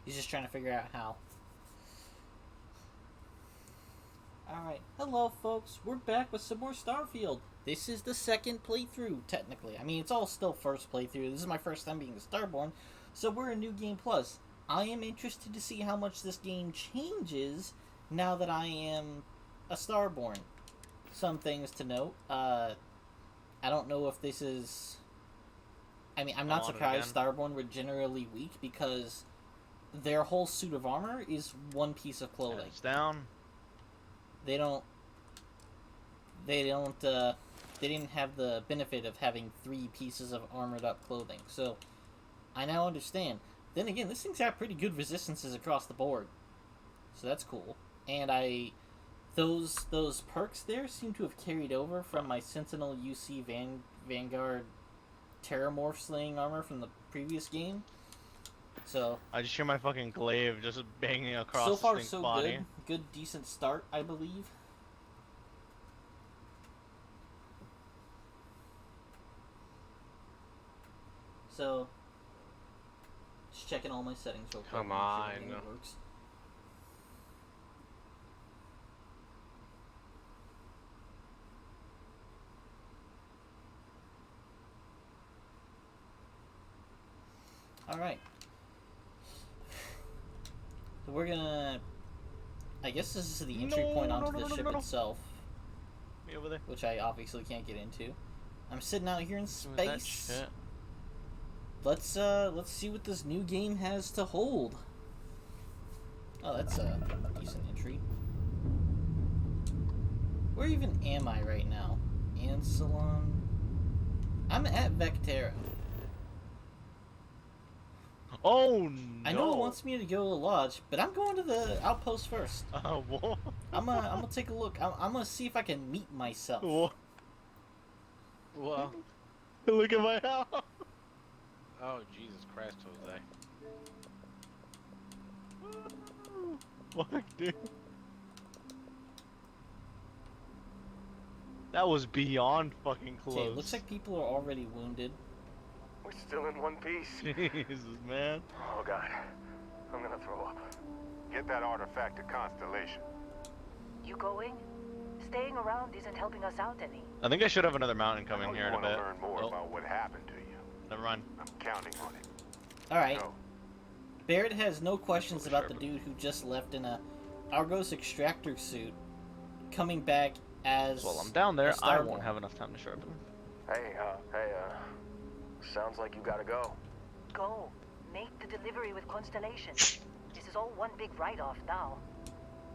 He's just trying to figure out how. Alright, hello folks, we're back with some more Starfield. This is the second playthrough, technically. I mean, it's all still first playthrough. This is my first time being a Starborn, so we're in New Game Plus. I am interested to see how much this game changes now that I am a Starborn. Some things to note. I don't know if this is... I mean, I'm not surprised Starborn were generally weak because their whole suit of armor is one piece of clothing. It's down. They didn't have the benefit of having 3 pieces of armored up clothing. So, I now understand. Then again, this thing's got pretty good resistances across the board. So that's cool. And those perks there seem to have carried over from my Sentinel UC Vanguard Terramorph slaying armor from the previous game. So I just hear my fucking glaive just banging across so far this thing's so body. Good decent start, I believe. So just checking all my settings real quick. Come on. Make sure everything works. Alright. So we're gonna... I guess this is the entry point onto the ship itself. Me over there. Which I obviously can't get into. I'm sitting out here in space. Let's see what this new game has to hold. Oh, that's a decent entry. Where even am I right now? Ansalon? I'm at Vectera. Oh no! I know it wants me to go to the lodge, but I'm going to the outpost first. What? I'm gonna take a look. I'm gonna see if I can meet myself. Whoa. Well, Look at my house. oh Jesus Christ, Jose. Fuck, dude. That was beyond fucking close. Okay, looks like people are already wounded. We're still in one piece. Jesus, man. Oh God, I'm gonna throw up. Get that artifact to Constellation. You going? Staying around isn't helping us out any. I think I should have another mountain I coming know here you in a want to bit. learn more Oh, about what happened to you. never mind. I'm counting on it. Alright. Go. Barrett has no questions about the dude who just left in a Argos extractor suit coming back as Well, I'm down there. a I Starborn. won't have enough time to sharpen. Hey, sounds like you gotta go. Go. Make the delivery with Constellation. This is all one big write-off now.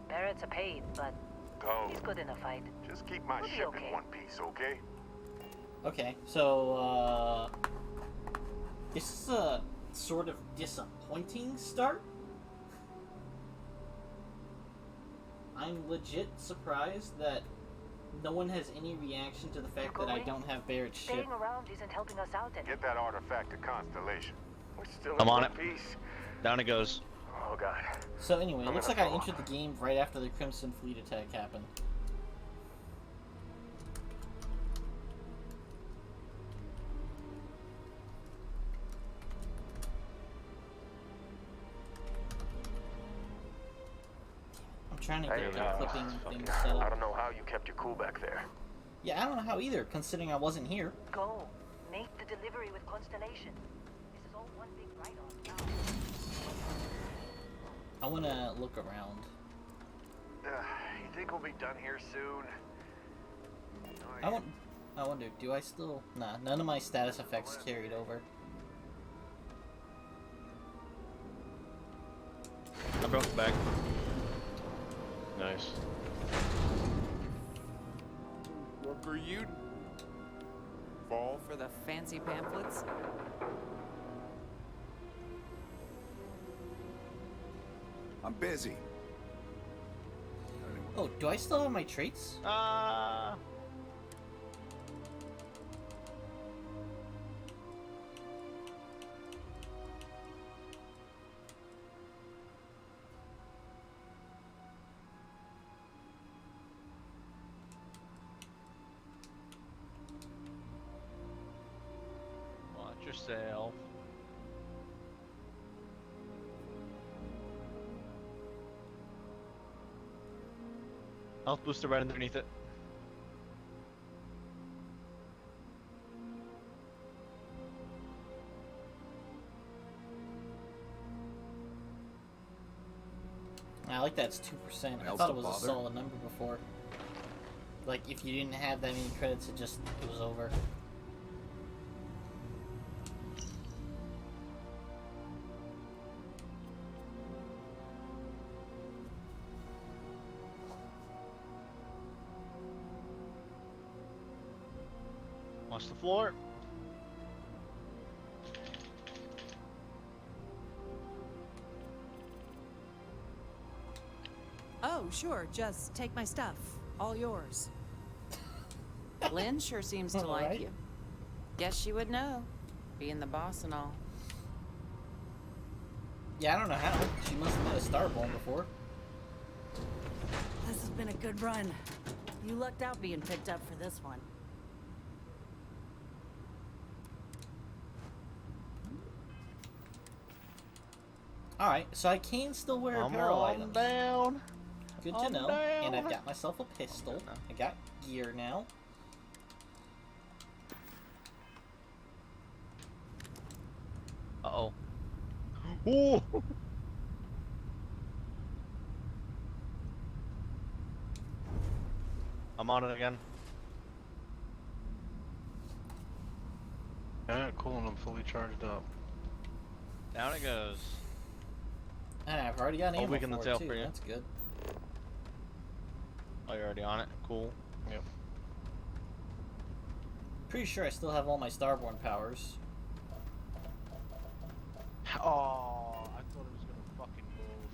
Barrett's a pain, but Go. he's good in a fight. Just keep my We'll be ship okay. in one piece, okay? Okay, so this is a sort of disappointing start. I'm legit surprised that no one has any reaction to the fact that I don't have Barrett's ship. Staying around isn't helping us out any. Get that artifact to Constellation. We're still I'm in on one it. piece. Down it goes. Oh God. So anyway, it I'm looks like gonna I throw entered the game right after the Crimson Fleet attack happened. I'm trying to Hey, get the clipping fucking- thing set I up. don't know how you kept your cool back there. Yeah, I don't know how either, considering I wasn't here. Go. Make the delivery with Constellation. This is all one big write-off now. I want to look around. You think we'll be done here soon? I wonder, do I still... Nah, none of my status effects carried over. I broke the back. Nice. What are you? Fall for the fancy pamphlets? I'm busy. Oh, do I still have my traits? Watch yourself. Health booster right underneath it. I like that's 2%. I Else thought to it was a bother? solid number before. Like, if you didn't have that many credits, it was over. Watch the floor. Oh, sure. Just take my stuff. All yours. Lynn sure seems to like Alright. you. Guess she would know. Being the boss and all. Yeah, I don't know how. She must have met a Starborn before. This has been a good run. You lucked out being picked up for this one. Alright, so I can still wear I'm apparel on items. down. Good to I'm know. down. And I've got myself a pistol. I got gear now. Uh-oh. Ooh! I'm on it again. Yeah, cool, and I'm fully charged up. Down it goes. And I've already got I'll ammo weaken the for tail it too. for you. That's good. Oh, you're already on it. Cool. Yep. Pretty sure I still have all my Starborn powers. Oh, I thought it was gonna fucking move.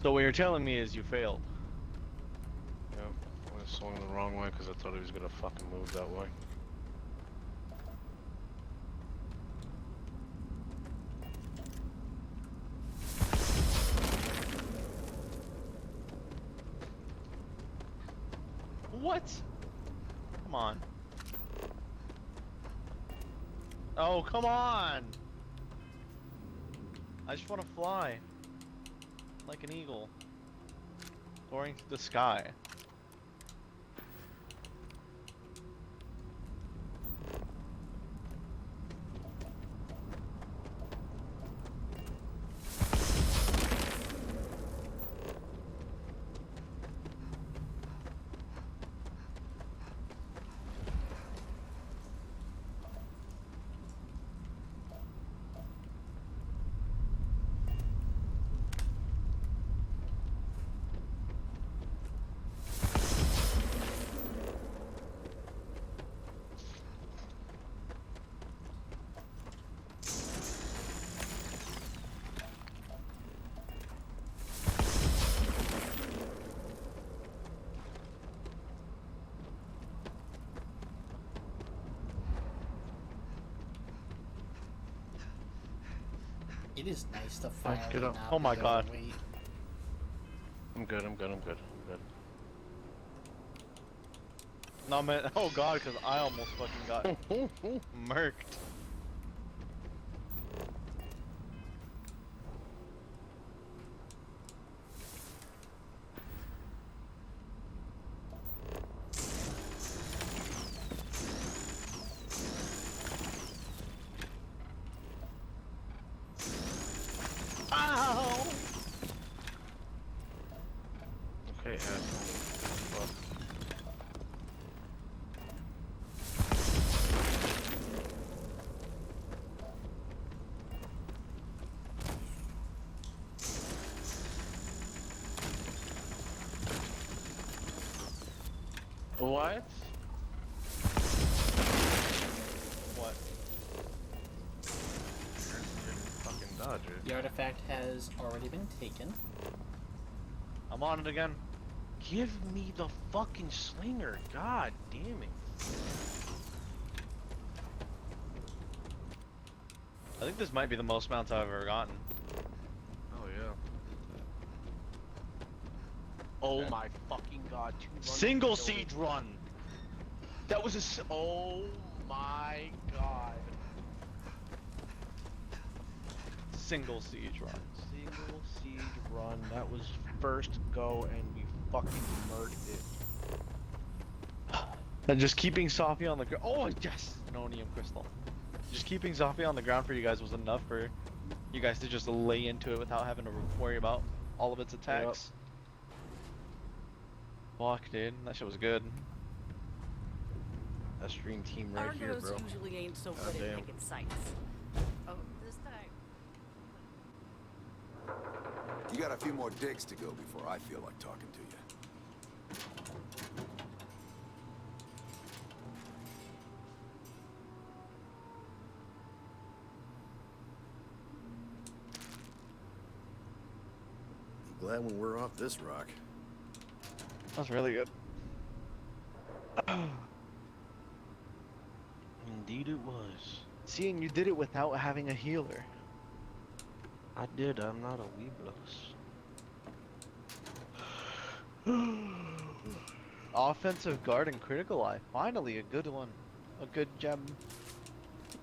So what you're telling me is you failed. Yep. I swung the wrong way because I thought he was gonna fucking move that way. What? Come on. Oh, come on! I just want to fly. Like an eagle. Soaring through the sky. It is nice to finally get up. not Oh my be God. overweight. I'm good, I'm good, I'm good, I'm good. No, man. Oh god, because I almost fucking got murked. Ow! Okay, asshole. Fuck. What? What? Fucking dodge it. The artifact has already been taken. I'm on it again. Give me the fucking slinger. God damn it. I think this might be the most mounts I've ever gotten. Oh yeah. Oh Okay. my fucking god. 2 runs Single to kill siege it. run! That was a oh my god. Single siege run. Single siege run. That was first go, and we fucking murdered it. And just keeping Sophie on the ground. Oh yes, Nonium crystal. Just keeping Sophie on the ground for you guys was enough for you guys to just lay into it without having to worry about all of its attacks. Fuck, dude, that shit was good. That stream team right here, Argos bro. usually ain't so God good damn. at picking sites. Oh, this time. You got a few more digs to go before I feel like talking to you. Glad when we're off this rock. That's really good. Indeed it was. See, and you did it without having a healer. I did. I'm not a weeblos. Offensive guard and critical eye. Finally, a good one. A good gem.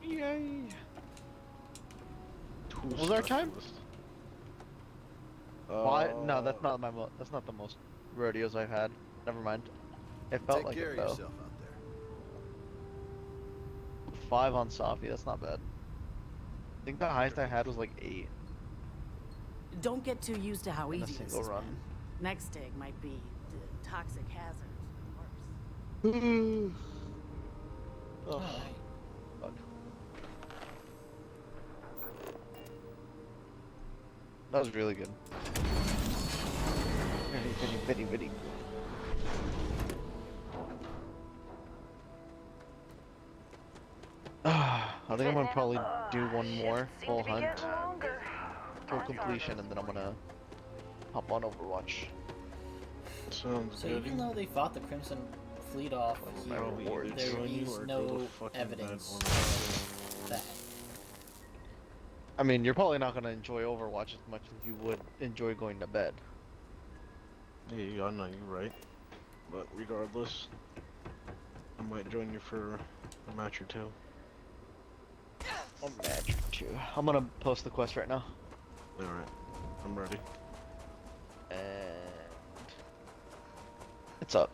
Yay. What was our time? Why? No, that's not my. That's not the most rodeos I've had. Never mind. It felt Take like care it of though. yourself out there. 5 on Sophie. That's not bad. I think the highest I had was like 8 Don't get too used to how in a easy this single is. run. Man. Next dig might be toxic hazards or worse. Oh, Alright. fuck. That was really good. Very. I think I'm gonna probably do one more full hunt, full completion, and then I'm gonna hop on Overwatch. Sounds So good. even though they fought the Crimson Fleet off here, Battle Warriors. there Join you is or go no to fucking evidence bed of that. I mean, you're probably not gonna enjoy Overwatch as much as you would enjoy going to bed. Yeah, I know you're right. But regardless, I might join you for a match or two. A match or two. I'm gonna post the quest right now. Alright, I'm ready. And it's up.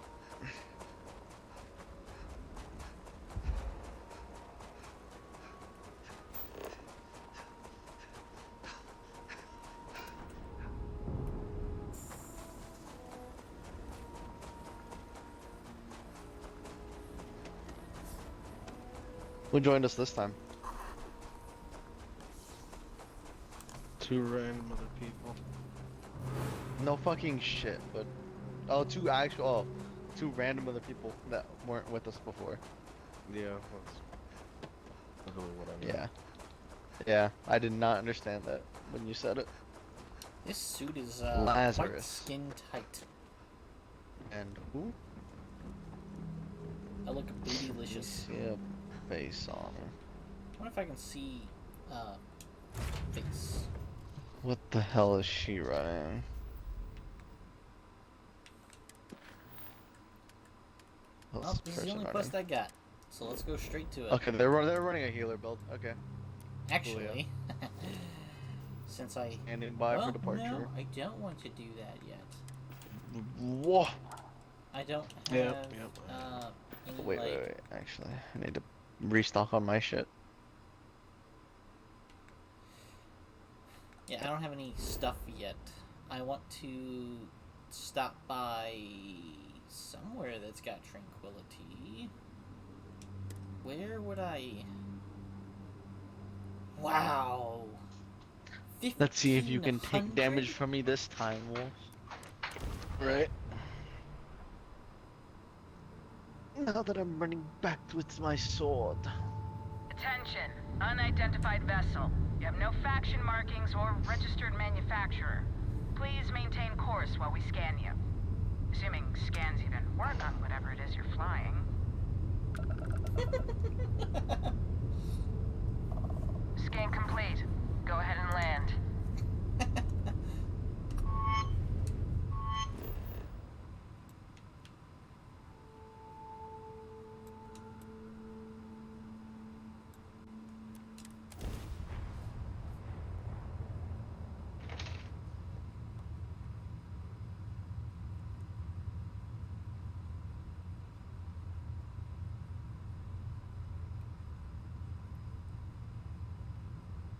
Who joined us this time? 2 random other people. No fucking shit, but two random other people that weren't with us before. Yeah, that's really what I mean. Yeah, I did not understand that when you said it. This suit is quite Lazarus. skin tight. And who? I look bootylicious. Yeah, face on her. I wonder if I can see face. What the hell is she running? Well, this is the only quest I got, so let's go straight to it. Okay, they're running a healer build. Okay. Actually, since I Standing by for departure. no, I don't want to do that yet. Whoa. I don't have Yep. any Wait. like Actually, I need to restock on my shit. yeah, I don't have any stuff yet. I want to stop by somewhere that's got tranquility. Where would I? Wow. Let's see if you can take 1500? damage from me this time, Wolf. Right. Now that I'm running back with my sword. Attention, unidentified vessel. You have no faction markings or registered manufacturer. Please maintain course while we scan you. Assuming scans even work on whatever it is you're flying. Scan complete. Go ahead and land.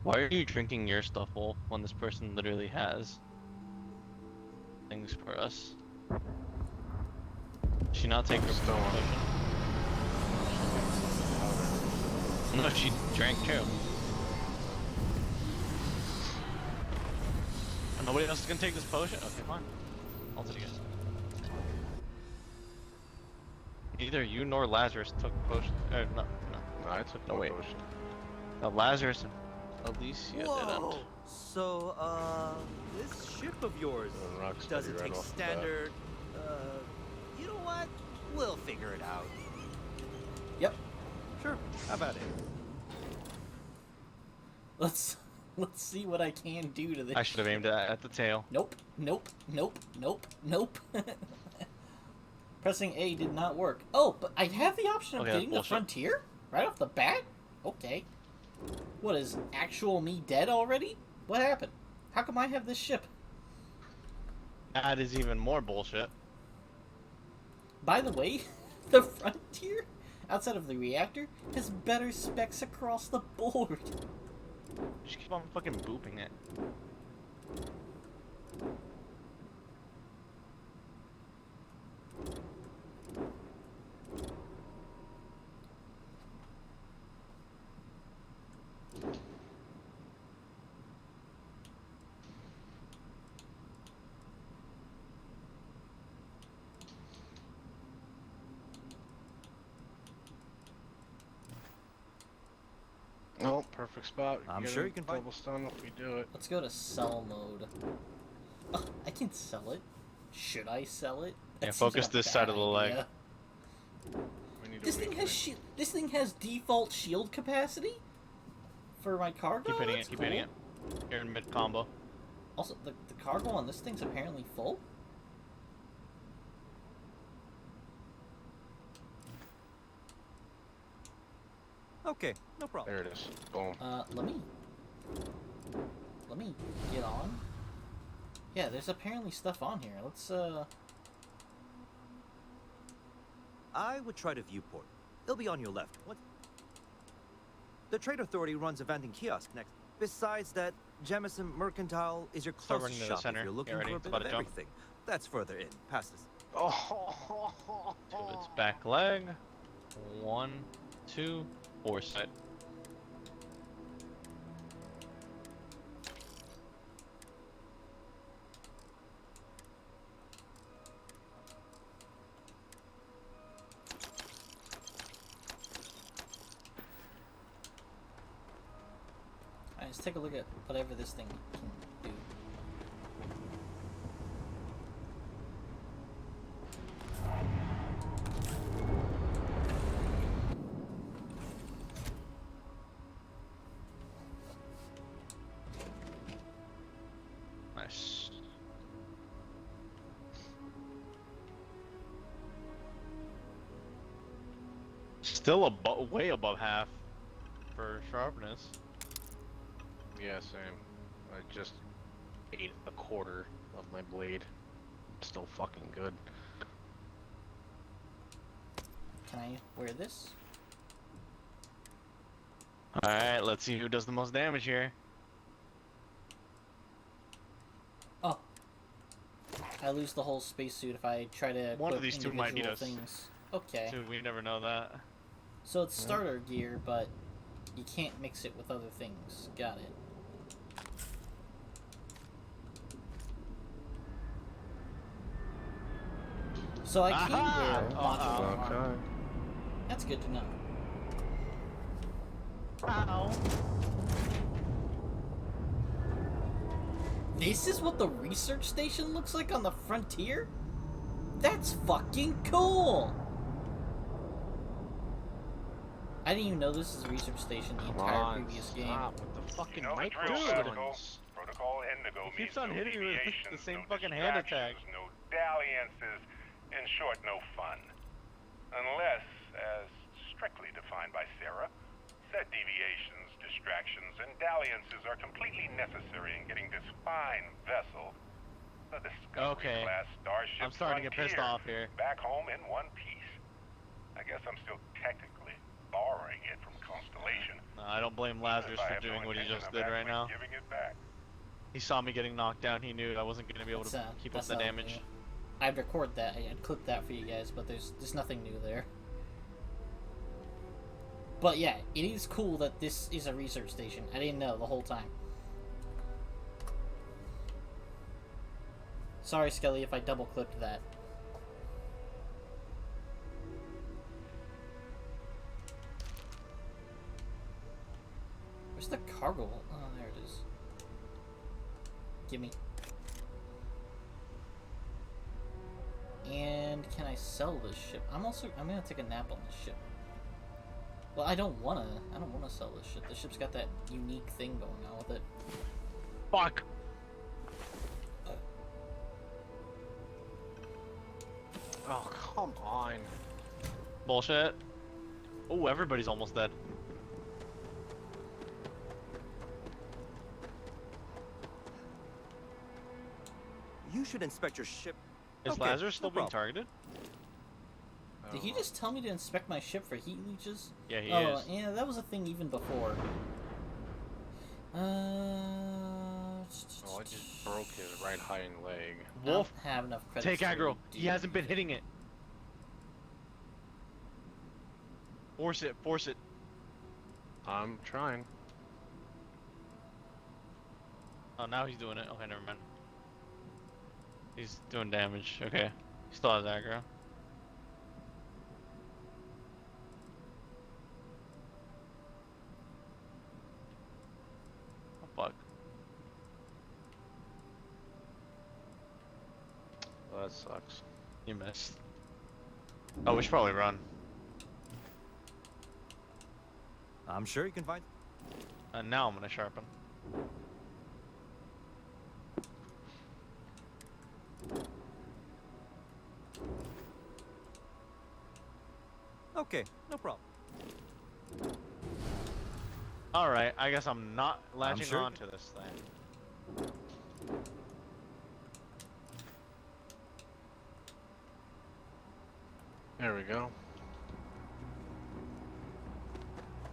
Why are you drinking your stuff, Wolf, when this person literally has things for us? Did she not take her Still on. potion? No, she drank too. And nobody else is gonna take this potion? Okay, fine. I'll take it. Neither you nor Lazarus took potion. No, no. No, I took No, no wait. potion. Lazarus and Alicia Whoa! didn't. So, this ship of yours, Rocksteady does it right take off the bat. standard, you know what? We'll figure it out. Yep. Sure, how about it? Let's see what I can do to this. I should have aimed at the tail. Nope. Nope. Nope. Nope. Nope. Pressing A did not work. Oh, but I have the option of Okay, getting the bullshit. frontier right off the bat? Okay. What, is actual me dead already? What happened? How come I have this ship? That is even more bullshit. By the way, the frontier, outside of the reactor, has better specs across the board. Just keep on fucking booping it. Oh, perfect spot. I'm Get sure a you can find- double stun if we do it. Let's go to sell mode. Oh, I can sell it. Should I sell it? Yeah, That seems focus like a this bad side of the leg. idea. We need to This thing weaken has it. this thing has default shield capacity for my cargo. Keep hitting That's it, keep hitting it. cool. You're in mid combo. Also, the cargo on this thing's apparently full. Okay, no problem. There it is. Boom. Let me get on. Yeah, there's apparently stuff on here. Let's I would try to viewport. It'll be on your left. What? The Trade Authority runs a vending kiosk next. Besides that, Jemison Mercantile is your Start closest running to the shop center. if you're looking Get ready. for a It's bit about of to jump. everything. That's further in, past this. Oh. To its back leg. 1, 2, foresight. Alright, let's take a look at whatever this thing can do. Nice. Still way above half for sharpness. Yeah, same. I just ate a quarter of my blade. Still fucking good. Can I wear this? Alright, let's see who does the most damage here. Oh. I lose the whole spacesuit if I try to One of equip these two might beat individual us. things. Okay. Dude, we never know that. So it's starter gear, but you can't mix it with other things. Got it. So I can Aha! wear modular Okay. armor. That's good to know. Ow. This is what the research station looks like on the frontier? That's fucking cool! I didn't even know this is a research station the Come entire on, previous game. stop with the fucking You know the drill, Vasco. Protocol Indigo He keeps means on no hitting you with the deviations, same no fucking hand attack. distractions, no dalliances, in short, no fun. Unless, as strictly defined by Sarah, said deviations, distractions, and dalliances are completely necessary in getting this fine vessel, the Okay. Discovery-class Starship I'm starting to get pissed Frontier, off here. back home in one piece. I guess I'm still technically borrowing it from Constellation. No, I don't don't blame Lazarus for doing what he just did right now. Giving it back. He saw me getting knocked down. He knew I wasn't going to be able to keep up the damage. New. I'd record that. I'd clip that for you guys, but there's nothing new there. But yeah, it is cool that this is a research station. I didn't know the whole time. Sorry, Skelly, if I double clipped that. Where's the cargo? Oh, there it is. Gimme. And can I sell this ship? I'm gonna take a nap on this ship. Well, I don't wanna sell this ship. This ship's got that unique thing going on with it. Fuck! Oh, come on. Bullshit. Oh, everybody's almost dead. You should inspect your ship. Is Okay, Lazarus still no being problem. targeted? Did he just tell me to inspect my ship for heat leeches? Yeah, he Oh, is. yeah, that was a thing even before. Oh, I just broke his right hind leg. Wolf, I don't have enough credits. take to aggro. really He do hasn't been hitting it. Force it, force it. I'm trying. Oh, now he's doing it. Okay, never mind. He's doing damage. Okay. He still has aggro. Oh, fuck. Well, that sucks. You missed. Oh, we should probably run. I'm sure you can find. And now I'm gonna sharpen. Okay, no problem. Alright, I guess I'm not latching sure- on to this thing. There we go.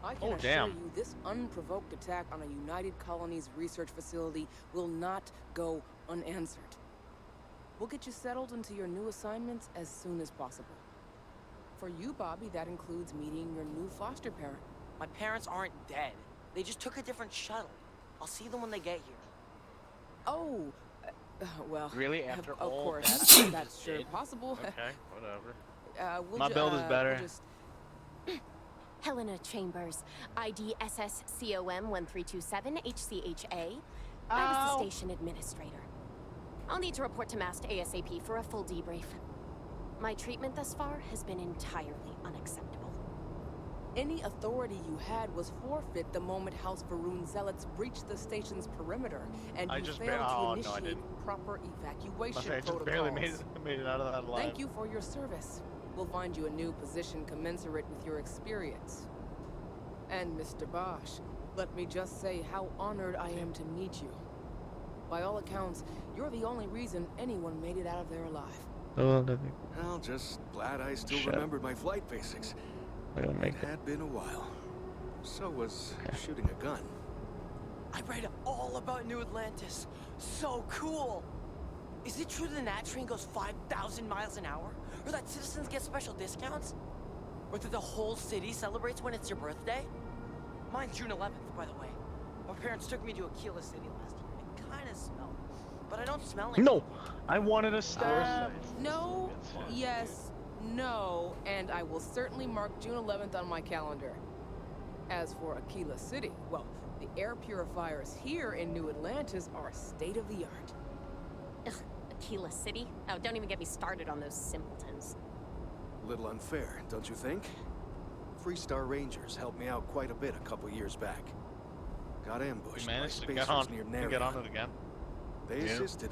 I can Oh, assure damn. you this unprovoked attack on a United Colonies research facility will not go unanswered. We'll get you settled into your new assignments as soon as possible. For you, Bobby, that includes meeting your new foster parent. My parents aren't dead. They just took a different shuttle. I'll see them when they get here. Oh, well. Really? After of all course, that that's sure possible. Okay, whatever. We'll My build is better. we'll just- Helena Chambers, ID SSCOM 1327 HCHA. I was the station administrator. I'll need to report to MAST ASAP for a full debrief. My treatment thus far has been entirely unacceptable. Any authority you had was forfeit the moment House Varun zealots breached the station's perimeter, and I you just failed oh, to no, I initiate didn't. proper evacuation I just protocols. barely made it out of that alive. Thank you for your service. We'll find you a new position commensurate with your experience. And Mr. Bosch, let me just say how honored I am to meet you. By all accounts, you're the only reason anyone made it out of there alive. Well, just glad I still remembered my flight basics. It had been a while. So was shooting a gun. I read all about New Atlantis. So cool! Is it true the Nat train goes 5,000 miles an hour? Or that citizens get special discounts? Or that the whole city celebrates when it's your birthday? Mine's June 11th, by the way. My parents took me to Aquila City last year. It kinda smelled. But I don't smell anything. No! I wanted a star. No, yes, no, and I will certainly mark June 11th on my calendar. As for Aquila City, well, the air purifiers here in New Atlantis are state-of-the-art. Ugh, Aquila City? Oh, don't even get me started on those simpletons. Little unfair, don't you think? Freestar Rangers helped me out quite a bit a couple years back. Got We ambushed by managed to spacers get on, near to get on Narion. it again. They assisted,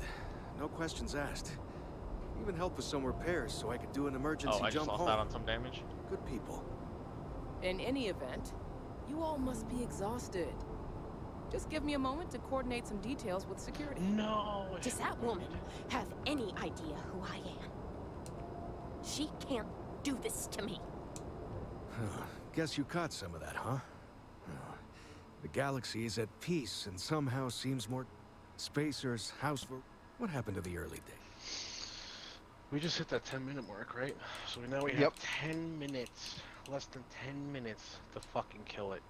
no questions asked. Even helped with some repairs so I could do an emergency Oh, I just jump lost home. that on some damage. Good people. In any event, you all must be exhausted. Just give me a moment to coordinate some details with security. No. Does that woman have any idea who I am? She can't do this to me. Guess you caught some of that, huh? The galaxy is at peace and somehow seems more... Spacers, house for... What happened to the early days? We just hit that 10-minute mark, right? So now we have 10 minutes. Less than 10 minutes to fucking kill it.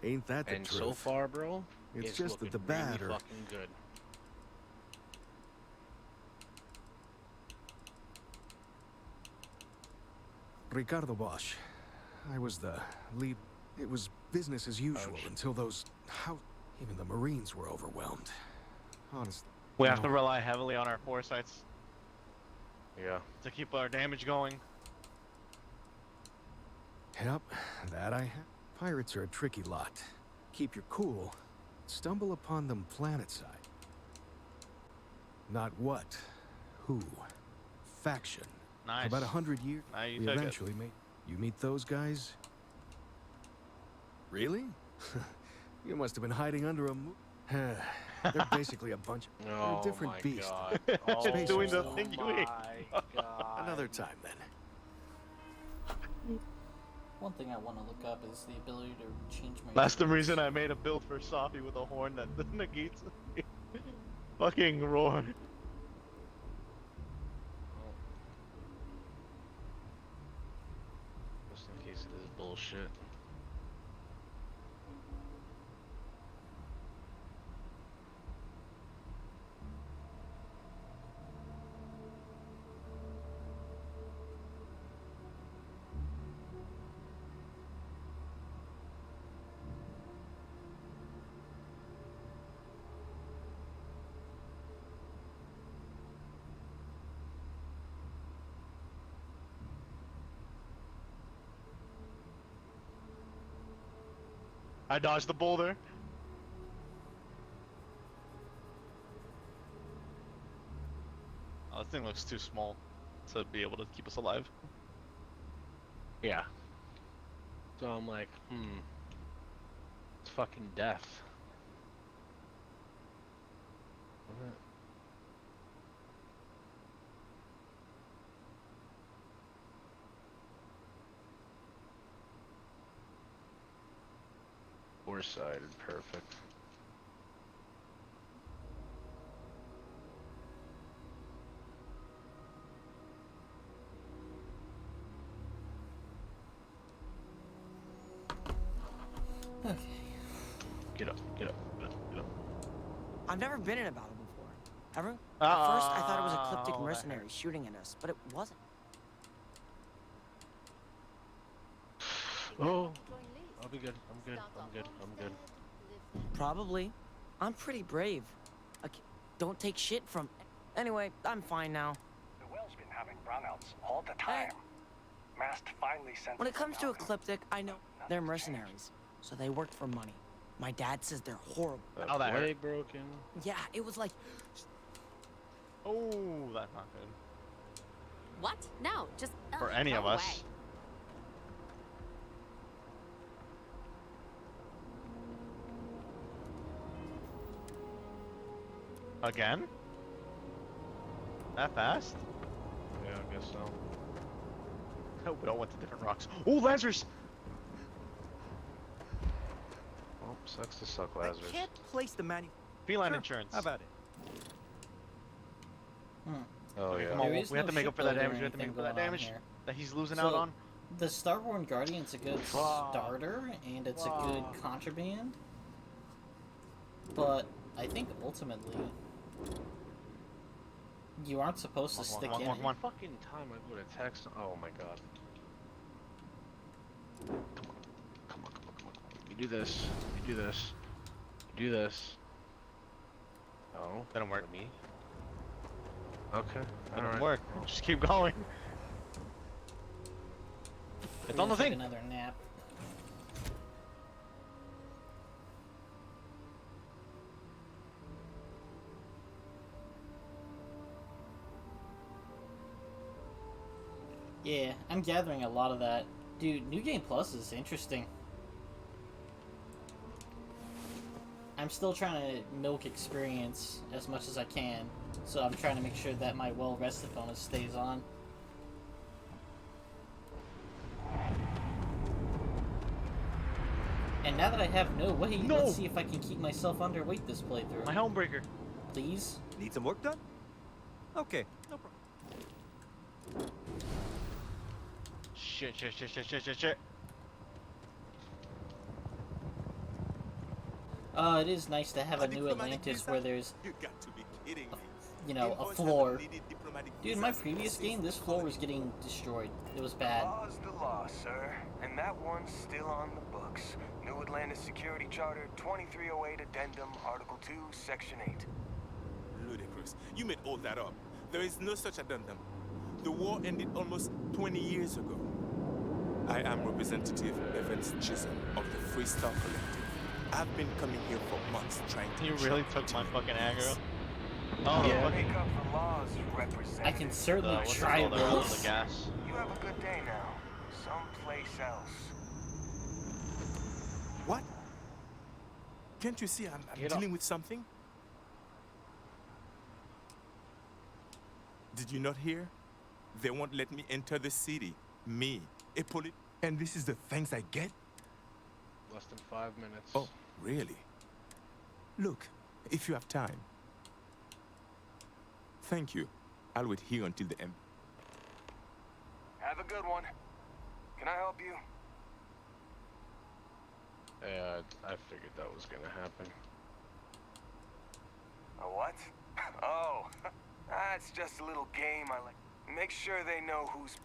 Ain't that the and truth? So far, bro, it's just that the really bad are... fucking good. Ricardo Bosch. I was the lead. It was business as usual until those... How... Even the Marines were overwhelmed. Honestly. We have to rely heavily on our foresights. Yeah. To keep our damage going. Yep, that I have. Pirates are a tricky lot. Keep your cool. Stumble upon them planet-side. Not what. Who. Faction. Nice. About 100 years, we eventually made... You meet those guys? Really? You must have been hiding under a They're basically a bunch of... They're a different beast. Oh, doing the thing you hate. Another time, then. One thing I want to look up is the ability to change my... That's the reason I made a build for Sophie with a horn that negates fucking roar. Just in case it is bullshit. I dodged the boulder. Oh, this thing looks too small to be able to keep us alive. Yeah. So I'm like, it's fucking death. Four-sided, perfect. Okay. Get up, get up, get up, get up. I've never been in a battle before. Ever? At first, I thought it was ecliptic mercenaries shooting at us, but it wasn't. Oh, I'll be good. I'm good. I'm good. I'm good. Probably. I'm pretty brave. Don't take shit from... Anyway, I'm fine now. The well's been having brownouts all the time. Mast finally sent... When it comes to ecliptic, I know they're mercenaries, so they work for money. My dad says they're horrible. Oh, that hurt. Broken. Yeah, it was like... Oh, that's not good. What? No, just... For any of us. Again? That fast? Yeah, I guess so. Oh, we all went to different rocks. Oh, Lazarus! Oh, sucks to suck, Lazarus. I can't place the Feline insurance. How about it? Oh, yeah. Come on, we have to make up for that damage. We have to make up for that damage that he's losing out on. The Starborn Guardian's a good starter, and it's a good contraband. But I think ultimately, you aren't supposed to stick in it. One fucking time I go to text. Oh my god. Come on. Come on, come on, come on. You do this. You do this. You do this. Oh. That don't work. Me. Okay. That don't work. Just keep going. It's on the thing. Another nap. Yeah, I'm gathering a lot of that. Dude, New Game Plus is interesting. I'm still trying to milk experience as much as I can, so I'm trying to make sure that my well-rested bonus stays on. And now that I have no weight, No! let's see if I can keep myself underweight this playthrough. My homebreaker. Please? Need some work done? Okay, no problem. Shit, shit, shit, shit, shit, shit, shit. It is nice to have a new Atlantis where there's, You got to be kidding me. you know, a floor. Dude, in my previous game, this floor was getting destroyed. It was bad. The law's the law, sir. And that one's still on the books. New Atlantis Security Charter 2308 Addendum, Article 2, Section 8. Ludicrous. You made all that up. There is no such addendum. The war ended almost 20 years ago. I am Representative Evans Chisholm of the Free Star Collective. I've been coming here for months trying to... You really took my fucking aggro? Oh, Yeah, fucking... make up for laws, Representative. I can certainly what's it try called? this. The gas. You have a good day now. Someplace else. What? Can't you see I'm dealing with something? Did you not hear? They won't let me enter the city. Me, a police... And this is the thanks I get? Less than 5 minutes. Oh, really? Look, if you have time. Thank you. I'll wait here until the end. Have a good one. Can I help you? Yeah, I figured that was gonna happen. A what? Oh, that's just a little game I like. Make sure they know who's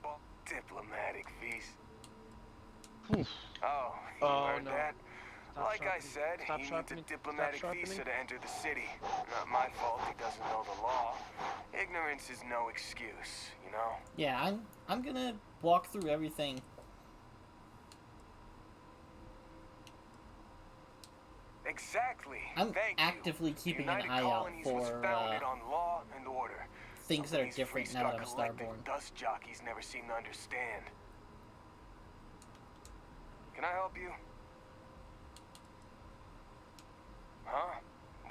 diplomatic visa. Oh, you heard no. that? Stop Like I sharpening. said, Stop he needs a sharpening. diplomatic Stop visa sharpening. to enter the city. Not my fault he doesn't know the law. Ignorance is no excuse, you know? Yeah, I'm gonna walk through everything. Exactly. I'm Thank actively you. keeping United an eye out Colonies was for founded on law and order. things that are These different Free now Star that I'm Collective Starborn. dust jockeys never seem to understand. Can I help you? Huh?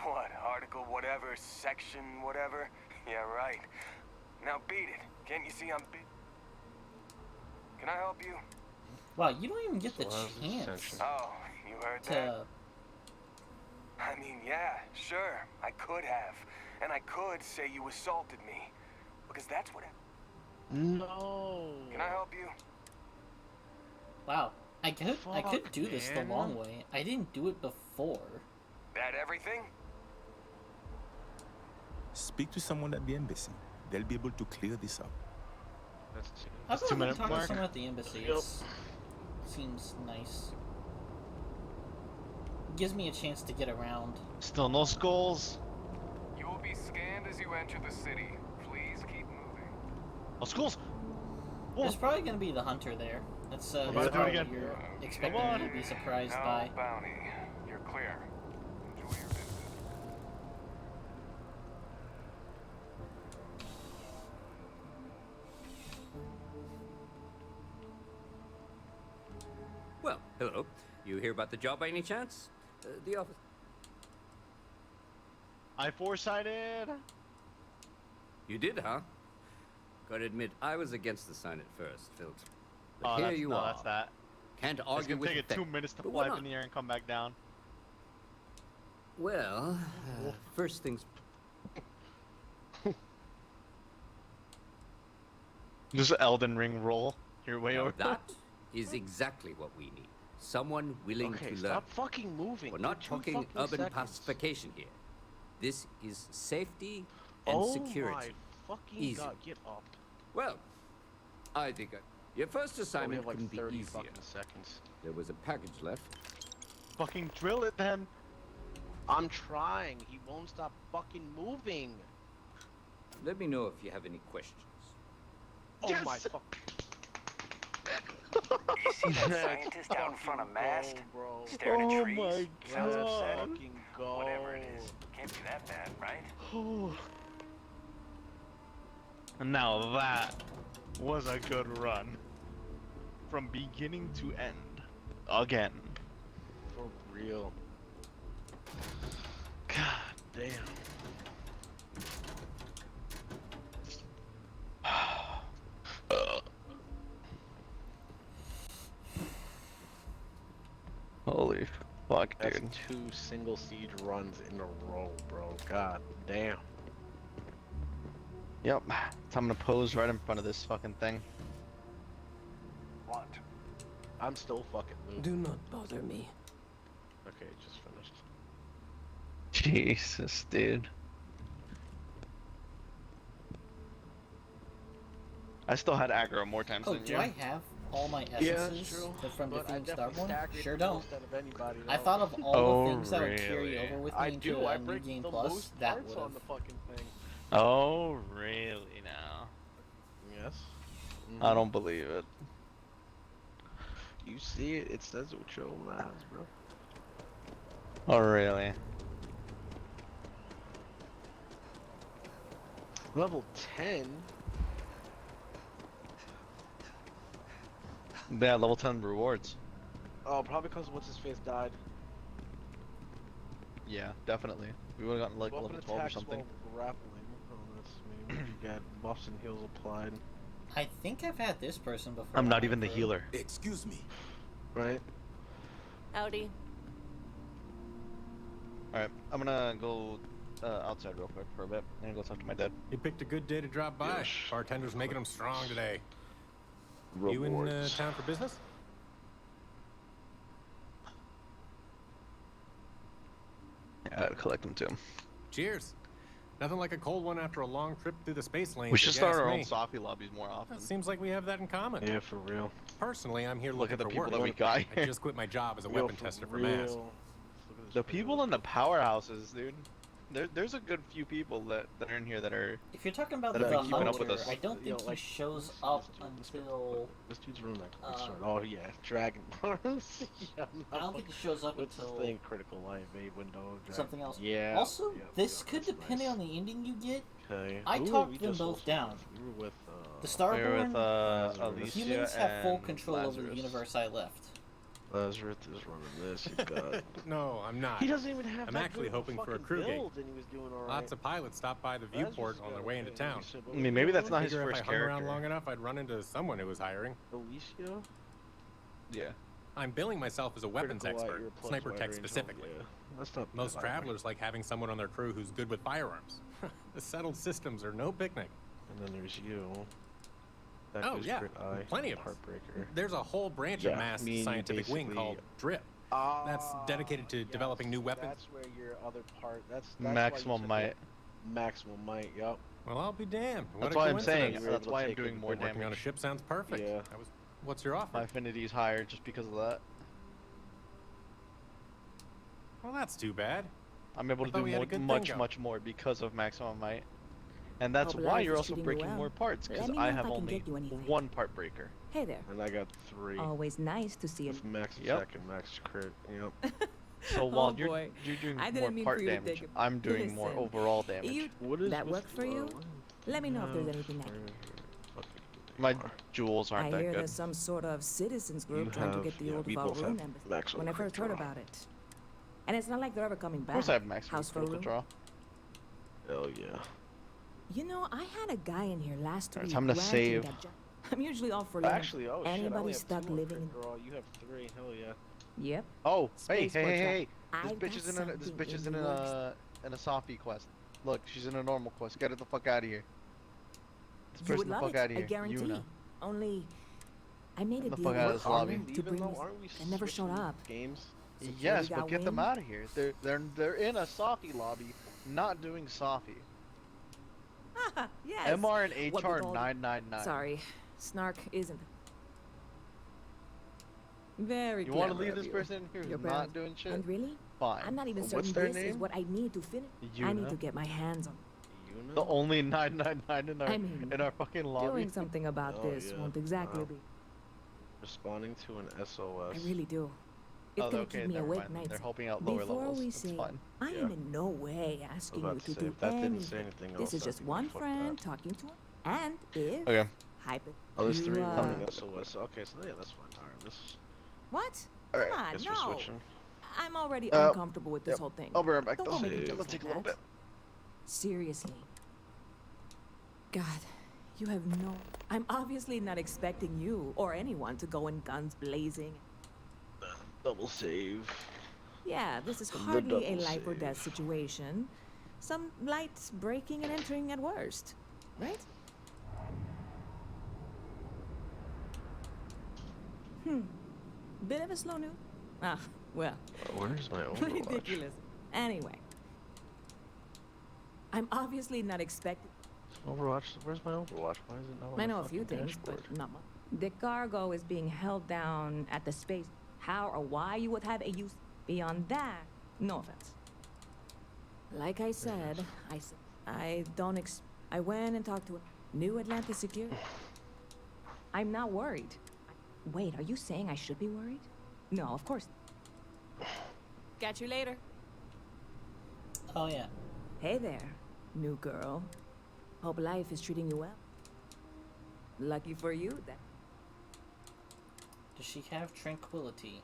What? Article whatever, section whatever? Yeah, right. Now beat it. Can't you see I'm Can I help you? Wow, you don't even get the So how's this chance section? Oh, you heard that? to... I mean, yeah, sure, I could have. And I could say you assaulted me. Because that's what No. Can I help you? Wow, I could do this the man. long way. I didn't do it before. That everything? Speak to someone at the embassy. They'll be able to clear this up. That's I've That's already 2 minute talked to mark. someone at the embassy. Yep. Seems nice. Gives me a chance to get around. Still no skulls. You will be scanned as you enter the city. Please keep moving. No skulls. There's probably gonna be the hunter there. That's about to do it probably again. what you're expecting Come me on. to be surprised No by. bounty. You're clear. Enjoy your visit. Well, hello. You hear about the job by any chance? The office. I foresighted. You did, huh? Gotta admit, I was against the sign at first, Phil. But Oh, here that's, you no, are. that's that. Can't It's argue gonna with take it the 2 fact. minutes to But fly why up not? in the air and come back down. Well, first things. Just Elden Ring roll your way Now over. that is exactly what we need. Someone willing Okay, to learn. stop fucking moving. We're not Give 2 talking fucking urban seconds. pacification here. This is safety and Oh security. my fucking Easy. god, get up. Well, I think your first Oh, we assignment have like couldn't 30 be easier. fucking seconds. There was a package left. Fucking drill it then. I'm trying. He won't stop fucking moving. Let me know if you have any questions. Oh Yes! my fuck. You see that scientist out in front of mast? Bro. Staring at Oh trees? my Sounds God. upset. Fucking go. Whatever it is. Can't be that bad, right? And now that was a good run. From beginning to end. Again. For real. God damn. Holy fuck, That's dude. 2 single siege runs in a row, bro. God damn. Yep. So I'm gonna pose right in front of this fucking thing. What? I'm still fucking loot. Do not bother me. Okay, just finished. Jesus, dude. I still had aggro more times Oh, than do you. I have all my Yeah, that's essences true. from But I defeating definitely Starborn? stack rate Sure the don't. most out of anybody, I though. thought of all Oh, the things that would carry really? over with me I into do. I New break Game the Plus. most That parts would on have. the fucking thing. Oh, really now? Yes. I don't believe it. You see it, it says it with your own eyes, bro. Oh, really? Level 10? Yeah, level 10 rewards. Oh, probably because what's his face died. Yeah, definitely. We would have gotten like Weapon level 12 or attacks something. while grappling. Oh, that's maybe what you got. Buffs and heals applied. I think I've had this person before. I'm on not my even the crew. healer. Excuse me. Right? Howdy. Alright, I'm gonna go outside real quick for a bit. I'm gonna go talk to my dad. You picked a good day to drop by. Bartender's making them strong today. Rewards. You in town for business? Yeah, I gotta collect them too. Cheers. Nothing like a cold one after a long trip through the space lanes. We should if you start ask our own me. Sophie lobbies more often. It seems like we have that in common. Yeah, for real. Personally, I'm here Look at looking the for people work. that we got I here. just quit my job as a Yo, weapon for tester for real. Mass. Look at this The pretty people little in the powerhouses, dude. There's a good few people that are in here that are. If you're talking about that the have been keeping up hunter, with us. I don't think he shows up until. This dude's running like oh yeah, Dragon Bars. Yeah, I don't think he shows up what's until this thing? Critical light evade window. something else. Yeah. Also, yeah, this yeah, could that's depend nice. on the ending you get. Okay. I Who talked we them just both supposed to down. be with? We were with The We were with Starborn, Alicia humans have full and control over Lazarus. the universe I left. Lazarus is running this. He's got. No, I'm not. He doesn't even have. I'm that actually good of hoping for a fucking crew gig. build, and he was doing all right. Lots of pilots stop by the viewport on their way into town. I mean, maybe that's not his Figure first if I hung around character. long enough, I'd run into someone who was hiring. Alicia. Yeah. I'm billing myself as a weapons Critical light, expert, you're plus sniper wide tech range specifically. yeah. That's not Most bad, travelers like having someone on their crew who's good with firearms. The settled systems are no picnic. And then there's you. That Oh goes yeah, crit eye, plenty of us. Heartbreaker. There's a whole branch Yeah, of Mass me and you scientific wing basically- called DRIP. That's dedicated to developing new weapons. That's where your other part. That's Maximum why you might. took Maximum might. Yup. Well, I'll be damned. What That's a why I'm saying. coincidence. You were That's able to why I'm take it doing more Working on a damage. ship sounds perfect. Yeah. What's your offer? My affinity's higher just because of that. Well, that's too bad. I'm able I to thought do we had a more, good thing much, going. much more because of maximum might. And that's Hope why life you're is also treating you breaking well. more parts, because Let me I know if have I can only get you anything. one part breaker. Hey there. And I got 3. Always nice to see With you. max Yep. attack and max crit. Yep. So while Oh, boy. you're doing I more didn't mean part for you to damage, take it. I'm doing more Listen, overall damage. You, What is that with, work for you? Let me know if there's anything I can. My jewels aren't I that hear good. there's some sort of citizens group You trying to have- get the yeah, old we both Valroon have embassy. maximum When I crit first heard draw. about it. And it's not like they're ever coming back. Of course I have maximum House for critical room. draw. Hell yeah. You know, I had a guy in here last Alright, week. time to ranting save. that I'm usually all for living. Actually, oh shit, I Anybody only have stuck 2 on living crit in. draw. You have 3. Hell yeah. Yep. Oh, hey, Space hey, hey, Force hey! This I've bitch got is in a this something bitch is in in the works. a Sophie quest. Look, she's in a normal quest. Get her the fuck out of here. This You person would the love fuck it, out of I here. guarantee. Yuna. Only, I made a Get the deal fuck out of with this lobby. Harlan to bring me. They never showed up. Games. Yes, got but get them wind. out of here. They're in a Sophie lobby, not doing Sophie. Yes. MR and What with HR all the- 999. Sorry, Snark isn't. Very You want to clever leave of this you. person here Your who's not parents- doing shit? And really? Fine. I'm not even What's certain their this is name? what I need to finish. I need Yuna? to get my hands on. The only 999 in our I mean, in our fucking lobby. Doing something about Oh, this yeah. won't exactly Wow. be. Responding to an SOS. I really do. It's Oh, gonna okay, keep me never awake mind. nights. They're helping out lower Before levels. we That's say, fine. I Yeah. am in no way asking you about to to say, do if that didn't anything. say anything This else, is I'd just be one fucked friend up. talking to him. And if Okay. hyper, Oh, there's you, 3 uh, running SOS. Okay, so yeah, that's fine. Alright, this. what? Alright, Come on, guess no. we're switching. I'm already Uh, uncomfortable with this yep. whole thing. I'll be right back. Don't Though. make me Let's jokes take a like little that. bit. Seriously. God, you have no. I'm obviously not expecting you or anyone to go in guns blazing. Double save. Yeah, this is The hardly a double life or save. death situation. Some light breaking and entering at worst, right? Bit of a slow news. Ah, well. Where's my Overwatch? Ridiculous. Anyway. I'm obviously not expecting. Overwatch. Where's my Overwatch? Why is it not on I the know a few fucking things, dashboard? but not much. The cargo is being held down at the space. How or why you would have a use beyond that? No offense. Like I said, I went and talked to New Atlantis Security. I'm not worried. Wait, are you saying I should be worried? No, of course. Catch you later. Oh yeah. Hey there, new girl. Hope life is treating you well. Lucky for you, then. Does she have tranquility?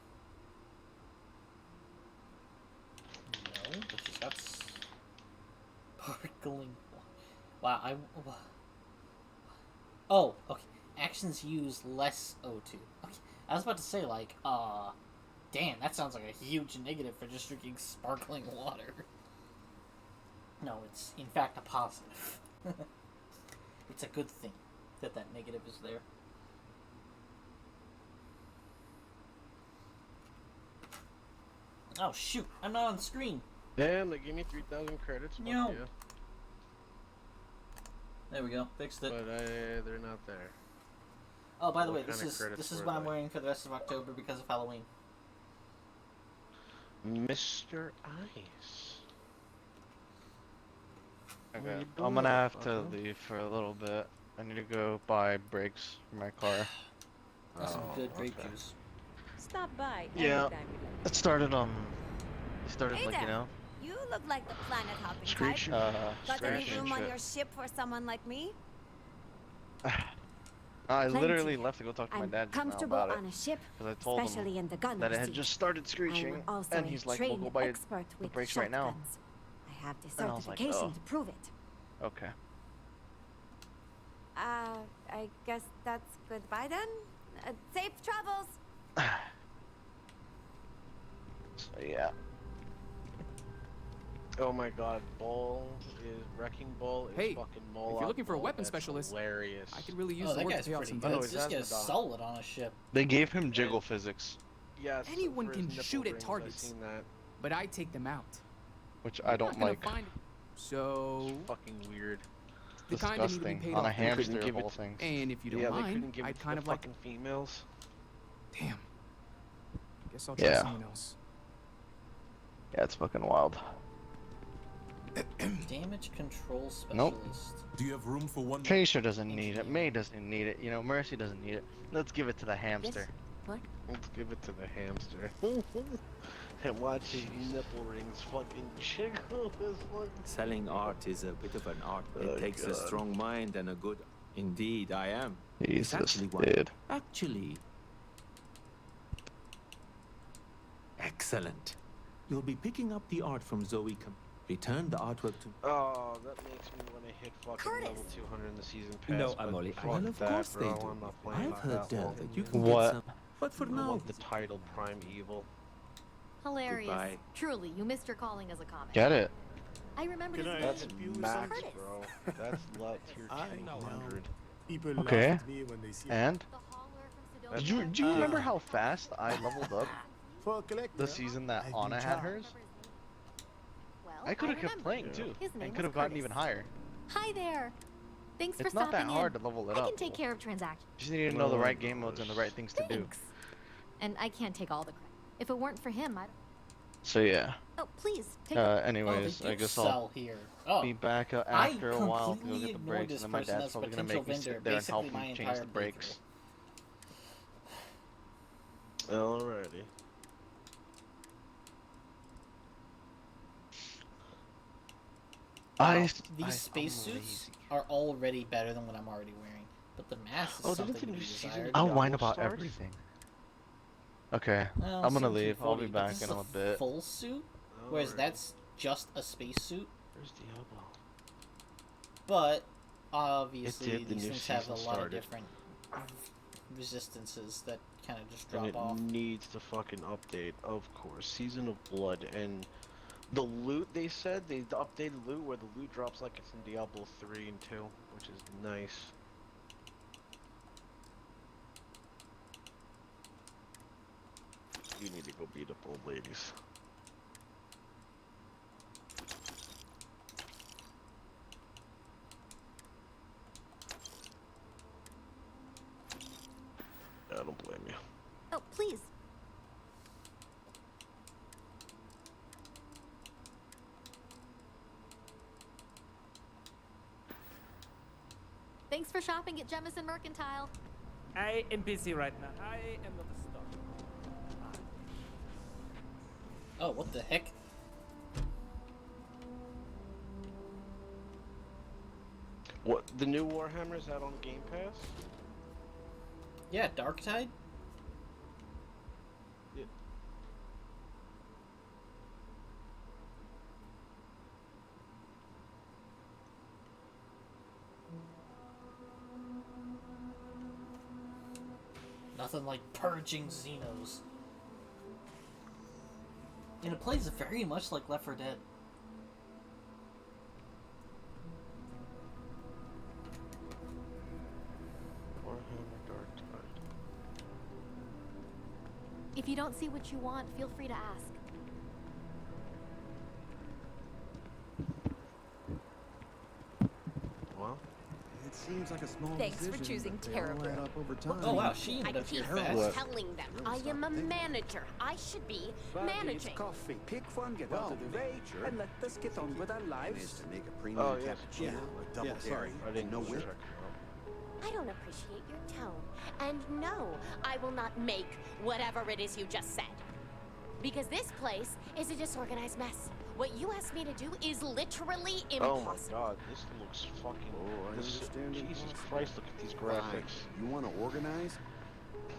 No, but she's got sparkling. Wow, Oh, okay. Actions use less O2. Okay, I was about to say like, damn, that sounds like a huge negative for just drinking sparkling water. No, it's in fact a positive. It's a good thing that that negative is there. Oh shoot, I'm not on the screen. Damn, they gave me 3,000 credits. Fuck No. yeah. There we go, fixed it. But they're not there. Oh, by the What way, this kind of is credits were what I'm they? wearing for the rest of October because of Halloween. Mr. Ice. Okay, you I'm doing, gonna have to fucker? leave for a little bit. I need to go buy brakes for my car. That's some good grape juice. Stop by. Yeah, anytime you like. it started Hey like, there. you know, You look like the planet hopping Screech. type. Got any scratching room on shit. your ship for someone like me? I literally Plenty. left to go talk to my I'm dad just now comfortable about it. on a ship, Because I told especially in him the gunner's that it had seat. just started screeching, I'm also and a he's like, "We'll trained go buy expert the with brakes right now." shotguns. I have the And I was like, certification "Oh." to prove it. Okay. I guess that's goodbye then. Safe travels. So yeah. Oh my god, Wrecking Ball is Hey, fucking if Moloch you're looking for a Ball. weapon That's specialist, hilarious. I could really use Oh, the that work guy's to pay off pretty some good. bills. This guy's solid on a ship. They gave him jiggle physics, Yes, Anyone for his can nipple shoot at rings, I've targets, seen that. but I take them out. which I You're don't not gonna like. find- So, It's fucking weird. the kind that need to be Disgusting. paid On a off. They couldn't hamster give of it all to- things. And if you don't Yeah, they mind, couldn't give it I'd to kind the of like. fucking females. Damn. Guess I'll try Yeah. someone else. Yeah, it's fucking wild. Damage control specialist. Nope. Do you have room for one? Tracer doesn't need it. May doesn't need it. You know, Mercy doesn't need it. Let's give it to the hamster. Let's give it to the hamster. And watch his nipple rings fucking jiggle. Selling art is a bit of an art. Oh, It takes a God. strong mind and a good. Indeed, I am. Jesus, It's actually one. dude. Actually. Excellent. You'll be picking up the art from Zoe. Return the artwork to. Oh, that makes me want to hit fucking level 200 in the season pass. No, but Emily. fuck Well, of that, course bro. they do. I'm not playing I've like heard that long. that you can What? get some. But for I now. want the title Prime Evil. Hilarious. Goodbye. Truly, you missed your calling as a comic. Get it? I remember his name. That's was max, Curtis. bro. That's lot tier 200. People Okay. laugh at me when they see And? That's Do you remember how fast I leveled up for a collector, the season that I've Anna been had charged. hers? Well, I could have kept remember. playing too. His name And was could have gotten Curtis. even higher. Hi there. Thanks for It's not stopping that hard in. to level it I up. can take care of transactions. Just need to know the right game modes and the right things to do. Thanks. And I can't take all the credit. If it weren't for him, I'd. So yeah. Oh, please take it. Anyways, Oh, they I do guess sell I'll here. Oh. be back I after a while to go completely get the ignored brakes, this and then my person dad's as probably gonna potential make me vendor sit there and basically help my him change entire the brakes. Alrighty. Wow, I'm these spacesuits are already better than what I'm already wearing, but the mask is Oh, something didn't to the be new season desired. of I'll Diablo whine about start? everything. Okay, Well, I'm gonna 1740, leave. I'll be but back this in is a bit. full suit, whereas Alrighty. that's just a spacesuit. Where's Diablo? But obviously did, the these new things have a season lot of started. different resistances that kind of just And drop it off. needs to fucking update, of course. Season of Blood and the loot, they said, the updated loot where the loot drops like it's in Diablo 3 and 2, which is nice. You need to go beat up old ladies. I don't blame you. Oh, please. Thanks for shopping at Jemison Mercantile. I am busy right now. I am not a star. Oh, what the heck? What, the new Warhammer's out on Game Pass? Yeah, Darktide? Yeah. Nothing like purging Xenos. And it plays very much like Left 4 Dead. Warhammer Darktide. If you don't see what you want, feel free to ask. Well, It seems like a small Thanks for decision, choosing but they all Terra add Brew. up over time. Oh wow, she ended I up here keep fast. telling them I am a manager. I should be managing. Coffee. Pick one, get out of the way, and let us get on with our lives. To make a premium Oh, yes. cappuccino, a double sorry. I didn't know check where. them out. I don't appreciate your tone. And no, I will not make whatever it is you just said. Because this place is a disorganized mess. What you asked me to do is literally Oh impossible. my god, this looks fucking... Oh, I this understand. Jesus impossible. Christ, look at these Fine. graphics. You want to organize?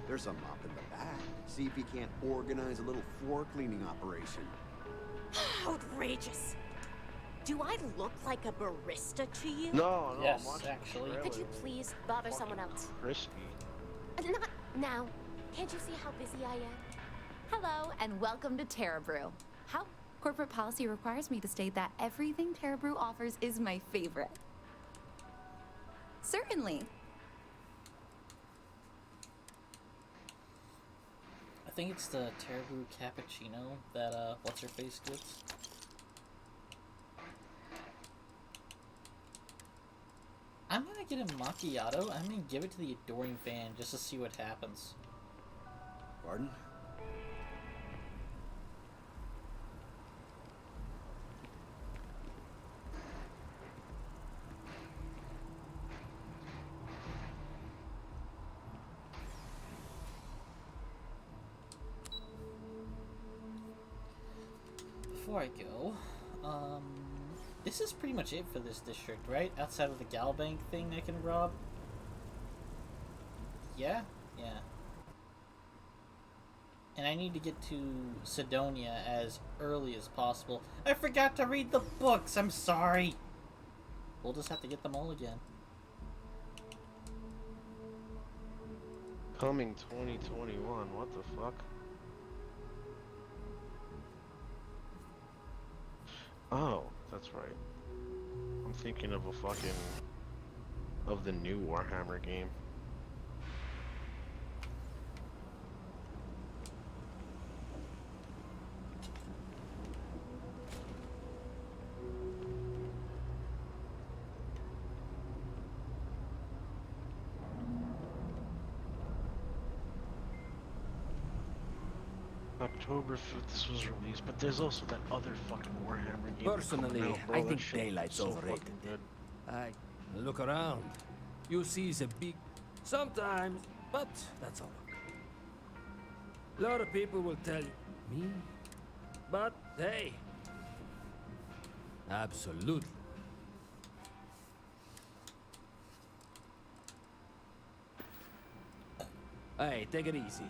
There's a mop in the back. See if you can't organize a little floor cleaning operation. Outrageous. Do I look like a barista to you? No, no, Yes, I'm watching actually. the Could you trailer. please bother someone else? Crispy. Not now. Can't you see how busy I am? Hello, and welcome to Terra Brew. How? Corporate policy requires me to state that everything Terra Brew offers is my favorite. Certainly. I think it's the Terrible Cappuccino that, what's-her-face gets. I'm gonna get a macchiato. I'm gonna give it to the adoring fan just to see what happens. Pardon? Before I go, this is pretty much it for this district, right? Outside of the gal bank thing I can rob? Yeah? Yeah. And I need to get to Sidonia as early as possible. I forgot to read the books! I'm sorry! We'll just have to get them all again. Coming 2021, what the fuck? Oh, that's right. I'm thinking of a fucking... of the new Warhammer game. October 5th this was released, but there's also that other fucking Warhammer game. Personally, coming out, bro. I That think shit looks daylight's so overrated. fucking good. I look around. You see the big... Sometimes, but that's all. A lot of people will tell you, me? But hey. Absolutely. Hey, take it easy.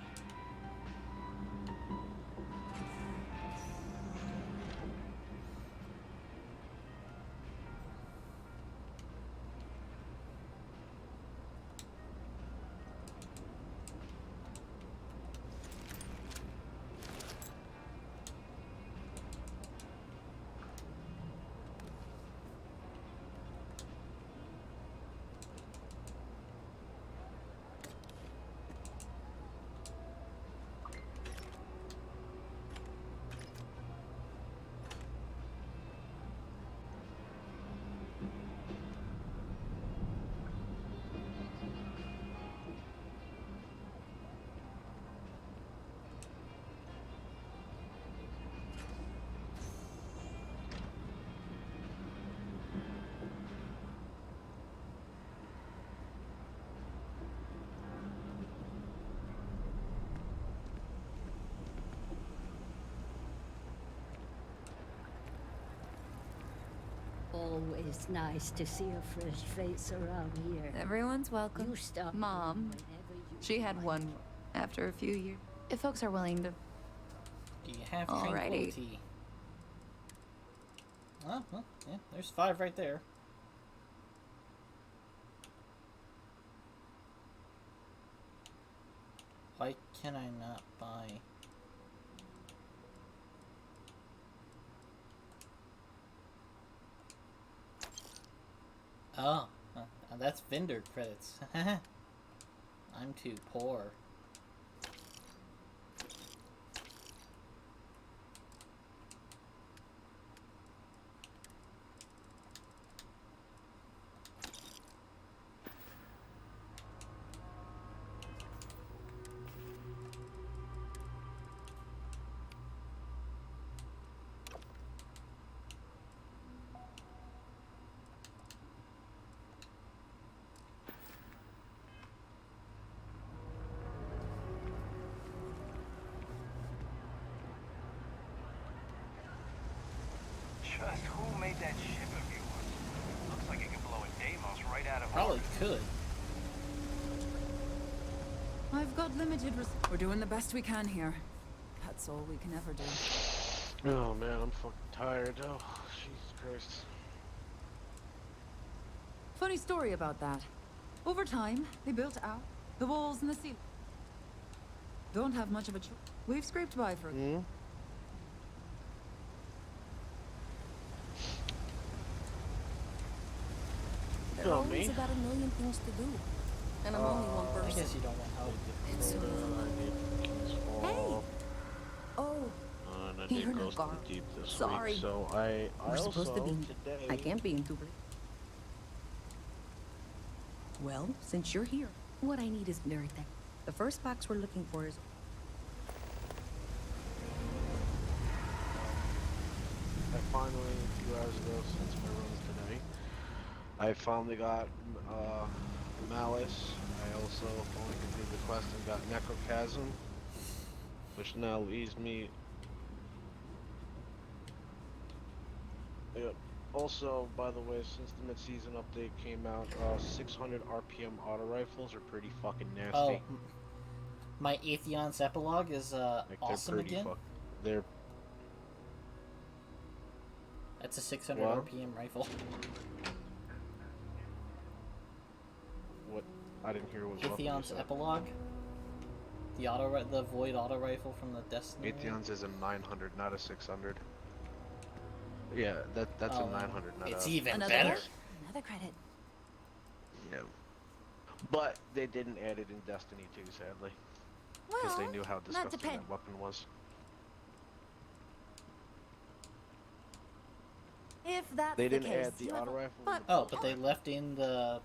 always nice to see a fresh face around here. Everyone's welcome. You stop Mom, she had one after a few years. If folks are willing to. Do you have Alrighty. tranquility? Oh, well, yeah, there's 5 right there. Why can I not buy? Oh, that's vendor credits. I'm too poor. Just who made that ship of yours? Looks like it can blow a Deimos right out of Probably could. I've got limited We're doing the best we can here. That's all we can ever do. Oh man, I'm fucking tired. Oh, Jesus Christ. Funny story about that. Over time, they built out the walls and the ceiling. Don't have much of a choice. We've scraped by for Mm. There are always about a million things to do. And I'm only one person. I guess you don't want help. It's so Hey! Oh, And I you're did not Ghost Gar. in the Deep this Sorry. week, so I We're supposed to also be. today. I can't be in Dublin. Well, since you're here, what I need is everything. The first box we're looking for is. I finally, a few hours ago, since my runs today, I finally got Malice. I also finally completed the quest and got Necrochasm, which now leaves me. Yep. Also, by the way, since the mid-season update came out, 600 RPM auto rifles are pretty fucking nasty. Oh, my Atheon's epilogue is Like, awesome they're pretty again. They're That's a 600 What? RPM rifle. what? I didn't hear what weapon you Atheon's said. epilogue. The void auto rifle from the Destiny. Atheon's is a 900, not a 600. Yeah, that's Oh, a 900, not it's a. even Another better. one? Another credit. Yeah. But they didn't add it in Destiny 2, sadly, because they Well, knew how that disgusting depends. that weapon was. If that's They the didn't case, add the you have auto a- rifle But Oh, but they left in the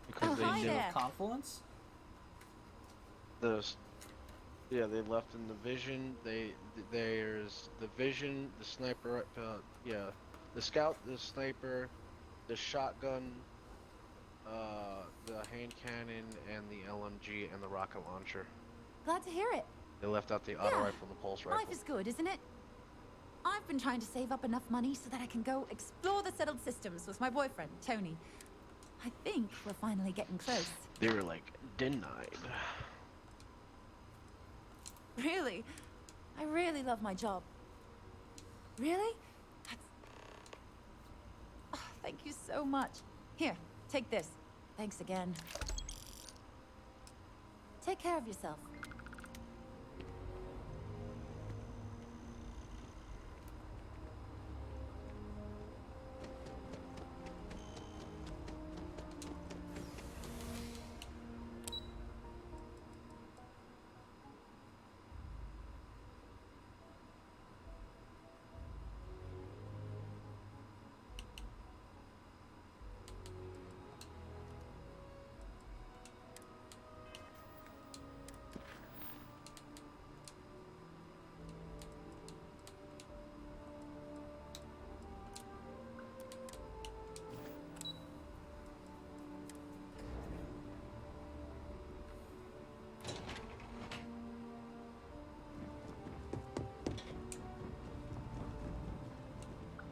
because they hi knew there. Confluence. Yeah, they left in the Vision. There's the Vision, the sniper. Yeah, the scout, the sniper, the shotgun, the hand cannon, and the LMG and the rocket launcher. Glad to hear it. They left out the auto Yeah, rifle and the pulse rifle. Life is good, isn't it? I've been trying to save up enough money so that I can go explore the settled systems with my boyfriend, Tony. I think we're finally getting close. They were like denied. Really? I really love my job. Really? That's... Oh, thank you so much. Here, take this. Thanks again. Take care of yourself.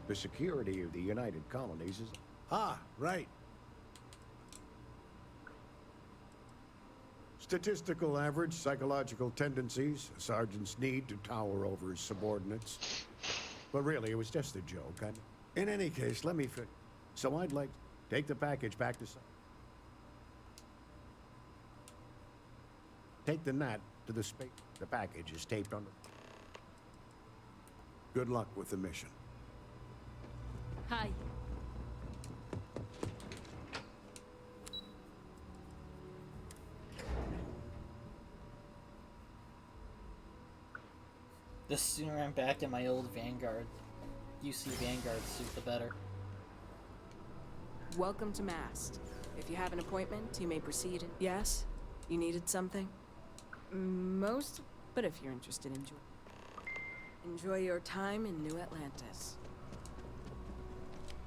The security of the United Colonies is Ah, right. Statistical average, psychological tendencies, a sergeant's need to tower over his subordinates. But really, it was just a joke. In any case, let me fit. So I'd like to take the package back to... Take the gnat to the space. The package is taped on the... Good luck with the mission. Hi. The sooner I'm back in my old Vanguard, UC Vanguard suit, the better. Welcome to Mast. If you have an appointment, you may proceed. Yes? You needed something? Most, but if you're interested, enjoy your time in New Atlantis.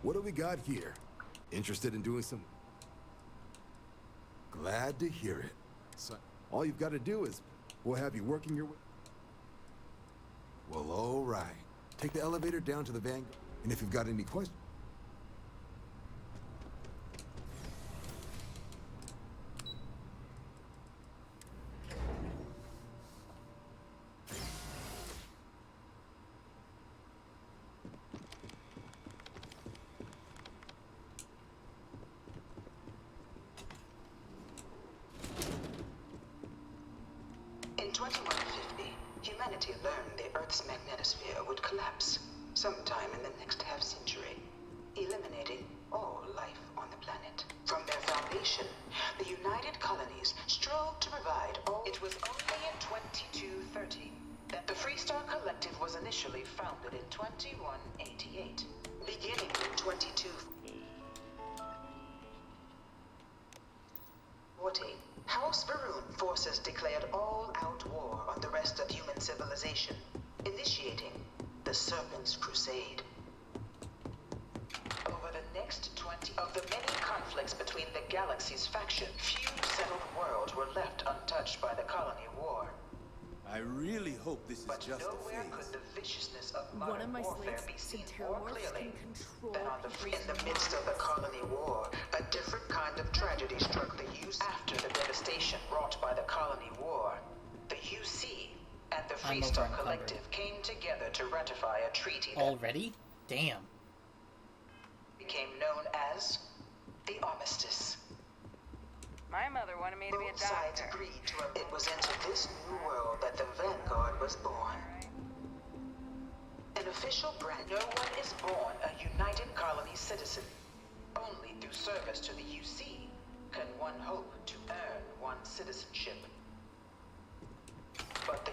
What do we got here? Interested in doing some... Glad to hear it. So, all you've got to do is... We'll have you working your way... Well, all right. Take the elevator down to the Vanguard, and if you've got any questions... In 2150, humanity learned the Earth's magnetosphere would collapse sometime in the next half-century, eliminating all life on the planet. From their foundation, the United Colonies strove to provide all... It was only in 2230 that the Freestar Collective was initially founded in 2188. Beginning in 2240, House Varun forces declared all-out war on the rest of human civilization, initiating the Serpent's Crusade. Over the next 20 of the many conflicts between the galaxy's faction, few settled worlds were left untouched by the colony war. I really hope this is just a Nowhere phase. could the viciousness of One modern of my warfare slaves be seen said more terrorists clearly can control than on the in the midst of the colony war. A different kind of tragedy struck the UC after the devastation wrought by the colony war. The UC and the I'm Freestar over-encumbered. Collective came together to ratify a treaty that Already? Damn. became known as the Armistice. My mother wanted me to be a Both sides doctor. agreed to it was into this new world that the Vanguard was born. An official brand. No one is born a United Colony citizen. Only through service to the UC can one hope to earn one's citizenship. But the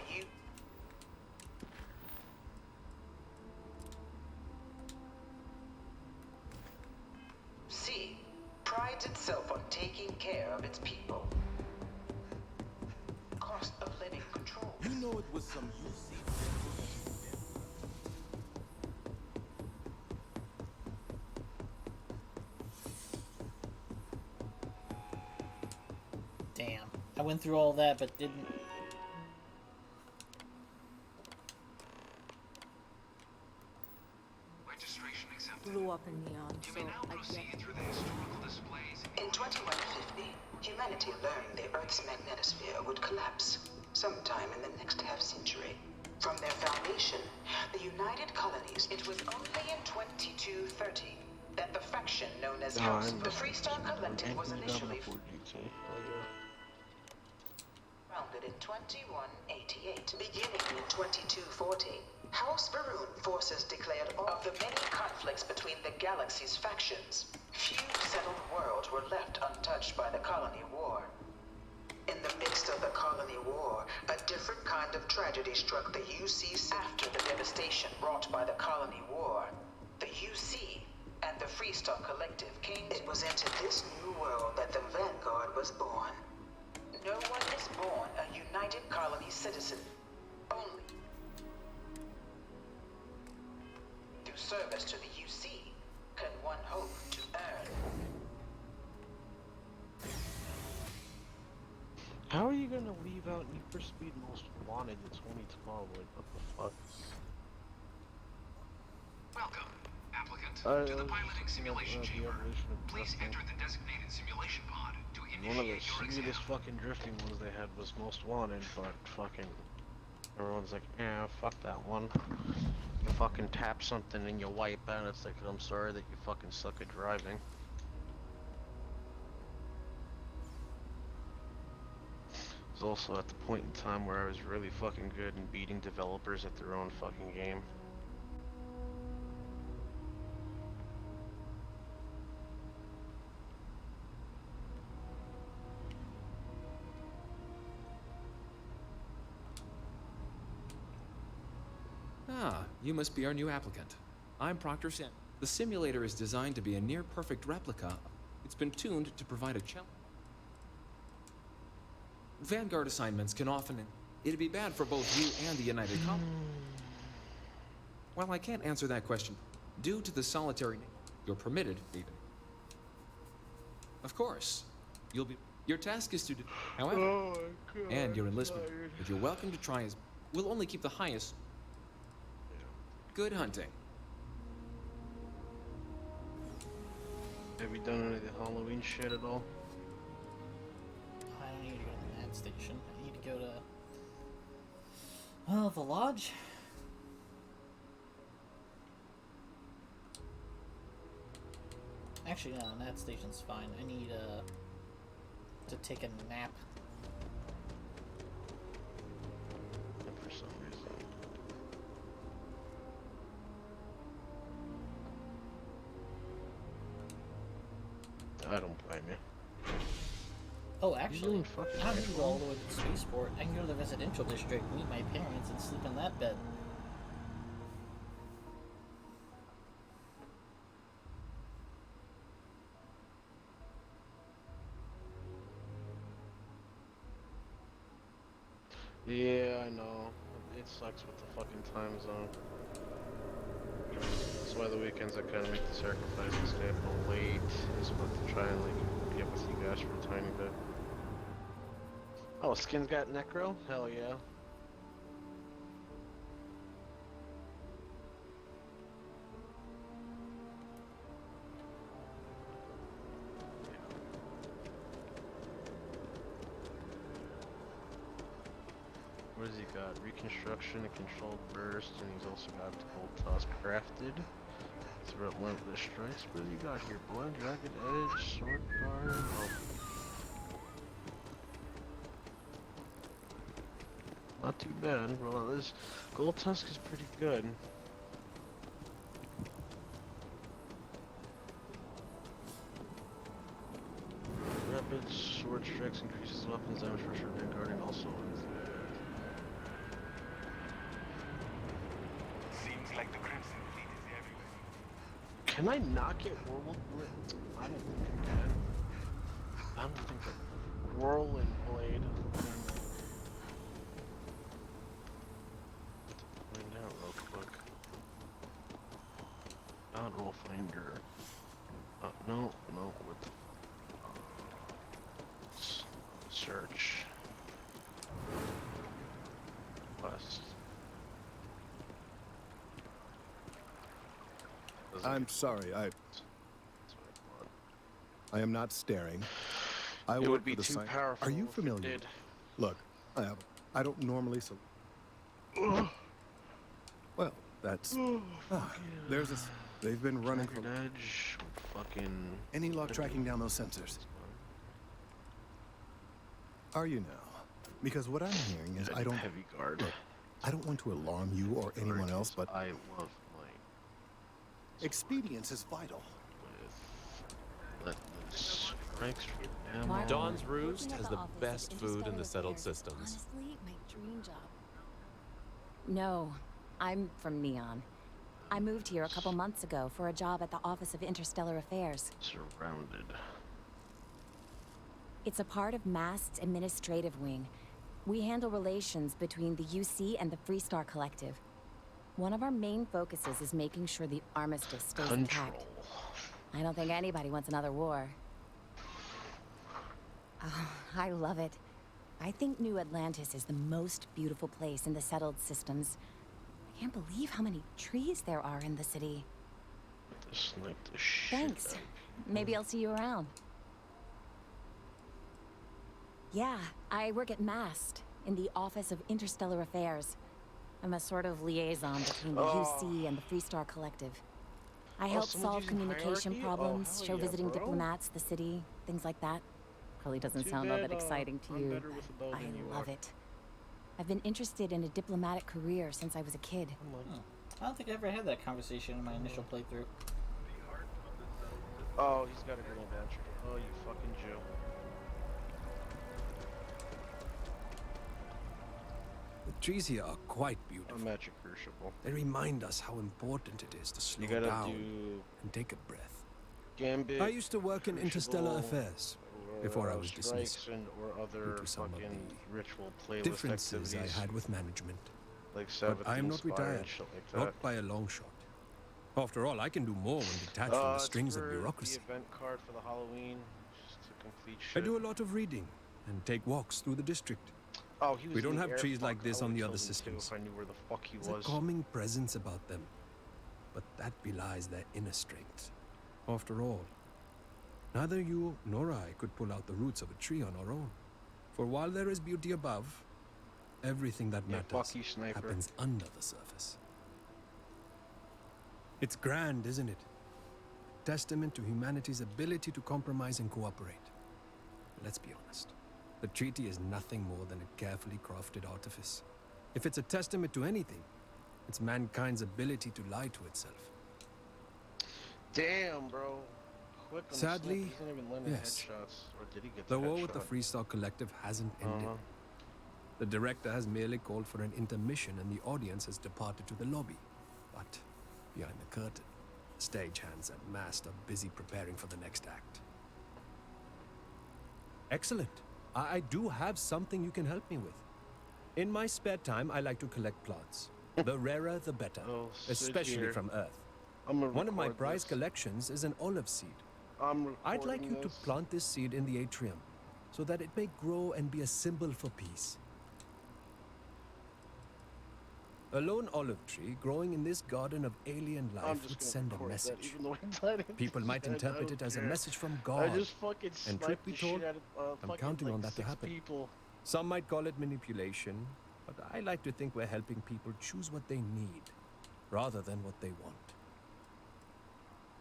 UC prides itself on taking care of its people. Cost of living control. You know it was some UC. Damn. I went through all that, but didn't... Blew up in neon, so I get... In 2150, humanity learned the Earth's magnetosphere would collapse sometime in the next half-century. From their foundation, the United Colonies, it was only in 2230 that the faction known as House, the Freestar Collective, was initially founded in 2188. Beginning in 2240, House Varun forces declared all of the many conflicts between the galaxy's factions. Few settled worlds were left untouched by the colony war. In the midst of the colony war, a different kind of tragedy struck the UC after the devastation wrought by the colony war. The UC and the Freestar Collective came. It was into this new world that the Vanguard was born. No one is born a United Colony citizen. Only through service to the UC can one hope to earn. How are you gonna leave out Need for Speed Most Wanted in 2012? Like, what the fuck? Welcome, applicant. To the piloting simulation chamber. Please enter the designated simulation pod to initiate one of the your smoothest exam. fucking drifting ones they had was Most Wanted, but fucking everyone's like, yeah, fuck that one. You fucking tap something and you wipe out. It's like, I'm sorry that you fucking suck at driving. It's also at the point in time where I was really fucking good in beating developers at their own fucking game. Ah, you must be our new applicant. I'm Proctor Sam. The simulator is designed to be a near-perfect replica. It's been tuned to provide a challenge. Vanguard assignments can often... It'd be bad for both you and the United Colony. While I can't answer that question, due to the solitary nature, you're permitted, even. Of course, you'll be... Your task is to do... However, Oh my God, and your enlistment, tired. but you're welcome to try as... We'll only keep the highest... Good hunting. Have you done any of the Halloween shit at all? I don't need to go to the nav station. I need to go to... the lodge? Actually, no, that station's fine. I need, to take a nap. For some reason. I don't blame you. Oh, actually, doing fucking I don't need to go cool. all the way to the spaceport. I can go to the residential district, meet my parents, and sleep in that bed. Yeah, I know. It sucks with the fucking time zone. That's why the weekends I kind of make the sacrifice and stay up all late, is what to try and like be up with you guys for a tiny bit. Oh, Skin's got Necro? Hell yeah. What has he got? Reconstruction, a controlled burst, and he's also got the gold toss crafted. It's relentless strikes. What do you got here, boy? Dragon edge, sword guard. Oh. Not too bad. Well, this gold tusk is pretty good. Rapid sword strikes increases weapons damage for sure. Vanguarding also is. Seems like the Crimson Fleet is everywhere. Can I not get Whirlwind? I don't think I can. I don't think that Whirlwind Blade. Find out real quick. Not roll finder. No, with search. Quest. I'm sorry, I am not staring. I It work would be for the too site. powerful Are you if it familiar? did. Look, I don't normally Well, that's there's this. They've been running Dragon from edge. Fucking. any luck tracking down those sensors. Are you now? Because what I'm hearing is I don't heavy guard. Look, I don't want to alarm you or anyone else, but I love my expedience is vital. Strikes for ammo. Dawn's Roost has the best food in the settled systems. Honestly, my dream job. No, I'm from Neon. I moved here a couple months ago for a job at the Office of Interstellar Affairs. Surrounded. It's a part of MAST's administrative wing. We handle relations between the UC and the Freestar Collective. One of our main focuses is making sure the armistice stays intact. I don't think anybody wants another war. Oh, I love it. I think New Atlantis is the most beautiful place in the settled systems. I can't believe how many trees there are in the city. Snipe the shit. Thanks. Maybe I'll see you around. Yeah, I work at MAST, in the Office of Interstellar Affairs. I'm a sort of liaison between the UC and the Freestar Collective. I help solve communication problems, show visiting diplomats the city, things like that. Probably doesn't sound all that exciting to you, but I love it. I've been interested in a diplomatic career since I was a kid. I don't think I ever had that conversation in my initial playthrough. Oh, he's got a green badge. Oh, you fucking Jew. The trees here are quite beautiful. A magic crucible. They remind us how important it is to slow down and take a breath. Gambit, I used to work in interstellar affairs before I was dismissed or other due to some of the ritual playlist differences activities. I had with management. Like But I am not retired, not by a long shot. After all, I can do more when detached from the strings of bureaucracy. The event card for the Halloween, just to complete I shit. do a lot of reading and take walks through the district. Oh, he was We don't in the have air. trees Fuck, like this I on the would've other killed him too systems. if I knew where the fuck he There's was. a calming presence about them, but that belies their inner strength. After all, neither you nor I could pull out the roots of a tree on our own. For while there is beauty above, everything that matters happens under the surface. It's grand, isn't it? Testament to humanity's ability to compromise and cooperate. Let's be honest. The treaty is nothing more than a carefully crafted artifice. If it's a testament to anything, it's mankind's ability to lie to itself. Damn, bro. Quick on Sadly, the snip. He isn't even landing yes. headshots. Or did he get The the war headshot? with the Freestar Collective hasn't ended. The director has merely called for an intermission and the audience has departed to the lobby. But behind the curtain, stagehands at MAST are busy preparing for the next act. Excellent. I do have something you can help me with. In my spare time, I like to collect plants. The rarer, the better, especially from Earth. One of my prized collections is an olive seed. I'd like you to plant this seed in the atrium so that it may grow and be a symbol for peace. A lone olive tree growing in this garden of alien life would send a message. People might interpret it as a message from God. And truth be told, I'm counting on that to happen. Some might call it manipulation, but I like to think we're helping people choose what they need, rather than what they want.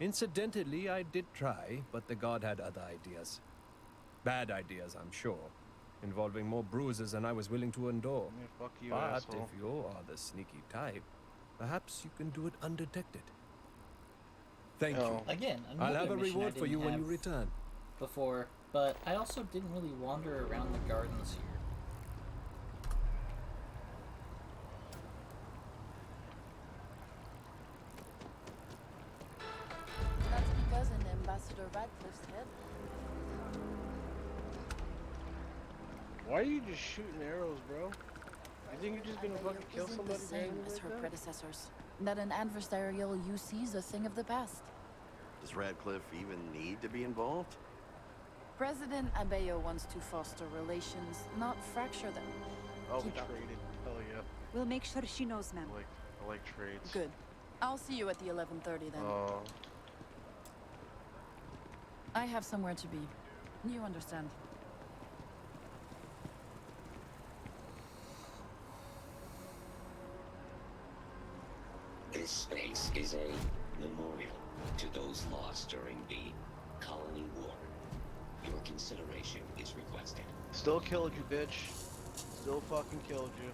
Incidentally, I did try, but the god had other ideas. Bad ideas, I'm sure, involving more bruises than I was willing to endure. Fuck you, But asshole. if you are the sneaky type, perhaps you can do it undetected. Thank you. Again, I'll have a mission I reward for didn't you when you have return. Before, but I also didn't really wander around the gardens here. That's because in Ambassador Radcliffe's head. Why are you just shooting arrows, bro? You think you're just gonna fucking kill Isn't somebody? the same randomly as like her that? predecessors. That an adversarial UC is a thing of the past. Does Radcliffe even need to be involved? President Abeyo wants to foster relations, not fracture them. Oh, we Keep up. traded. Hell yeah. We'll make sure she knows, ma'am. I like trades. Good. I'll see you at the 11:30 then. Oh. I have somewhere to be. You understand. This space is a memorial to those lost during the Colony War. Your consideration is requested. Still killed you, bitch. Still fucking killed you.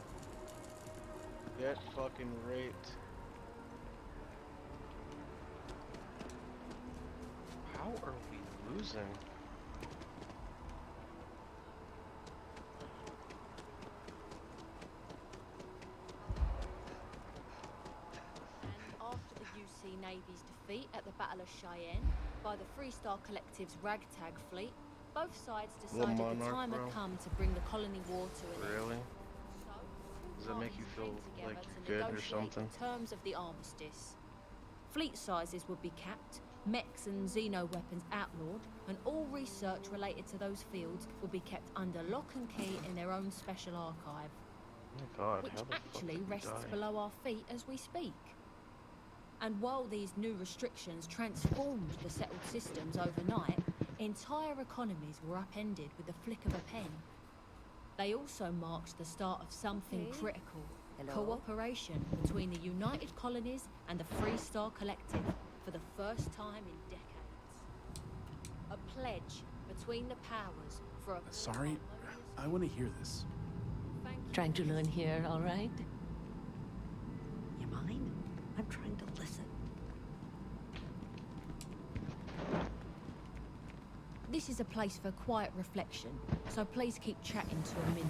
Get fucking raped. How are we losing? After the UC Navy's defeat at the Battle of Cheyenne by the Freestar Collective's ragtag fleet, both sides decided the time had come to bring the colony war to an end. Really? Does that make you feel like you're good or something? The terms of the armistice. Fleet sizes would be capped, mechs and xeno weapons outlawed, and all research related to those fields would be kept under lock and key in their own special archive. Oh my god, Which how the actually fuck did you rests die? below our feet as we speak. And while these new restrictions transformed the settled systems overnight, entire economies were upended with the flick of a pen. They also marked the start of something critical. Cooperation between the United Colonies and the Freestar Collective for the first time in decades. A pledge between the powers for a... Sorry, I want to hear this. Trying to learn here, all right? You mind? I'm trying to listen. This is a place for quiet reflection, so please keep chatting to a minimum.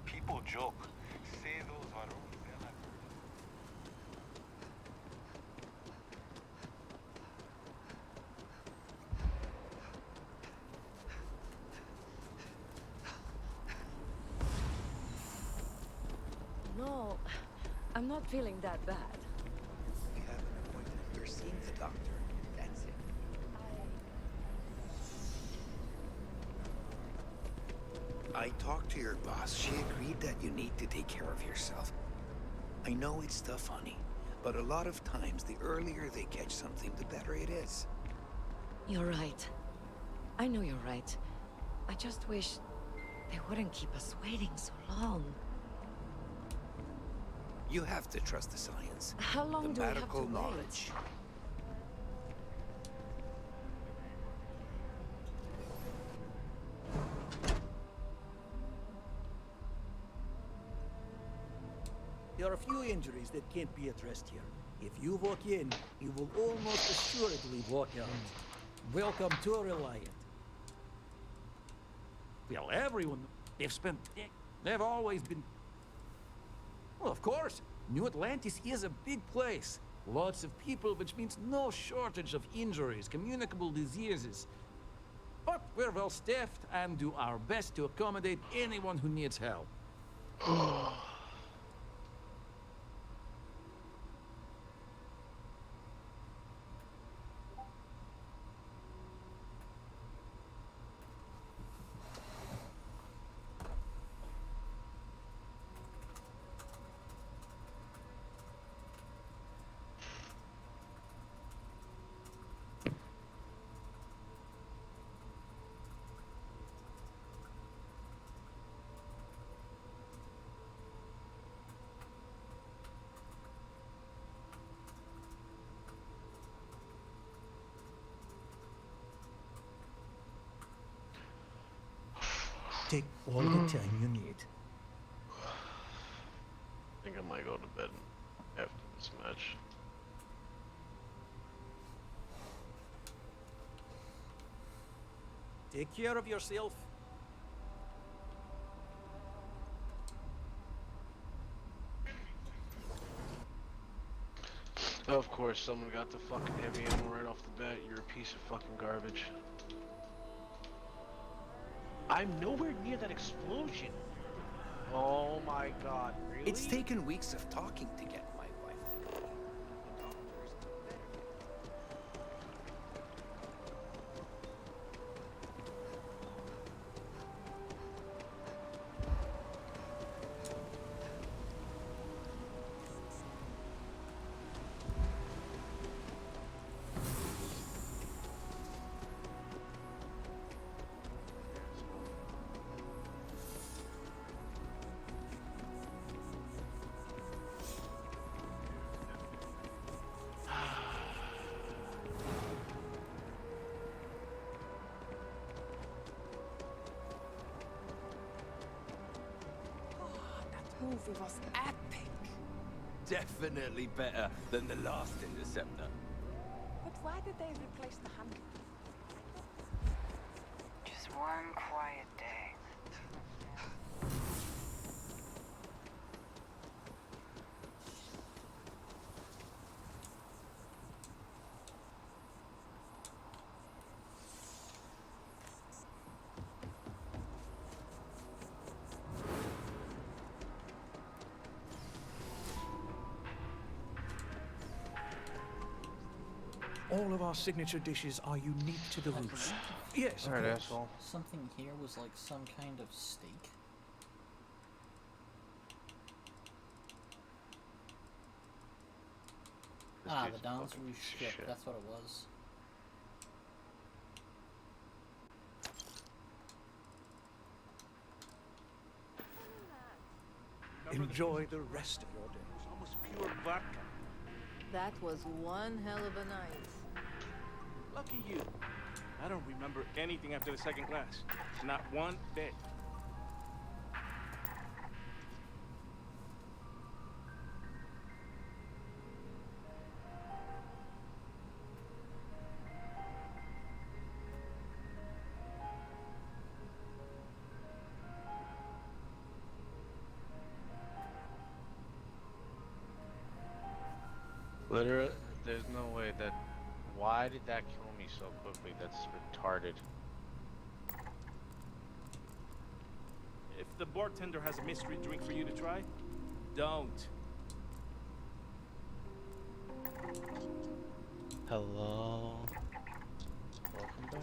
People joke. Say those varones, they're not... No, I'm not feeling that bad. We have an appointment. You're seeing the doctor. That's it. I talked to your boss. She agreed that you need to take care of yourself. I know it's tough, honey, but a lot of times the earlier they catch something, the better it is. You're right. I know you're right. I just wish they wouldn't keep us waiting so long. You have to trust the science. How long the do we have to medical wait? knowledge. There are a few injuries that can't be addressed here. If you walk in, you will almost assuredly walk out. Welcome to Reliant. Well, everyone, they've always been... Well, of course, New Atlantis is a big place. Lots of people, which means no shortage of injuries, communicable diseases. But we're well staffed and do our best to accommodate anyone who needs help. Take all the time you need. I think I might go to bed after this match. Take care of yourself. Of course, someone got the fucking heavy ammo right off the bat. You're a piece of fucking garbage. I'm nowhere near that explosion. Oh my god, really? It's taken weeks of talking to get my wife to believe. movie was epic. Definitely better than the last Interceptor. But why did they replace the Hunter? Just one quiet day. All of our signature dishes are unique to the Roost. Yes, of Alright, course. asshole. Something here was like some kind of steak. Ah, the Don's Rouge ship. That's what it was. Enjoy the rest of your day. It's almost pure vodka. That was one hell of a night. Lucky you. I don't remember anything after the second glass. Not one bit. Literally, there's no way that. Why did that kill me so quickly? That's retarded. If the bartender has a mystery drink for you to try, don't. Hello. Welcome back.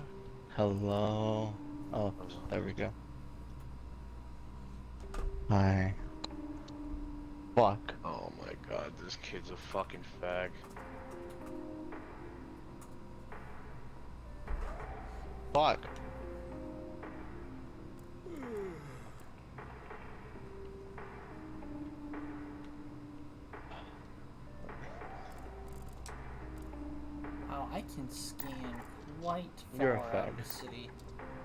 Hello. Oh, there we go. Hi. Fuck. Oh my god, this kid's a fucking fag. Fuck. Wow, I can scan quite You're a far out of fag. the city.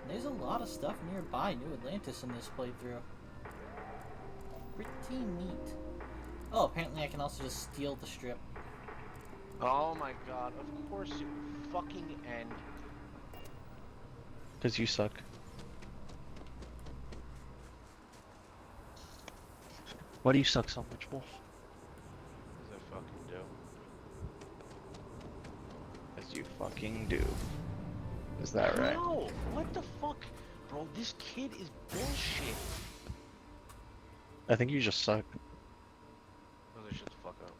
There's a lot of stuff nearby New Atlantis in this playthrough. Pretty neat. Oh, apparently I can also just steal the strip. Oh my god, of course it would fucking end. Cause you suck. Why do you suck so much, Wolf? As I fucking do. As you fucking do. Is that right? No! What the fuck? Bro, this kid is bullshit. I think you just suck. Oh, they shut the fuck up.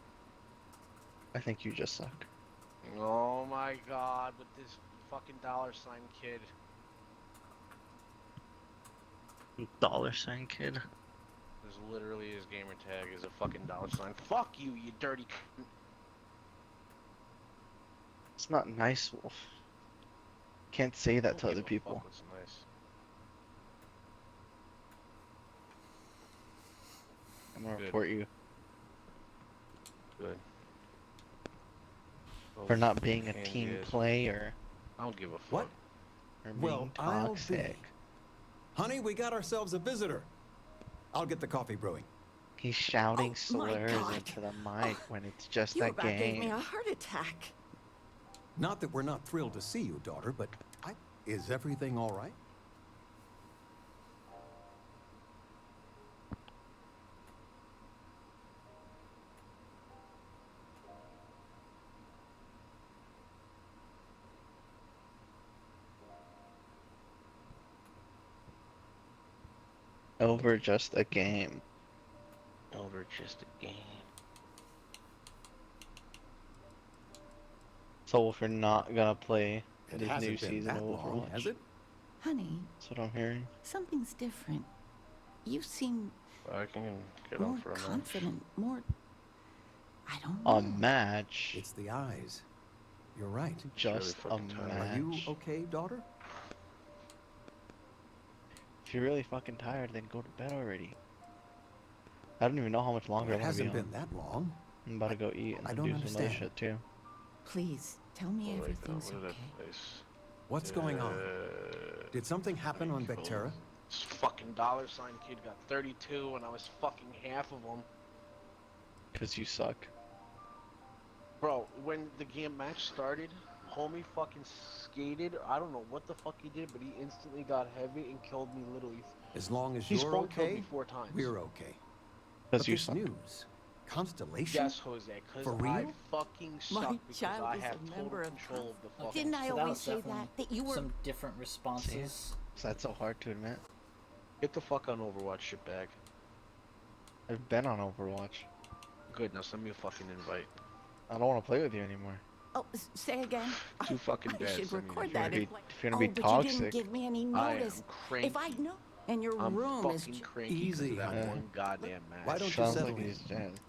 I think you just suck. Oh my god, with this fucking $sign kid. $sign kid. This literally his gamer tag is a fucking $sign. Fuck you, you dirty cunt. It's not nice, Wolf. Can't say that to Don't other give a people. fuck what's nice. I'm gonna Good. report you Good. for not being a Candy team is. player. I don't give a fuck. What? Or being Well, I'll be. toxic. Honey, we got ourselves a visitor. I'll get the coffee brewing. He's shouting Oh, my slurs God. into the mic when it's just You a about gave me game. a heart attack. Not that we're not thrilled to see you, daughter, but is everything all right? Over just a game. Over just a game. So Wolf, you're not gonna play It this hasn't new been season that of long, Overwatch? has it? Honey, That's what I'm hearing. something's different. You seem I can get more on for a match. confident, more... I don't know. A match? It's the eyes. You're right. Just a match. Are you okay, daughter? If you're really fucking tired, then go to bed already. I don't even know how much longer Well, it I'm gonna be hasn't on. been that long. I'm about to go eat and I then don't do some other understand. shit too. Please, tell me everything's okay. What's going on? Did something happen on Vectera? This fucking fucking $sign kid got 32, and I was fucking half of them. Cause you suck. Bro, when the game match started, homie fucking skated. I don't know what the fuck he did, but he instantly got heavy and killed me literally. As long as He's you're phone killed okay, me 4 times. we're okay. Cause But you this suck. news, Constellation? Yes, Jose, because For real? I fucking suck My because child I is have a total member of control of the fucking... Didn't I So always was say definitely that you were... some different responses. That's so hard to admit. Get the fuck on Overwatch, shitbag. I've been on Overwatch. Good, now send me a fucking invite. I don't want to play with you anymore. Oh, say again. Too fucking I bad. should Send me record an that. invite. If you're gonna be but toxic, you didn't give me any I notice. am cranky. If I'd known... And your I'm room is... fucking cranky Easy, because of that honey. one goddamn match. Why don't you sounds settle like in?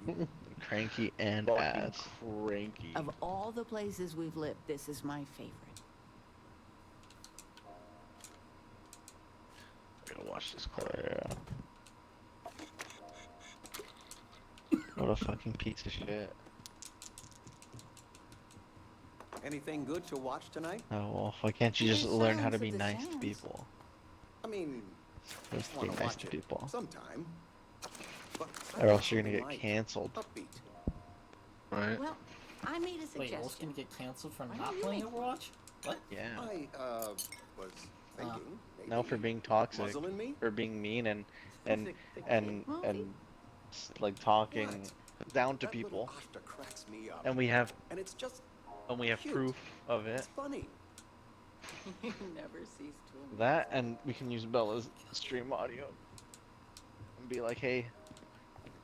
he's cranky and fucking ass. cranky. Of all the places we've lived, this is my favorite. I'm gonna watch this clip. Yeah. What a fucking piece of shit. Anything good to watch tonight? Oh well, why can't you just There's learn how to Silence be of the nice to Sands. people? I mean, Just be wanna nice watch to it people. sometime. But Or else you're gonna get something light, cancelled. upbeat. Right? Well, I made a Wait, suggestion. Wolf's gonna get canceled for Why not don't you playing make- Overwatch? What? Yeah. I was thinking maybe No, for being toxic, muzzling me. for being mean and The like talking down to That people, little Asta cracks me up. and we have And it's just cute. proof of It's it. funny. You never cease to amaze. That, and we can use Bella's stream audio and be like, hey,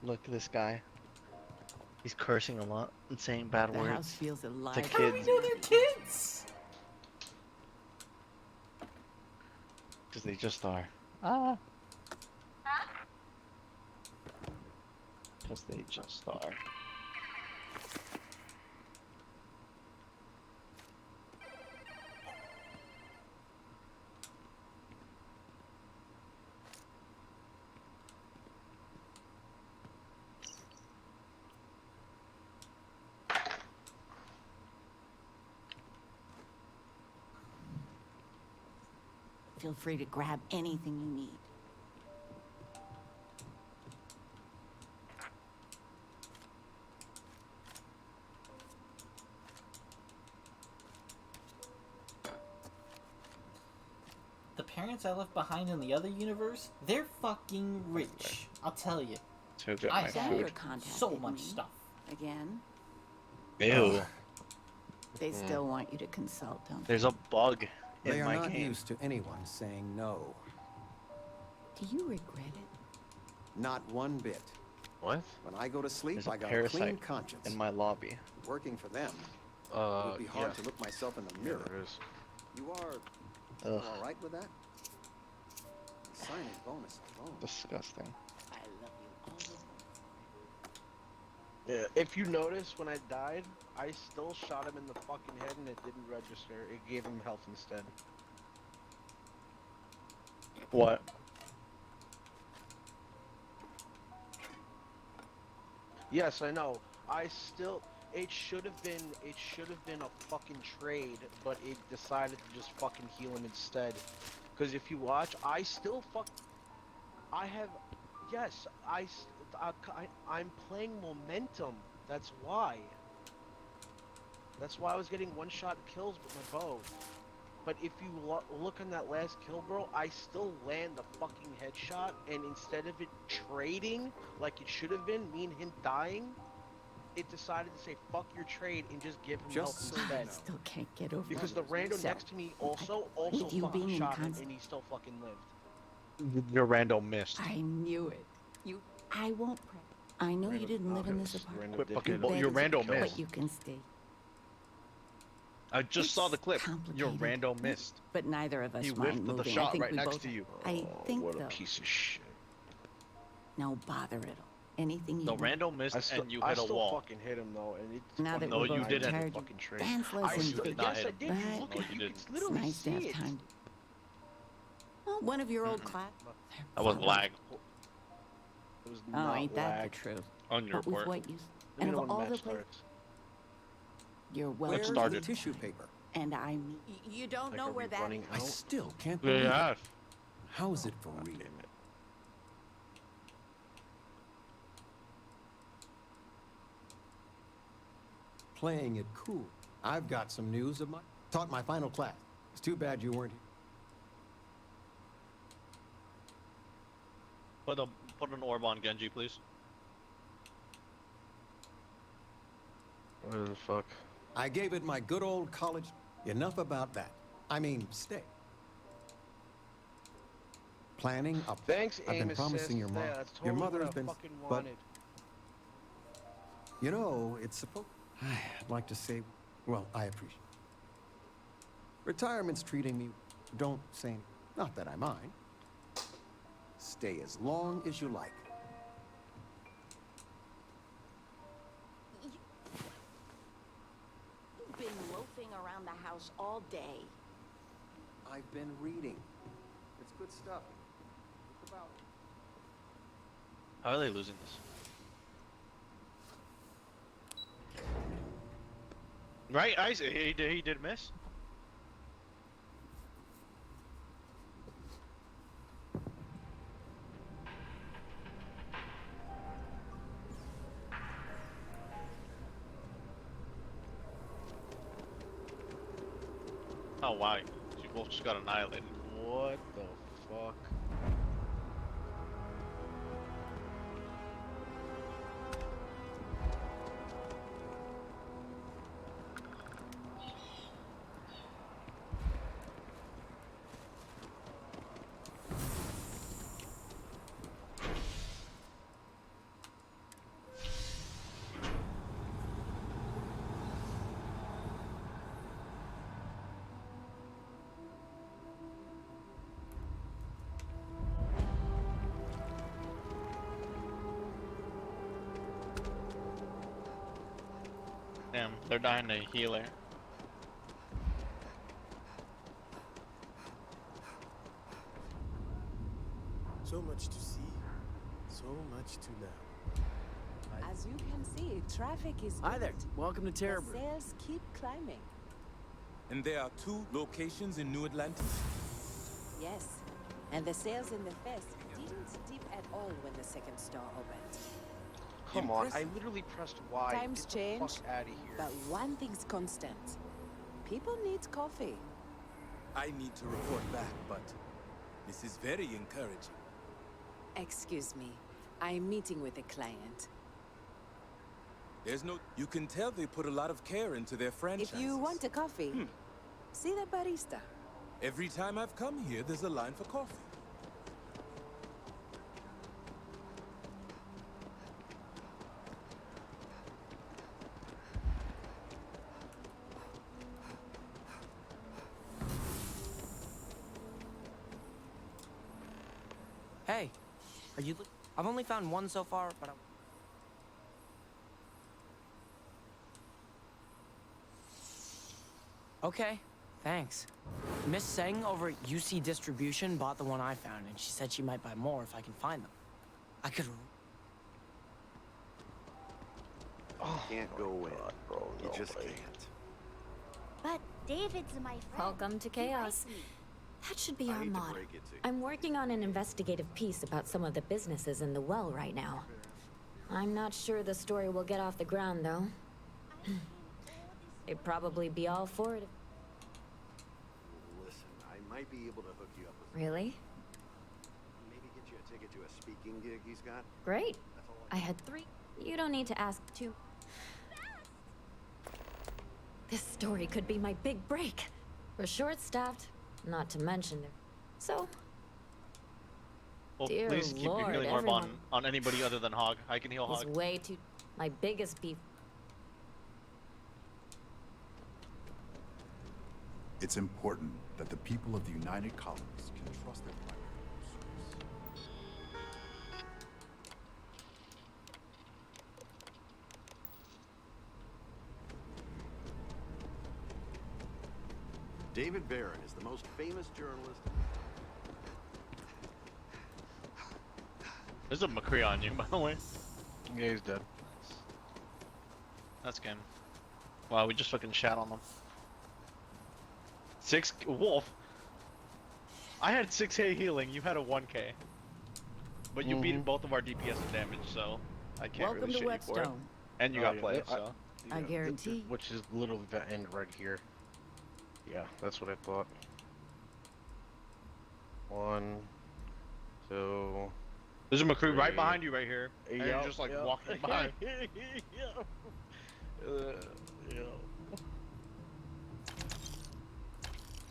look at this guy. He's cursing a lot and saying bad The words house feels alive. to How do we kids know they're kids? because they just are. Ah. Because they just are. Feel free to grab anything you need. The parents I left behind in the other universe, they're fucking rich. I'll tell you. So get I my have food. so much stuff. Again, Ew. they still want you to consult them. There's a bug in They are my not game. used to anyone saying no. Do you regret it? Not one bit. What? When I go to sleep, There's a I got a clean parasite conscience. in my lobby. Working for them, it would be hard yeah. to look myself in the mirror. There is. You are Ugh. all right with that? The signing bonus alone. Disgusting. I love you all the more. Yeah, if you notice, when I died, I still shot him in the fucking head and it didn't register. It gave him health instead. What? Yes, I know. I still... It should have been a fucking trade, but it decided to just fucking heal him instead. Because if you watch, I still I have... Yes, I'm playing momentum. That's why. That's why I was getting one-shot kills with my bow. But if you look on that last kill, bro, I still land the fucking headshot, and instead of it trading like it should have been, me and him dying, it decided to say fuck your trade and just give him health Just instead. I still can't get over Because it. the rando So, next to me also with you fucking being in shot him, constant- and he still fucking lived. Your rando missed. I knew it. I won't pray. I know you didn't live in this apartment. Quit fucking Bed your is rando but missed. you can stay. I just saw the clip. Your complicated. rando missed. But neither of us He mind whiffed the moving. I shot think right we next both... to you. I think What a though. piece of shit. No bother it all. Anything you The want. rando missed and you I hit a still wall. fucking hit him though, and it's Now that No, we're you both didn't. retired, fucking trade. dance I lessons still, would not yes, hit I him. did. But You look No, at you you didn't. can it's literally nice to see have it. time. Oh, one of your old class. That wasn't lag It was Oh, not ain't that the lag. truth? on your But with part. what you... Let me And know of when all the the match places... starts. You're well... Where's started. the tissue paper? And I mean... You don't Like, know are where we that running is. I out? still can't believe it. Yeah. How is it for real? playing it cool. I've got some news of my... Taught my final class. It's too bad you weren't here. Put an orb on Genji, please. What the fuck? I gave it my good old college... Enough about that. I mean, stay. Planning a... Thanks, I've been aim promising your assist. mom. Yeah, that's totally Your mother's what I been... fucking But, wanted. you know, it's supposed... I'd like to say... Well, I appreciate... Retirement's treating me... Don't say anything. Not that I mind. Stay as long as you like. You've been loafing around the house all day. I've been reading. It's good stuff. Look about it. How are they losing this? Right, he did miss. Oh wow, you both just got annihilated. What the fuck? Damn, they're dying to healer. So much to see, so much to learn. As you can see, traffic is Hi there. good. Welcome to The Starborn. sales keep climbing. And there are 2 locations in New Atlantis. Yes. And the sales in the fest didn't dip at all when the second store opened. Come on, I literally pressed Y. Times Get the change, fuck out of here. but one thing's constant. People need coffee. I need to report back, but this is very encouraging. Excuse me. I'm meeting with a client. There's no... You can tell they put a lot of care into their franchises. If you want a coffee, see the barista. Every time I've come here, there's a line for coffee. Hey, are you... I've only found one so far, but Okay, thanks. Miss Seng over at UC Distribution bought the one I found, and she said she might buy more if I can find them. I could... Can't go in. Bro, You no just way. can't. But David's my friend. Welcome to Chaos. That should be I our hate to motto. break it to you. I'm working on an investigative piece about some of the businesses in the well right now. I'm not sure the story will get off the ground, though. They'd probably be all for it. Listen, I might be able to hook you up with... Really? Maybe get you a ticket to a speaking gig he's got. Great. I had 3. You don't need to ask 2. This story could be my big break. We're short-staffed, not to mention it. So, Well, dear please keep Lord, your healing orb everyone on anybody other than Hog. I can heal is Hog. way too... My biggest beef... It's important that the people of the United Colonies can trust their primary source. David Barron is the most famous journalist. There's a McCree on you, by the way. Yeah, he's dead. That's game. Wow, we just fucking shat on them. 6 Wolf. I had 6k healing. You had a 1k. But you beat both of our DPS and damage, so I can't Welcome really to shit you for it. Whetstone. And you got play, so. I guarantee. Which is literally the end right here. Yeah, that's what I thought. 1, 2. There's a McCree 3. right behind you right here. And you're Yep, just like yep. walking by. Yep.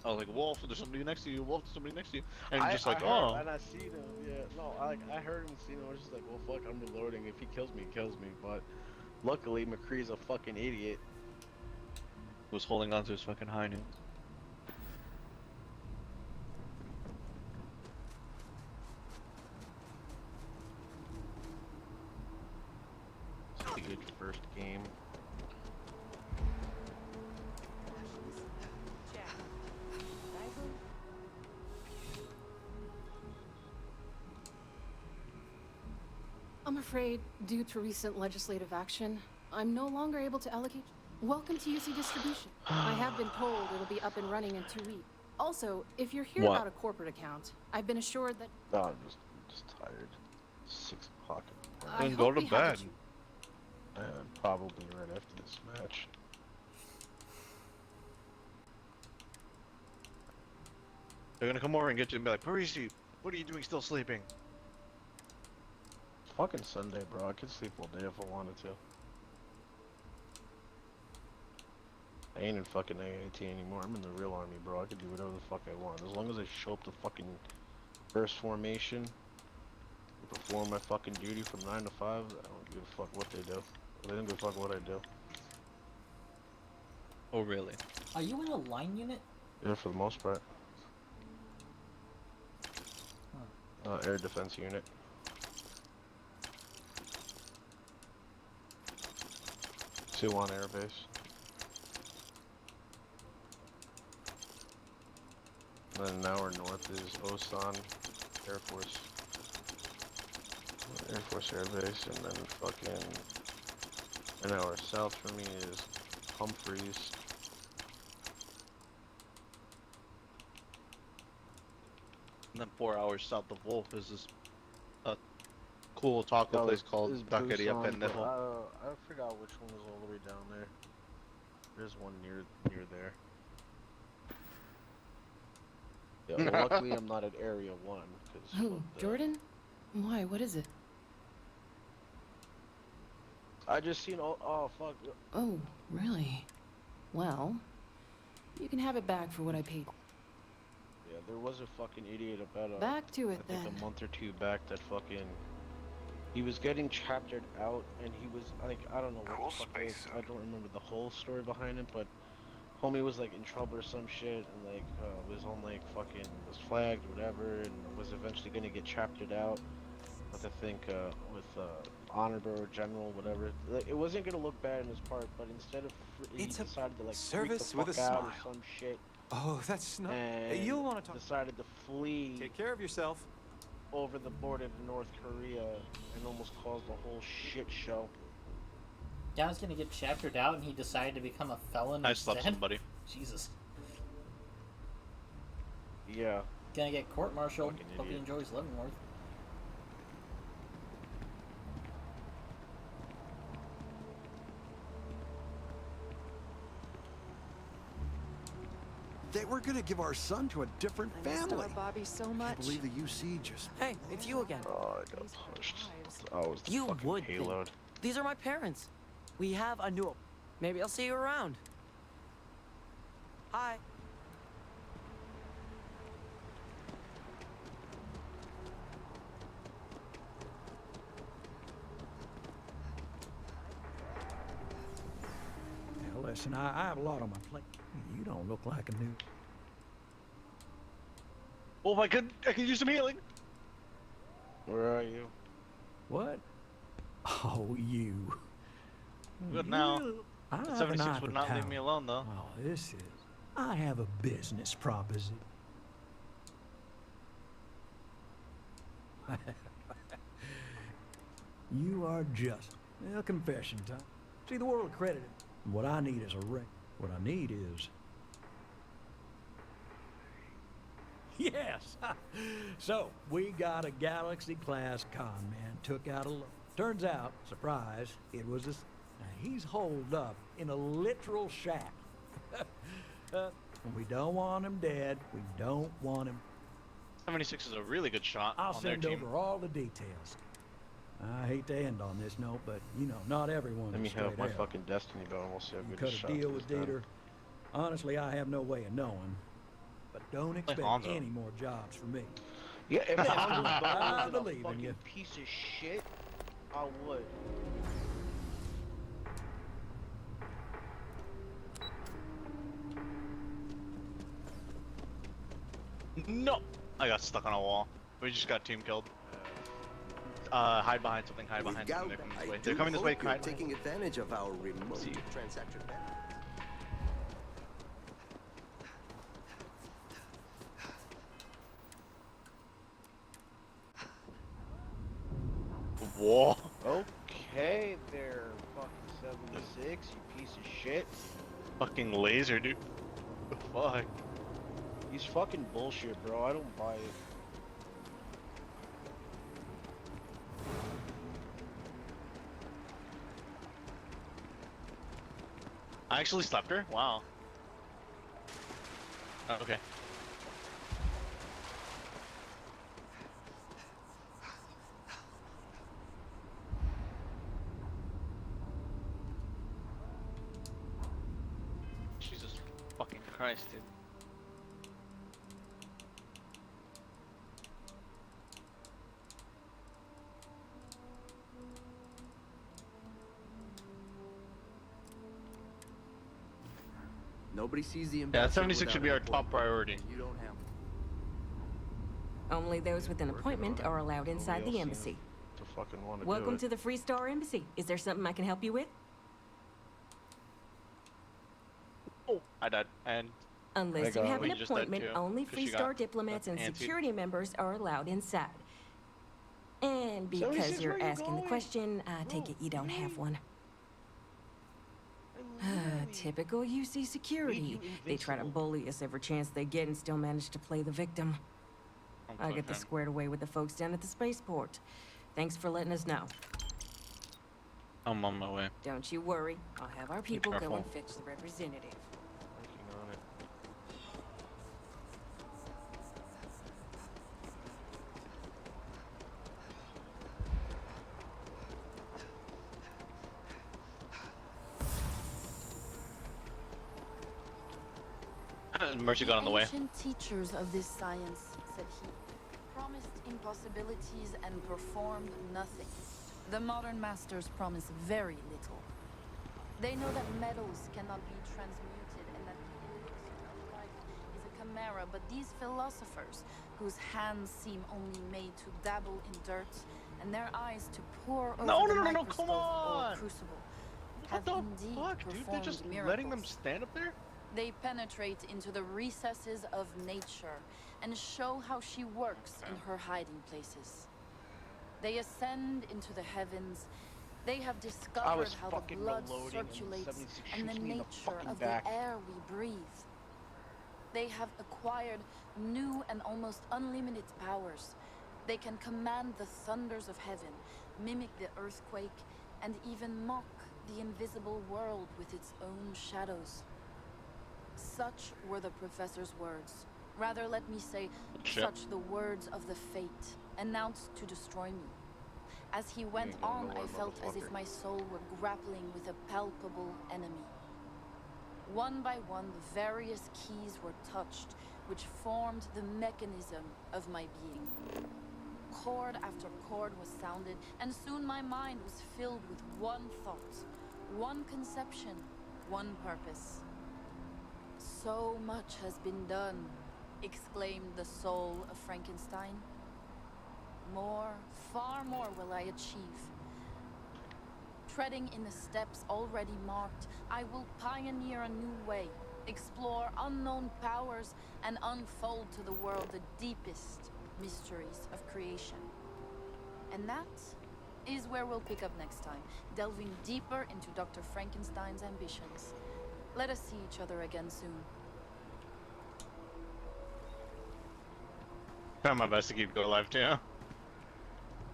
I was like, Wolf, there's somebody next to you. Wolf, there's somebody next to you. And you're just I like, heard, oh. and I seen him. Yeah, no, I heard him. See him. I was just like, well, fuck, I'm reloading. If he kills me, he kills me. But luckily, McCree's a fucking idiot. Was holding on to his fucking high noon. It's a good first game. I'm afraid, due to recent legislative action, I'm no longer able to allocate. Welcome to UC Distribution. I have been told it'll be up and running in 2 weeks. Also, if you're here about a corporate account, I've been assured that. No, I'm just tired. 6 o'clock in the I morning. Then go hope to we have bed. what you- And probably right after this match. They're gonna come over and get you and be like, Parisi, what are you doing still sleeping? It's fucking Sunday, bro. I could sleep all day if I wanted to. I ain't in fucking AAT anymore. I'm in the real army, bro. I could do whatever the fuck I want. As long as I show up to fucking first formation and perform my fucking duty from 9 to 5, I don't give a fuck what they do. They don't give a fuck what I do. Oh, really? Are you in a line unit? Yeah, for the most part. Air defense unit. Suwon Air Base. And then an hour north is Osan Air Force. Air Force Air Base, and then fucking an hour south from me is Humphreys. And then 4 hours south of Wolf is this cool taco place called Taqueria Pendejo. I forgot which one was all the way down there. There's one near there. Yeah, well, luckily I'm not at Area 1. Who, Jordan? Why? What is it? I just seen oh fuck. Oh, really? Well, you can have it back for what I paid. Yeah, there was a fucking idiot about Back to it I think then. a month or 2 back that fucking he was getting chaptered out, and he was like, I don't know what the fuck it was. I don't remember the whole story behind it, but homie was like in trouble or some shit, and like was on like fucking was flagged or whatever, and was eventually gonna get chaptered out. With I think with honorable or general, whatever. Like, it wasn't gonna look bad in his part, but instead of he decided to like service freak the with fuck a out smile. or some shit. Oh, that's not. And You'll want to talk. decided to flee. Take care of yourself. Over the border to North Korea and almost caused a whole shit show. Guy was gonna get chaptered out, and he decided to become a felon I instead. slept somebody. Jesus. Yeah. Gonna get court-martialed. Fucking Hope he idiot. enjoys Leavenworth. They were gonna give our son to a different family. Bobby so I much. believe the UC just. Hey, it's you again. Oh, I got pushed. I was the You fucking would payload. think. These are my parents. We have a new. Maybe I'll see you around. Hi. Now, listen, I have a lot on my plate. You don't look like a new. Oh, I could use some healing. Where are you? What? Oh, you. Good now. I have an 76 eye would for not leave talent. me alone, though. Oh, this is. I have a business proposition. You are just. Well, confession time. See, the world accredited. What I need is a ring. What I need is. Yes! So, we got a Galaxy-class con man, took out a loan. Turns out, surprise, it was a... Now, he's holed up in a literal shack. And we don't want him dead. We don't want him. 76 is a really good shot I'll on their send team. over all the details. I hate to end on this note, but you know, not everyone Let me is have straight my out. fucking destiny belt and we'll see how You good cut this a shot deal is with done. Dieter. Honestly, I have no way of knowing. But don't expect Hanzo. any more jobs from me. Yeah, if Best of Hanzo luck. Bell I wasn't a believe in fucking you. piece of shit, I would. No! I got stuck on a wall. We just got team killed. Hide behind something, hide behind something. They're coming this way. They're coming this way, You're hide. taking advantage of our remote transaction benefits. Whoa. Okay, there, fucking 76, you piece of shit. Fucking laser, dude. Fuck. He's fucking bullshit, bro. I don't buy it. I actually slapped her? Wow. Oh, okay. Jesus fucking Christ, dude. Nobody sees the Yeah, ambassador 76 should be our without an top priority. appointment. You don't have Only those with an appointment are allowed inside the embassy. To fucking want to Welcome do it. to the Free Star Embassy. Is there something I can help you with? Oh, I died. And Unless you have an Wait, you just died appointment, too, only 'cause Free she got Star diplomats and antsy. security members are allowed inside. And because 76, you're where you asking the going? question, I take it you don't have one. Typical UC security. They try to bully us every chance they get and still manage to play the victim. I get this squared away with the folks down at the spaceport. Thanks for letting us know. I'm on my way. Don't you worry. I'll have our people go careful. and fetch the representative. Working on it. Mercy got on the way. Ancient teachers of this science, said he, promised impossibilities and performed nothing. The modern masters promise very little. They know that metals cannot be transmuted and that the elixir of life is a chimera, but these philosophers, whose hands seem only made to dabble in dirt and their eyes to pore over No, the no, no, no, microscope come on! or crucible, What have the indeed fuck, dude? They're performed just miracles. letting them stand up there? They penetrate into the recesses of nature and show how she works in her hiding places. They ascend into the heavens. They have discovered how the blood circulates and the nature of the air we breathe. They have acquired new and almost unlimited powers. They can command the thunders of heaven, mimic the earthquake, and even mock the invisible world with its own shadows. Such were the professor's words. Rather, let me say, such the words of the fate, announced to destroy me. As he went on, I felt as if my soul were grappling with a palpable enemy. One by one, the various keys were touched, which formed the mechanism of my being. Chord after chord was sounded, and soon my mind was filled with one thought, one conception, one purpose. So much has been done, exclaimed the soul of Frankenstein. More, far more will I achieve. Treading in the steps already marked, I will pioneer a new way, explore unknown powers, and unfold to the world the deepest mysteries of creation. And that is where we'll pick up next time, delving deeper into Dr. Frankenstein's ambitions. Let us see each other again soon. Trying my best to keep Go alive too.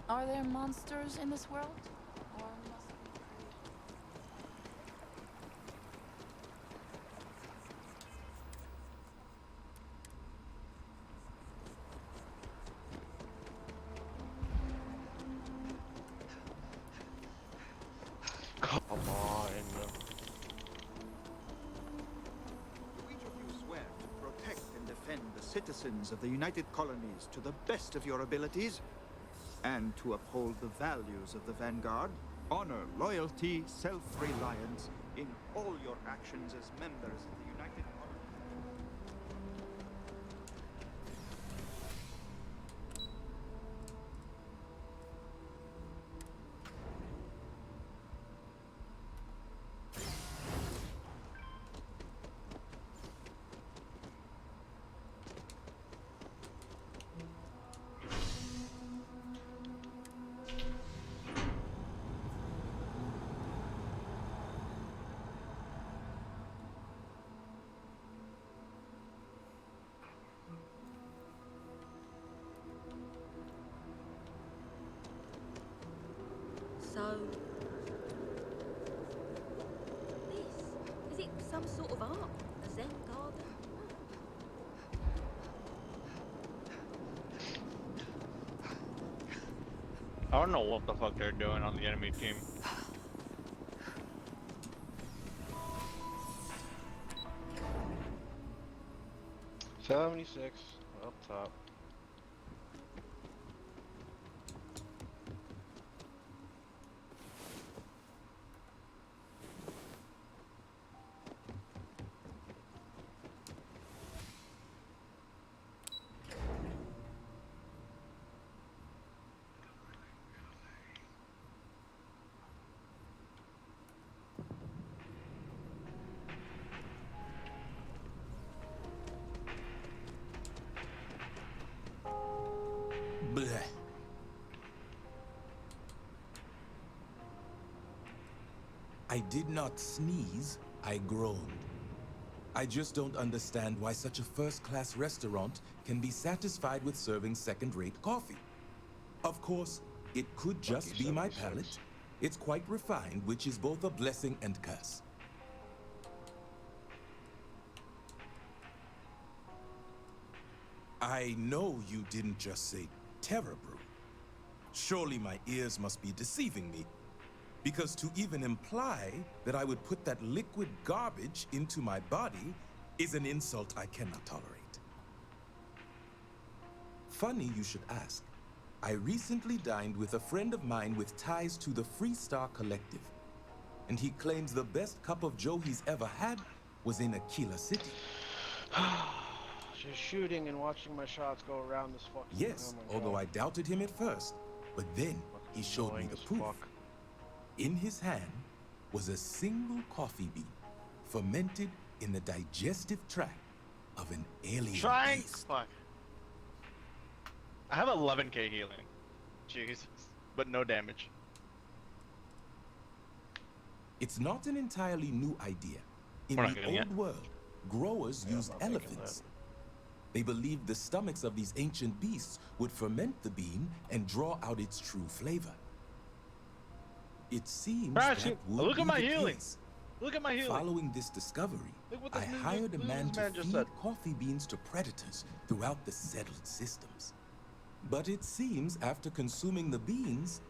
Are there monsters in this world? Or must we citizens of the United Colonies to the best of your abilities, and to uphold the values of the Vanguard, honor loyalty, self-reliance in all your actions as members of the United Colonies. So, is it some sort of art? A Zen garden? I don't know what the fuck they're doing on the enemy team. $76 up top. Bleh. I did not sneeze, I groaned. I just don't understand why such a first-class restaurant can be satisfied with serving second-rate coffee. Of course, it could just be my palate. It's quite refined, which is both a blessing and curse. I know you didn't just say Terror Brew. Surely my ears must be deceiving me. Because to even imply that I would put that liquid garbage into my body is an insult I cannot tolerate. Funny you should ask. I recently dined with a friend of mine with ties to the Freestar Collective. And he claims the best cup of joe he's ever had was in Aquila City. Just shooting and watching my shots go around this fucking. Yes, Oh my although God. I doubted him at first. But then he showed me Annoying the as proof. fuck. In his hand was a single coffee bean, fermented in the digestive tract of an alien Trying. beast. Fuck. I have 11k healing. Jesus, but no damage. It's not an entirely new idea. In We're not the getting old it. world, growers used I'm not making elephants. They believed the stomachs of these ancient beasts would ferment the bean and draw out its true flavor. It seems Crash that it. would Look be at my the healing. case. Look at my healing. Following this discovery, Look what I this hired a man to just feed said. coffee beans to predators throughout the settled systems. But it seems after consuming the beans,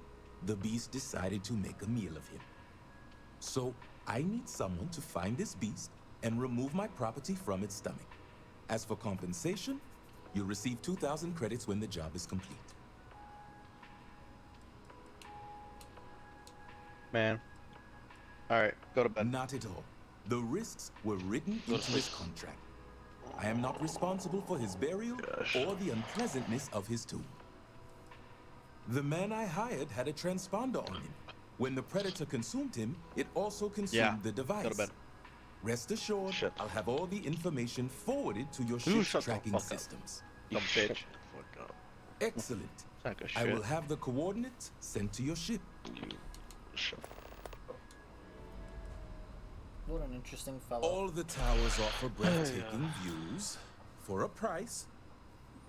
the beast decided to make a meal of him. So I need someone to find this beast and remove my property from its stomach. As for compensation, you'll receive 2,000 credits when the job is complete. Man. Alright, go to bed. Not at all. The risks were written Go to into his sleep. contract. I am not responsible for his burial or the unpleasantness of his tomb. The man I hired had a transponder on him. When the predator consumed him, it also consumed the device. Go to bed. Rest assured, I'll have all the information forwarded to your You ship's shut the tracking fuck up. systems. Dumb bitch. Excellent. Sack of I will shit. have the coordinates sent to your ship. What an interesting fellow. All the towers offer breathtaking views for a price.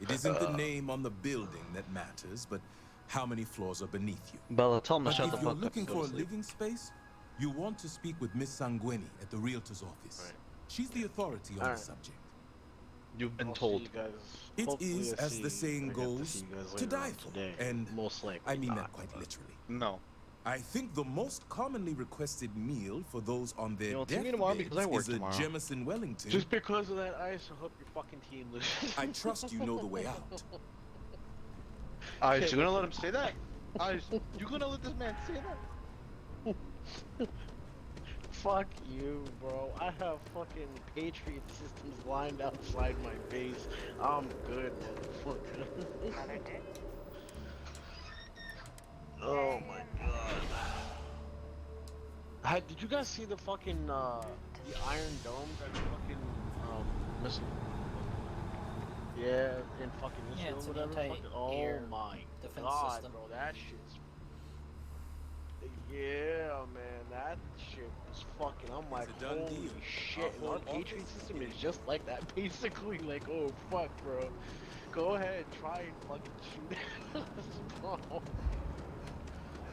It isn't the name on the building that matters, but how many floors are beneath you. Bella, tell him to But shut the if you're fuck up. looking Go for to a sleep. living space, you want to speak with Miss Sanguini at the realtor's office. She's the authority on the Alright. subject. You've been I'll see told. you guys. It Hopefully is, I as the see- saying I get to goes, see you guys to later die on for. today. And most likely I mean not, that quite but- literally. No. I think the most commonly requested meal for those on their You won't see me deathbeds tomorrow because I work is a tomorrow. Jemison Wellington. Just because of that ice, I hope your fucking team loses. I trust you know the way out. You gonna let him say that? You gonna let this man say that? Fuck you, bro. I have fucking Patriot systems lined outside my base. I'm good, motherfucker. Oh my god. Did you guys see the fucking, the Iron Dome that fucking, missile? Yeah, in fucking Israel it's or an whatever. Fucking, oh anti-air my defense god, system. bro. That shit's... Yeah, man. That shit was fucking... I'm like, It's a done holy deal. shit. And Our our whole Patriot office system is just like that, basically. Like, oh, fuck, bro. Go ahead, try and fucking shoot at us, bro.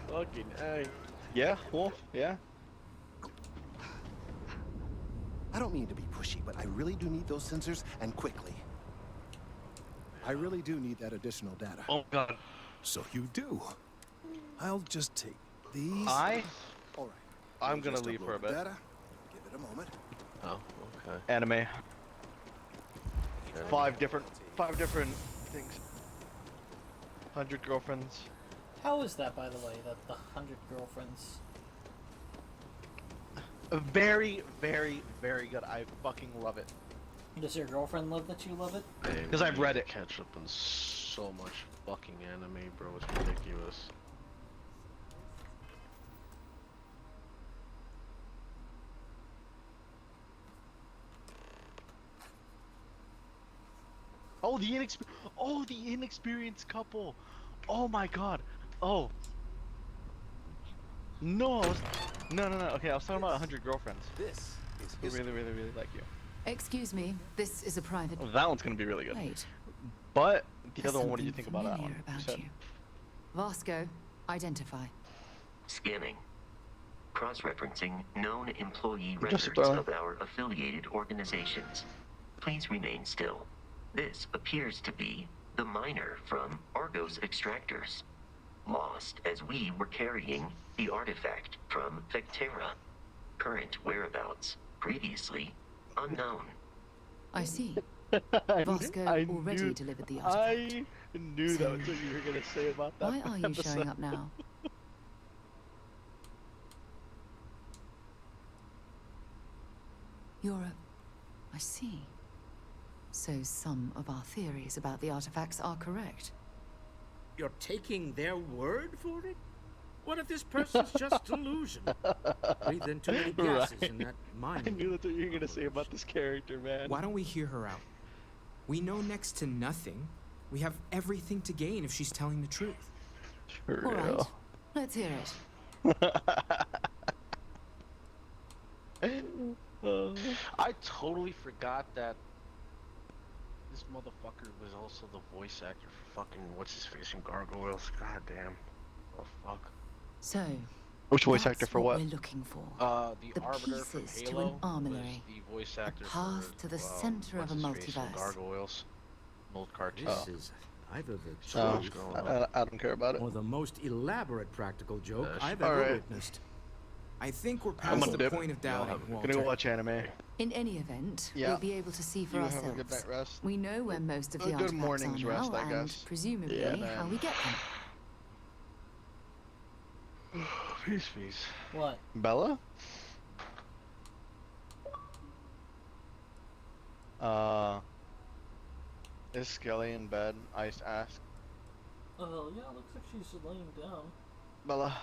Fucking A. Yeah, Wolf, yeah. I don't mean to be pushy, but I really do need those sensors, and quickly. I really do need that additional data. Oh god. So you do. I'll just take these. All right. I'm We'll gonna just leave for a upload bit. the data. Give it a moment. Oh, okay. Anime. Five different things. 100 girlfriends. How is that, by the way, that the 100 girlfriends? Very, very, very good. I fucking love it. Does your girlfriend love that you love it? Because I've read it. Catch up on so much fucking anime, bro. It's ridiculous. Oh, the inexperienced couple. Oh my god. Oh. No. No. Okay, I was talking about 100 girlfriends. This is who really, really, really like you. Excuse me, this is a private... Oh, that one's gonna be really good. Wait. But the There's other one, what do you something think about that familiar one? about you. Vasco, identify. Scanning. Cross-referencing known employee Just records of our affiliated organizations. Please remain still. This appears to be the miner from Argos Extractors. Lost as we were carrying the artifact from Vectera. Current whereabouts previously unknown. I see. Vasco already delivered the artifact. I knew that was what you were gonna say about that. Why are you showing up now? I see. So some of our theories about the artifacts are correct. You're taking their word for it? What if this person's just delusion? Breathed in too many gases in that mine. I knew that's what you were gonna say about this character, man. Why don't we hear her out? We know next to nothing. We have everything to gain if she's telling the truth. For All right, real. let's hear it. I totally forgot that this motherfucker was also the voice actor for fucking what's his face in Gargoyles. God damn. Oh fuck. So, Which voice that's actor for what? we're looking for. The Arbiter from pieces to Halo an armory. was the voice actor path for, to the center of a what's his face from multiverse. Gargoyles. An old cartoon. This is either the truth I don't care about it. or the most elaborate practical joke Yeah, I've all ever right. witnessed. I think we're I'm past gonna the dip. point of doubting, Walter. Gonna go watch anime. In any event, Yeah. we'll be able to see for You ourselves. have a good night rest. We know where most of A the good artifacts morning's are rest, now, I and guess. presumably Yeah, how man. we get them. Peace, peace. What? Bella? Is Skelly in bed? I asked. Oh, yeah, looks like she's laying down. Bella.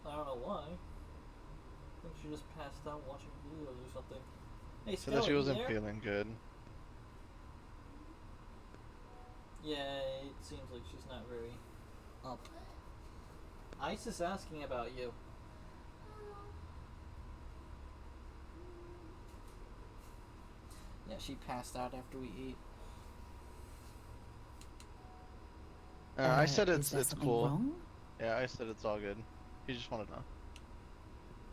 I don't know why. I think she just passed out watching videos or something. Hey, Said that she Skelly, you wasn't there? feeling good. Yeah, it seems like she's not very up. Ice is asking about you. Yeah, she passed out after we ate. I said is there it's something cool. wrong? Yeah, I said it's all good. He just wanted to know.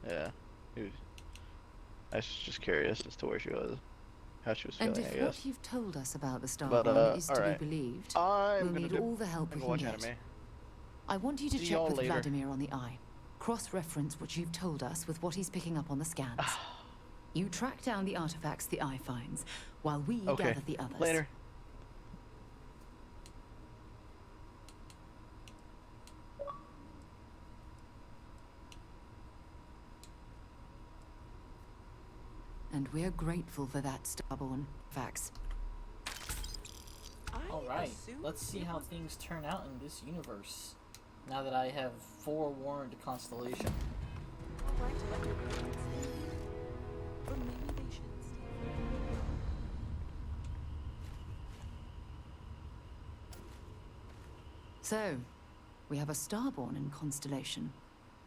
Yeah. I was just curious as to where she was. How she was And feeling, if I what guess. you've told us about the But, Starborn is to alright. be believed, I'm we'll gonna need all the help we go can watch get. anime. I want you to See check y'all with later. Vladimir on the eye. Cross-reference what you've told us with what he's picking up on the scans. You track down the artifacts the eye finds, while we gather the others. Later. And we're grateful for that, Starborn. Facts. Alright, let's see how things turn out in this universe. Now that I have forewarned Constellation. So, we have a Starborn in Constellation.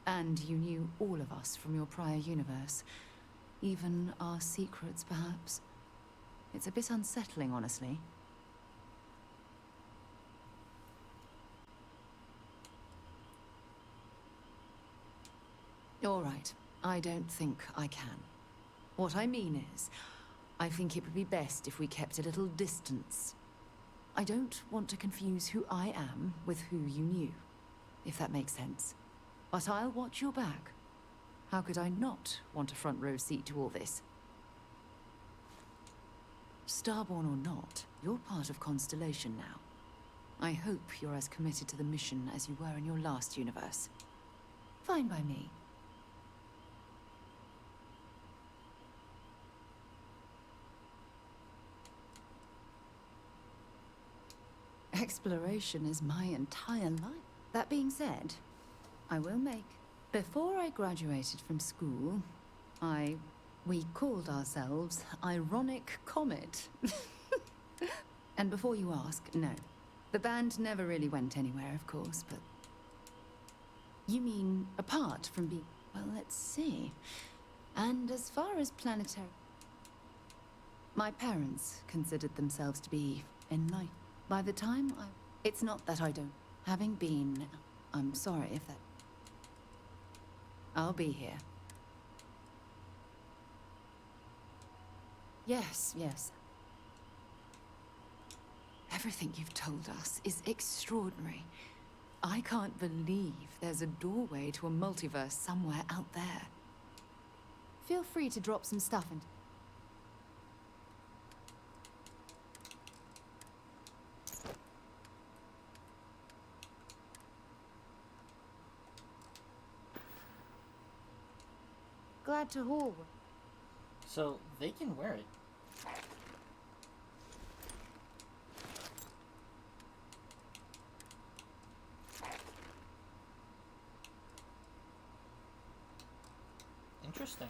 And you knew all of us from your prior universe. Even our secrets, perhaps. It's a bit unsettling, honestly. All right. I don't think I can. What I mean is, I think it would be best if we kept a little distance. I don't want to confuse who I am with who you knew, if that makes sense. But I'll watch your back. How could I not want a front row seat to all this? Starborn or not, you're part of Constellation now. I hope you're as committed to the mission as you were in your last universe. Fine by me. Exploration is my entire life. That being said, I will make. Before I graduated from school, we called ourselves Ironic Comet. And before you ask, no. The band never really went anywhere, of course, but... You mean apart from being... Well, let's see. And as far as planetary... My parents considered themselves to be enlightened. By the time I... It's not that I don't... Having been... I'm sorry if that... I'll be here. Yes, yes. Everything you've told us is extraordinary. I can't believe there's a doorway to a multiverse somewhere out there. Feel free to drop some stuff in. Glad to haul. So, they can wear it. Interesting.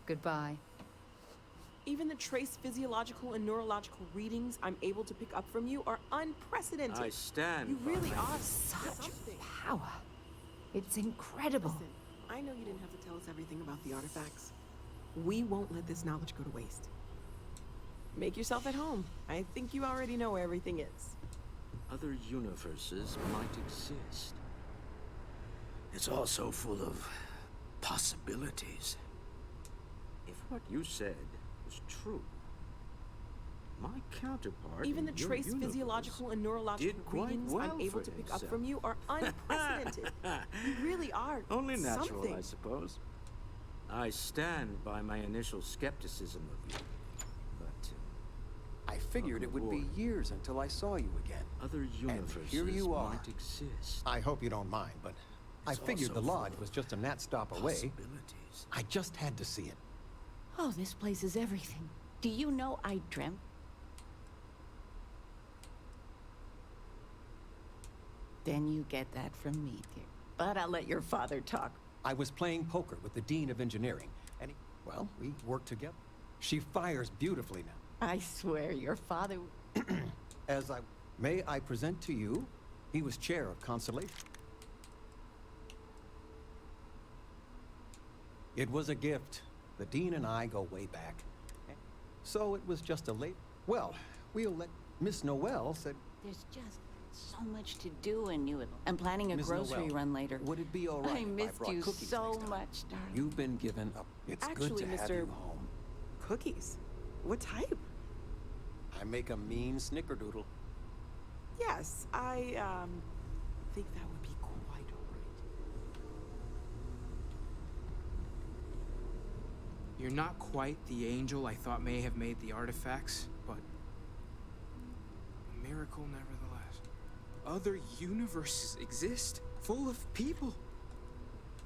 Goodbye. Even the trace physiological and neurological readings I'm able to pick up from you are unprecedented. I stand. You really are such something. Power. It's incredible. Listen, I know you didn't have to tell us everything about the artifacts. We won't let this knowledge go to waste. Make yourself at home. I think you already know where everything is. Other universes might exist. It's also full of possibilities. If what you said was true, my counterpart Even the in your trace universe physiological and neurological did quite readings well I'm able for to pick himself. up from you are unprecedented. You really are Only natural, something. I suppose. I stand by my initial skepticism of you, but I figured it would be years until I saw you again. other universes And here you are. might exist. I hope you don't mind, but I It's figured the also full lodge of was just a gnat stop away. possibilities. I just had to see it. Oh, this place is everything. Do you know I dreamt? Then you get that from me, dear. But I'll let your father talk. I was playing poker with the Dean of Engineering, and well, we worked together. She fires beautifully now. I swear your father... May I present to you, he was chair of Constellation. It was a gift. The Dean and I go way back. So it was just a late... Well, we'll let... Miss Noel said... There's just so much to do in New England. I'm planning a Miss grocery Noel, run later. Would it be all right I if missed brought you cookies so next time? much, darling. You've been given a... It's Actually, good to have Mr. you home. Cookies? What type? I make a mean snickerdoodle. Yes, I think that would be quite alright. You're not quite the angel I thought may have made the artifacts, but a miracle nevertheless. Other universes exist, full of people.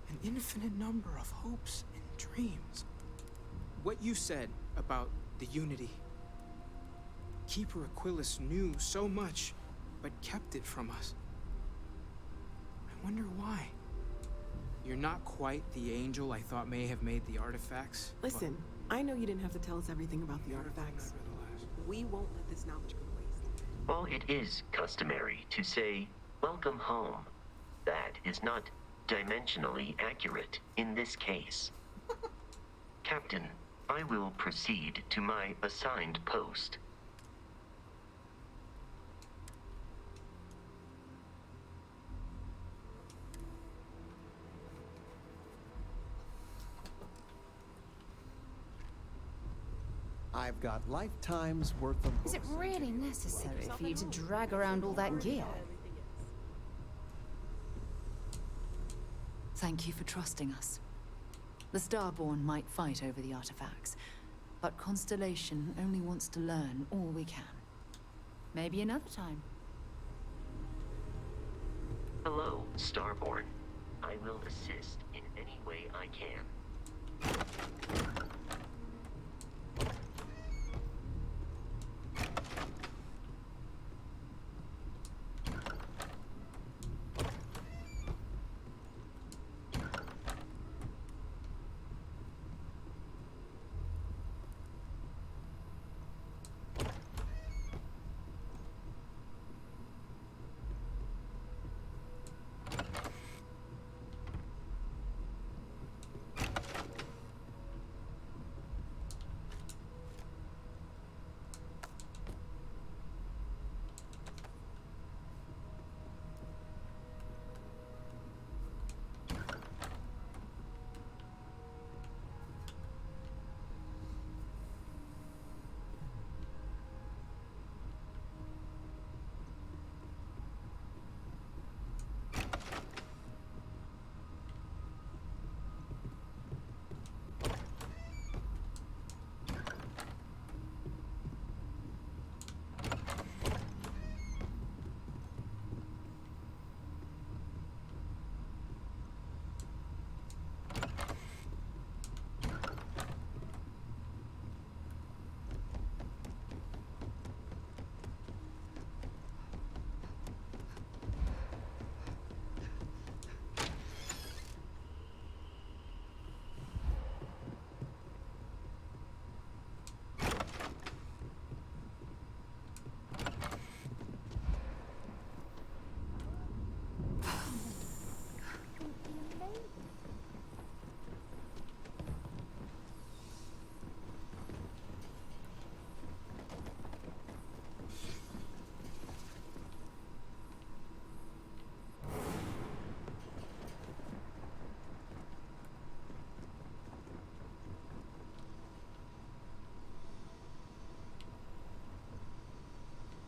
An infinite number of hopes and dreams. What you said about the Unity. Keeper Aquilus knew so much, but kept it from us. I wonder why. You're not quite the angel I thought may have made the artifacts. Listen, I know you didn't have to tell us everything about the artifacts. We won't let this knowledge go to waste. While it is customary to say, "Welcome home," that is not dimensionally accurate in this case. Captain, I will proceed to my assigned post. I've got lifetimes worth of Is it really necessary for you to drag around all that gear? Thank you for trusting us. The Starborn might fight over the artifacts, but Constellation only wants to learn all we can. Maybe another time. Hello, Starborn. I will assist in any way I can.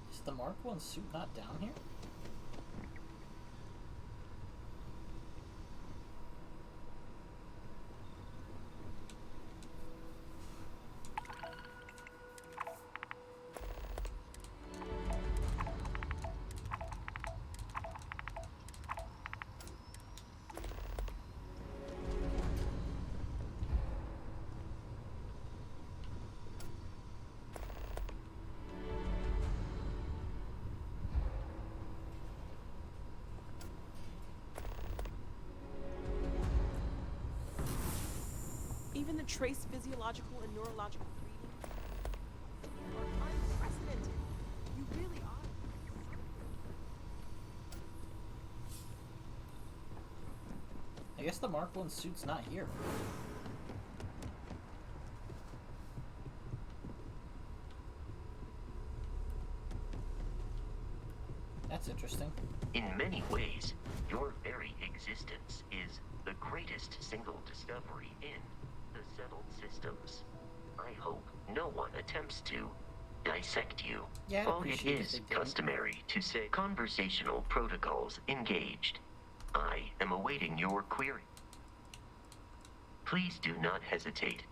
Is the Mark 1 suit not down here? Even the trace physiological and neurological readings are unprecedented. You really are. I guess the Mark 1 suit's not here. That's interesting. In many ways, your very existence is the greatest single discovery in the settled systems. I hope no one attempts to dissect you. Yeah, I'd While it appreciate if is they didn't. customary to say conversational protocols engaged, I am awaiting your query. Please do not hesitate.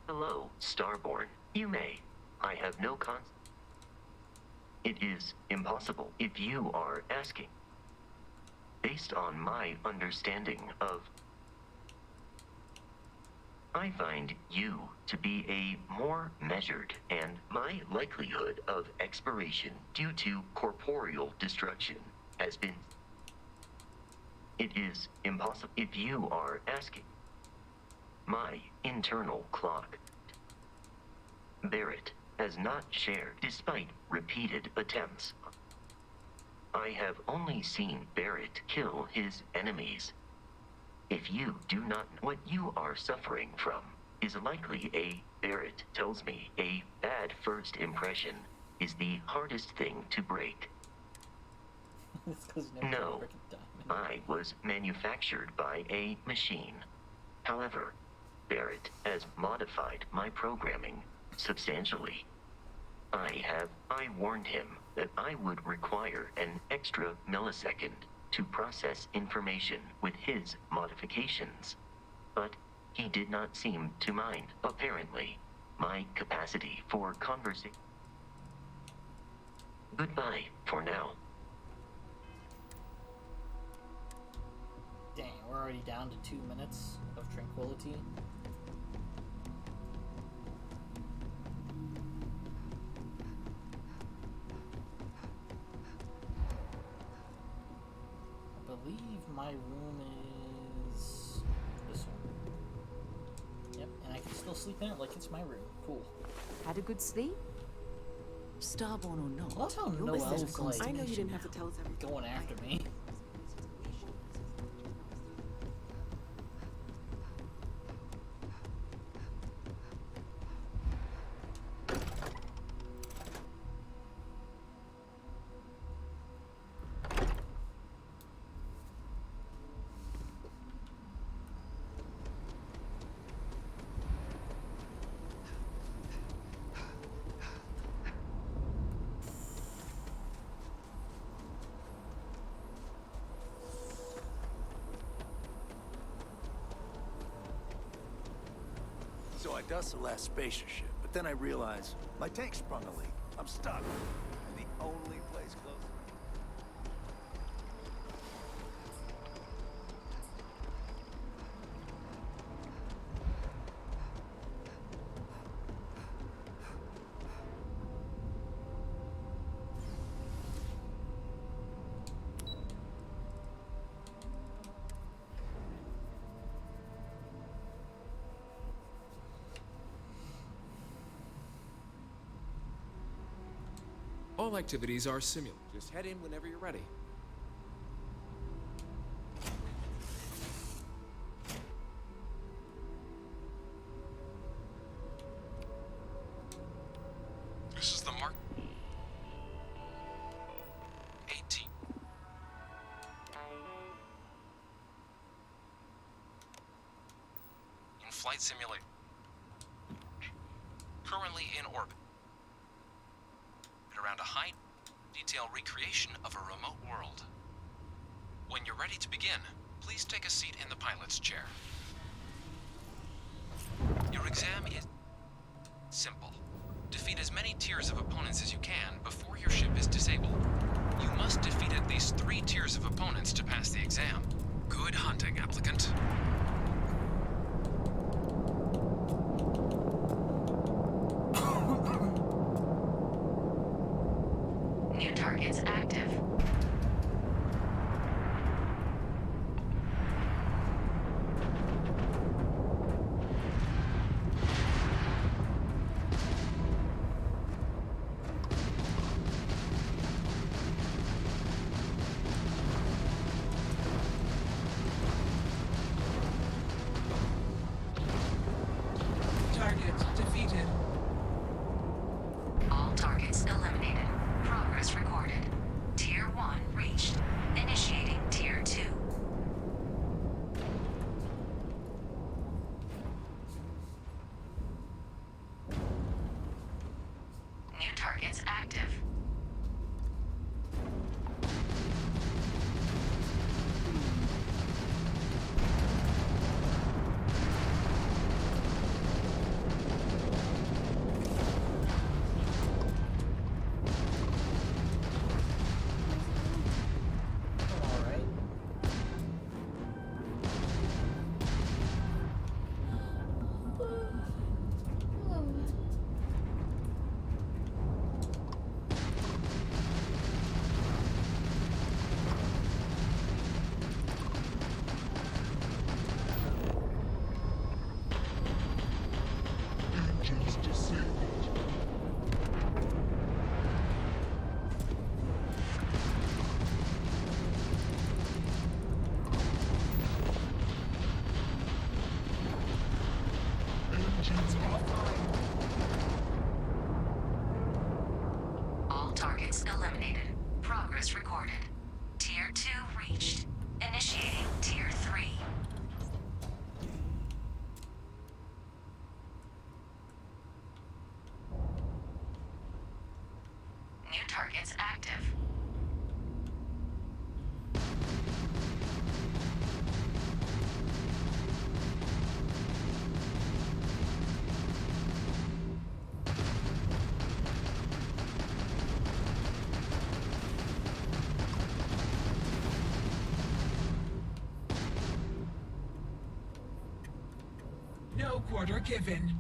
Hello, Starborn. You may. I have no It is impossible if you are asking. Based on my understanding of... I find you to be a more measured, and my likelihood of expiration due to corporeal destruction has been... It is impossible if you are asking. My internal clock. Barrett has not shared despite repeated attempts. I have only seen Barrett kill his enemies. If you do not know what you are suffering from is likely Barrett tells me, a bad first impression is the hardest thing to break. No, I was manufactured by a machine. However, Barrett has modified my programming substantially. I warned him that I would require an extra millisecond to process information with his modifications. But he did not seem to mind. Apparently, my capacity for conversation. Goodbye for now. Dang, we're already down to 2 minutes of tranquility. I believe my room is this one. Yep, and I can still sleep in it like it's my room. Cool. Had a good sleep? Starborn or not, I love how your Noel's business like I know you didn't have to tell us everything. going after me. So I dust the last spacer ship, but then I realize my tank sprung a leak. I'm stuck. The only place close. All activities are simulated. Just head in whenever you're ready. This is the Mark 18. In flight simulator. Currently in orbit. Around a high detail recreation of a remote world. When you're ready to begin, please take a seat in the pilot's chair. Your exam is simple. Defeat as many tiers of opponents as you can before your ship is disabled. You must defeat at least 3 tiers of opponents to pass the exam. Good hunting, applicant. New targets active. Target defeated. All targets eliminated. Progress recorded. Tier Progress recorded. Tier 2 reached. Initiating Tier 3. New targets active. No quarter given.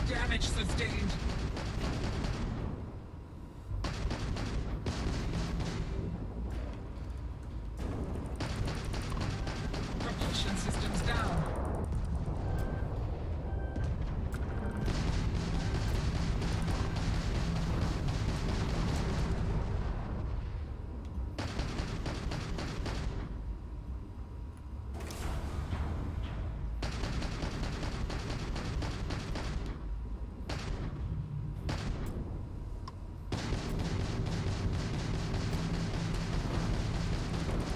Damage sustained. Propulsion systems down.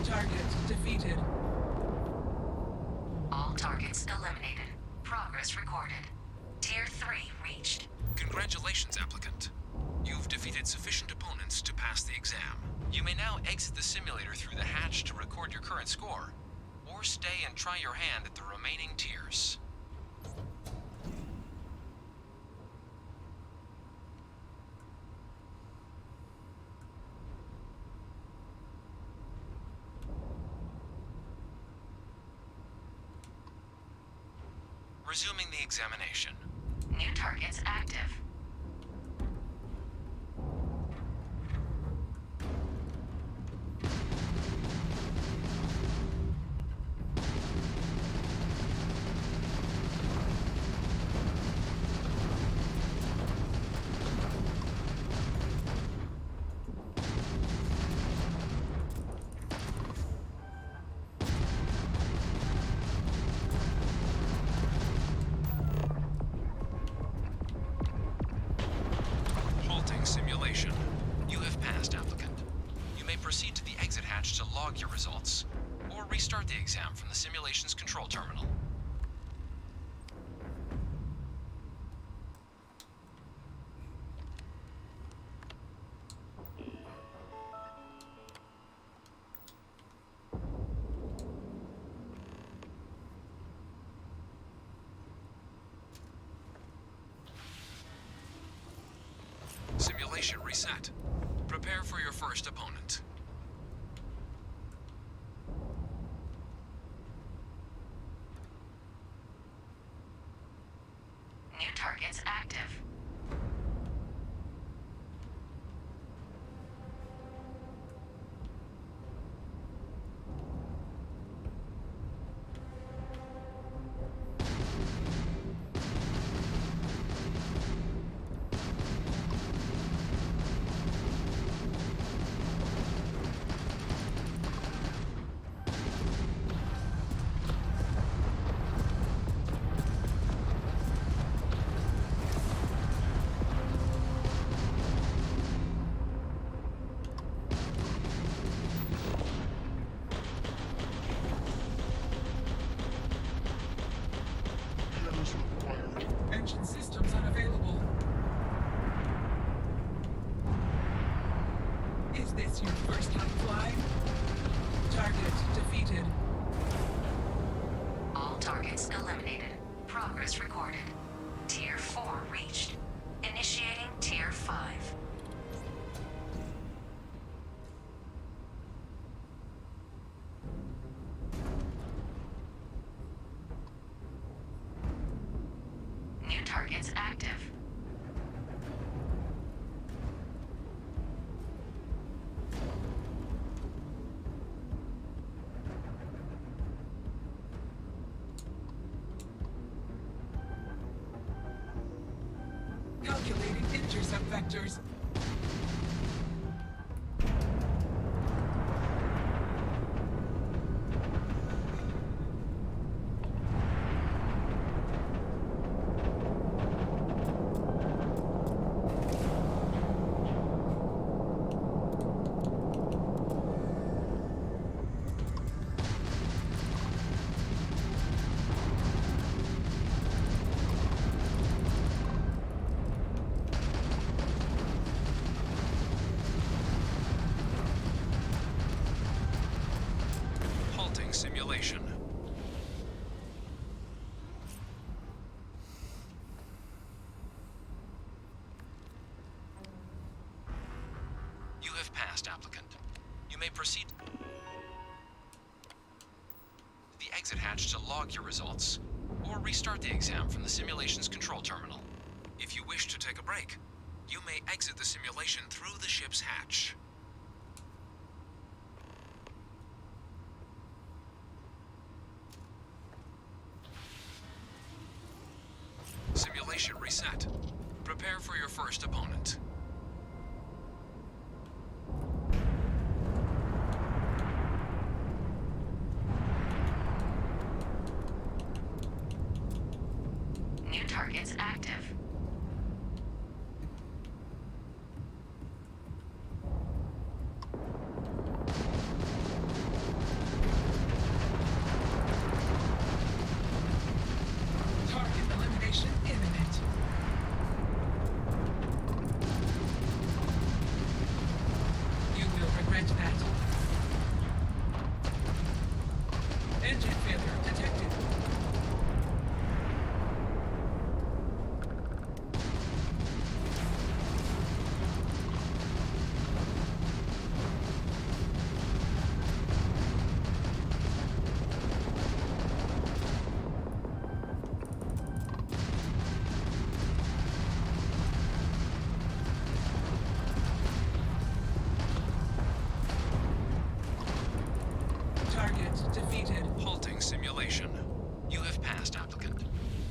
Target defeated. All targets eliminated. Progress recorded. Tier 3 reached. Congratulations, applicant. You've defeated sufficient opponents to pass the exam. You may now exit the simulator through the hatch to record your current score, or stay and try your hand at the remaining tiers. Resuming the examination. New targets active. Halting simulation. You have passed, applicant. You may proceed to the exit hatch to log your results, or restart the exam from the simulation's control terminal. Simulation reset. Prepare for your first opponent. New targets active. Engine systems unavailable. Is this your first time flying? Target defeated. All targets eliminated. Progress recorded. Tier 4 reached. Initiating Tier 5. New targets active. Calculating intercept vectors. simulation. You have passed, applicant. You may proceed to the exit hatch to log your results, or restart the exam from the simulation's control terminal. If you wish to take a break, you may exit the simulation through the ship's hatch. Simulation reset. Prepare for your first opponent. New targets active. Target elimination imminent. You will regret that. Engine failure detected. Target defeated. Halting simulation. You have passed, applicant.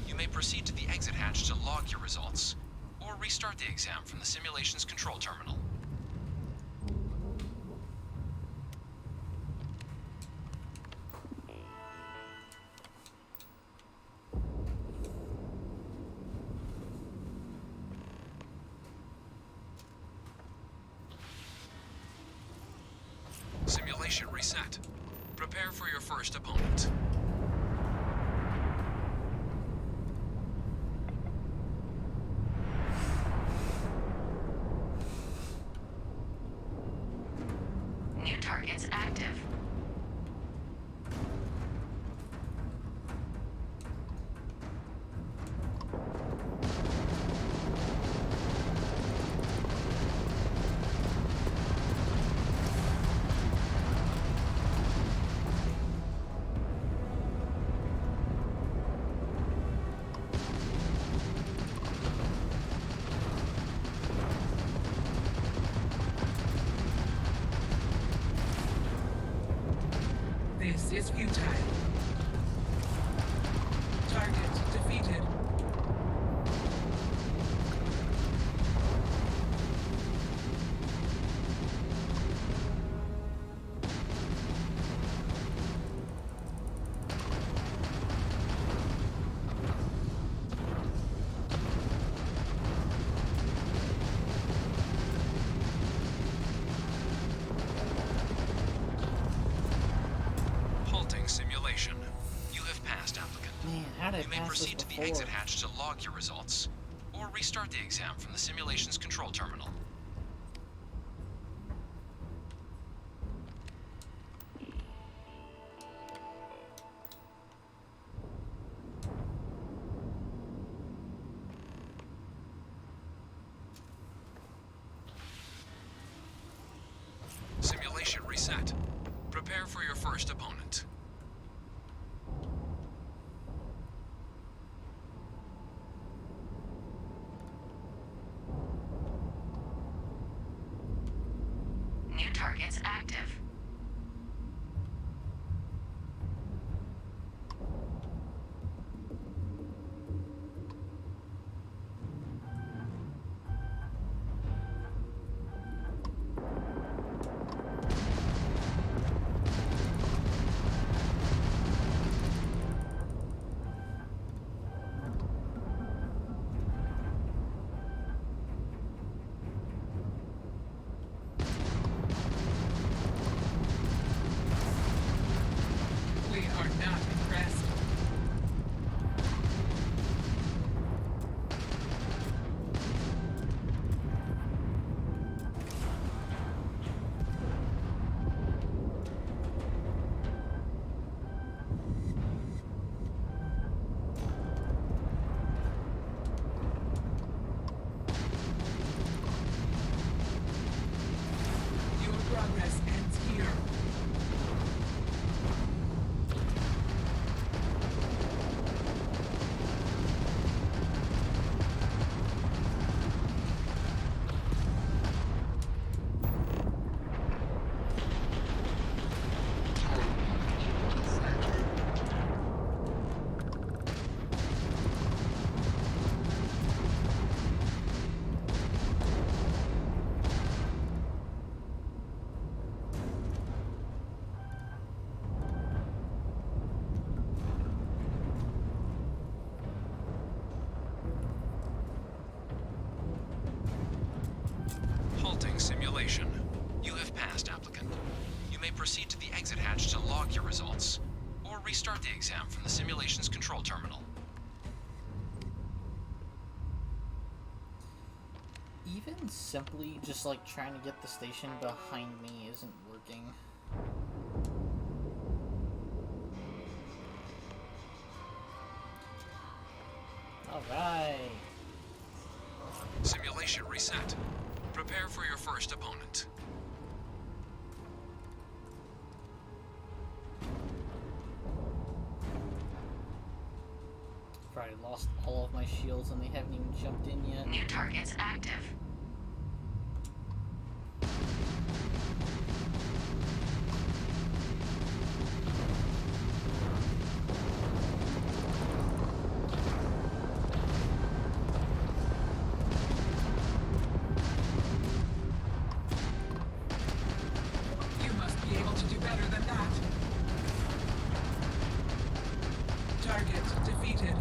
You may proceed to the exit hatch to log your results, or restart the exam from the simulation's control terminal. Simulation reset. Prepare for your first opponent. New targets active. This is futile. Target defeated. Halting simulation. You have passed, applicant. Man, how did I You may pass this proceed to the before? exit hatch to log your results, or restart the exam from the simulation's control terminal. Simulation reset. Prepare for your first opponent. New targets active. Simulation. You have passed, applicant. You may proceed to the exit hatch to log your results, or restart the exam from the simulation's control terminal. Even simply just like trying to get the station behind me isn't working. Alright. Simulation reset. Prepare for your first opponent. I've already lost all of my shields and they haven't even jumped in yet. New targets active. You must be able to do better than that. Target defeated.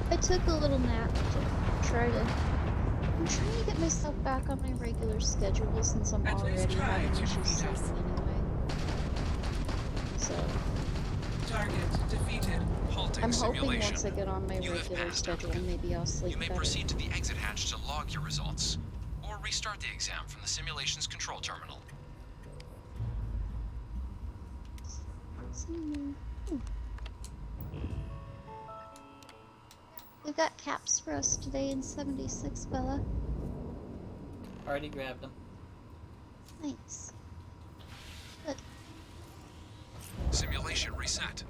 I took a little nap to try to. I'm trying to get myself back on my regular schedule since I'm already having issues sleeping anyway. So. Target defeated. Halting I'm hoping simulation. once I get on my You have regular passed, schedule, applicant. maybe I'll sleep You may better. proceed to the exit hatch to log your results, or restart the exam from the simulation's control terminal. We've got caps for us today in 76, Bella. Already grabbed them. Nice. Good. Simulation reset.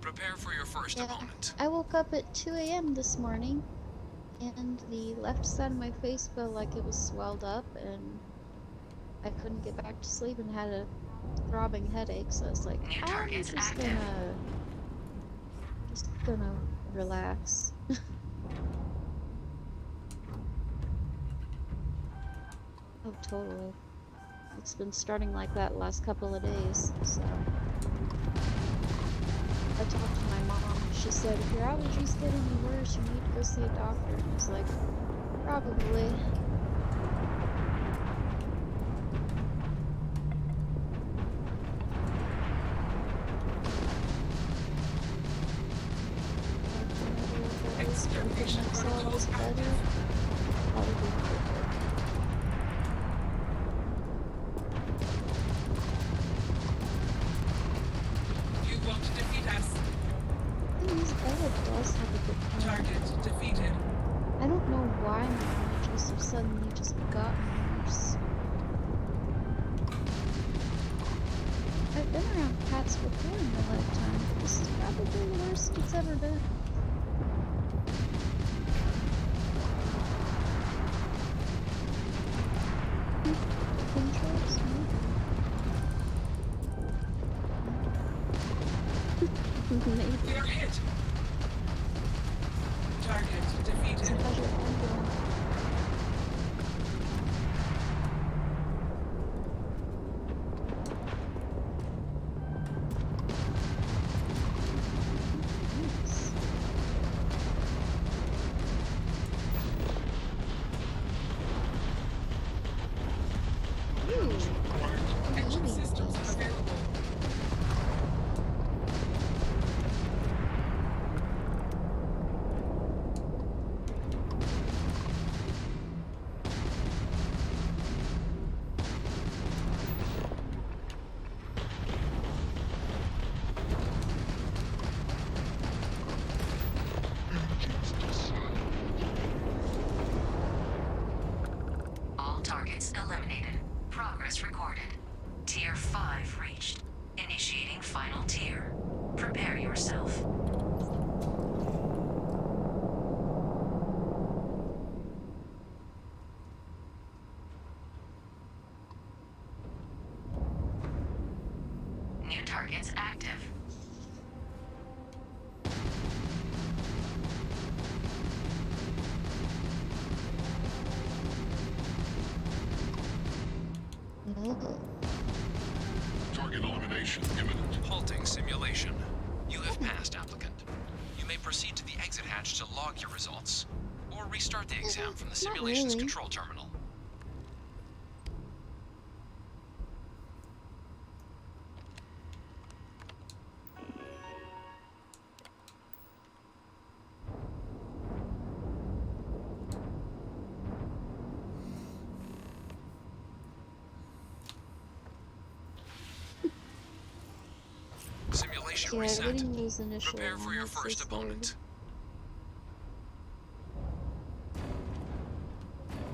Prepare for your first opponent. I woke up at 2 a.m. this morning, and the left side of my face felt like it was swelled up, and I couldn't get back to sleep and had a throbbing headache, so I was like, I'm just gonna relax. Oh, totally. It's been starting like that last couple of days, so. I talked to my mom. She said, if your allergies get any worse, you need to go see a doctor. And I was like, probably. Extermination protocols active. You won't defeat us. Ella does have a good point. Target defeated. I don't know why my allergies have suddenly just gotten worse. I've been around cats before in my lifetime, but this is probably the worst it's ever been. Controls? Maybe. We are hit. Target defeated. So how's your phone doing? Engine systems available. All targets eliminated. Progress recorded. Tier 5 reached. Initiating final tier. Prepare yourself. New targets active. Oh. Target elimination imminent. Halting simulation. You have passed, applicant. You may proceed to the exit hatch to log your results, or restart the exam from the simulation's really. control terminal. Simulation Yeah, reset. getting those initial Prepare for your ones first is hard. opponent.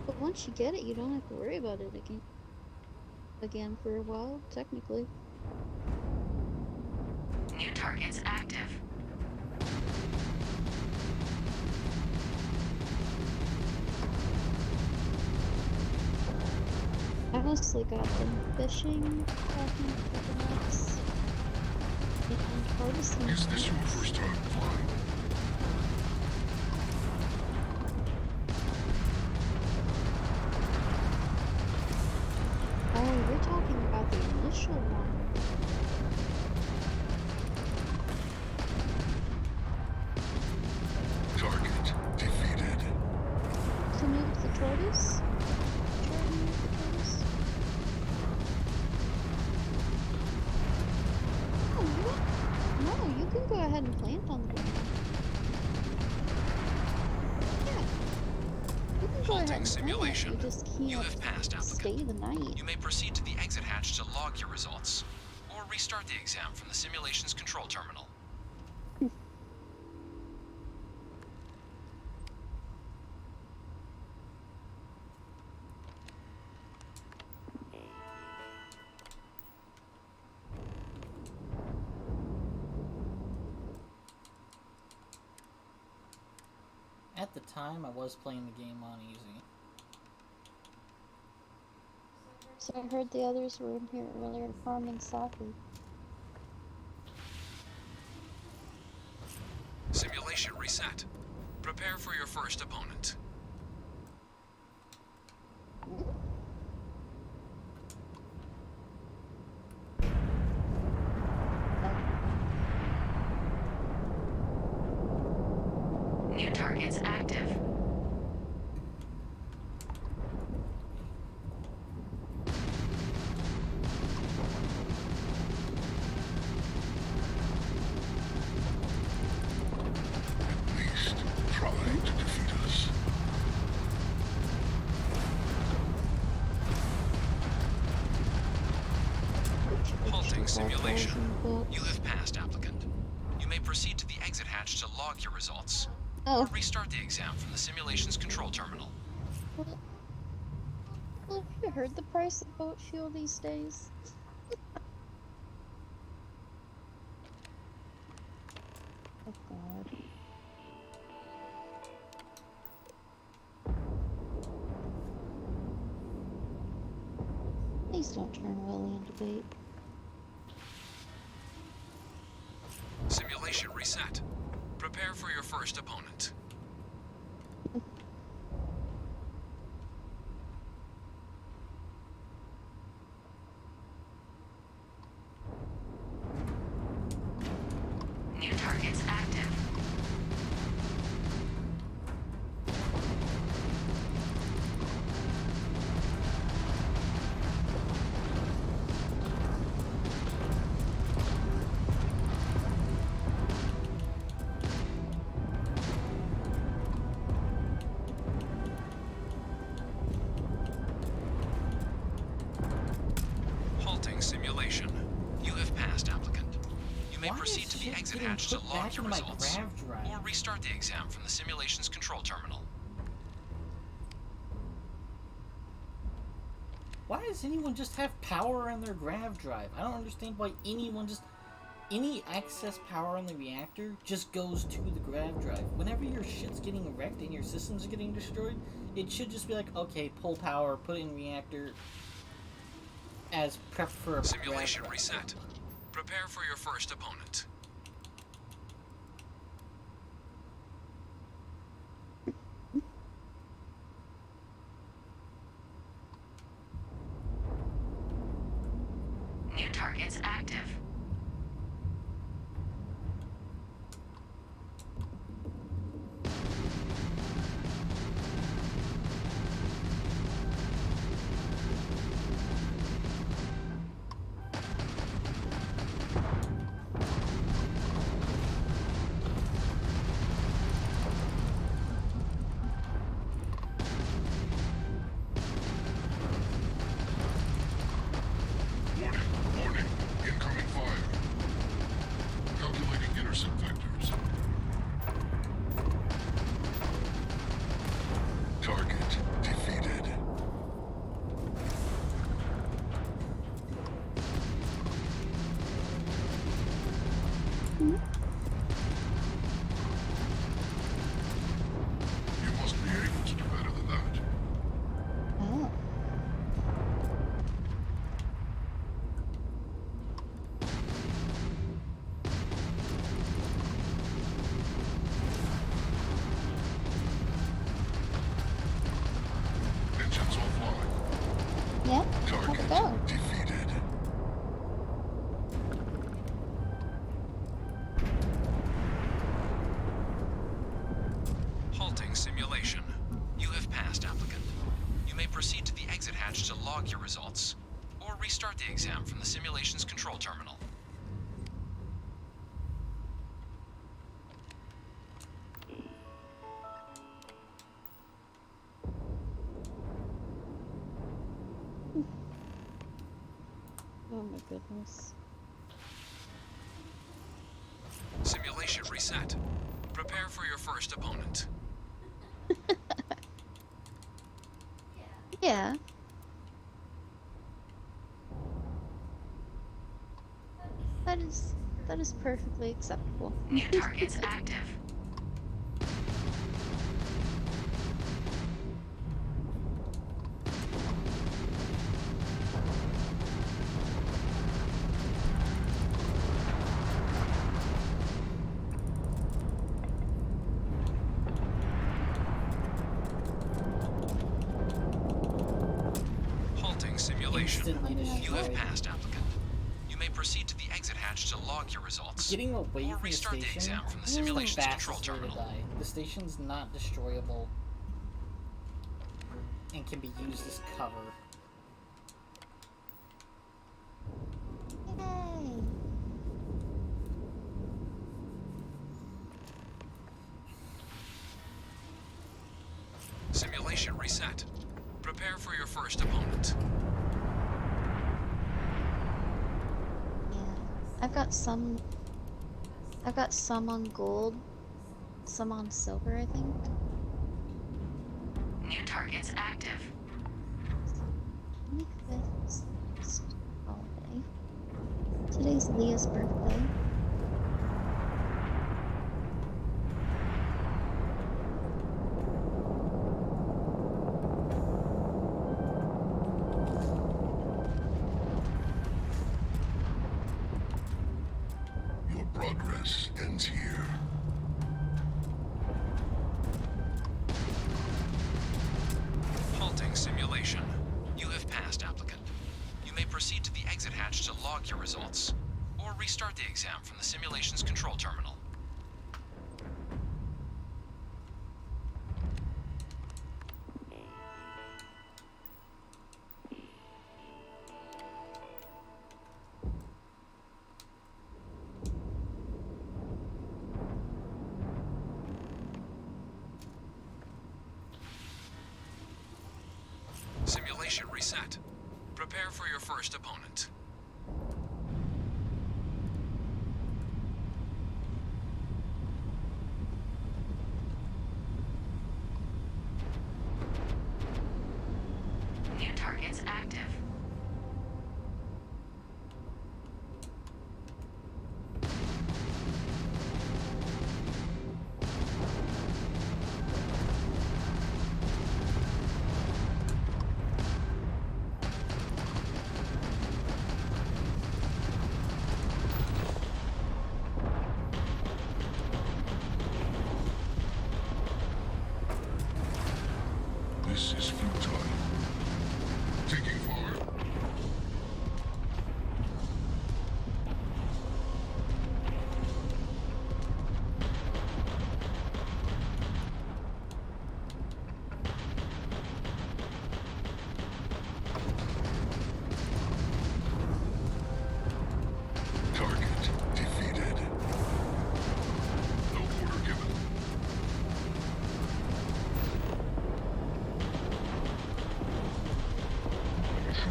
But once you get it, you don't have to worry about it again for a while, technically. New targets active. I mostly got them fishing, tracking coconuts, and harvesting. Is this your first time flying? Oh, you're talking about the initial one. Target defeated. To move the tortoise? Try to move the tortoise? No, you can go ahead and plant on the ground. Yeah. You can go ahead and Simulation. plant. You just You can't have passed, stay applicant. the night. You may proceed to the exit hatch to log your results, or restart the exam from the simulation's control terminal. At the time, I was playing the game on easy. So I heard the others were in here earlier farming Safi. Simulation reset. Prepare for your first opponent. New targets active. At least try to defeat us. Halting simulation. You have passed, applicant. You may proceed to the exit hatch to log your results, or restart the exam from the simulation's control terminal. Well, have you heard the price of boat fuel these days? Oh god. Please don't turn Willie into bait. Simulation reset. Prepare for your first opponent. New targets active. Halting simulation. You have passed, applicant. You may Why proceed is to the shit exit getting hatch to put log back your into my results, grav drive? or restart the exam from the simulation's control terminal. Why does anyone just have power on their grav drive? I don't understand why anyone just... Any excess power on the reactor just goes to the grav drive. Whenever your shit's getting wrecked and your systems are getting destroyed, it should just be like, okay, pull power, put it in reactor as prep for a Simulation grav drive. reset. Prepare for your first opponent. New targets active. Warning. Incoming fire. Calculating intercept vectors. Target defeated. You must be able to do better than that. Oh. Engines offline. Yeah? How'd it go? Defeated. Halting simulation. You have passed, applicant. You may proceed to the exit hatch to log your results, or restart the exam from the simulation's control terminal. Oh my goodness. Simulation reset. Prepare for your first opponent. Yeah. That is perfectly acceptable. New targets active. Halting simulation. Instantly You have destroyed. passed, applicant. You may proceed to the exit hatch to log your results, Getting away or from the restart the station exam from the is the simulation's control fastest way to terminal. die. The station's not destroyable and can be used as cover. Yay! Simulation reset. Prepare for your first opponent. Yeah. I've got some on gold, some on silver, I think. New targets active. 25th is next holiday. Today's Leah's birthday. Your progress ends here. Halting simulation. You have passed, applicant. You may proceed to the exit hatch to log your results, or restart the exam from the simulation's control terminal. Simulation reset. Prepare for your first opponent. New targets active.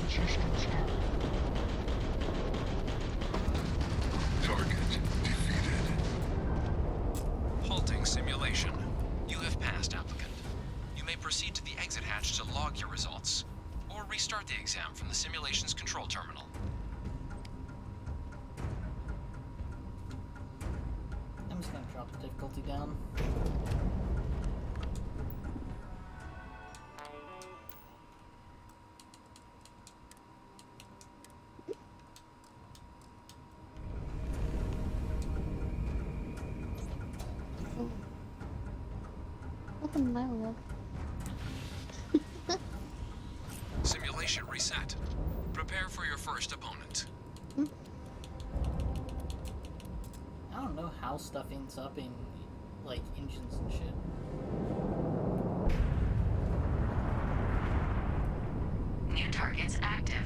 systems go. Target defeated. Halting simulation. You have passed, applicant. You may proceed to the exit hatch to log your results, or restart the exam from the simulation's control terminal. I'm just gonna drop the difficulty down. Nothing my love. Simulation reset. Prepare for your first opponent. I don't know how stuff ends up in, like, engines and shit. New targets active.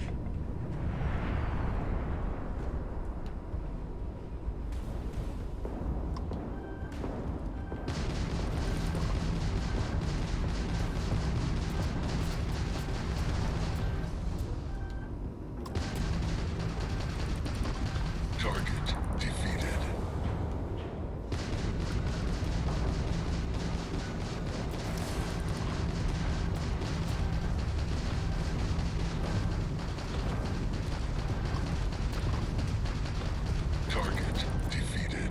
Target defeated. Target defeated.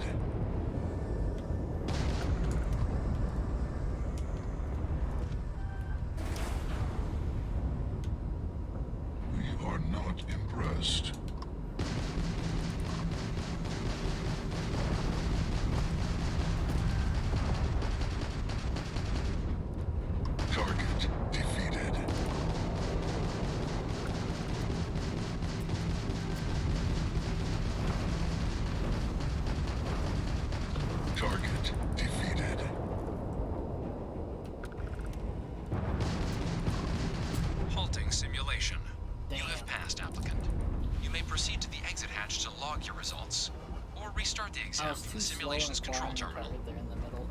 We are not impressed. Target defeated. Target defeated. Halting simulation. You have passed, applicant. You may proceed to the exit hatch to log your results, or restart the I exam was from too the slow simulation's and control acquiring terminal. right there in the middle.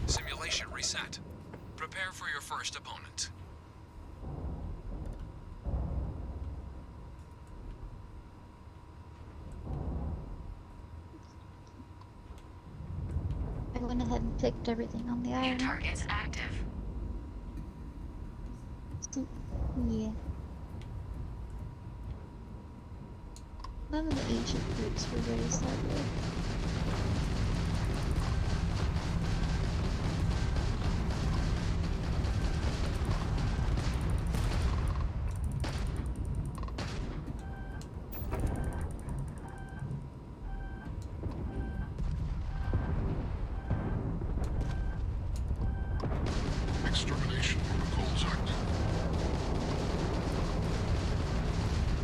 Simulation reset. Prepare for your first opponent. I went ahead and picked everything on the New island. targets active. Yeah. None of the ancient groups were very sadly. Extermination protocols active.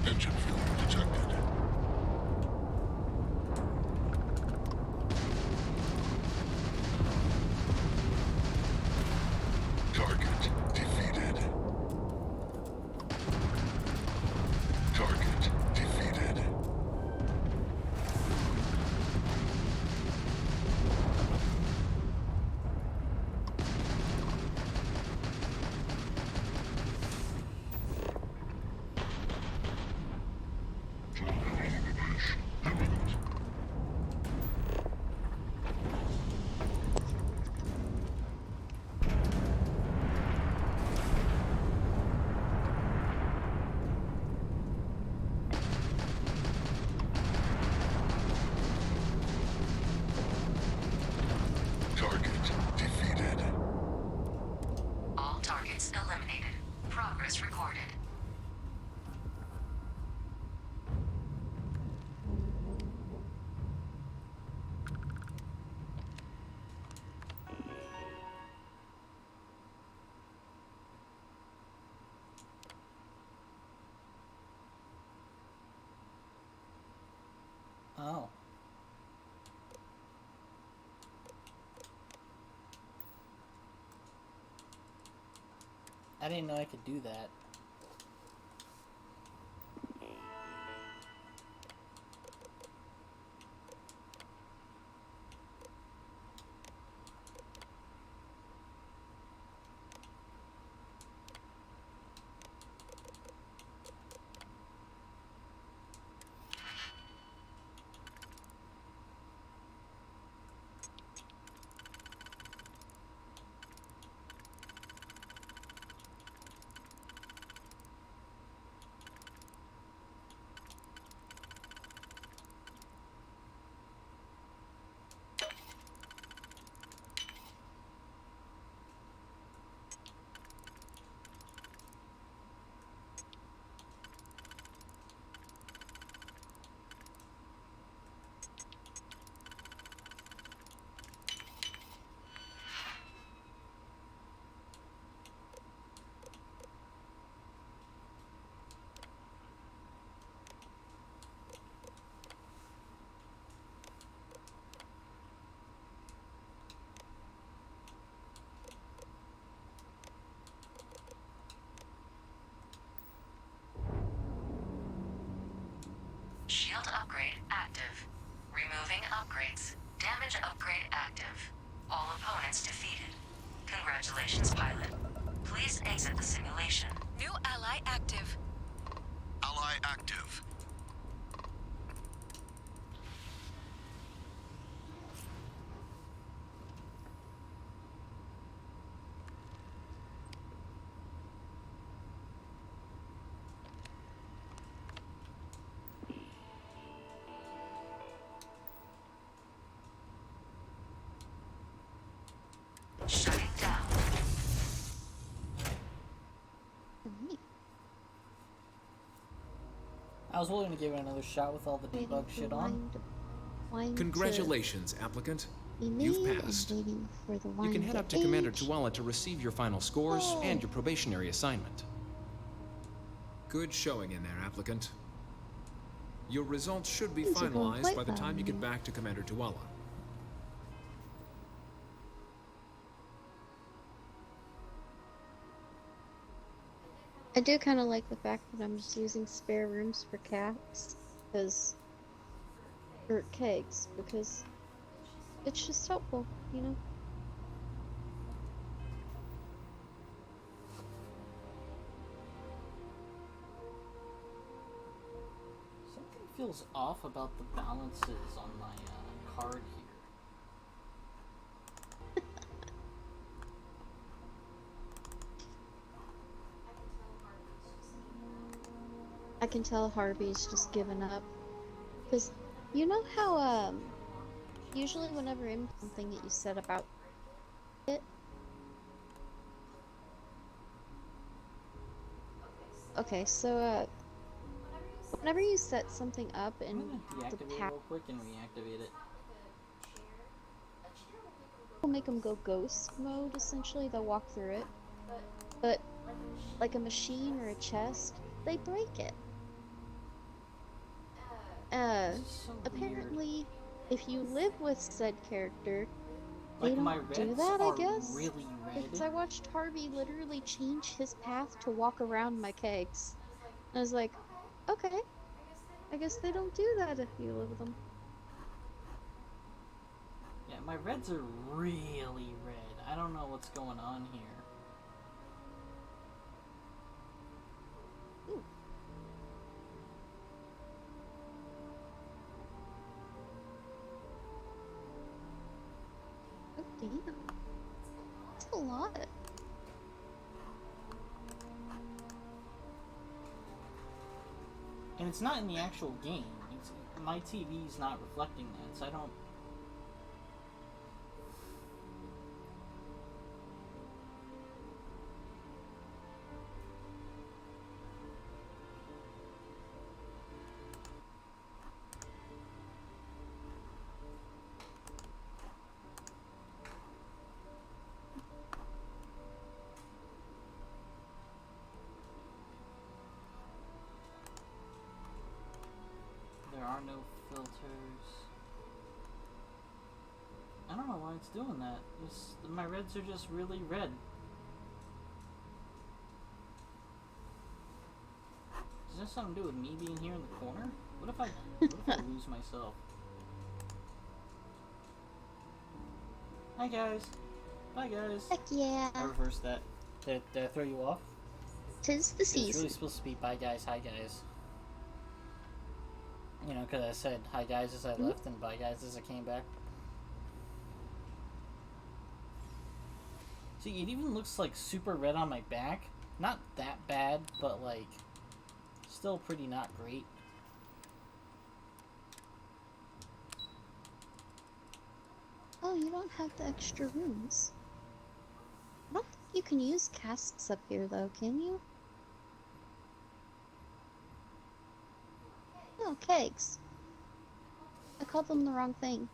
Engine failure detected. Target defeated. Target defeated. I didn't know I could do that. Shield upgrade active. Removing upgrades. Damage upgrade active. All opponents defeated. Congratulations, pilot. Please exit the simulation. New ally active. Ally active. Shutting down. I was willing to give it another shot with all the debug shit on. Congratulations, applicant. You've passed. You can head up to Commander Tuala to receive your final scores and your probationary assignment. Good showing in there, applicant. Your results should be finalized by the time you get back to Commander Tuala. I do kind of like the fact that I'm just using spare rooms for cats, or kegs, because it's just helpful, you know? Something feels off about the balances on my card here. I can tell Harvey's just given up. Because, you know how, usually whenever in something that you said about it... Okay, so, whenever you set something up and I'm gonna deactivate it real quick and reactivate it. will make them go ghost mode, essentially. They'll walk through it. But, like a machine or a chest, they break it. Apparently, if you live with said character, they don't do that, I guess? Really red. Because I watched Harvey literally change his path to walk around my kegs. And I was like, okay, I guess they don't do that if you live with them. Yeah, my reds are really red. I don't know what's going on here. Ooh. Oh, damn. That's a lot. And it's not in the actual game. My TV's not reflecting that, so I don't... There are no filters. I don't know why it's doing that. My reds are just really red. Does this something to do with me being here in the corner? What if I lose myself? Hi guys. Bye guys. Heck yeah. I reversed that. Did I throw you off? 'Tis the It's season. really supposed to be bye guys, hi guys. You know, because I said hi guys as I left and bye guys as I came back. See, it even looks like super red on my back. Not that bad, but like, still pretty not great. Oh, you don't have the extra rooms. I don't think you can use casks up here though, can you? No, kegs. I called them the wrong thing.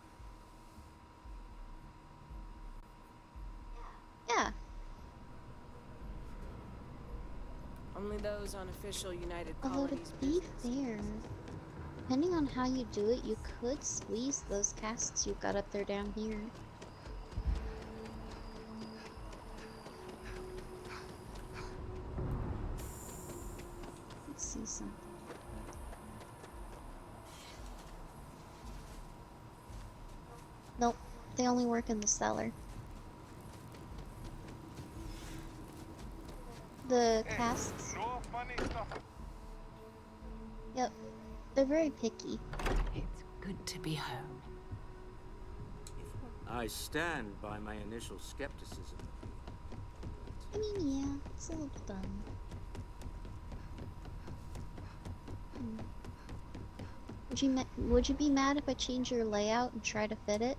Yeah. Only those on official United Although to Colonies be business. fair, depending on how you do it, you could squeeze those casks you've got up there down here. Let's see something. Nope, they only work in the cellar. The casks. No funny stuff. Yep, they're very picky. It's good to be home. I stand by my initial skepticism. I mean, yeah, it's a little dumb. Would you be mad if I change your layout and try to fit it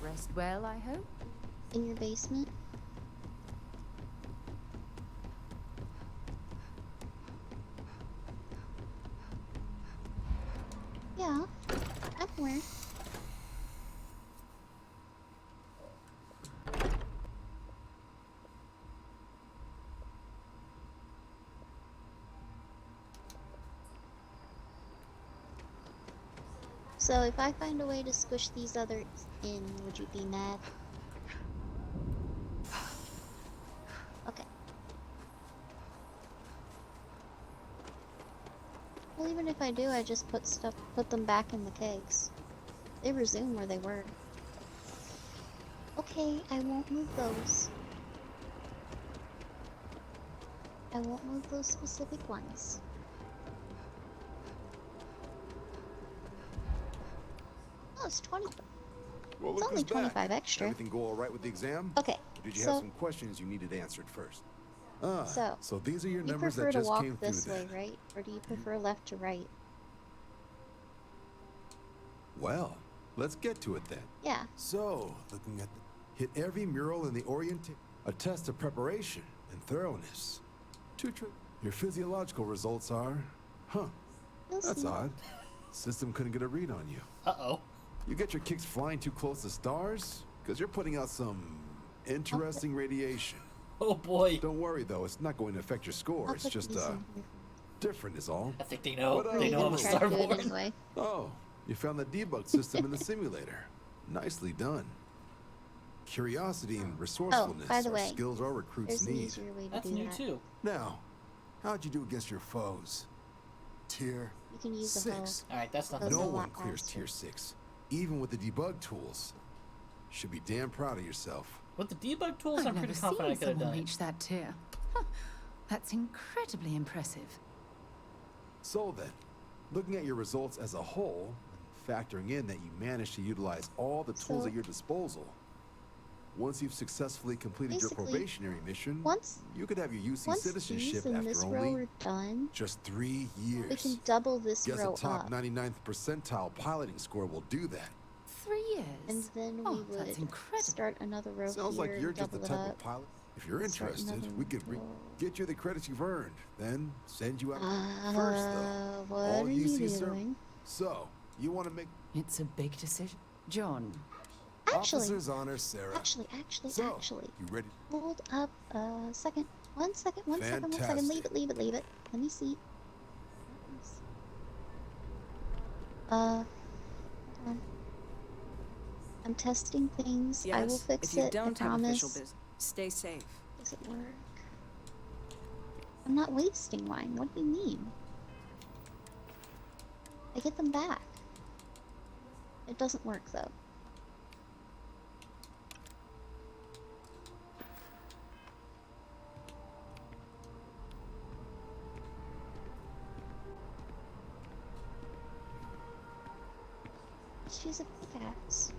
Rest well, I hope. in your basement? Yeah, I'm aware. So if I find a way to squish these others in, would you be mad? Okay. Well, even if I do, I just put them back in the kegs. They resume where they were. Okay, I won't move those. I won't move those specific ones. Oh, it's 20. Well, It's look only who's back. 25 extra. Everything go all right with the exam? Okay, Or did you so- have some questions you needed answered first? So these are your You numbers prefer that to just walk came this through way, then. right? Or do you prefer left to right? Well, let's get to it then. Yeah. So, looking at hit every mural in the orientation. A test of preparation and thoroughness. Your physiological results are, You'll that's see. odd. System couldn't get a read on you. Uh-oh. You get your kicks flying too close to stars? Because you're putting out some interesting radiation. Oh boy. Don't worry though, it's not going to affect your score. I'll It's put just these in here. different is all. I think they know. What, They know I'm a Try to do it Starborn. anyway. Oh, you found the debug system in the simulator. Nicely done. Curiosity and resourcefulness by the are way, skills our recruits There's an need. easier way to That's do new that. too. Now, how'd you do against your foes? Tier You can use the hoe. 6. Alright, that's not Those No are a one lot clears faster. tier 6, even with the debug tools. Should be damn proud of yourself. With the debug tools, I've I'm never pretty confident I seen could have someone done it. reach that tier. Huh, that's incredibly impressive. So then, looking at your results as a whole, and factoring in that you managed to utilize all the tools So- at your disposal, once you've successfully completed your Basically, probationary mission, once- you could have your UC Once citizenship these and after this row only are done, just 3 years. we can double this Guess row a top up. 99th percentile piloting score will do that. 3 years. And then Oh, we that's would incredible. start another row Sounds here like you're and just the double it type up. of pilot. If you're Start interested, another we could row. get you the credits you've earned, then send you out first, though. What All are you UC ser- doing? So, you want to make It's a big decision. John, Actually, officer's honor, Sarah. actually, So, actually. you ready? Hold up a second. One second. Leave Fantastic. it. Let me see. Hold on. I'm testing things. I will Yes, fix if you it. don't I have promise. official business, stay safe. Does it work? I'm not wasting mine. What do you mean? I get them back. It doesn't work though. Let's use a pickaxe.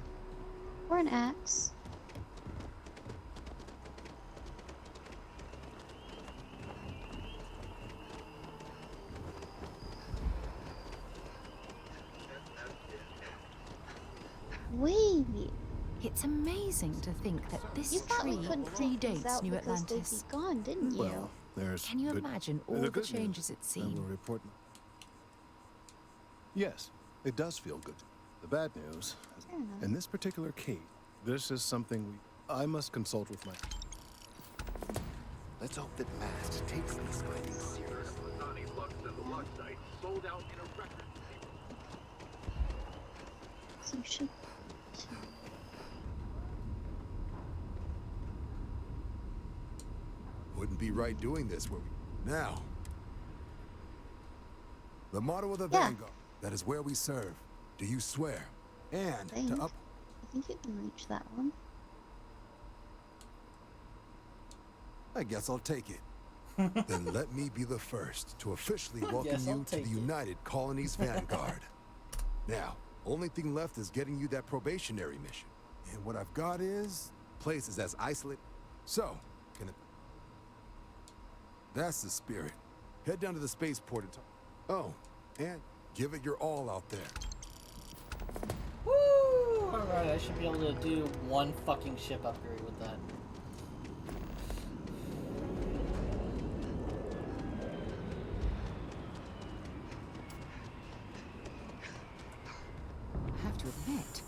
Or an axe. Wait. It's amazing to think that this You thought we tree couldn't take these predates out New because they'd Atlantis. be gone, didn't you? Well, there's Can you good- imagine all the the good changes news, it's I will seen? report. Yes, it does feel good. The bad news, in this particular case, this is something I must consult with my. Let's hope that Mast takes these findings seriously. Sold out in a record. So you should. Wouldn't be right doing this where we. Now. The motto of the Yeah. Vanguard. That is where we serve. Do you swear? And I to up. think you can reach that one. I guess I'll take it. Then let me be the first to officially welcome Yes, I'll you to the take it. United Colonies Vanguard. Now, only thing left is getting you that probationary mission. And what I've got is places as isolated. So, can it? That's the spirit. Head down to the spaceport and talk. Oh, and give it your all out there. Woo! Alright, I should be able to do one fucking ship upgrade with that. I have to admit,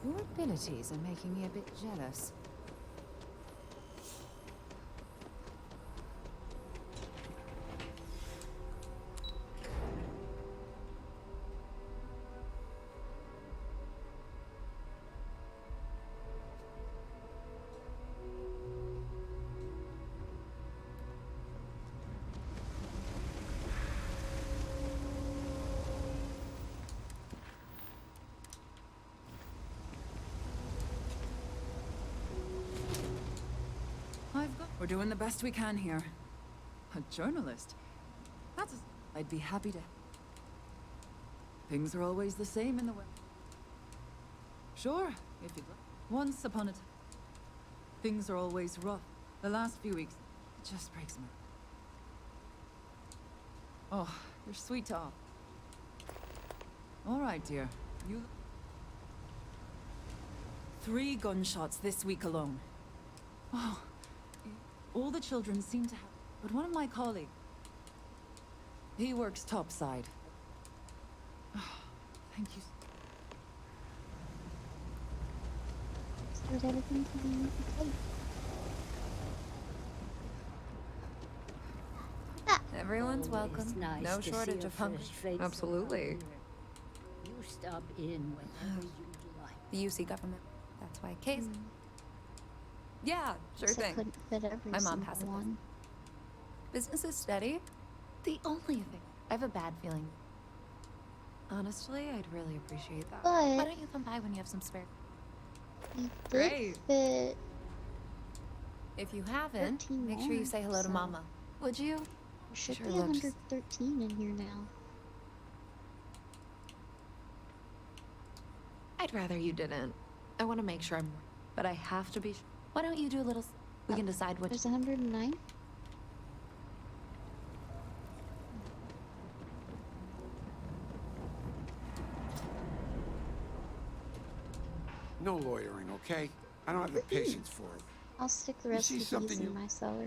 your abilities are making me a bit jealous. We're doing the best we can here. A journalist? I'd be happy to. Things are always the same in the web. Sure, if you'd like. Once upon a time. Things are always rough. The last few weeks, it just breaks my... Oh, you're sweet to all. All right, dear. You... 3 gunshots this week alone. Oh, all the children seem to have... But one of my colleagues... He works topside. Oh, thank you. There's everything to be okay. Everyone's welcome. It's nice No to shortage see a of hungry. fresh face Absolutely. around here. You stop in whenever you like. The UC government. That's why case. Yeah, sure Guess I thing. couldn't fit every My mom single has it. one. Business is steady. The only thing I have a bad feeling. Honestly, I'd really appreciate that. But- Why don't you come by when you have some spare? You did Great. fit If you haven't, 13 make sure you say hello to so- Mama. Would you? There should Sure be looks- 113 in here now. I'd rather you didn't. I want to make sure I'm. But I have to be. Why don't you do a little? We can decide which. There's 109. No loitering, okay? I don't have the patience for it. I'll stick the You rest see of these something in you- my cellar.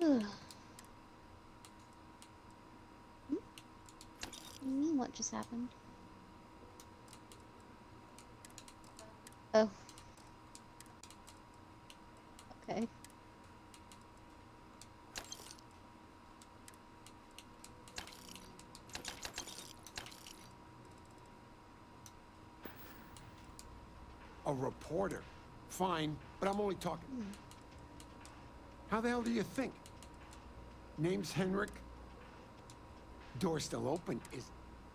Ugh. What do you mean, what just happened? Oh. Okay. A reporter. Fine, but I'm only talking. How the hell do you think? Name's Henrik. Door's still open.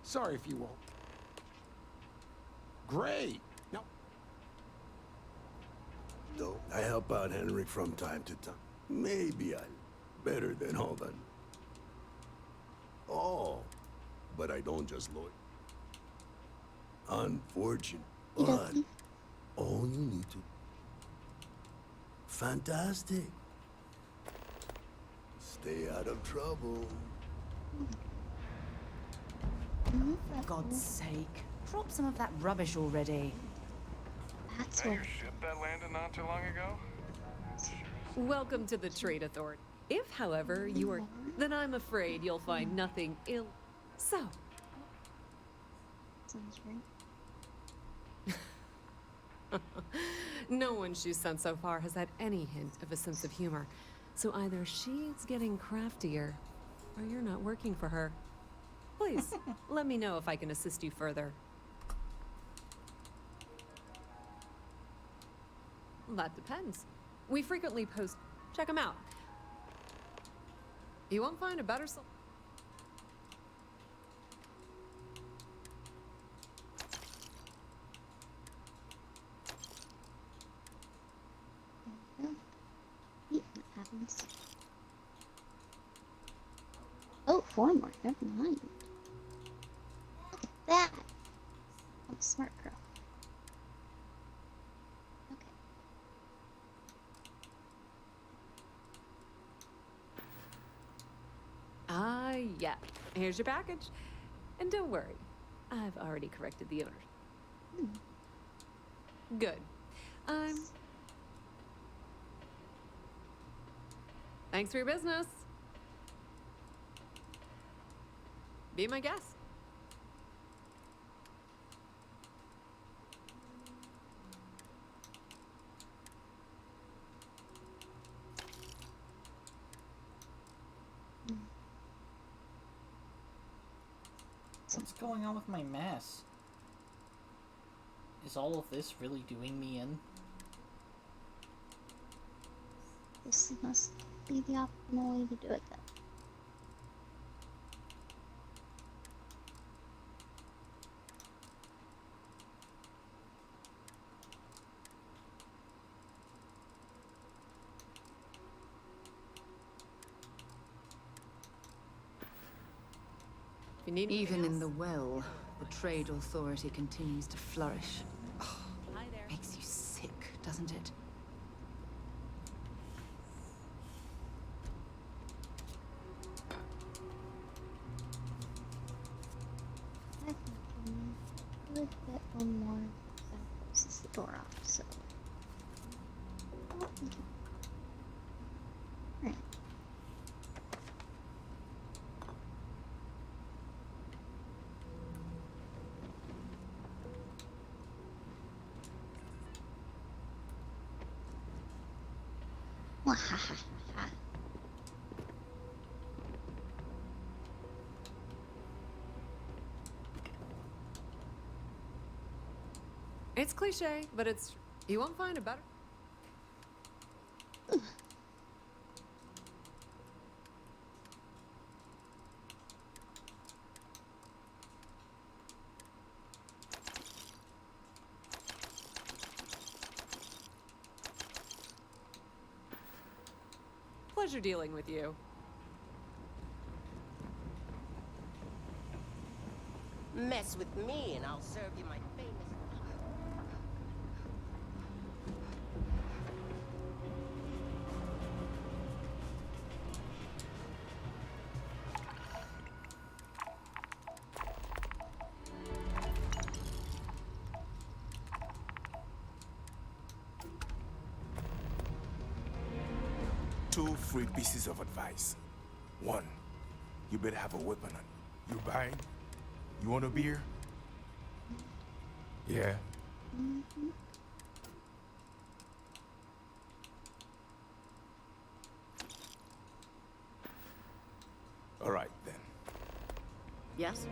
Sorry if you won't. Great. No. Though I help out Henrik from time to time. Maybe I'm better than Holden. Oh, but I don't just look. Unfortunate, but all you need to... Fantastic. Stay out of trouble. For God's sake, drop some of that rubbish already. That's your ship that landed not too long ago? Welcome to the Trade Authority. If, however, you are... then I'm afraid you'll find nothing ill... So... Sounds right. No one she's sent so far has had any hint of a sense of humor. So either she's getting craftier, or you're not working for her. Please, let me know if I can assist you further. That depends. We frequently post... Check them out. You won't find a better... Happens. Oh, 4 more. Never mind. Look at that. I'm a smart girl. Okay. Yeah. Here's your package. And don't worry, I've already corrected the owner. Good. Thanks for your business. Be my guest. What's going on with my mass? Is all of this really doing me in? This must be the optimal way to do it then. Even in the well, the Trade Authority continues to flourish. Oh, makes you sick, doesn't it? I think I would get one more that closes the door off, so. Oh, thank you. Alright. Wahahaha. It's cliche, but it's... You won't find a better... Pleasure dealing with you. Mess with me and I'll serve you my famous... Two free pieces of advice. One, you better have a weapon on you. You buying? You want a beer? Yeah. All right, then. Yes?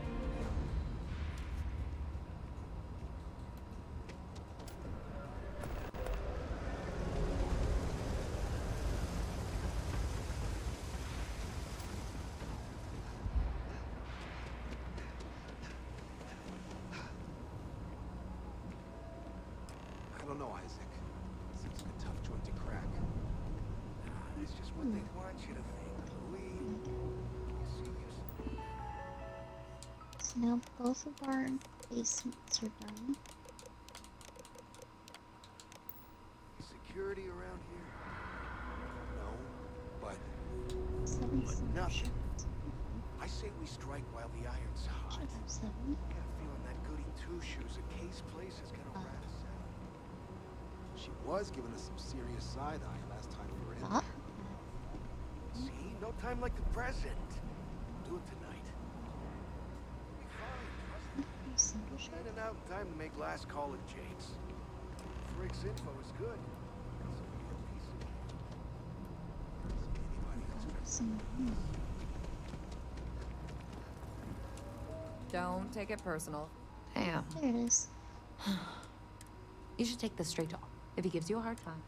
know, Isaac. Seems like a tough joint to crack. That's just what they want you to think, Louis. So now both of our basements are done. Security around here? No, but nothing. I say we strike while the iron's hot. I got a feeling that goody two-shoes at Kay's place is gonna rat us out. She was giving us some serious side-eye last time we were in there. See? No time like the present. Do it tonight. In and out in time to make last call at Jake's. Frick's info is good. Don't take it personal. There it is. You should take this straight to if he gives you a hard time.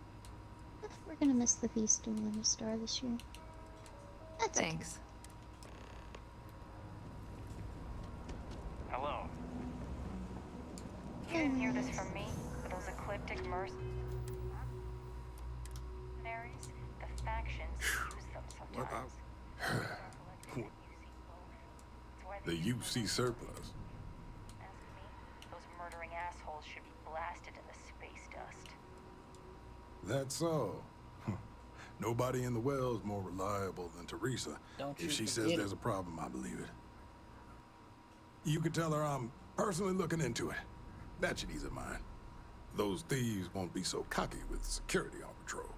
We're gonna miss the Feast of Lunar Star this year. That's Thanks. Hello. You didn't hear this from me, but those ecliptic mercenaries, the factions use them sometimes. The UC surplus. Those murdering assholes should be blasted in the space dust. That's so. Nobody in the well's more reliable than Teresa. If she says there's a problem, I believe it. You can tell her I'm personally looking into it. That should ease her mind. Those thieves won't be so cocky with security on patrol.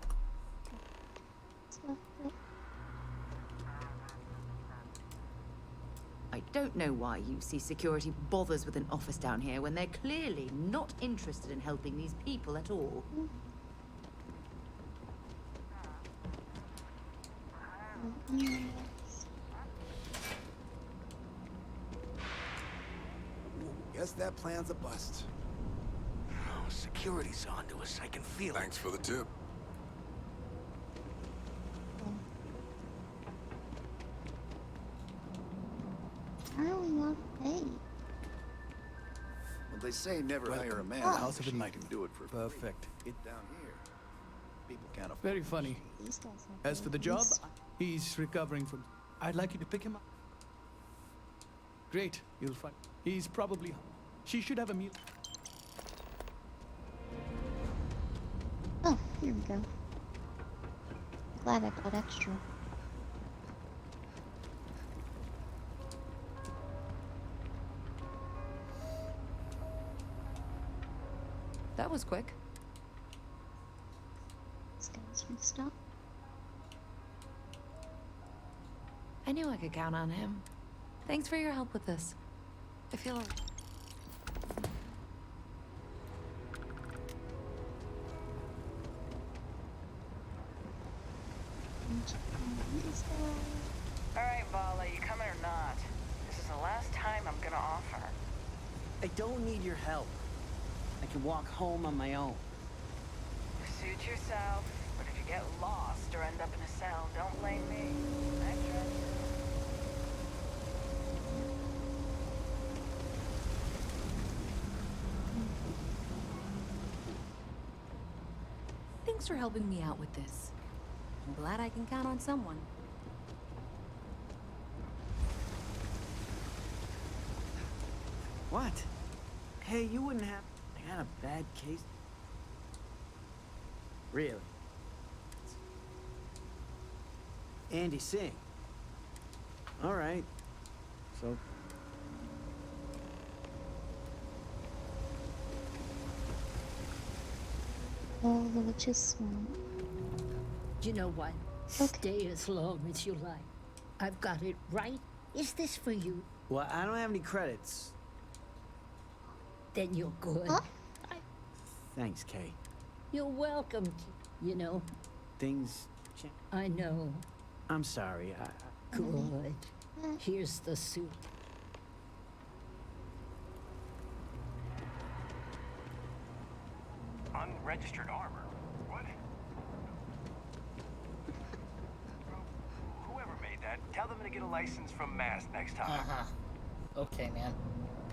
I don't know why UC Security bothers with an office down here when they're clearly not interested in helping these people at all. Guess that plan's a bust. Oh, security's onto us. I can feel Thanks for the tip. How are we not paid? Well, they say never hire a man. Oh. House of it might can do it for perfect. Get down here. People can't afford. Very funny. These guys have As for the job, he's recovering from. I'd like you to pick him up. Great, you'll find. He's probably. She should have a meal. Oh, here we go. Glad I got extra. That was quick. This guy's messed up. I knew I could count on him. Thanks for your help with this. I feel. Alright, Vala, you coming or not? This is the last time I'm gonna offer. I don't need your help. I can walk home on my own. Suit yourself, but if you get lost or end up in a cell, don't blame me. I trust you. Thanks for helping me out with this. I'm glad I can count on someone. What? Hey, you wouldn't have. I got a bad case. Really? Andy, sing. All right. So. Oh, the witch's swamp. You know what? Stay as long as you like. I've got it right. Is this for you? Well, I don't have any credits. Then you're good. Thanks, Kay. You're welcome. You know, Things. I know. I'm sorry. Good. Here's the suit. Unregistered armor? What? Whoever made that, tell them to get a license from Mass next time. Okay, man.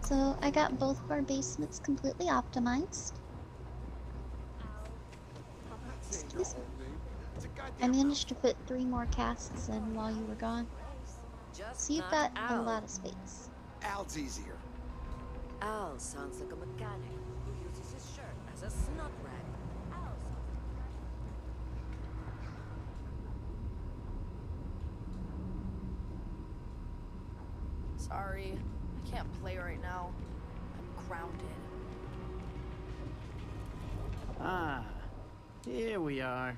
So I got both of our basements completely optimized. I managed to fit 3 more casks in while you were gone. So you've got a lot of space. Al's easier. Al sounds like a mechanic who uses his shirt as a snot rag. Sorry, I can't play right now. I'm grounded. Ah, here we are.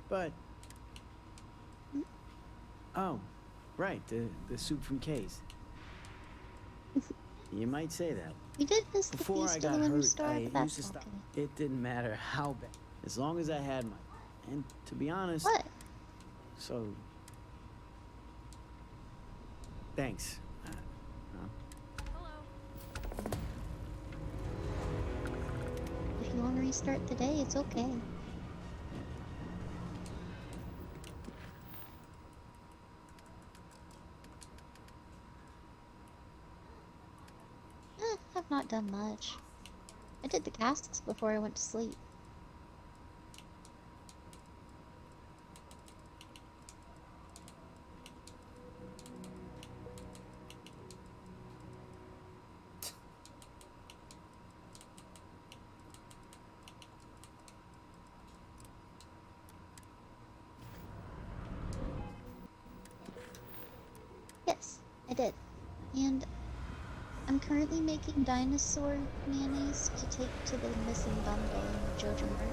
But... Oh, right, the suit from Kay's. You might say that. We did miss the Before I feast of got the Winter hurt, Star, I but used to that's stop. okay. It didn't matter how bad, as long as I had my... And to be honest... What? So... Thanks. If you want to restart the day, it's okay. I've not done much. I did the casks before I went to sleep. Yes, I did. And I'm currently making dinosaur mayonnaise to take to the missing bundle in the Jojo Mart.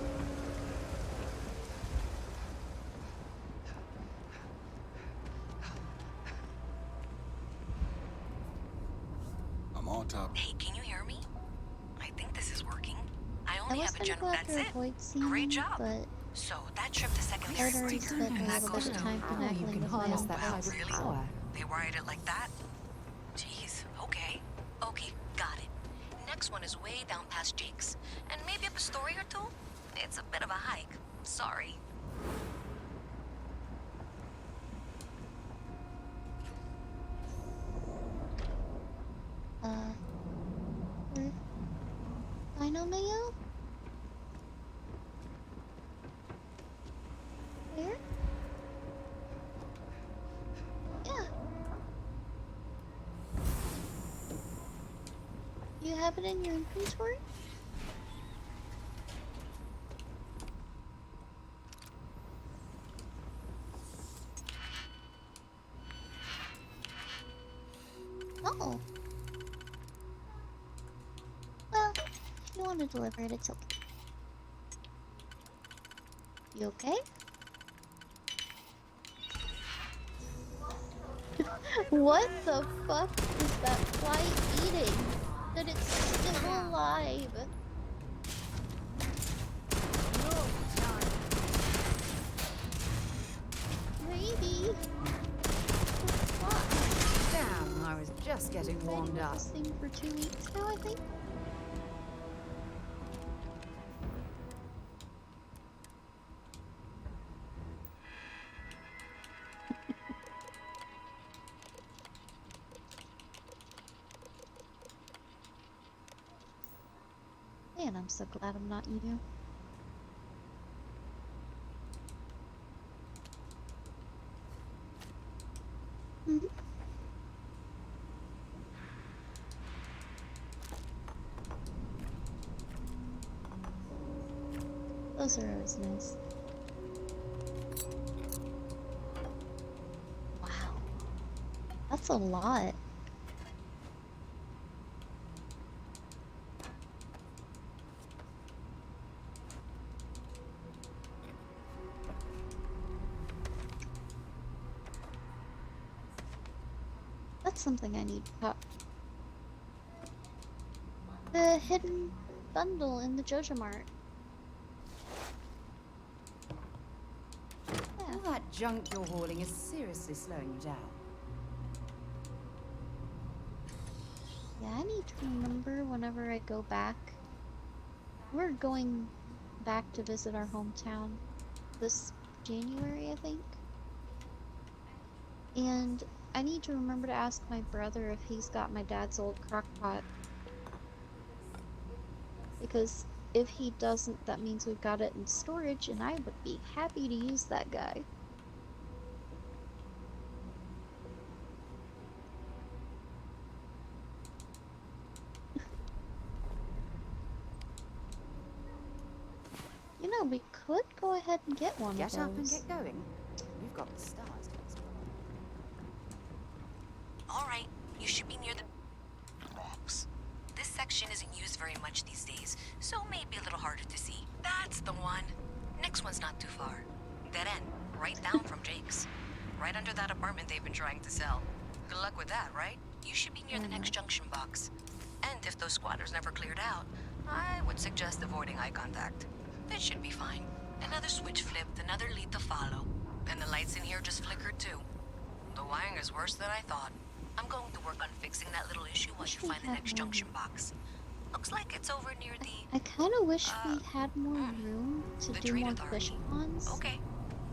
I'm on top. Hey, can you hear me? I think this is working. I I only was have a gonna general. go That's after it. a void scene, Great job. but So that trip to secondary I'd already spent a little bit of time finagling with my own Wow, thoughts. really? They wired it like that? Jeez, okay. Okay, got it. Next one is way down past Jake's. And maybe up a story or two? It's a bit of a hike. Sorry. Where? Dino Mayo? Where? Yeah. You have it in your inventory? Oh. Well, if you want to deliver it, it's okay. You okay? What the fuck is that fly eating? That it's still alive? Maybe. Damn, I was just getting warmed up. This thing for 2 weeks now, I think. Man, I'm so glad I'm not you. Those are always nice. Wow. That's a lot. That's something I need to pop. The hidden bundle in the Jojo Mart. All that junk you're hauling is seriously slowing you down. Yeah, I need to remember whenever I go back. We're going back to visit our hometown this January, I think. And I need to remember to ask my brother if he's got my dad's old crock pot. Because if he doesn't, that means we've got it in storage, and I would be happy to use that guy. You know, we could go ahead and get one of those. Get up and get going. We've got the stars to explore. Alright, you should be near the box. This section isn't used very much these days, so maybe a little harder to see. That's the one. Next one's not too far. Dead end, right down from Jake's. Right under that apartment they've been trying to sell. Good luck with that, right? You should be near the next junction box. And if those squatters never cleared out, I would suggest avoiding eye contact. That should be fine. Another switch flipped, another lead to follow. And the lights in here just flickered too. The wiring is worse than I thought. I'm going to work on fixing that little issue while you find the next junction box. Looks like it's over near the... I kind of wish we had more room to do more fish ponds. Okay.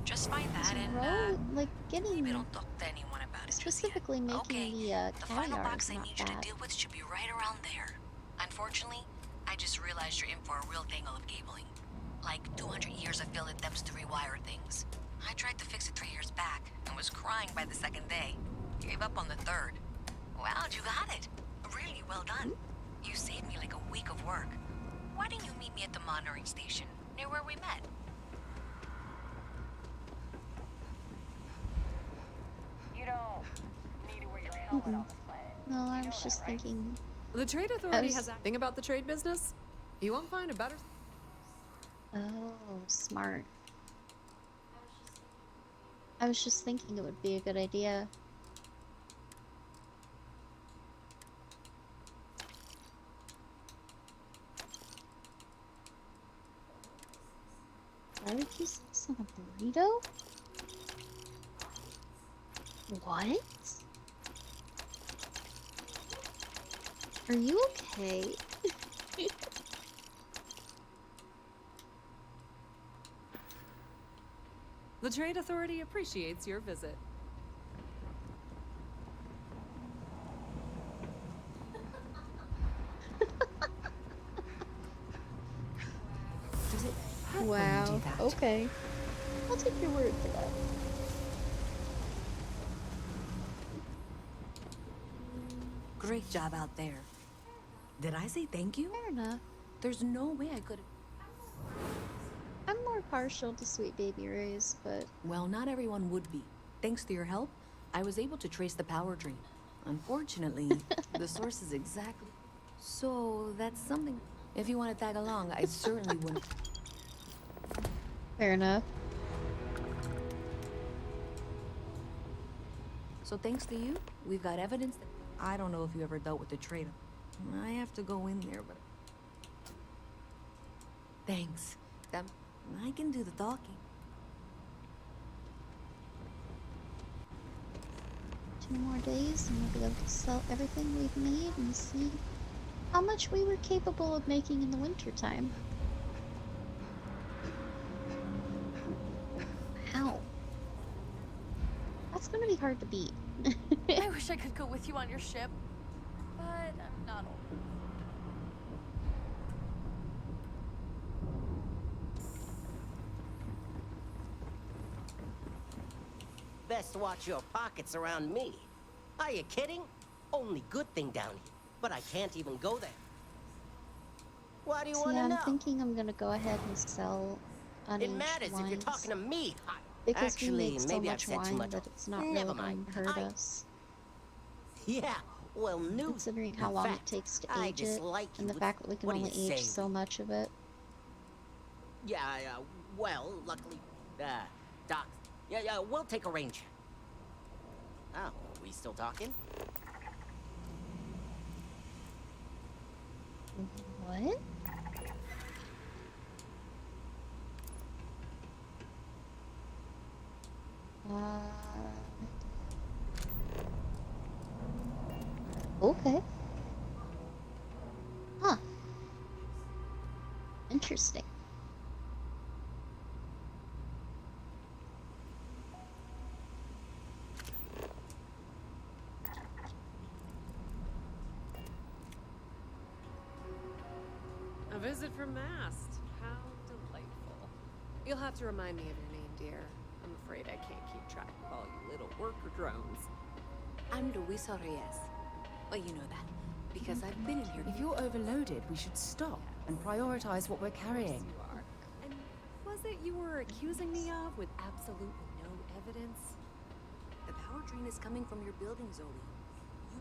Just find that like getting... Maybe don't talk to anyone about it. Specifically making the final cat box I not need you to bad. deal with should be right around there. Unfortunately, I just realized you're in for a real tangle of cabling. Like 200 years of field attempts to rewire things. I tried to fix it 3 years back and was crying by the second day. Gave up on the third. Wow, you got it. Really well done. You saved me like a week of work. Why didn't you meet me at the monitoring station, near where we met? You don't need to wear your helmet on this planet. No, I was just thinking... The Trade Authority has a thing about the trade business. You won't find a better... Oh, smart. I was just thinking it would be a good idea. Barbecue sauce on a burrito? What? Are you okay? The Trade Authority appreciates your visit. Does it hurt when you Wow. do that? Okay. I'll take your word for that. Great job out there. Did I say thank you? Fair enough. There's no way I could... I'm more partial to Sweet Baby Ray's, but... Well, not everyone would be. Thanks to your help, I was able to trace the power drain. Unfortunately, the source is exactly... So, that's something... If you want to tag along, I certainly wouldn't... Fair enough. So thanks to you, we've got evidence that... I don't know if you ever dealt with the trader. I have to go in there, but... Thanks. I can do the talking. 2 more days and we'll be able to sell everything we've made and see how much we were capable of making in the wintertime. Ow. That's gonna be hard to beat. I wish I could go with you on your ship, but I'm not old. Best watch your pockets around me. Are you kidding? Only good thing down here, but I can't even go there. Why do you want to I'm know? thinking I'm gonna go ahead and sell unaged It matters wines. if you're talking to me. Because Actually, we make so maybe I've much said too wine much. that it's not Never really mind. going to hurt us. Yeah, well, news. Considering how In long fact, it takes to I age it, dislike and you the fact that we can what do only you age say so much of it. Yeah, well, luckily, Doc. Yeah, we'll take a rain check. Oh, are we still talking? What? Okay. Huh. Interesting. A visit from Mast. How delightful. You'll have to remind me of your name, dear. I'm afraid I can't keep track of all you little worker drones. I'm Luisa Reyes. Well, you know that, because I've been in here. If you're overloaded, we should stop and prioritize what we're carrying. You are. And was it you were accusing me of with absolutely no evidence? The power drain is coming from your building, Zoe.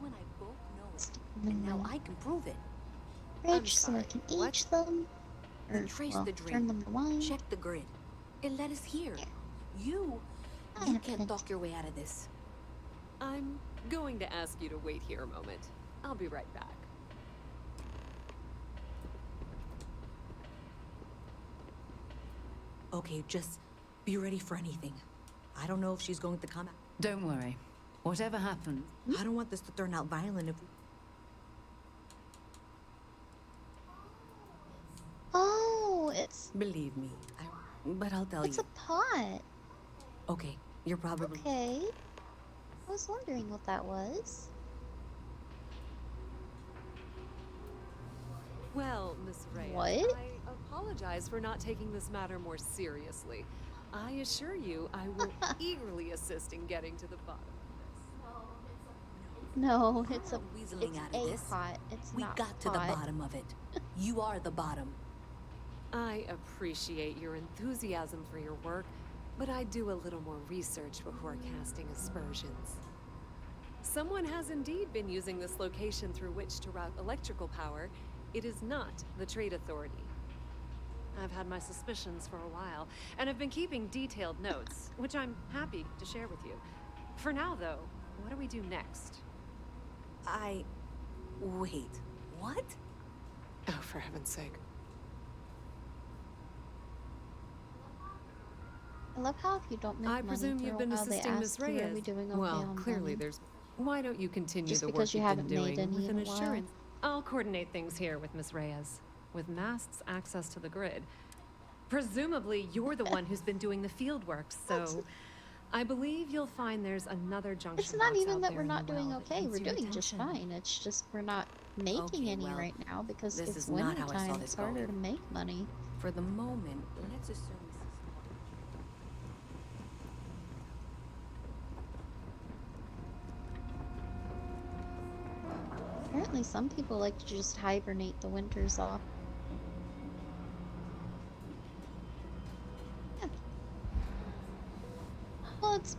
You and I both know it, and now I can prove it. Fridge so I can age them. We Or, traced well, the drain. turn them to wine. Check the grid. It led us here. You can't talk your way out of this. I'm going to ask you to wait here a moment. I'll be right back. Okay, just be ready for anything. I don't know if she's going to come out. Don't worry. Whatever happens. I don't want this to turn out violent if we... Oh, it's... Believe me, but I'll tell It's you. a pot. Okay, you're probably... Okay. I was wondering what that was. Well, Miss Reyes, What? I apologize for not taking this matter more seriously. I assure you, I will eagerly assist in getting to the bottom of No, it's a weaseling out of this. pot. It's We not got to the pot. bottom of it. You are the bottom. I appreciate your enthusiasm for your work, but I do a little more research before casting aspersions. Someone has indeed been using this location through which to route electrical power. It is not the Trade Authority. I've had my suspicions for a while, and have been keeping detailed notes, which I'm happy to share with you. For now, though, what do we do next? Wait, what? Oh, for heaven's sake. I love how if you don't make I money presume for you've a been while, they assisting Miss ask you, are we Reyes. doing okay Well, on clearly money? there's... Why don't you continue Just the work because you you've haven't been made doing any with in an a while. assurance? I'll coordinate things here with Miss Reyes. With Mast's access to the grid. Presumably, you're the one who's been doing the field work, so... I believe you'll find there's another junction It's not box even out that there we're in the not doing well that okay. needs We're your doing just attention. fine. It's just we're not making Okay, any well, right now because this it's is not winter how I saw time. this It's harder going. to make money. For the moment, let's assume this is... Apparently, some people like to just hibernate the winters off. Yeah. Well, it's...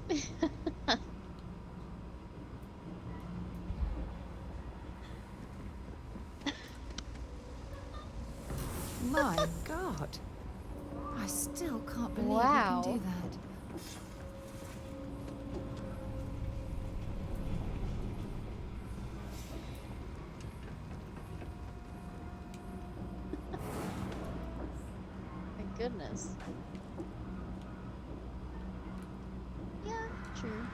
My God. I still can't believe Wow. you can do that. My goodness. Yeah, true.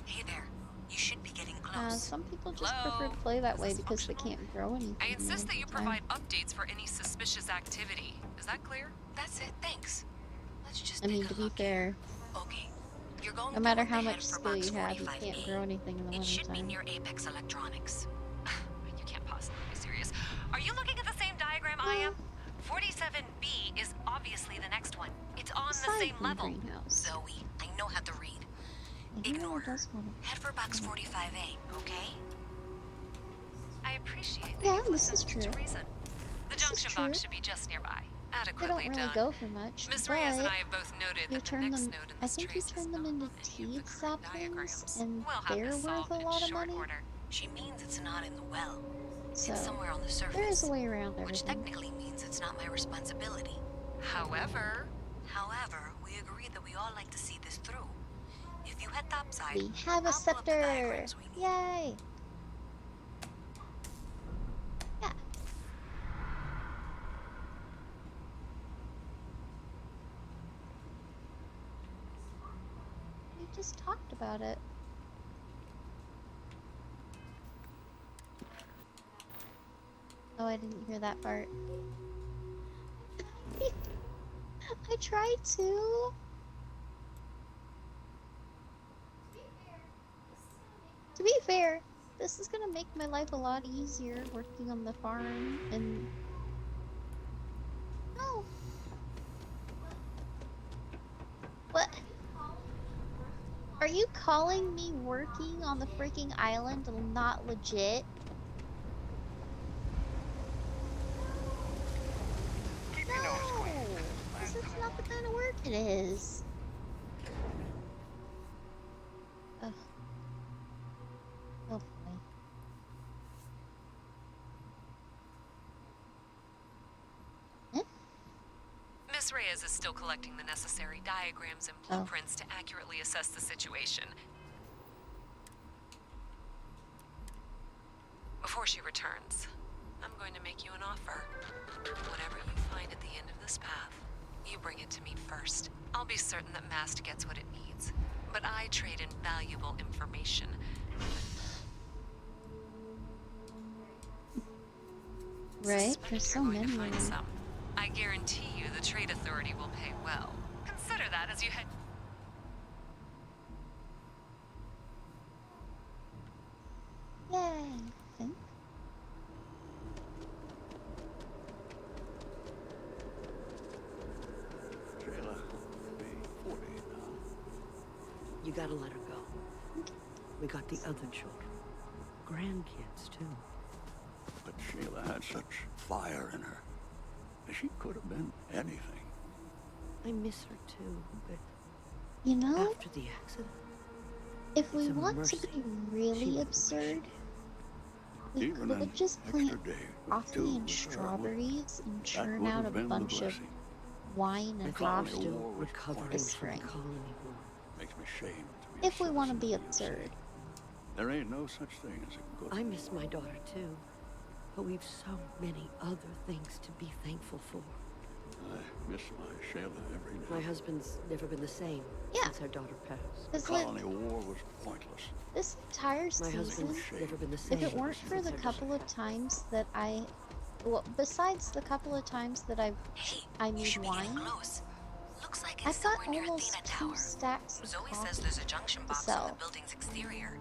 Hey there, you should be getting close. Some people just prefer to play that way because they can't grow anything. I in the insist that you wintertime. provide updates for any suspicious activity. Is that clear? That's it, thanks. Let's just I take mean, a to be look. fair, Okay, you're going no matter toward how the much head for skill you box have, you 45A. can't grow anything in the It should be wintertime. near Apex Electronics. You can't possibly be serious. Are you looking at the same diagram I am? 47B is obviously the next one. It's on the Aside same from level. greenhouse. Zoe, I know how to read. If anyone Ignore her. does want to- Head for box 45A, okay? I appreciate that Yeah, you've this is listened true. to reason. The This is junction true. box should be just nearby. They Adequately don't really done. go for much, Miss but Reyes and I have both noted you that the turn next them. node in I this think you trace is turn them not into on any of teed the saplings, diagrams. and We'll have they're this worth solved a in lot of short money. order. She means it's not in the well. So It's somewhere on the surface. there is a way around Which everything. technically means it's not my responsibility. However, We agreed that we all like to see this through. If you head topside, We have a I'll pull up the scepter! diagrams we need. Yay! Yeah. We just talked about it. Oh, I didn't hear that part. I tried to. To be fair, this is gonna make my life a lot easier working on the farm and Are you calling me working on the freaking island not legit? Keep your nose clean. This is not the kind of work it is. Ugh. Oh boy. Miss Reyes is still collecting the necessary diagrams and blueprints to accurately assess the situation. Before she returns, I'm going to make you an offer. Whatever you find at the end of this path, you bring it to me first. I'll be certain that Mast gets what it needs, but I trade in valuable information. Right, there's so many. Find some. I guarantee you the Trade Authority will pay well. Consider that as you head. Yay, I think. Shayla, be 40 now. You gotta let her go. We got the other children. Grandkids, too. But Shayla had such fire in her. She could have been anything. I miss her, too, but... You know, after the accident, if we want to be really absurd, we could just plant coffee and strawberries and churn out a bunch of wine and coffee this spring. Makes me ashamed to If we want to be absurd. There ain't no such thing as a good... I miss my daughter, too. But we've so many other things to be thankful for. I miss my Shayla every day. My husband's never been the same since our daughter passed. The colony war was pointless. This entire season, never been the same. if it weren't for the couple of times that besides the couple of times that I made wine, I've got almost 2 stacks of Zoe coffee says there's a junction to box on sell. the building's exterior.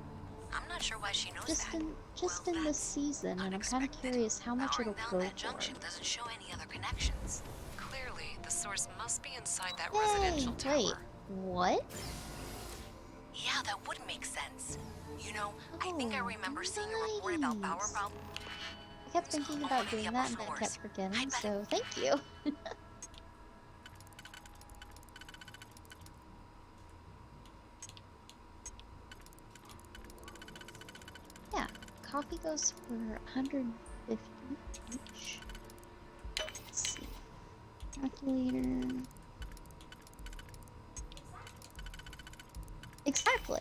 I'm not sure why she knows that. Just in this season, and I'm kind of curious how much it'll go That for. junction doesn't show any other connections. Clearly, the source must be inside that Yay, residential tower. wait, what? Yeah, that would make sense. You know, I think I remember seeing a report about power problems. I kept thinking about doing that and then I kept forgetting, so thank you. Yeah, coffee goes for 150 each. Let's see. Calculator. Exactly.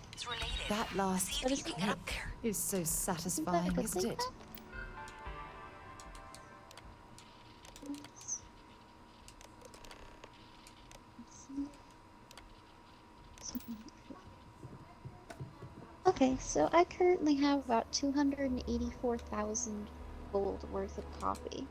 That last But isn't hit that, is so satisfying, good isn't thing, it? Okay, so I currently have about 284,000 gold worth of coffee.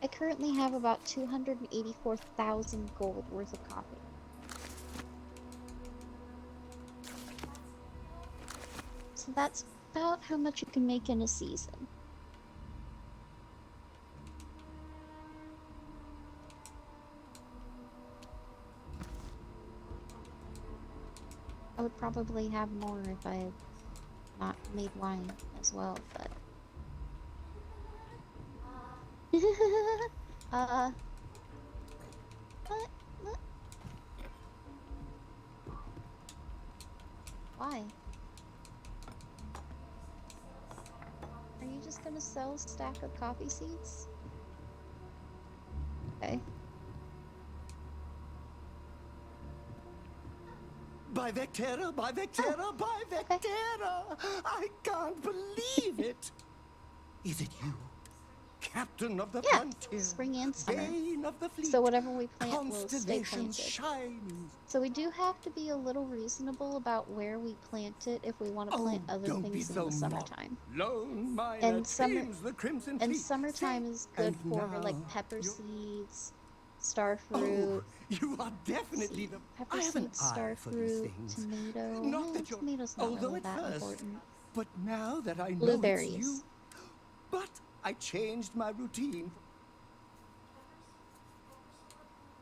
I currently have about 284,000 gold worth of coffee. So that's about how much you can make in a season. I would probably have more if I had not made wine as well, but... What? Why? Are you just gonna sell a stack of coffee seeds? Okay. By Vectera, by Vectera, by Vectera! I can't believe it! Is it you? Captain of the frontier, spring and summer. Bane of the fleet, So whatever we plant will stay constellation planted. shines. So we do have to be a little reasonable about where we plant it if we want to plant other don't be things in so the summertime. Lone miner And tames the crimson and fleet. summertime is good and for now like pepper seeds, starfruit. You are definitely the... Pepper I have an seeds, eye for these starfruit, things. tomato. Not that you're... Tomatoes not although really at that first, important. but now that I know Blueberries. it's you... But I changed my routine.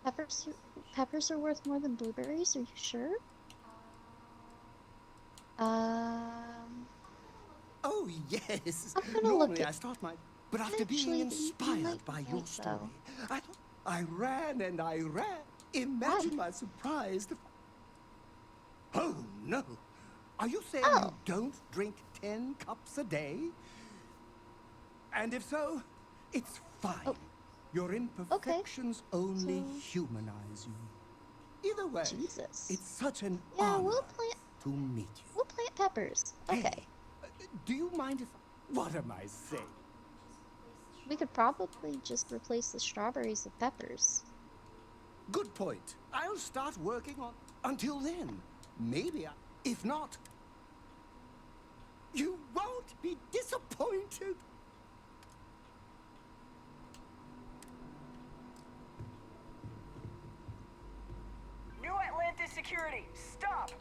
Peppers, peppers are worth more than blueberries. Are you sure? Oh, yes. I'm gonna look Normally at. I start my... But after Actually, being you inspired might by be your right, story, though. I thought I ran and I ran. Imagine my surprise to... Oh, no. Are you saying you don't drink 10 cups a day? And if so, it's fine. Your imperfections only humanize you. Either way, it's such an honor to meet you. We'll plant peppers. Okay. Hey, do you mind if... What am I saying? We could probably just replace the strawberries with peppers. Good point. I'll start working on... Until then, maybe I... If not, you won't be disappointed. New Atlantis security, stop!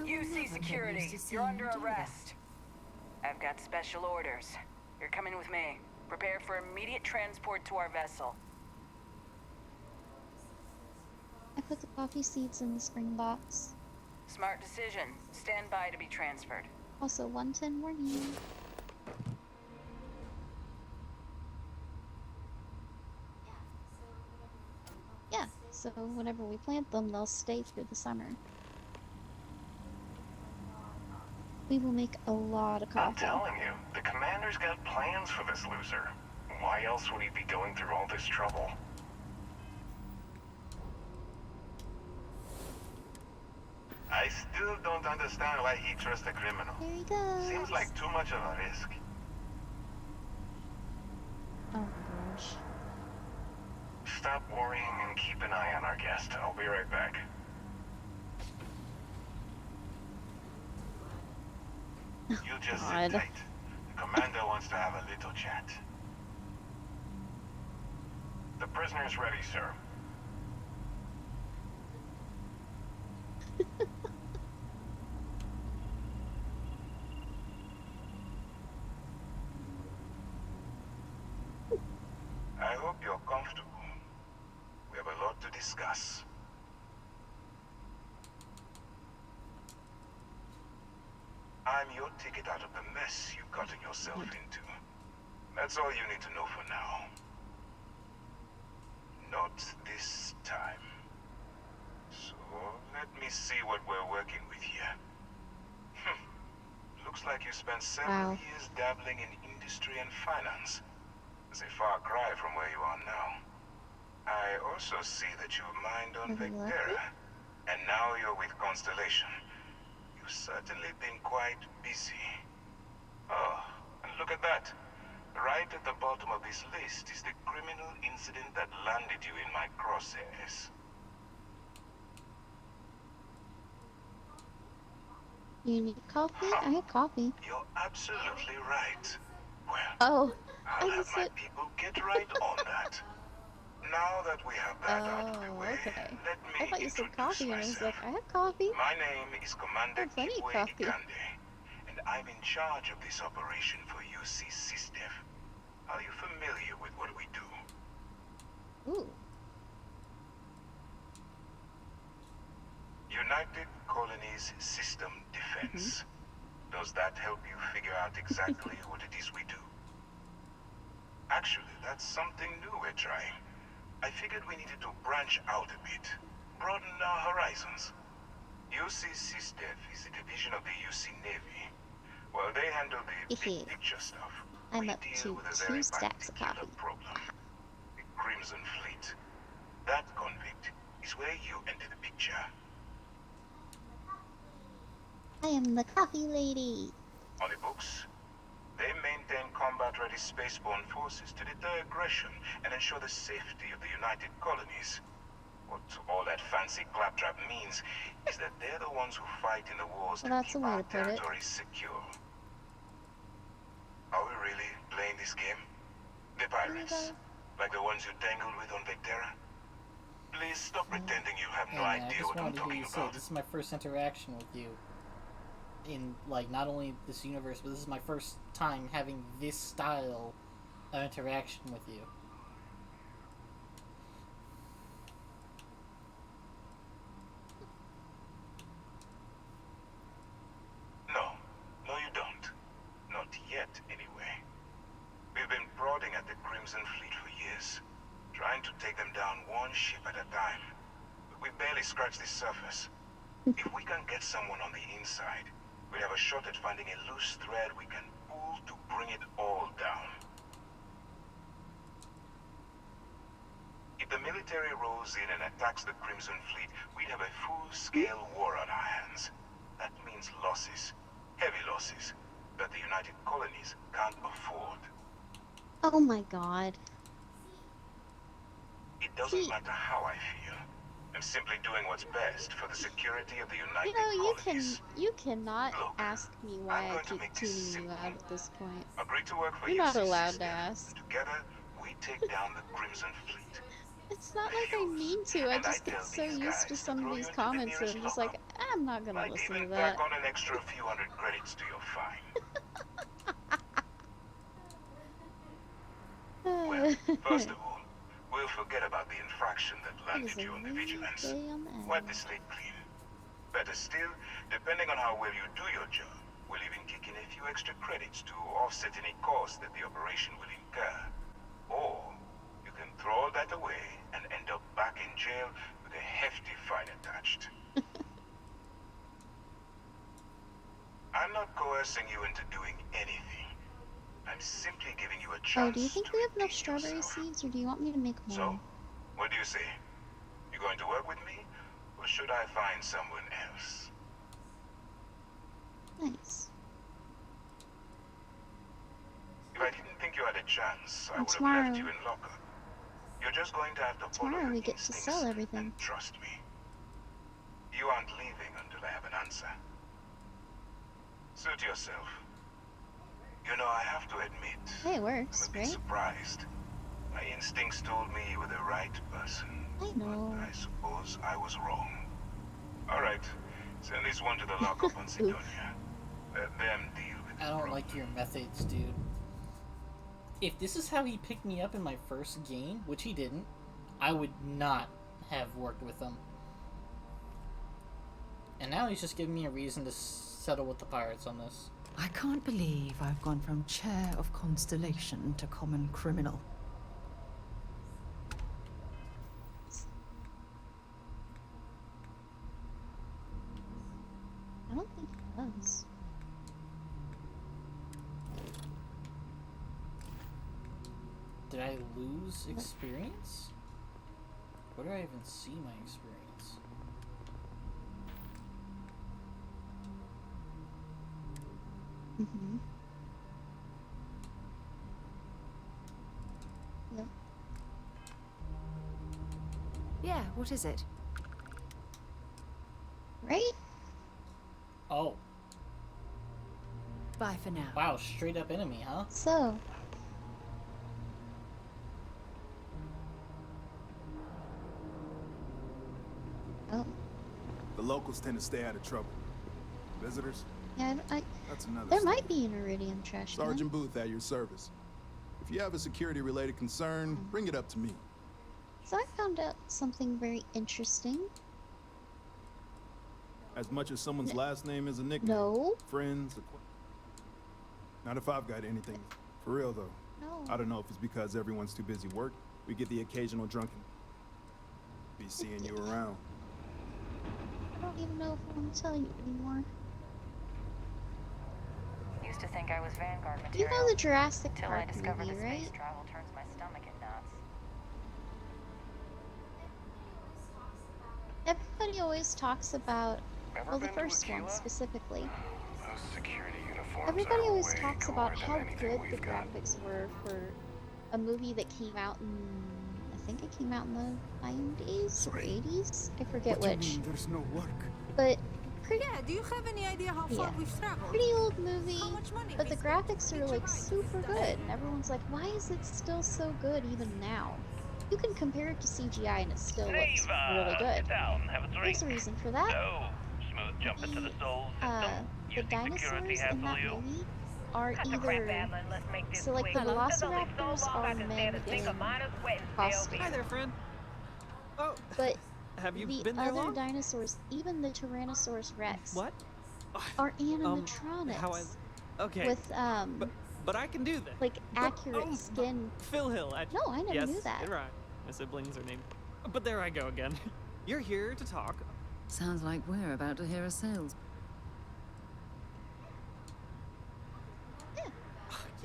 UC security, you're under arrest. I've got special orders. You're coming with me. Prepare for immediate transport to our vessel. I put the coffee seeds in the spring box. Smart decision. Stand by to be transferred. Also, 110 warning. Yeah, so whenever we plant them, they'll stay through the summer. We will make a lot of coffee. I'm telling you, the commander's got plans for this loser. Why else would he be going through all this trouble? I still don't understand why he trusts a criminal. There he goes. Seems like too much of a risk. Oh my gosh. Stop worrying and keep an eye on our guest. I'll be right back. You just sit tight. The commander wants to have a little chat. The prisoner's ready, sir. I hope you're comfortable. We have a lot to discuss. I'm your ticket out of the mess you've gotten yourself into. That's all you need to know for now. Not this time. So, let me see what we're working with here. Looks like you spent several years dabbling in industry and finance. It's a far cry from where you are now. I also see that you mined on Vectera, and now you're with Constellation. You've certainly been quite busy. Oh, and look at that. Right at the bottom of this list is the criminal incident that landed you in my crosshairs. You need coffee? I have coffee. You're absolutely right. Well, I'll have my people get right on that. Now that we have that out of the way, let me I thought you said coffee, and I was like, I have coffee. My name is Commander Kipwe coffee. Ikande, and I'm in charge of this operation for UC System. Are you familiar with what we do? Ooh. United Colonies System Defense. Does that help you figure out exactly what it is we do? Actually, that's something new we're trying. I figured we needed to branch out a bit, broaden our horizons. UC SysDef is a division of the UC Navy. Well, they handle the big picture stuff. I'm up to 2 stacks of coffee. Problem. The Crimson Fleet. That convict is where you enter the picture. I am the coffee lady. On the books, they maintain combat-ready spaceborne forces to deter aggression and ensure the safety of the United Colonies. What all that fancy claptrap means is that they're the ones who fight in the wars Well, to that's keep a way our to put it. territories secure. Are we really playing this game? The pirates? Like the ones you tangled with on Vectera? Please stop pretending you have no I idea just what I'm wanted to hear talking you say about. this is my first interaction with you. In, like, not only this universe, but this is my first time having this style of interaction with you. No. No, you don't. Not yet, anyway. We've been prodding at the Crimson Fleet for years, trying to take them down one ship at a time. But we barely scratched the surface. If we can get someone on the inside, we have a shot at finding a loose thread we can pull to bring it all down. If the military rolls in and attacks the Crimson Fleet, we'd have a full-scale war on our hands. That means losses, heavy losses, that the United Colonies can't afford. Oh my god. It doesn't matter how I feel. I'm simply doing what's best for the security of the United You know, Colonies. you cannot ask me why I keep tuning you out at this point. Agree to work for You're you, not allowed sister. to ask. Together, we take down the Crimson Fleet. It's not like I mean to, I just get so used to some of these comments that I'm just like, I'm not gonna Might listen to even that. tack on an extra few hundred credits to your fine. Well, first of all, we'll forget about the infraction that landed you on the Vigilance. Wipe the slate clean. Better still, depending on how well you do your job, we'll even kick in a few extra credits to offset any cost that the operation will incur. Or you can throw all that away and end up back in jail with a hefty fine attached. I'm not coercing you into doing anything. I'm simply giving you a chance. Oh, do you think we have enough strawberry seeds, or do you want me to make more? So, what do you say? You going to work with me, or should I find someone else? Nice. If I didn't think you had a chance, I And would have tomorrow- left you in lockup. You're just going to have to follow Tomorrow your we get to instincts sell everything. and trust me. You aren't leaving until I have an answer. Suit yourself. You know, I have to admit, Hey, it works, I'm a bit right? surprised. My instincts told me you were the right person. I know. But I suppose I was wrong. Alright, send this one to the lockup on Sidonia. Let them deal with I don't like your methods, dude. If this is how he picked me up in my first game, which he didn't, I would not have worked with him. And now he's just giving me a reason to settle with the pirates on this. I can't believe I've gone from chair of constellation to common criminal. I don't think it does. Did I lose experience? Where do I even see my experience? Mm-hmm. Yep. Yeah, what is it? Right? Oh. Bye for now. Wow, straight up enemy, huh? So. Oh. The locals tend to stay out of trouble. Visitors? Yeah, That's another there story. might be an iridium trash can. Sergeant Booth at your service. If you have a security-related concern, bring it up to me. So I found out something very interesting. As much as someone's last name is a nickname. No. Friends, not if I've got anything. For real, though. No. I don't know if it's because everyone's too busy work. We get the occasional drunken. Be seeing you around. I don't even know if I want to tell you anymore. Used to think I was Vanguard You material. know the Jurassic Till I Park discovered movie, that space right? travel turns my stomach in knots. Everybody always talks about, well, the first one specifically. Those security uniforms Everybody are always way talks cooler about than how anything good the we've got. graphics were for a movie that came out in, I think it came out in the 90s or 80s. I forget What do you which. mean there's no work? But pretty, Yeah, do you have any idea how far we've traveled? pretty old movie. How much money But we the spent? graphics are Each like ride super we've done. good, and everyone's like, why is it still so good even now? You can compare it to CGI and it still looks really good. Sit down, have a drink. There's a reason for that. So, smooth jump into the soul system. The dinosaurs in that movie are either so like the velociraptors are men in costume. Hi there, friend. Oh, But have you the been there other long? dinosaurs, even the Tyrannosaurus Rex, What? are animatronics. How okay. With but I can do that. like accurate skin. Phil Hill. No, I never yes, knew that. You're right. My siblings are named. But there I go again. You're here to talk. Sounds like we're about to hear a sales.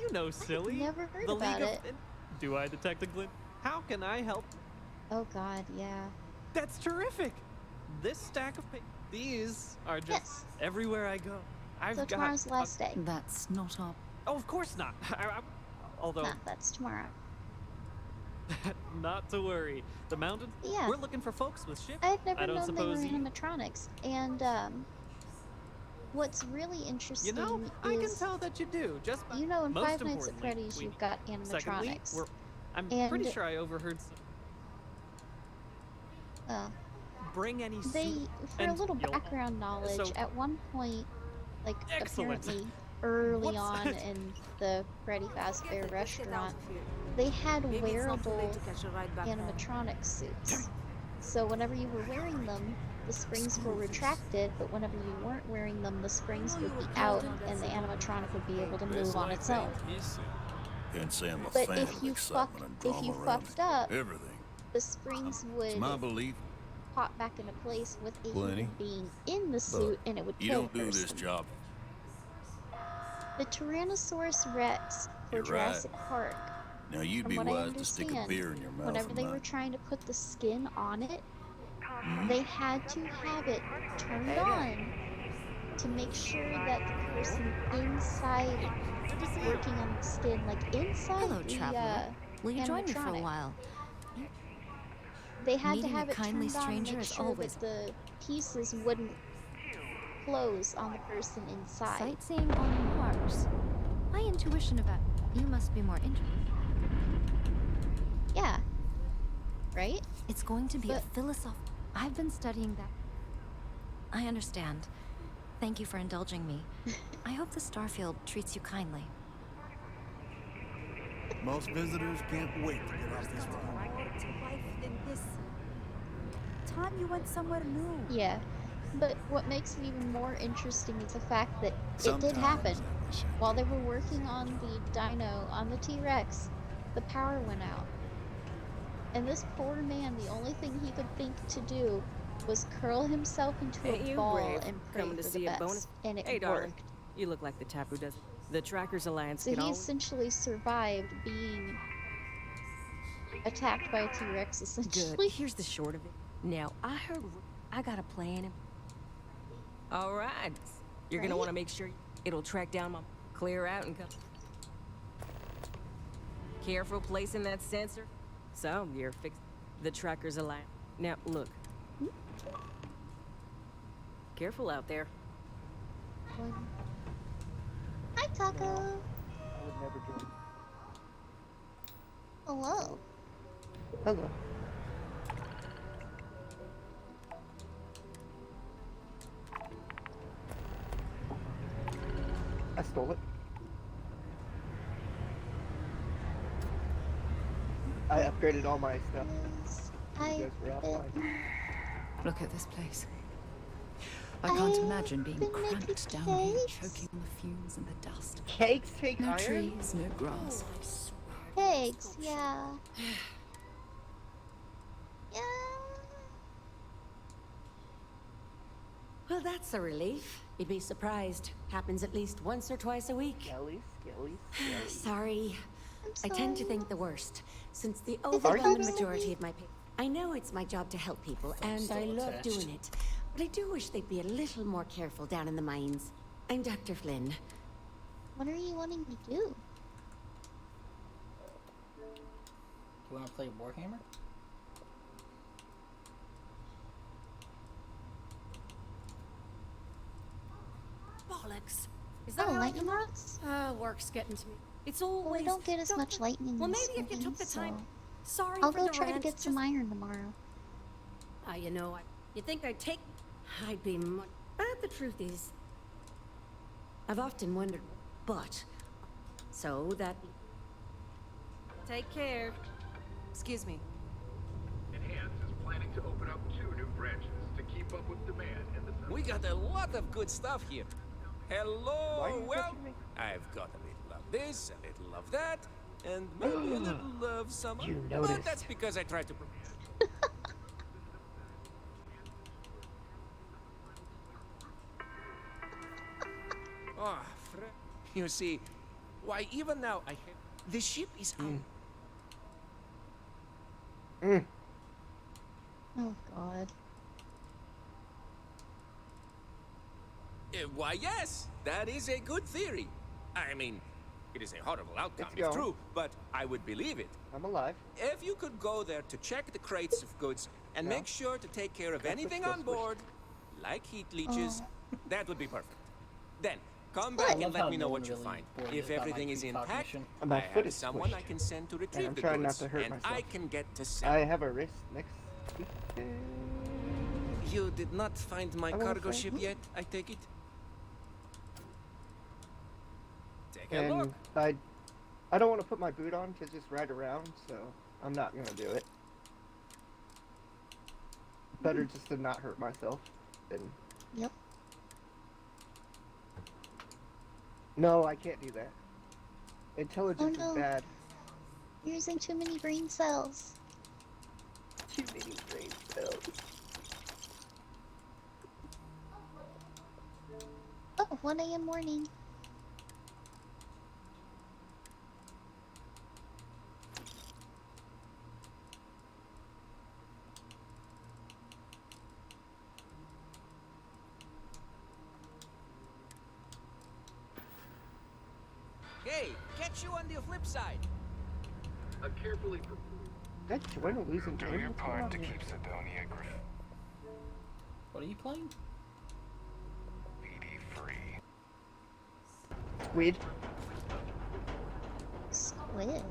You know, silly. Never heard the about League it. Do I detect a glint? How can I help? Oh God, yeah. That's terrific. This stack of these are just everywhere I go. I've So got tomorrow's the last day. That's not our... Oh, of course not. Although... Nah, that's tomorrow. Not to worry. The mountain. Yeah. We're looking for folks with ships. I've never I don't known they were suppose you... animatronics, and what's really interesting You know, is I can tell that you do. Just by... you know, in Most Five Nights at importantly, Freddy's, you've got Secondly, animatronics. I'm and pretty sure I overheard some... Bring any They, soup for a and little you'll- background knowledge, so- at one point, like Excellent. apparently early What's on that? in the Freddy Fazbear restaurant, they had wearable animatronic suits. So whenever you were wearing them, the springs were retracted, but whenever you weren't wearing them, the springs would be out and the animatronic would be able to move on its own. Can't say I'm a But fan if of you excitement and drama around fucked up, everything. the springs would It's my belief. pop back into place with a Plenty. human being in the suit, and it would You kill don't the do person. this job. The Tyrannosaurus Rex for You're right. Jurassic Park. Now you'd From be what I wise to stick a understand, beer in your mouth. whenever and they not- were trying to put the skin on it, they had to have it turned on to make sure that the person inside working on the skin, like inside Hello, the traveler. Will you join me for a animatronic, while? they had Meeting to have a it kindly turned on to stranger make is sure always- that the pieces wouldn't close on the person inside. Sightseeing on Mars. My intuition about you must be more interesting. Yeah. Right? It's going to be a philosoph. I've been studying that. I understand. Thank you for indulging me. I hope the Starfield treats you kindly. Most visitors can't wait to get off this ride. In this time you went somewhere new. Yeah. But what makes it even more interesting is the fact that it did Sometimes happen. I wish While they were working on the dino, on the T-Rex, the power went out. And this poor man, the only thing he could think to do was curl himself into Ain't a you ball brave, and pray coming for to the see a best. bonus? And it Hey, darling, worked. you look like the tap who does the Trackers Alliance. So Get he all essentially survived being attacked by a T-Rex, essentially. good. Here's the short of it. Now I heard I got a plan. All right, you're gonna Right? want to make sure it'll track down my clear out and come. Careful placing that sensor. So you're fixed. The Trackers Alliance. Now look. Careful out there. Hi, Taco. I would never join. Hello. Hello. I stole it. I upgraded all my stuff. You guys were offline. Look at this place. I can't imagine being cramped down here, choking on the fumes and the dust. Cakes take No iron? trees, no grass. Pigs, yeah. Yeah. Well, that's a relief. You'd be surprised. Happens at least once or twice a week. Skelly. Sorry. I tend to think the worst, since the Are you overwhelming really? majority of my people. I know it's my job to help people, and so I love attached. doing it. But I do wish they'd be a little more careful down in the mines. I'm Dr. Flynn. What are you wanting to do? Do you want to play Warhammer? bollocks. Is that Oh, how I lightning can- rods? Work's getting to me. It's Well, always... we don't get as much lightning Well, in maybe this if you game, took the time... so Sorry I'll for go the try to rant, get some iron tomorrow. You know, you think I'd take... I'd be much... But the truth is... I've often wondered, but... So that... Take care. Excuse me. Enhance is planning to open up 2 new branches to keep up with demand in the We got a lot of good stuff here. Why are Hello, you well, touching me? I've got a little of this, a little of that, and maybe a little of some. You But noticed. that's because I try to. Oh, you see, why even now the ship is out. Oh god. Why, yes, that is a good theory. I mean, it is a horrible outcome Let's if go. true, but I would believe it. I'm alive. If you could go there to check the crates of goods and Yeah. make sure to take care of Let's anything push, on push, push. board, like heat leeches, that would be perfect. Then, come I back love and how let me know no what one you really find. worries If about my everything is intact, precognition. My I foot have is someone squished. I can send to And retrieve I'm the trying not goods, to hurt and myself. I can get to sell. I have a wrist next. You did not find my I wanna cargo say- ship yet, I take it? Take a look. And I don't want to put my boot on to just ride around, so I'm not gonna do it. Better just to not hurt myself than. Yep. No, I can't do that. Intelligence Oh, no. is bad. You're using too many brain cells. Too many brain cells. Oh, 1 a.m. morning. Hey, catch you on the flip side. A carefully Did I join a losing Do game? your What's going part on to here? keep Sidonia What are you playing? graffiti free. Weed. Squid.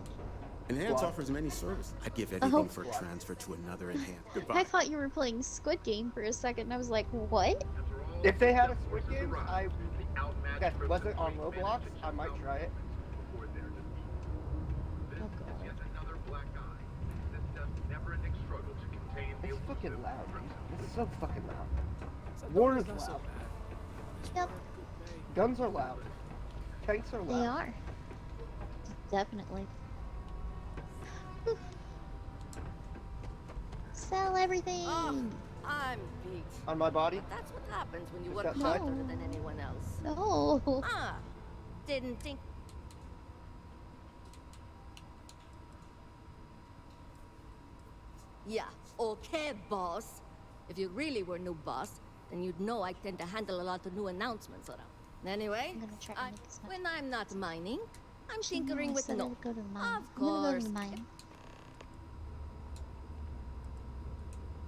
Enhance Wow. offers many services. I'd give anything Oh. for a transfer to another Enhance. I Goodbye. thought you were playing Squid Game for a second, and I was like, what? If they had a Squid Game, that wasn't on Roblox, I might try it. Oh god. another black eye. This never-ending struggle to contain the It's fucking loud, man. It's so fucking loud. War is loud. Yep, Guns are loud. Tanks are loud. they are. Definitely. Whew. Sell everything! Ah. I'm beat. On my body? But that's what happens when you Just work outside? harder than anyone else. No. Ah, didn't think. Yeah, okay, boss. If you really were new boss, then you'd know I tend to handle a lot of new announcements around. Anyway, I'm gonna try to make this when I'm not mining, I'm I tinkering with said I no. would go to the mine. Of I'm gonna go to course. the mine.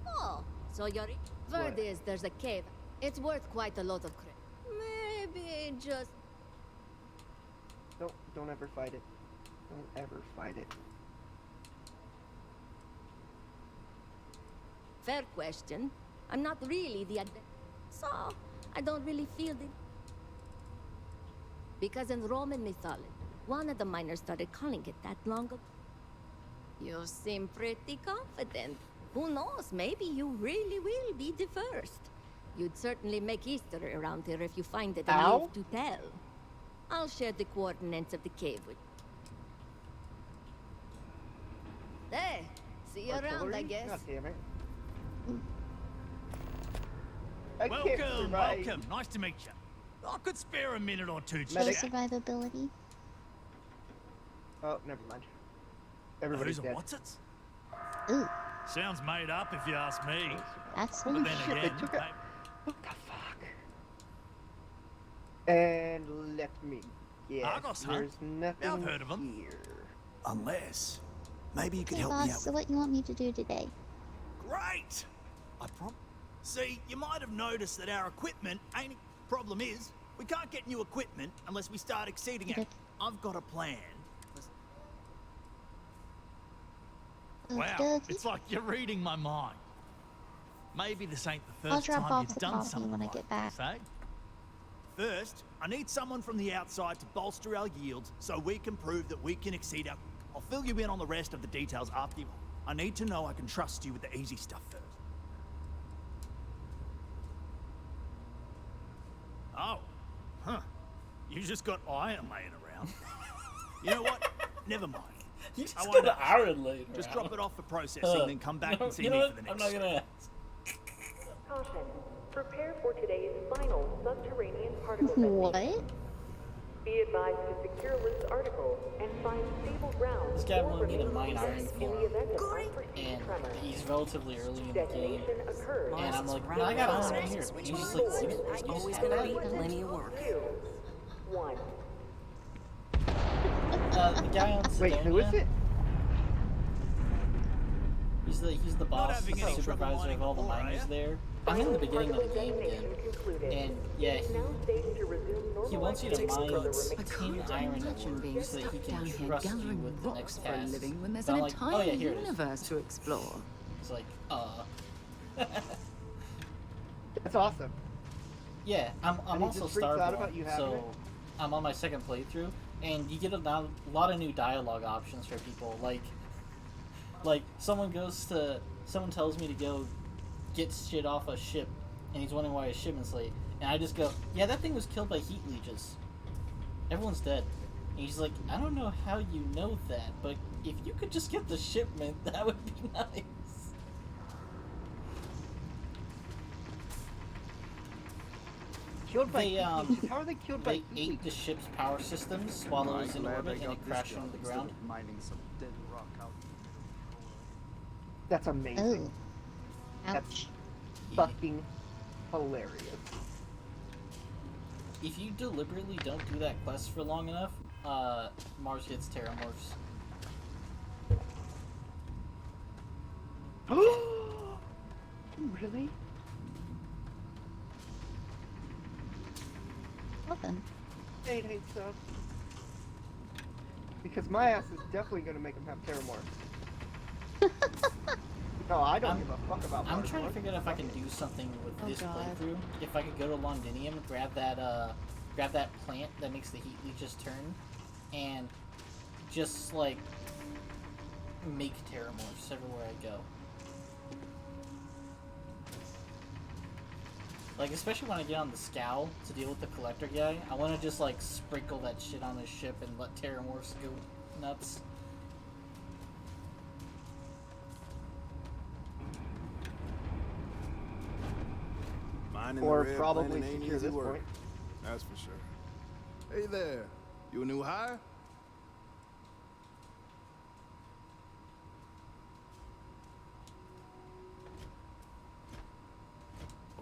Oh, so you're. Word is there's a cave. It's worth quite a lot of credit. Maybe just. Don't ever fight it. Don't ever fight it. Fair question. I'm not really the so I don't really feel the. Because in Roman mythology, one of the miners started calling it that long ago. You seem pretty confident. Who knows? Maybe you really will be the first. You'd certainly make history around here if you find it and Ow. live to tell. I'll share the coordinates of the cave with you. Hey, see you around, I Artillery? guess. God damn it. I can't Welcome, survive. welcome. Nice to meet you. I could spare a minute or two to Low chat. survivability. Oh, never mind. Everybody's Who's dead. and what's it? Ooh, Sounds made up if you ask me. that's Holy But then shit, again, they took it. What the fuck? And let me guess. Argos, huh? There's nothing I've heard of 'em. here. Unless, maybe you could hey help me boss, out. so what you want me to do today? Great! I prom. See, you might have noticed that our equipment ain't. Problem is, We can't get new equipment unless we start exceeding it. I've got a plan. Wow, it's like you're reading my mind. Maybe this ain't the I'll first drop time off you've the done coffee something when I like get back. this, eh? First, I need someone from the outside to bolster our yields so we can prove that we can exceed our... I'll fill you in on the rest of the details after you... I need to know I can trust you with the easy stuff first. Oh. Huh. You just got iron laying around. You know what? Never mind. You just I got won't an ask. iron laying Just around. drop it off for processing, then come back and see you me know for the what? next. I'm not gonna ask. Caution. Prepare for today's final subterranean particle What? Be advised to secure loose articles and find stable ground. This guy wanted me to mine iron for him, and he's relatively early in the game, and I'm like, yeah, I got iron right here. And he's just like, There's always gonna be plenty of work. 1. The guy on Sidonia. Wait, who is it? He's the boss, having he's the any trouble supervisor mining of all the ore, are miners ya? there. I'm in the beginning of the game again, and yeah, he wants you to mine 10 iron ore so that he can trust you with the next For a task. living when there's But an I'm like, entire oh yeah, here it is. universe to explore. It's like, That's awesome. Yeah, I'm And he also just freaks out about you Starborn, having it? so I'm on my second playthrough, and you get a lot of new dialogue options for people. Like someone tells me to go get shit off a ship, and he's wondering why his shipment's late, and I just go, yeah, that thing was killed by heat leeches. Everyone's dead. And he's like, I don't know how you know that, but if you could just get the shipment, that would be nice. Killed by They heat leeches? How are they killed by they heat ate leeches? the ship's power systems while it was in orbit, and it crashed into the ground. Mining some dead rock out. That's amazing. Oh. That's Ouch. fucking hilarious. If you deliberately don't do that quest for long enough, Mars hits terramorphs. Really? Well then. Hate stuff. Because my ass is definitely gonna make him have terramorphs. No, I don't give a fuck about I'm Mars trying to Wars. figure out if I can do something with Oh, this God. playthrough. If I could go to Londinium, grab that plant that makes the heat leeches turn, and just like make terramorphs everywhere I go. Like, especially when I get on the scow to deal with the collector guy, I want to just like sprinkle that shit on his ship and let terramorphs go nuts. Mining Or the red probably planet ain't secure easy this work. point. That's for sure. Hey there, you a new hire?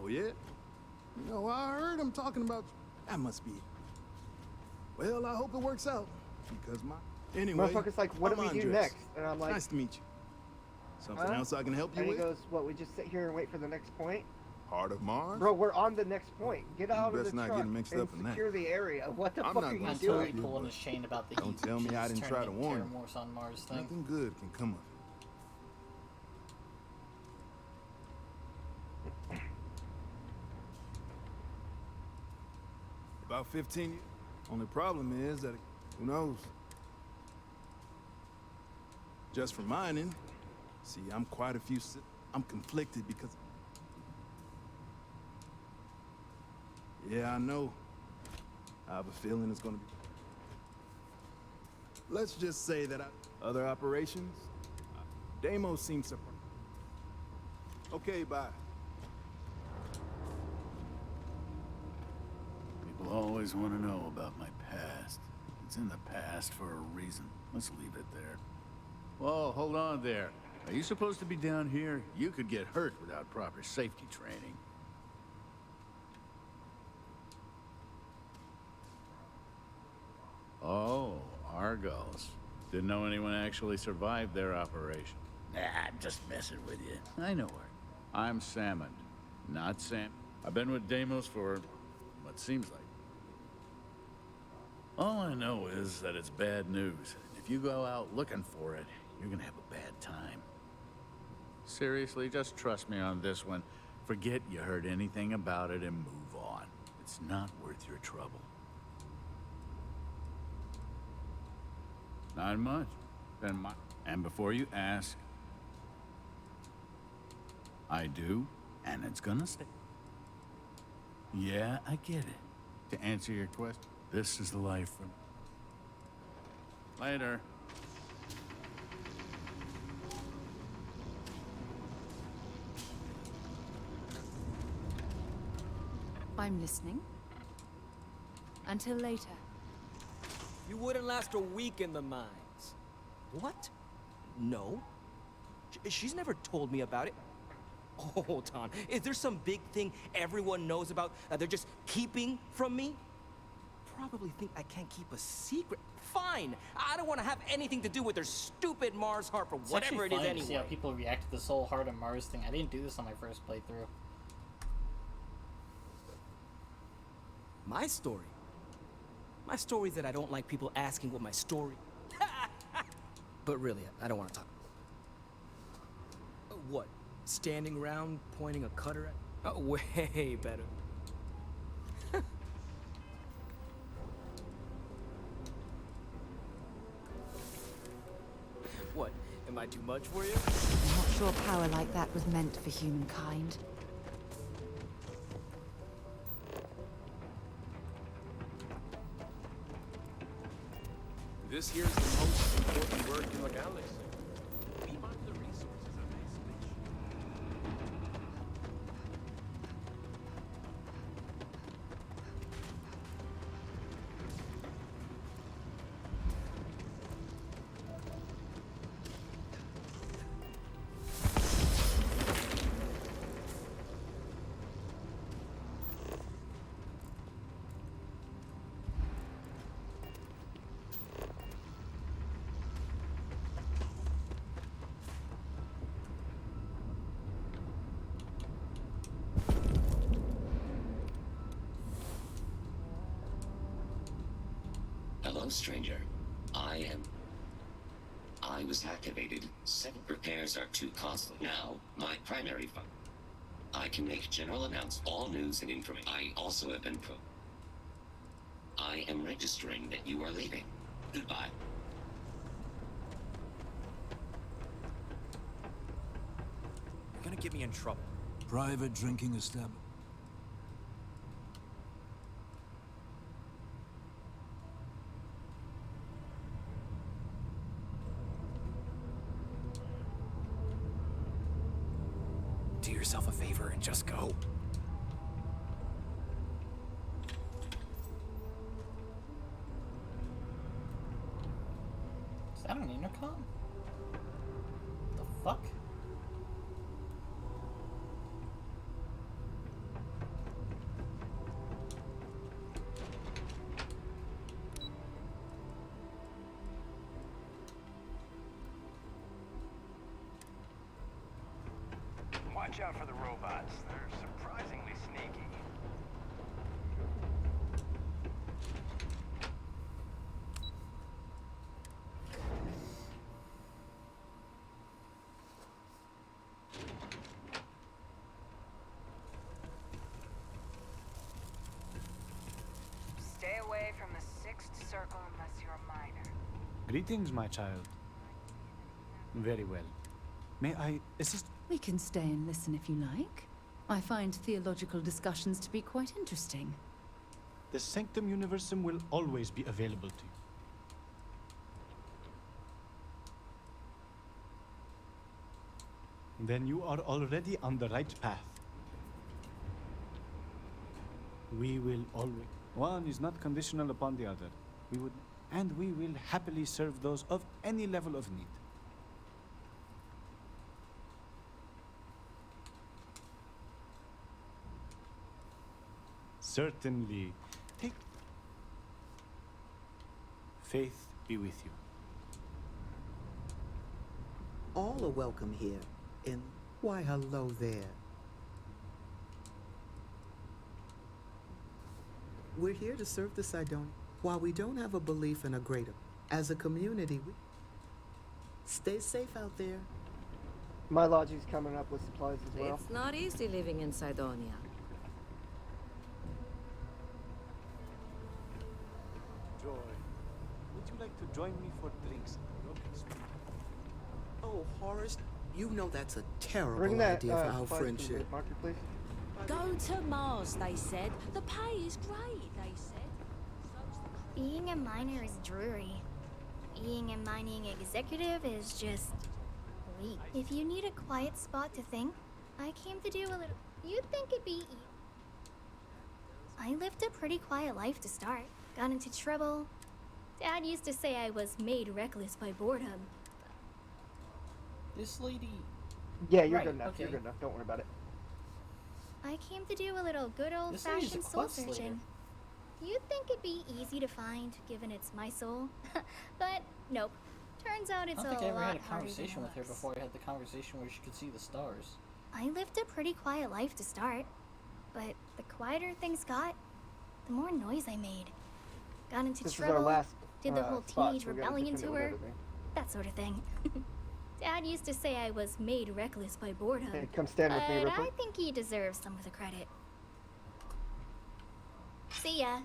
Oh yeah? No, I heard him talking about. That must be. Well, I hope it works out because my. Anyway, Motherfucker's like, what I'm do we do Andres. next? And I'm like, Nice to meet you. Something huh? else I can help you And he with? goes, what, we just sit here and wait for the next point? Heart of Mars? Bro, we're on the next point. Get out of best the not truck get mixed and up in that. secure the area. What the I'm fuck not are you gonna I'm stop totally doing? pulling his chain about the heat. Don't tell me I leeches didn't try to turning warn you. terramorphs on Mars thing. Nothing good can come of it. About 15 years. Only problem is that, who knows? Just for mining. See, I'm quite a few. I'm conflicted because. Yeah, I know. I have a feeling it's gonna be. Let's just say that other operations. Deimos seems surprised. Okay, bye. People always want to know about my past. It's in the past for a reason. Let's leave it there. Whoa, hold on there. Are you supposed to be down here? You could get hurt without proper safety training. Oh, Argos. Didn't know anyone actually survived their operation. Nah, I'm just messing with you. I know her. I'm Salmon, not Sam. I've been with Deimos for what seems like All I know is that it's bad news. If you go out looking for it, you're gonna have a bad time. Seriously, just trust me on this one. Forget you heard anything about it and move on. It's not worth your trouble. Not much. And before you ask, I do, and it's gonna stay. Yeah, I get it. To answer your question, this is the life for me. Later. I'm listening. Until later. You wouldn't last a week in the mines. What? No. She's never told me about it. Hold on. Is there some big thing everyone knows about that they're just keeping from me? Probably think I can't keep a secret. Fine. I don't want to have anything to do with their stupid Mars harp or whatever it is anyway. To see how anyway. people react to this whole Heart of Mars thing. I didn't do this on my first playthrough. My story? My story is that I don't like people asking what my story. But really, I don't want to talk. What? Standing around pointing a cutter at? Oh, way better. What? Am I too much for you? I'm not sure power like that was meant for humankind. This here's the most important work in the galaxy. We mine the resources of isolation. Hello, stranger. I was activated. 7 repairs are too costly. Now, my primary fund. I can make general announce all news and information. I also have been I am registering that you are leaving. Goodbye. You're gonna get me in trouble. Private drinking establishment. Do yourself a favor and just go. Is that an intercom? The fuck? Watch out for the robots. They're surprisingly sneaky. Stay away from the Sixth Circle unless you're a minor. Greetings, my child. Very well. May I assist? We can stay and listen if you like. I find theological discussions to be quite interesting. The Sanctum Universum will always be available to you. Then you are already on the right path. We will always... One is not conditional upon the other. And we will happily serve those of any level of need. Certainly. Take... Faith be with you. All are welcome here. And why, hello there. We're here to serve the Sidonians. While we don't have a belief in a greater, as a community, we stay safe out there. My lodgy's coming up with supplies as well. It's not easy living in Sidonia. Joy, would you like to join me for drinks? Oh, Horace, you know that's a terrible Bring that idea for our supplies to the friendship. market, please. Go to Mars, they said. The pay is great, they said. Being a miner is dreary. Being a mining executive is just bleak. If you need a quiet spot to think, I came to do a little. You'd think it'd be. I lived a pretty quiet life to start. Got into trouble. Dad used to say I was made reckless by boredom. This lady. Yeah, you're Right, good enough. okay. You're good enough. Don't worry about it. I came to do a little good old-fashioned soul searching. You'd think it'd be easy to find, given it's my soul. But nope. Turns out it's I a don't think I ever lot had a harder than conversation it with her looks. before I had the conversation where she could see the stars. I lived a pretty quiet life to start. But the quieter things got, the more noise I made. Got into This is our trouble, last did the whole spot, teenage so we gotta rebellion defend it to with her, everything. that sort of thing. Dad used to say I was made reckless by boredom. Hey, come stand with me real But I quick. think he deserves some of the credit. See ya.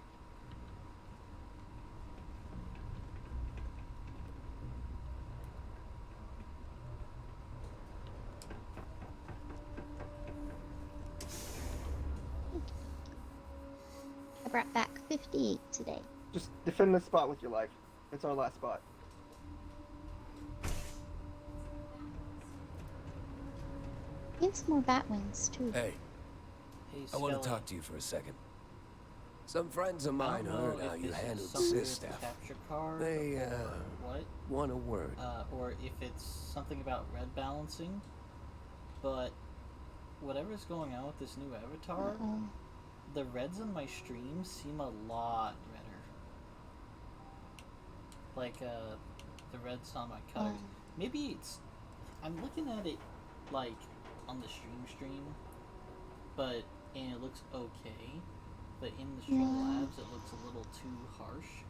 I brought back 58 today. Just defend this spot with your life. It's our last spot. Get some more bat wings too. Hey, Hey, I want to Skelly. talk to you for a second. Some friends of I mine don't know heard how if you this is handled something with sis the stuff. capture card They, or what? want a word. Or if it's something about red balancing. But whatever's going on with this new avatar, the reds on my stream seem a lot redder. Like the reds on my cutters. Maybe it's. I'm looking at it like on the stream, but and it looks okay. But in the Streamlabs, it looks a little too harsh.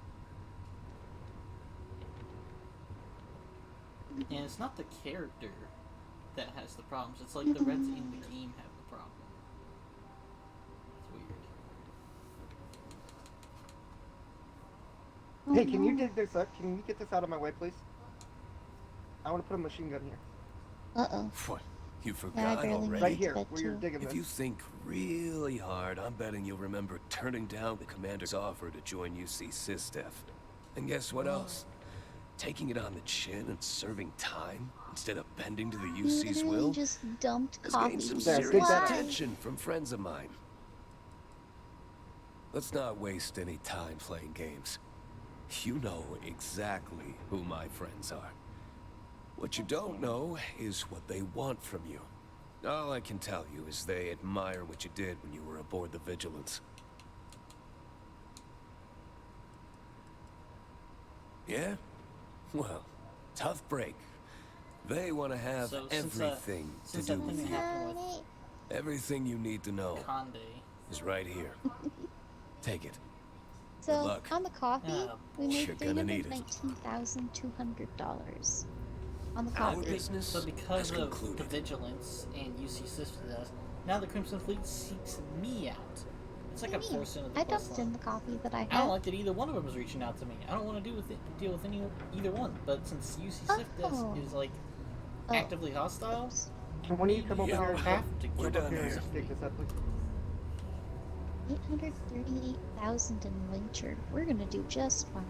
And it's not the character that has the problems. It's like the reds in the game have the problem. It's weird. Hey, can you dig this up? Can you get this out of my way, please? I want to put a machine gun here. Uh-oh. What? You Yeah, I forgot barely already? made Right it to here, bed where you're too. digging If this. you think really hard, I'm betting you'll remember turning down the commander's offer to join UC SysDef. And guess what else? Taking it on the chin and serving time instead of bending to the You UC's literally will just dumped has coffee. gained some There, serious dig that out. attention from friends of mine. Let's not waste any time playing games. You know exactly who my friends are. What you don't know is what they want from you. All I can tell you is they admire what you did when you were aboard the Vigilance. Yeah? Well, tough break. They want to have So, everything to since do that with thing you. happened with Everything you need to know Conde. is right here. Take it. So, Good luck. on the coffee, we made You're gonna need it. $319,200. On the Our coffee. business So because has of concluded. the Vigilance and UC Systems, now the Crimson Fleet seeks me out. It's like a portion of the I quest dumped in the coffee that I I don't had. like that either one of them is reaching out to me. I don't want to deal with either one. But since UC Oh. is like actively hostile, Can one of you come over you here and have to come get up done here and here. just dig this up, please? 838,000 in venture. We're gonna do just fine.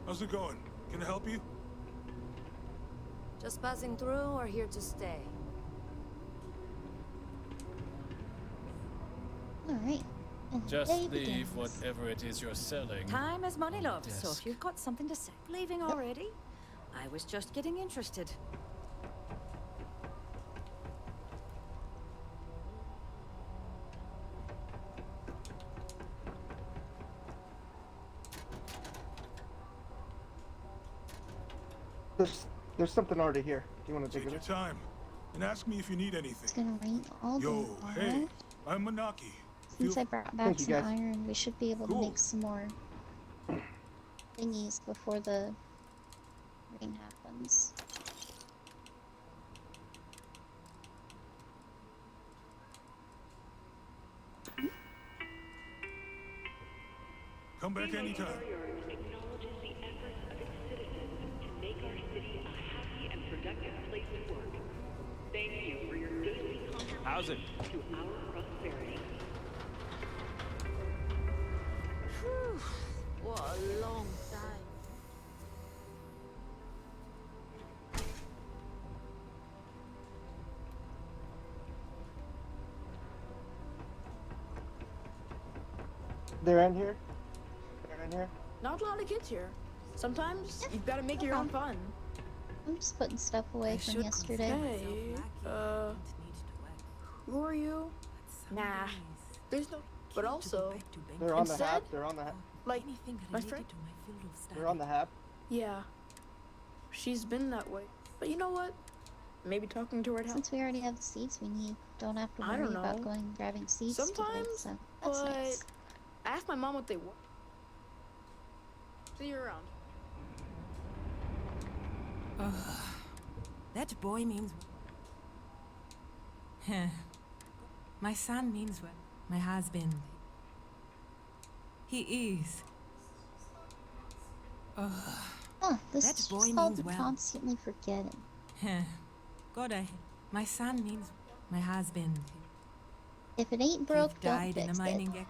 How's it going? Can I help you? Just passing through or here to stay? Alright. And Just day leave begins. whatever it is you're selling. Time is money, love. So Desk. if you've got something to say, leaving already? I was just getting interested. There's something already here. Do you want to dig Take it your up? time and ask me if you need anything. It's gonna rain all day. Yo, hey, alright? I'm Manaki. Since I brought back some iron, we should be able to make some more thingies before the rain happens. Come back anytime. Acknowledges the efforts of its citizens to make our city a happy and productive place to work. Thank you for your daily contribution to our prosperity. Whew, what a long day. They're in here? They're in here? Not a lot of kids here. Sometimes you've got to make your own fun. I'm just putting stuff away from yesterday. Hey, who are you? Nah, there's no. But also, They're on the instead, hab. They're on the hab. like my friend. They're on the hab. Yeah, she's been that way. But you know what? Maybe talking to her helps. Since we already have the seeds we need, don't have to I worry don't about know. going and grabbing seeds Sometimes, today, so that's but nice. I asked my mom what they want. See you around. That boy means... Huh. My son means well. My husband. He is. This That is boy just called means well. constantly forgetting. Huh. God, my son means my husband. If it ain't broke, He died don't in a fix it. mining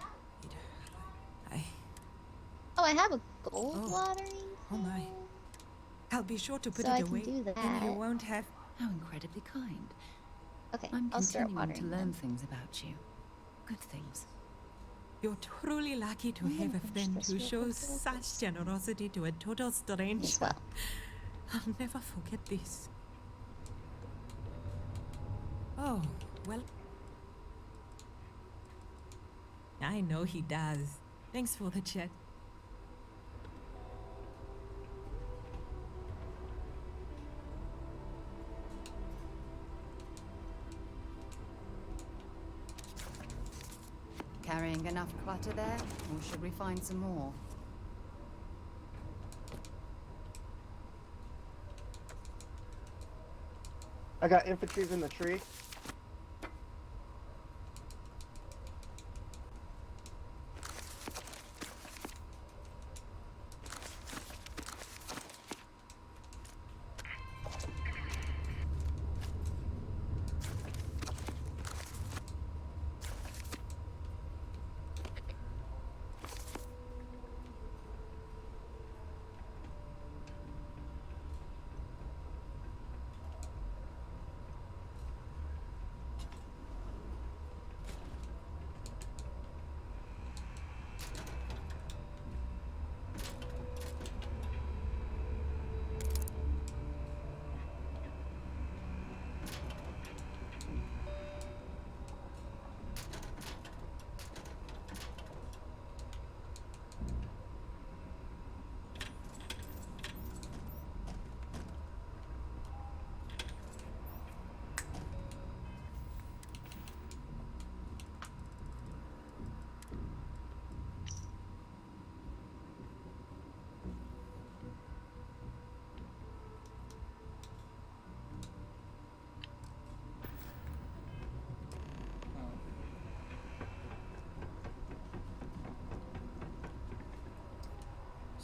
Oh, I have a gold watering. Oh my. I'll be sure to put So it I can away. do Then that. you won't have... How incredibly kind. Okay, I'm I'll start continuing to watering learn them. things about you. Good things. You're truly lucky to I'm have gonna a finish friend this who real shows quick. such generosity to a total stranger. I'll never forget this. Oh, well... I know he does. Thanks for the chat. Carrying enough clutter there, or should we find some more? I got infantries in the tree.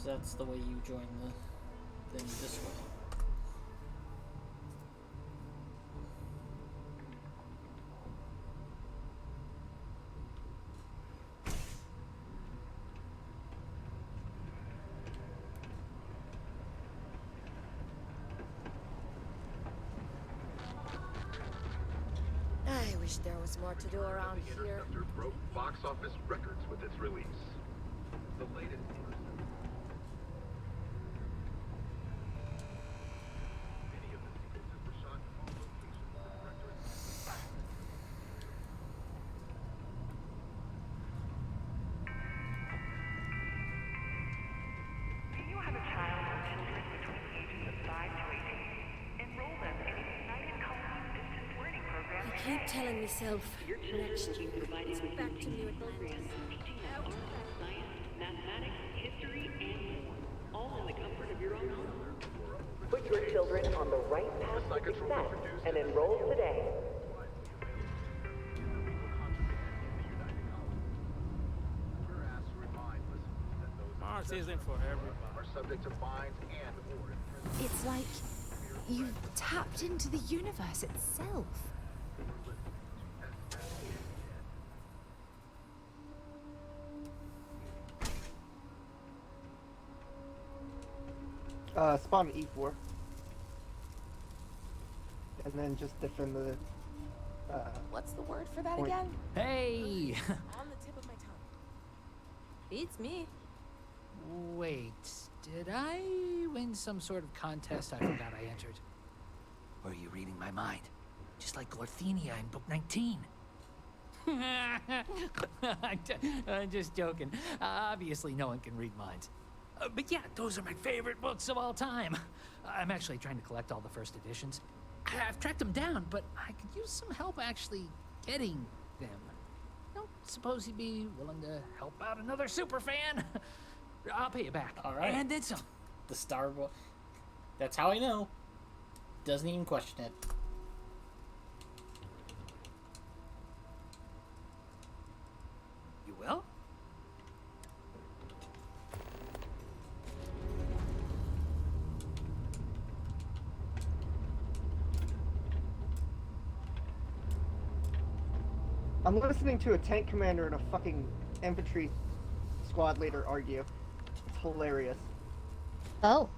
So that's the way you join the thing this way. I wish there was more to do around here. Broke box office records with its release. The latest. Do you have a child or children between the ages of 5 to 18? Enroll them in a United Colonies distance learning program. keep telling myself Your children next will be year provided it's with back to unique New programs Atlantis. teaching them art, science, mathematics, history, and more, all in the comfort of your own home. Put your children on the right path to success and enroll today. Mars isn't for everybody. Are subject to fines and or imprisonment. It's like you've tapped into the universe itself. Spawn at E4. And then just defend the, What's the word for that point. again? Hey! On the tip of my tongue. Beats me. Wait, did I win some sort of contest I forgot I entered? Or are you reading my mind? Just like Glorthenia in Book 19. I'm just joking. Obviously, no one can read minds. But yeah, those are my favorite books of all time. I'm actually trying to collect all the first editions. I've tracked them down, but I could use some help actually getting them. Don't suppose you'd be willing to help out another super fan? I'll pay you back. All right. And then some. The Starborn. That's how I know. Doesn't even question it. You will? I'm listening to a tank commander and a fucking infantry squad leader argue. It's hilarious. Oh.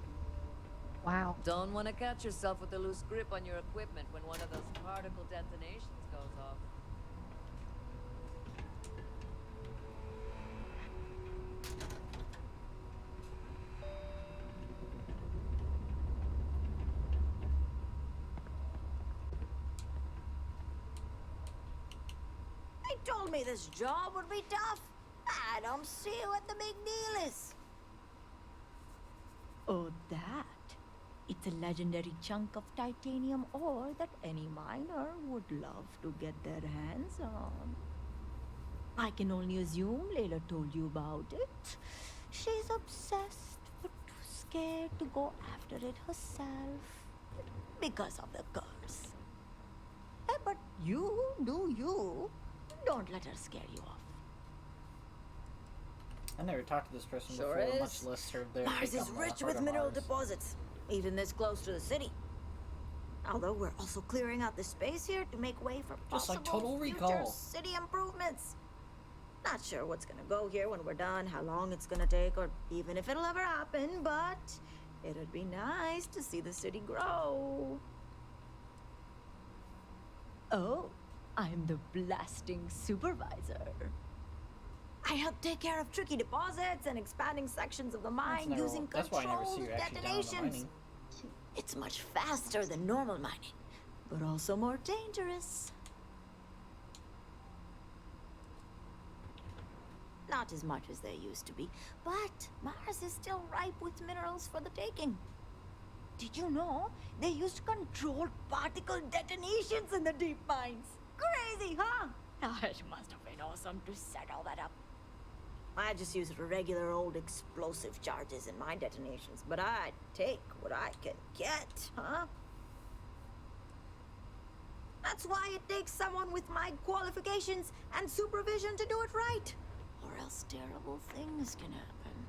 Wow. Don't want to catch yourself with a loose grip on your equipment when one of those particle detonations goes off. They told me this job would be tough. I don't see what the big deal is. Oh, that. It's a legendary chunk of titanium ore that any miner would love to get their hands on. I can only assume Layla told you about it. She's obsessed, but too scared to go after it herself. Because of the curse. But you do you. Don't let her scare you off. I never talked to this person Sure before, is. much less served their Mars take is on the rich heart with of mineral Mars. deposits, even this close to the city. Although we're also clearing out the space here to make way for Just like possible Total future Recall. city improvements. Not sure what's gonna go here when we're done, how long it's gonna take, or even if it'll ever happen, but it'd be nice to see the city grow. Oh, I'm the blasting supervisor. I help take care of tricky deposits and expanding sections of the mine using That's why I never see controlled you actually down on the detonations. mining. It's much faster than normal mining, but also more dangerous. Not as much as they used to be, but Mars is still ripe with minerals for the taking. Did you know they used controlled particle detonations in the deep mines? Crazy, huh? It must have been awesome to set all that up. I just use regular old explosive charges in my detonations, but I take what I can get, huh? That's why it takes someone with my qualifications and supervision to do it right, or else terrible things can happen.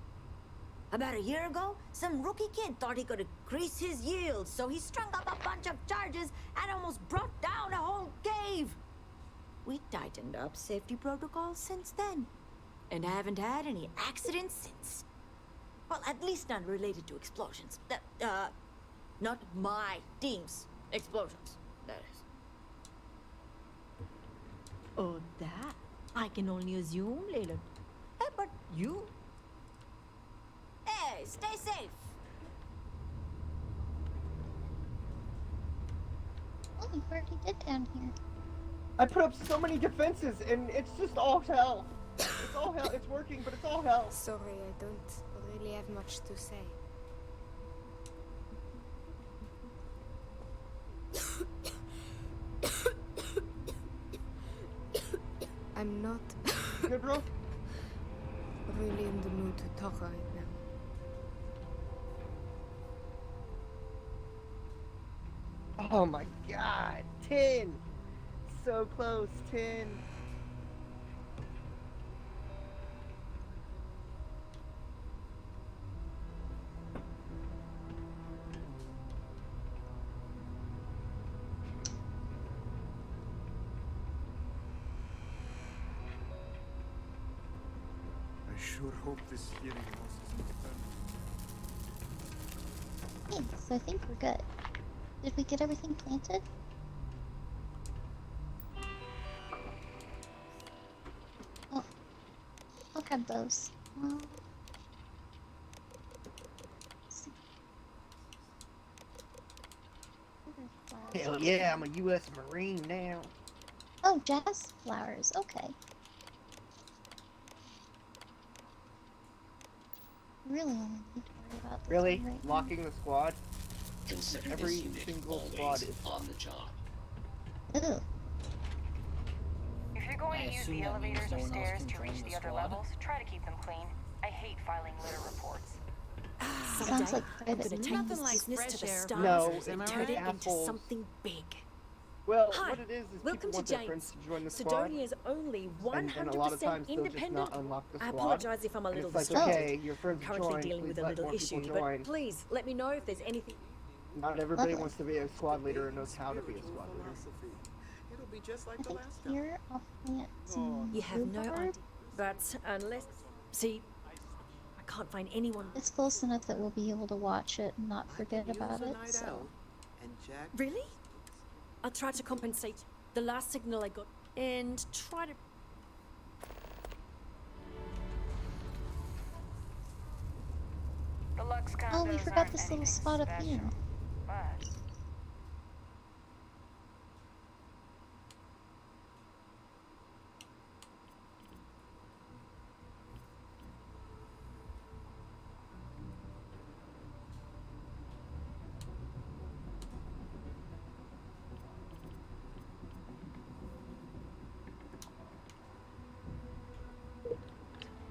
About a year ago, some rookie kid thought he could increase his yield, so he strung up a bunch of charges and almost brought down a whole cave. We tightened up safety protocols since then, and I haven't had any accidents since. Well, at least none related to explosions. Not my team's explosions, that is. Oh, that. I can only assume Layla. But you. Hey, stay safe. Oh, you already did down here. I put up so many defenses and it's just all hell. It's all hell. It's working, but it's all hell. Sorry, I don't really have much to say. I'm not Good, bro? really in the mood to talk right now. Oh my god, 10! So close, 10. I sure hope this hearing loss isn't permanent. Okay, so I think we're good. Did we get everything planted? Oh, I'll grab those. Let's see. Hell yeah, I'm a U.S. Marine now. Oh, jazz flowers. Okay. Really only need to worry about this Really? one right Locking the squad? Consider Every this unit single always squad is on the job. now. Ooh. If you're going I to use assume the that means elevators no or one else stairs can to join reach the the other squad. levels, try to keep them clean. I hate filing litter reports. Sounds like I'm private gonna take time. this business to the stars No, and it's turn it into assholes. something big. Well, Hi, what it is welcome people to want their James. friends to join the squad. Sidonia's only And a lot of 100% times they'll just independent. not unlock the I squad. apologize if I'm a And little it's like, distracted. okay, your friends Currently join, dealing please with a let little more people issue, join. but please let me know if there's anything. Not everybody Lovely. wants to be a squad leader and knows how to be a squad leader. It'll be just like the Okay, last time. here I'll plant some You have no rhubarb. idea. But unless, see, I can't find anyone. It's close enough that we'll be able to watch it and not forget about it. So Really? I'll try to compensate the last signal I got and try to. The Lux condos oh, we forgot aren't this little anything spot up special, here. but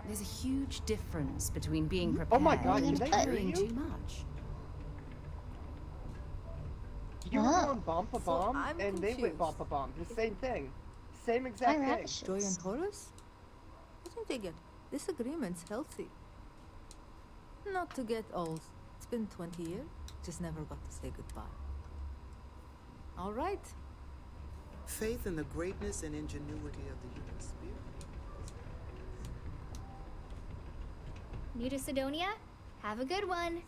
There's a huge difference between being prepared Oh my god, and did they carrying hear you? too much. You were Wow. going bomb a So bomb, I'm and they went confused. bomb a bomb. The same thing. Same exact Hi, thing. radishes. Joy and Horus? I think they get disagreements healthy. Not to get old. It's been 20 years. Just never got to say goodbye. All right. Faith in the greatness and ingenuity of the human spirit. New to Sidonia? Have a good one.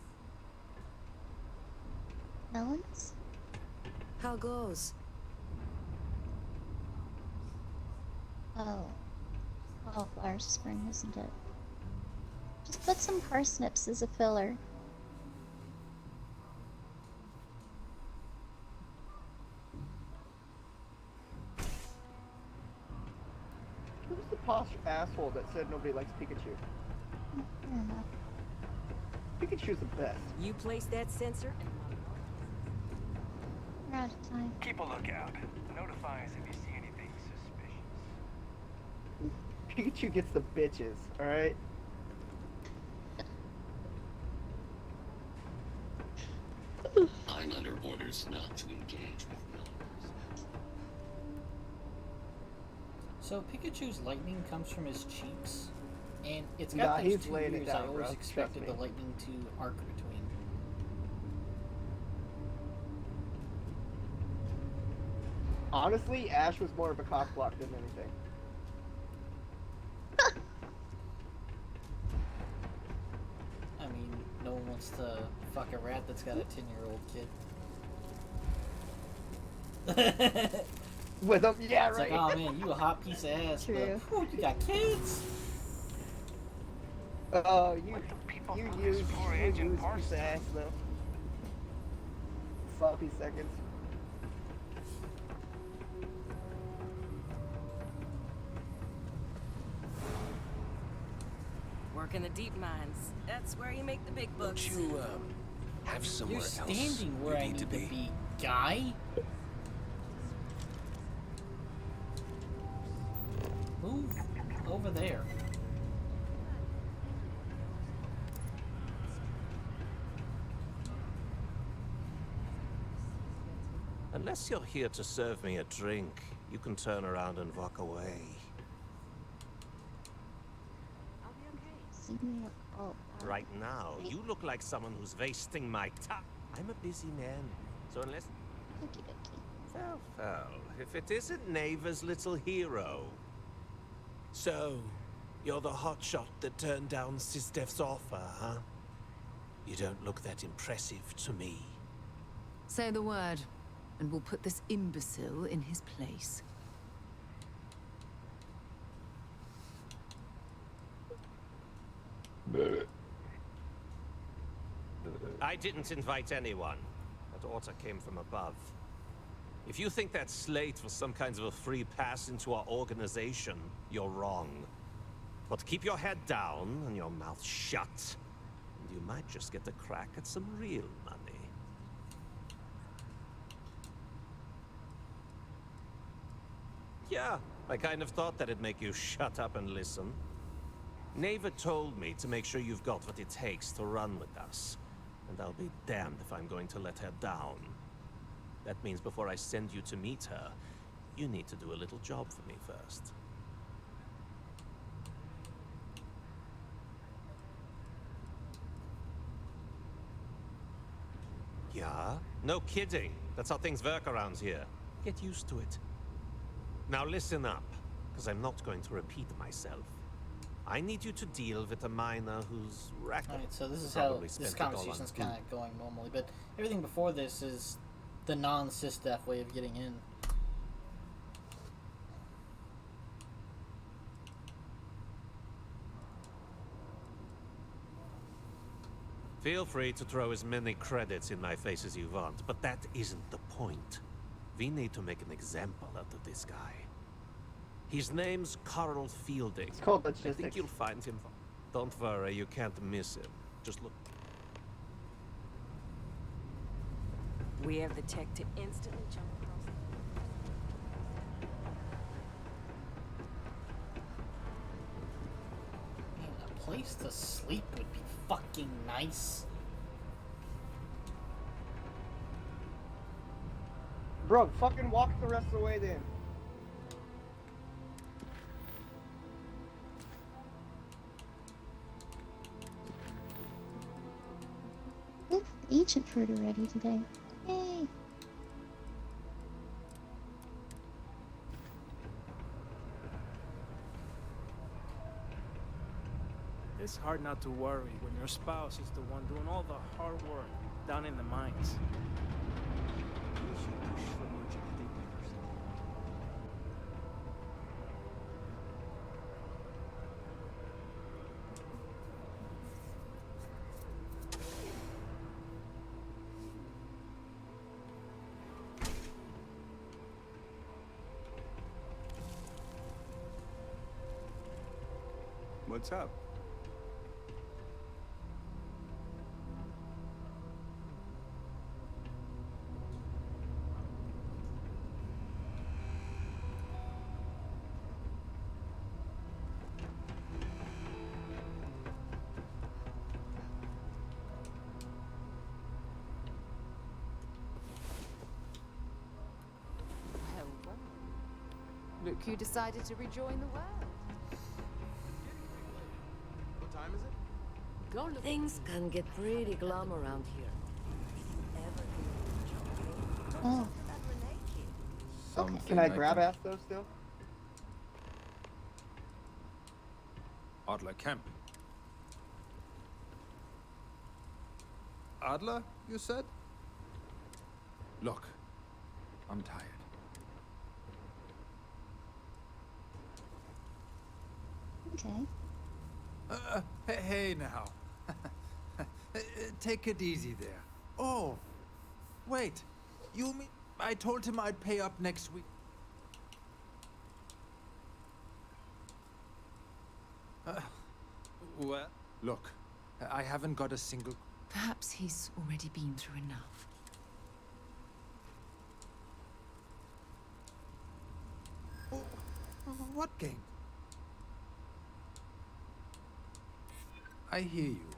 Melons? How goes? Oh. Cauliflower spring, isn't it? Just put some parsnips as a filler. Who's the posh asshole that said nobody likes Pikachu? Fair enough. Pikachu's the best. You place that sensor? We're out of time. Keep a lookout. Notify us if you see anything suspicious. Pikachu gets the bitches, alright? I'm under orders not to engage with numbers. So Pikachu's lightning comes from his cheeks, and it's Nah, got those he's 2 laying it years I down, always bro. expected the Trust me. lightning to arc between. Honestly, Ash was more of a cock block than anything. I mean, no one wants to fuck a rat that's got a 10-year-old kid. With them, yeah, It's right. like, oh man, you a hot piece of ass, True. but whew, you got kids. Oh, you use piece of ass though. Sloppy seconds. work in the deep mines. That's where you make the big bucks. Don't you, have somewhere You're else standing you where I need need to be? guy. move over there. Unless you're here to serve me a drink, you can turn around and walk away. Right now, you look like someone who's wasting my time. I'm a busy man, so unless... Well, if it isn't Neva's little hero. So, you're the hotshot that turned down Sistef's offer, huh? You don't look that impressive to me. Say the word, and we'll put this imbecile in his place. I didn't invite anyone. That order came from above. If you think that slate was some kind of a free pass into our organization, you're wrong. But keep your head down and your mouth shut, and you might just get a crack at some real money. Yeah, I kind of thought that'd make you shut up and listen. Neva told me to make sure you've got what it takes to run with us. And I'll be damned if I'm going to let her down. That means before I send you to meet her, you need to do a little job for me first. Yeah? No kidding. That's how things work around here. Get used to it. Now listen up, because I'm not going to repeat myself. I need you to deal with a miner whose record. Alright, so this is how this conversation's kind of going normally, but everything before this is the non-sysdef way of getting in. Feel free to throw as many credits in my face as you want, but that isn't the point. We need to make an example out of this guy. His name's Carl Fielding. It's called I logistics. think you'll find him. Don't worry, you can't miss him. Just look. We have the tech to instantly jump across. Man, a place to sleep would be fucking nice. Bro, fucking walk the rest of the way then. We have ancient fruit already today. Yay! It's hard not to worry when your spouse is the one doing all the hard work down in the mines. What's up? Well, well. Look who decided to rejoin the world. What time is it? Go look. Things can get pretty glum around here. Oh. Okay. Can I grab ass though still? Adler Camp. Adler, you said? Look, I'm tired. Okay. Hey now. Take it easy there. Oh, wait. You mean I told him I'd pay up next week? Well, look, I haven't got a single... Perhaps he's already been through enough. What game? I hear you.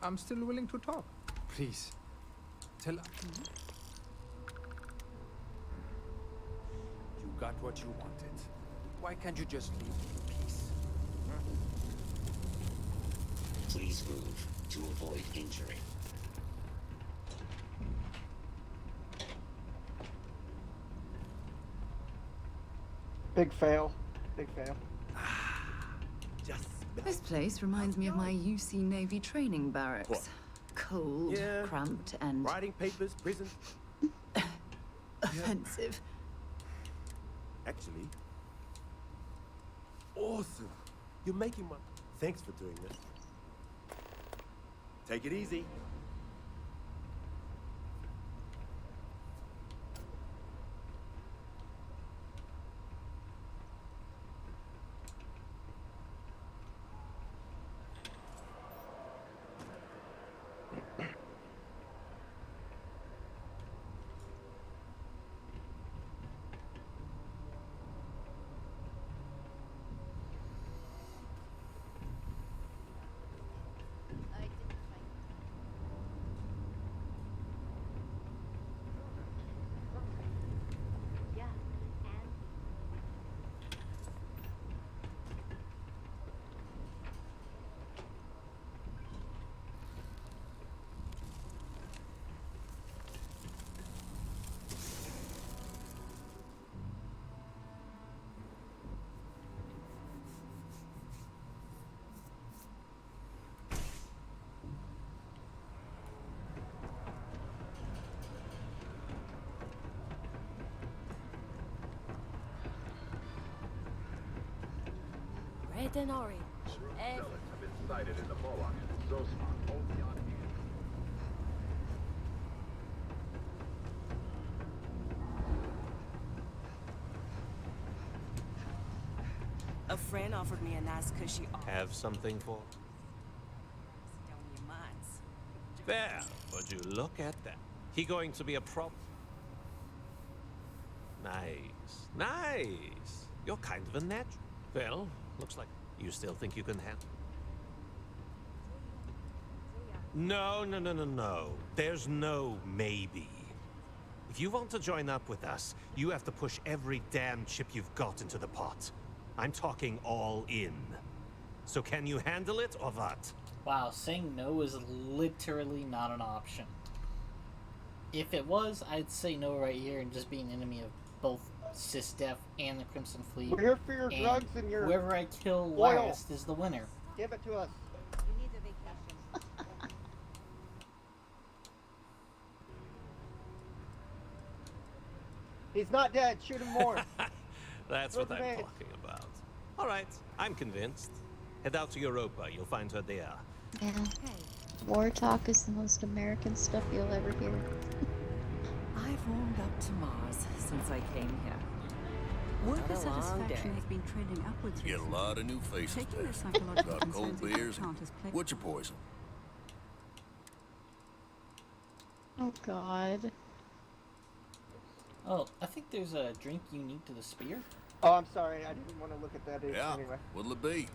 I'm still willing to talk. Please, tell us. You got what you wanted. Why can't you just leave me in peace? Please move to avoid injury. Big fail. Big fail. This place reminds me of my UC Navy training barracks. What? Cold, Yeah. cramped, and Writing papers, prison. offensive. Actually, awesome. You're making my... Thanks for doing this. Take it easy. Red and orange. Zealots have been sighted in the Moloch and Zosmar, only on hand. A friend offered me a nice cushy Have something for? Macedonia mines. There, would you look at that? He going to be a problem? Nice, nice. You're kind of a natural. Well, looks like you still think you can handle. No. There's no maybe. If you want to join up with us, you have to push every damn chip you've got into the pot. I'm talking all in. So can you handle it or what? Wow, saying no is literally not an option. If it was, I'd say no right here and just be an enemy of both SysDef and the Crimson Fleet. We're here for your drugs and your whoever I kill oil. last is the winner. Give it to us. You need a vacation. He's not dead. Shoot him more. That's what I'm talking about. All right, I'm convinced. Head out to Europa. You'll find her there. Yeah. War talk is the most American stuff you'll ever hear. I've warmed up to Mars since I came here. Worker Had a long satisfaction day. has been trending upwards Get a recently. lot of new faces Taking there. the psychological Got cold concerns into beers. account has played- What's your poison? Oh god. Oh, I think there's a drink unique to the spear. Oh, I'm sorry. I didn't want to look at that Yeah. anyway. What'll it be?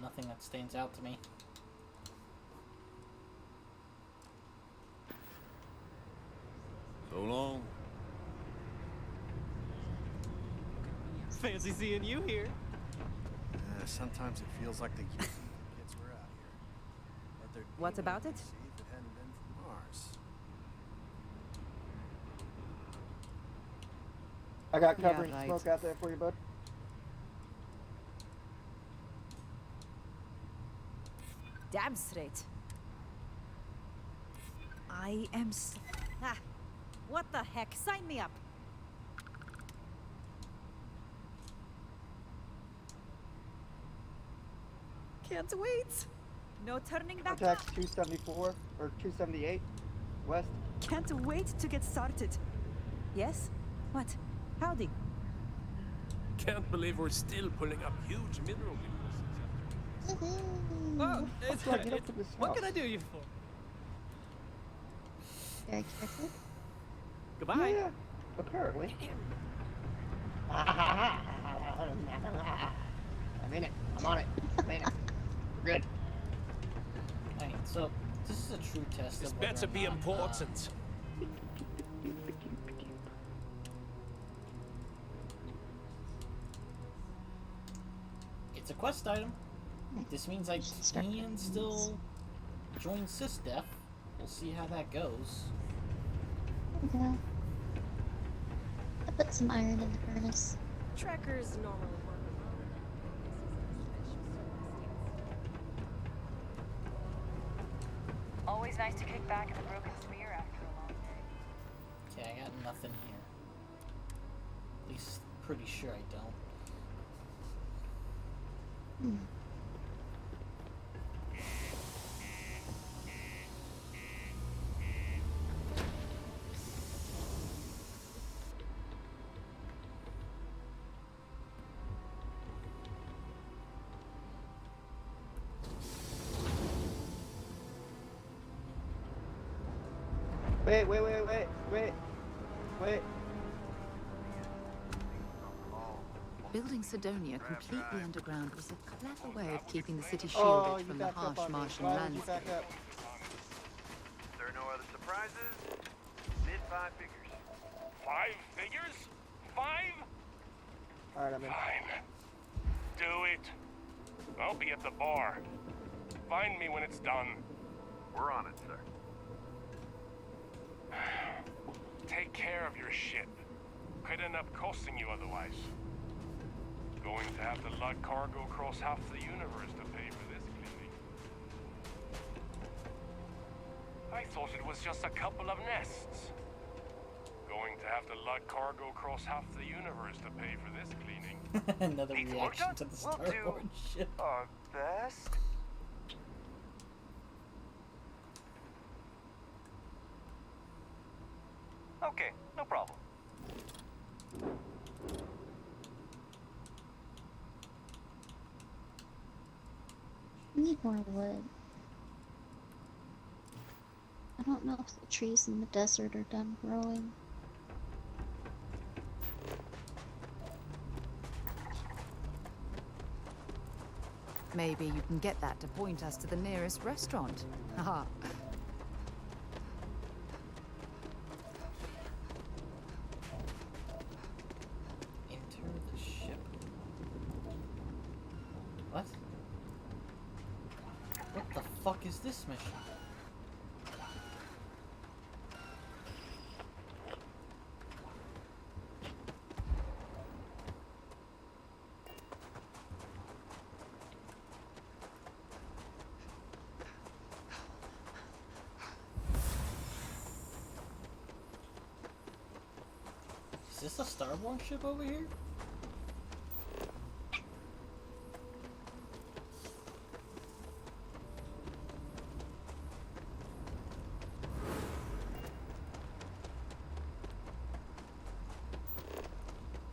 Nothing that stands out to me. So long. Fancy seeing you here. Sometimes it feels like the youth and the kids were out here. But they're What about it? see if it hadn't been for Mars. I got Yeah, cover and right. smoke out there for you, bud. Damn straight. I am Ah, what the heck? Sign me up. Can't wait. No turning back. Contacts 274 or 278 west. Can't wait to get started. Yes? What? Howdy. Can't believe we're still pulling up huge mineral deposits. Oh, it's do I get up to this What house? can I do you for? Very careful. Goodbye. Yeah, apparently. I'm in it. I'm on it. I'm in it. We're good. Alright, so this is a true test This of whether better or be not, important. it's a quest item. This means I can still join SysDef. We'll see how that goes. Yeah. I put some iron in the furnace. Trekkers normally work alone. Always nice to kick back in the broken spear after a long day. Okay, I got nothing here. At least, pretty sure I don't. Wait. Building Sidonia completely underground was a clever way of keeping the city Oh, shielded you from the backed up harsh on me. Martian Why would you landscape. back up? There are no other surprises? Mid 5 figures. 5 figures? 5? Alright, I'm in. Fine. Do it. I'll be at the bar. Find me when it's done. We're on it, sir. Take care of your ship. Could end up costing you otherwise. Going to have to lug cargo across half the universe to pay for this cleaning. I thought it was just a couple of nests. Going to have to lug cargo across half the universe to pay for this cleaning. Another reaction to the Starborn ship. Our best. Okay, no problem. Need more wood. I don't know if the trees in the desert are done growing. Maybe you can get that to point us to the nearest restaurant. Haha. Enter the ship. What? What the fuck is this mission? Is this a Starborn ship over here?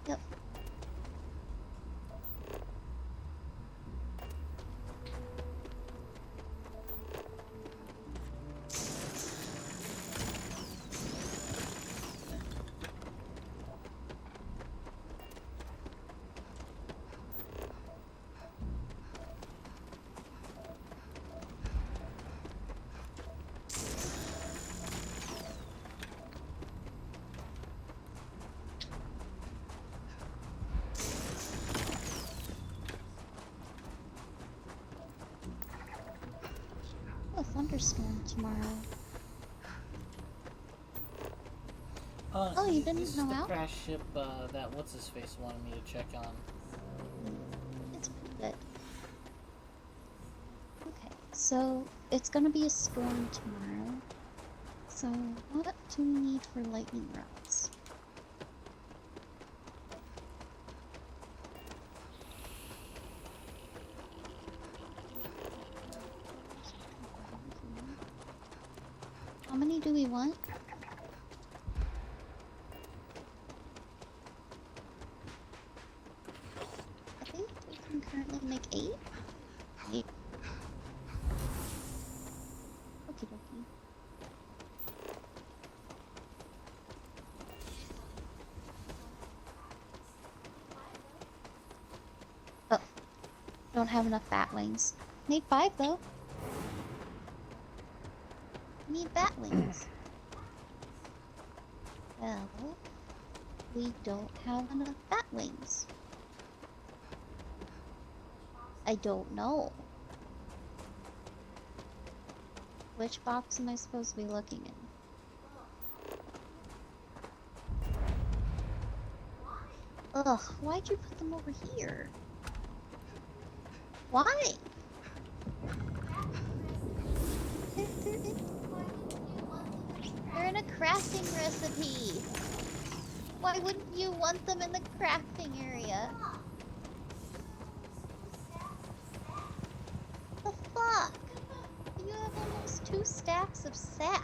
Yep. A thunderstorm tomorrow. Oh, you didn't this know is the how? crash ship that what's-his-face wanted me to check on. It's pretty good. Okay, so it's gonna be a storm tomorrow. So what do we need for lightning rods? How many do we want? I think we can currently make 8. 8. Okie dokie. Don't have enough bat wings. Need 5 though. Need bat wings. Well, we don't have enough bat wings. I don't know. Which box am I supposed to be looking in? Ugh, why'd you put them over here? Why? They're in a crafting recipe. Why wouldn't you want them in the crafting area? The fuck? You have almost 2 stacks of sap.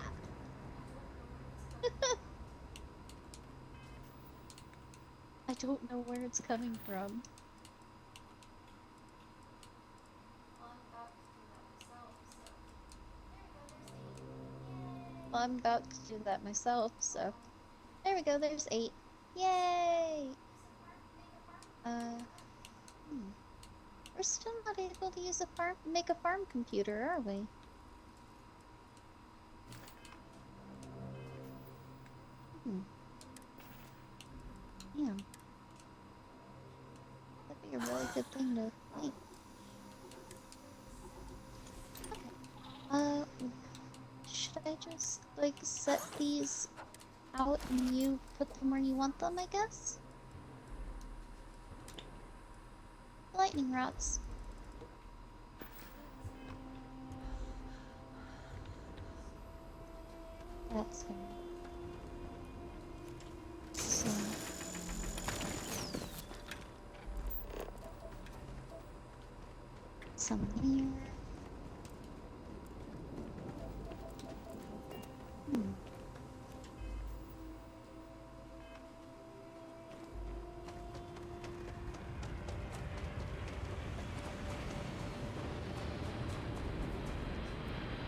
I don't know where it's coming from. Well, I'm about to do that myself, so... There we go, there's 8. Yay! We're still not able to use make a farm computer, are we? Yeah. That'd be a really good thing to make. Okay. Should I just, like, set these out and you put them where you want them, I guess? Lightning rods. That's fair. So... some here.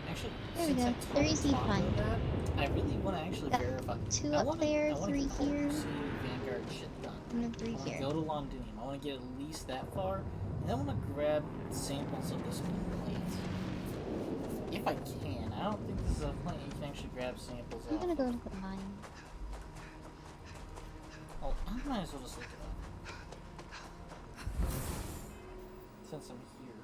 Actually, there we since go. I They're easy to talked find. that, I really want to actually Got verify. 2 I up wanna, there, I want 3 to get the whole here, Crusader Vanguard shit done. and 3 I want to here. go to Londinium. I want to get at least that far, and I want to grab samples of this plate. If I can. I don't think this is a plane you can actually grab samples I'm off gonna go of. into the mine. Oh, I might as well just look it up. Since I'm here.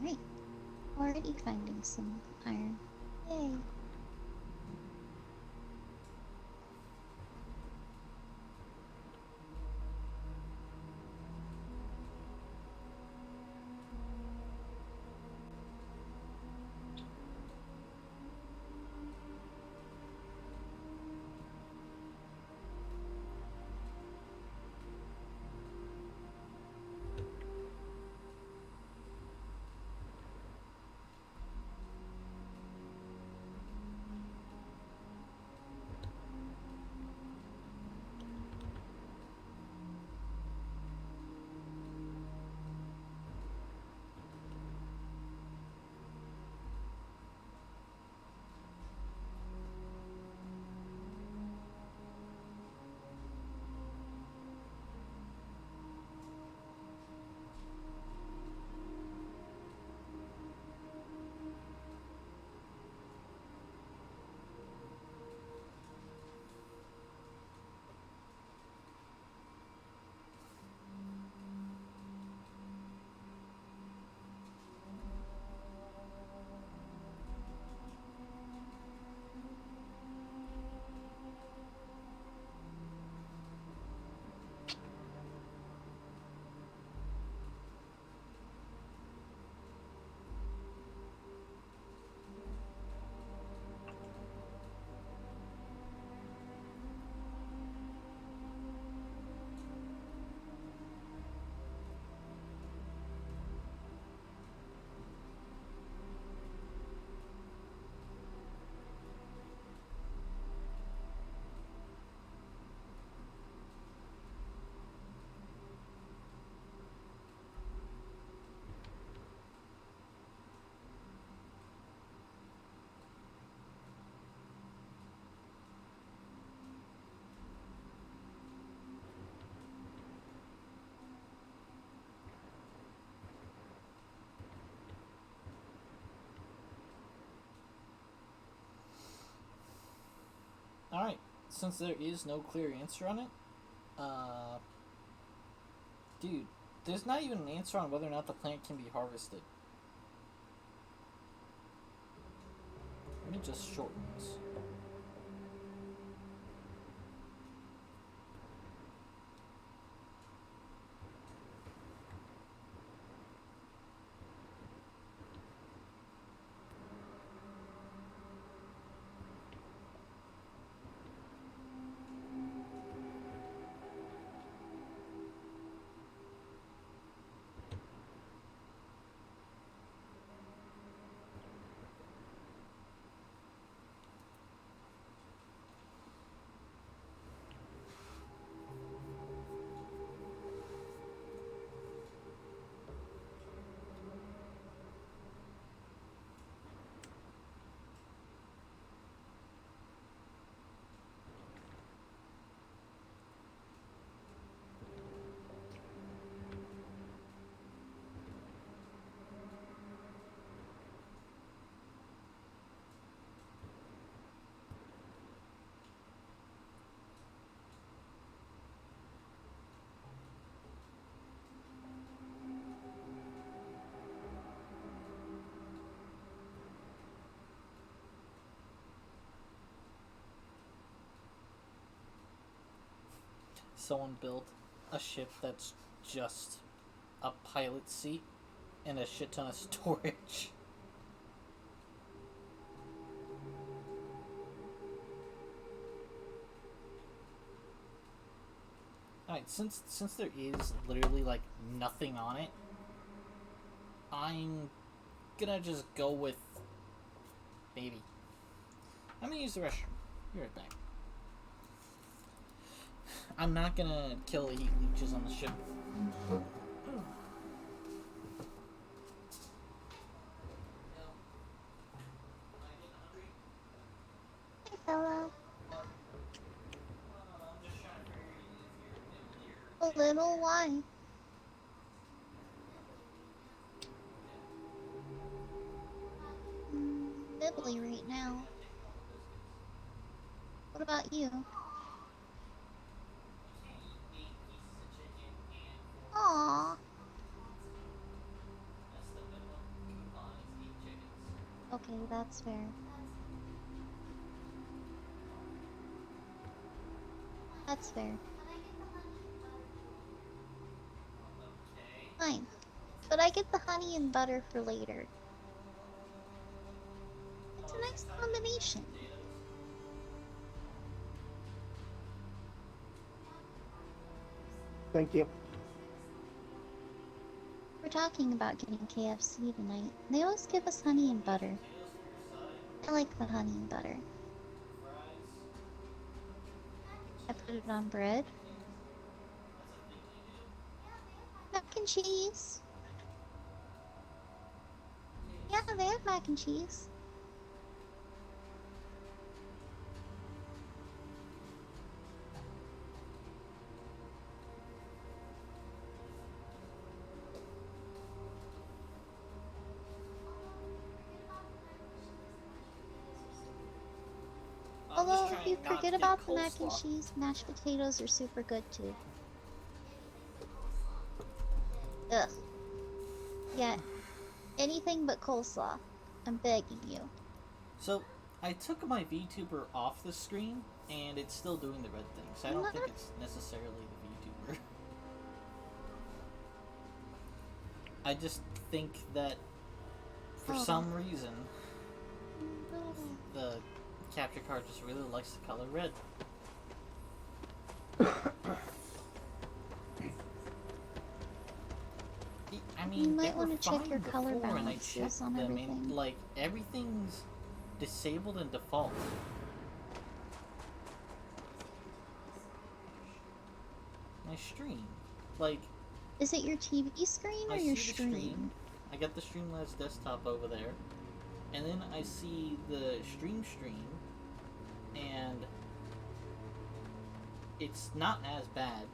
Alright. Already finding some iron. Yay. since there is no clear answer on it, dude, there's not even an answer on whether or not the plant can be harvested. Let me just shorten this. Someone built a ship that's just a pilot seat and a shit ton of storage. Alright, since there is literally like nothing on it, I'm gonna just go with maybe. I'm gonna use the restroom. Be right back. I'm not gonna kill the heat leeches on the ship. Hey, fella. A little why? Nibbly right now. What about you? Aww. Okay, that's fair. That's fair. Fine. But I get the honey and butter for later. It's a nice combination. Thank you. We're talking about getting KFC tonight. They always give us honey and butter. I like the honey and butter. I put it on bread. Mac and cheese. Yeah, they have mac and cheese. Although, if you forget about the mac and cheese, mashed potatoes are super good too. Ugh. Yeah, anything but coleslaw. I'm begging you. So, I took my VTuber off the screen, and it's still doing the red thing, so I don't think it's necessarily the VTuber. I just think that, for some reason, the capture card just really likes the color red. I mean, You might they were want to check your fine color before, and I balances checked on them, everything. and, like, everything's disabled in default. My stream, like... Is it your TV screen or your stream? I got the Streamlabs desktop over there, and then I see the stream, and it's not as bad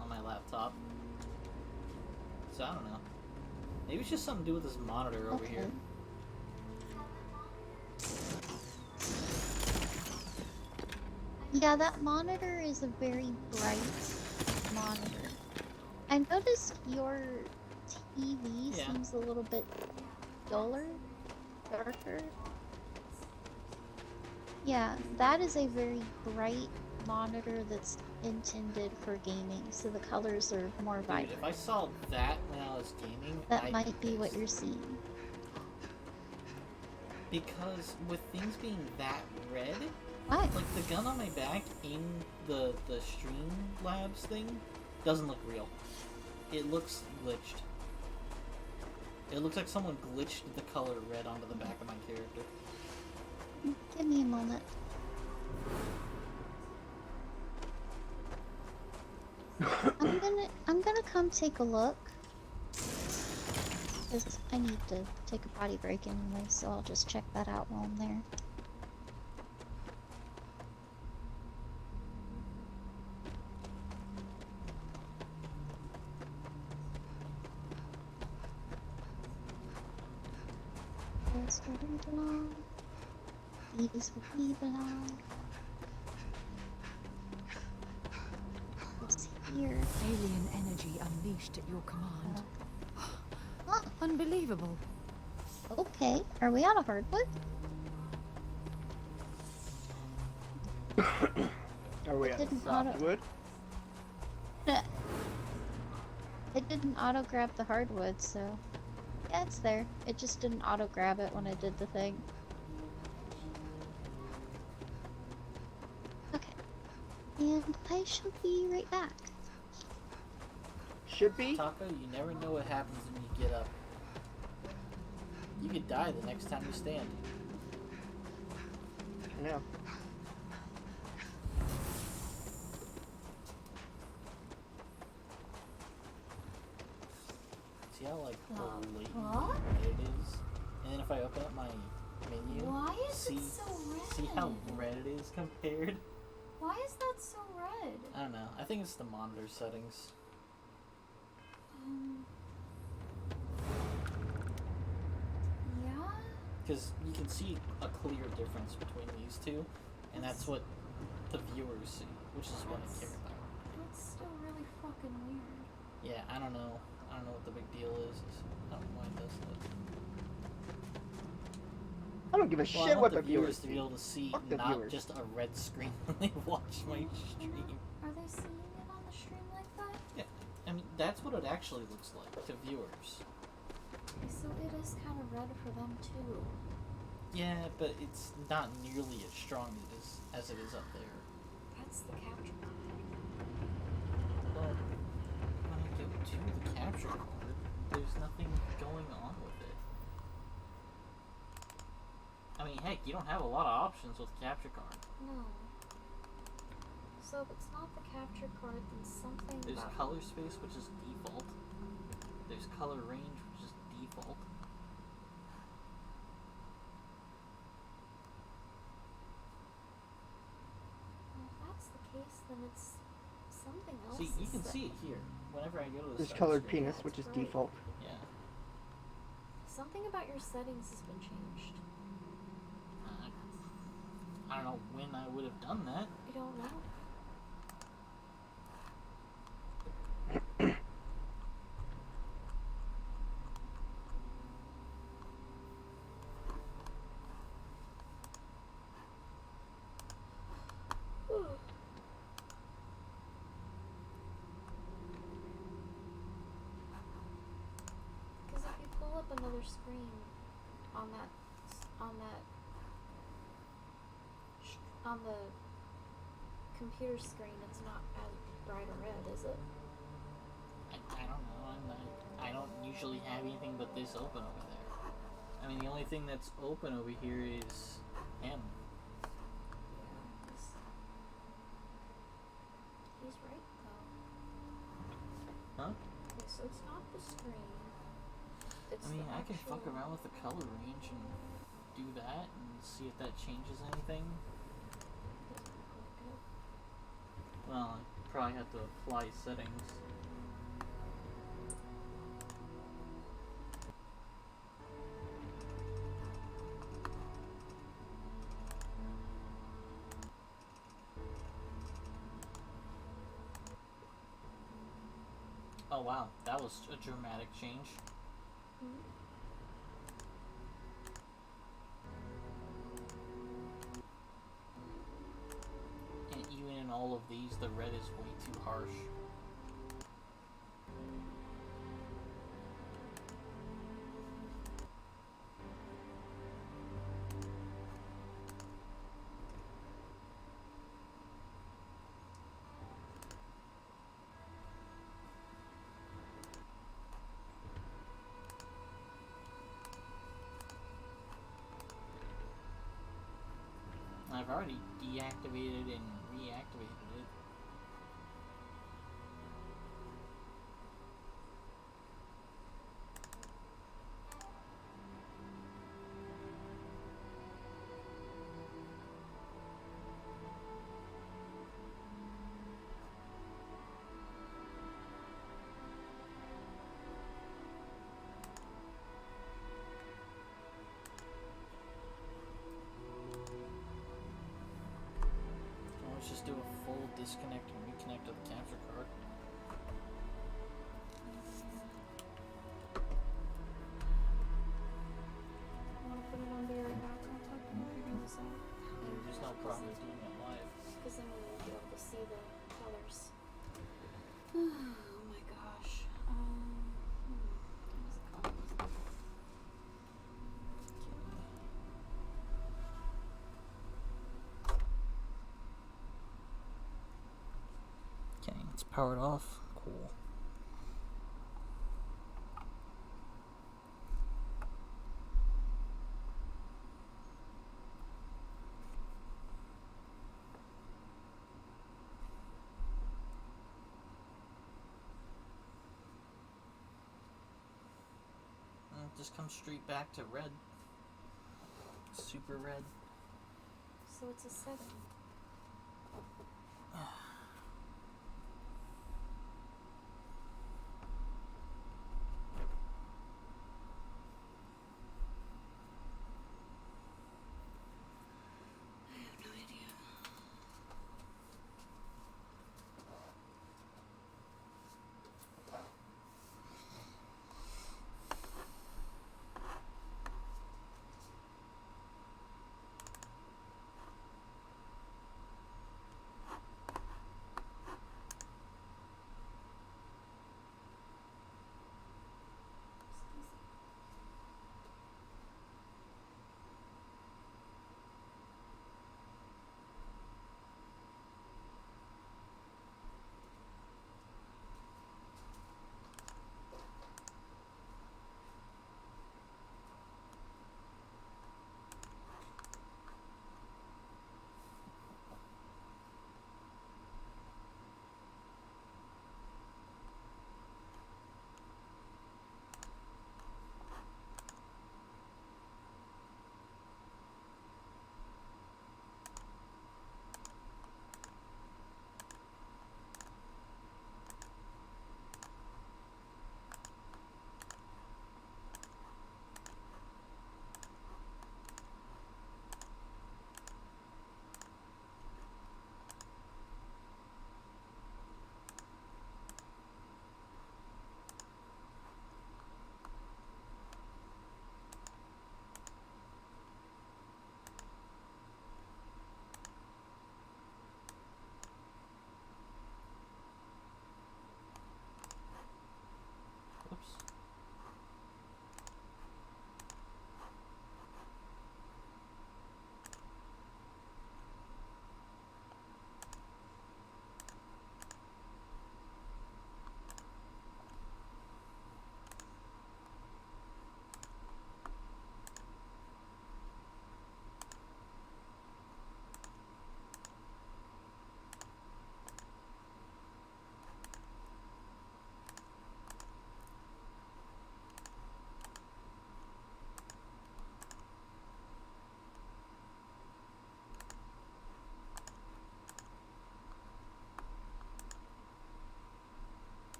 on my laptop. So I don't know. Maybe it's just something to do with this monitor over here. Yeah, that monitor is a very bright monitor. I noticed your TV Yeah. seems a little bit duller, darker. Yeah, that is a very bright monitor that's intended for gaming, so the colors are more Dude, vibrant. if I saw that when I was gaming, That I'd might be what pissed. you're seeing. Because with things being that red, Why? like the gun on my back in the Streamlabs thing doesn't look real. It looks glitched. It looks like someone glitched the color red onto the back of my character. Give me a moment. I'm gonna come take a look. Because I need to take a potty break anyway, so I'll just check that out while I'm there. This where we belong. These where we belong. What's here? Alien energy unleashed at your command. Unbelievable. Okay, are we out of hardwood? Are we at didn't softwood? It didn't auto grab the hardwood, so yeah, it's there. It just didn't auto grab it when I did the thing. Okay, and I shall be right back. Should be? Taco, you never know what happens when you get up. You could die the next time you stand. I know. See how like blatant What? it is? And then if I open up my menu, Why is see, it so red? see how red it is compared? Why is that so red? I don't know. I think it's the monitor settings. Yeah? Because you can see a clear difference between these two, and that's what the viewers see, which is what I care about. That's still really fucking weird. Yeah, I don't know. I don't know what the big deal is. I don't know why it does that. I don't give a Well, I shit want what the the viewers to be able to see, Fuck the not viewers. just a red screen when they watch my stream. Are they seeing it on the stream like that? Yeah, I mean that's what it actually looks like to viewers. So it is kind of red for them too. Yeah, but it's not nearly as strong as it is up there. That's the capture card. Well, when I go to the capture card, there's nothing going on with it. I mean, heck, you don't have a lot of options with the capture card. No. So if it's not the capture card, then something There's about... color space, which is default. There's color range, which is default. Well, if that's the case, then it's something else. See, you can see it here. Whenever I go to the There's start colored screen. penis, which is right. default. Yeah. Something about your settings has been changed. I don't know when I would have done that. I don't know. Because if you pull up another screen on the computer screen, it's not as bright or red, is it? I don't know. I don't usually have anything but this open over there. I mean, the only thing that's open over here is him. He's right though. Huh? Okay, so it's not the screen. It's I mean, the I can actual... fuck around with the color range and do that and see if that changes anything. Well, I probably have to apply settings. Oh wow, that was a dramatic change. And even in all of these, the red is way too harsh. I've already deactivated and reactivated it. Let's just do a full disconnect and reconnect of the capture card. I want to put it under your backup and figure this out. There's no problem with doing it live. Because then we won't be able to see the colors. Oh my gosh. Okay, it's powered off. Cool. And it just comes straight back to red. Super red. So it's a 7.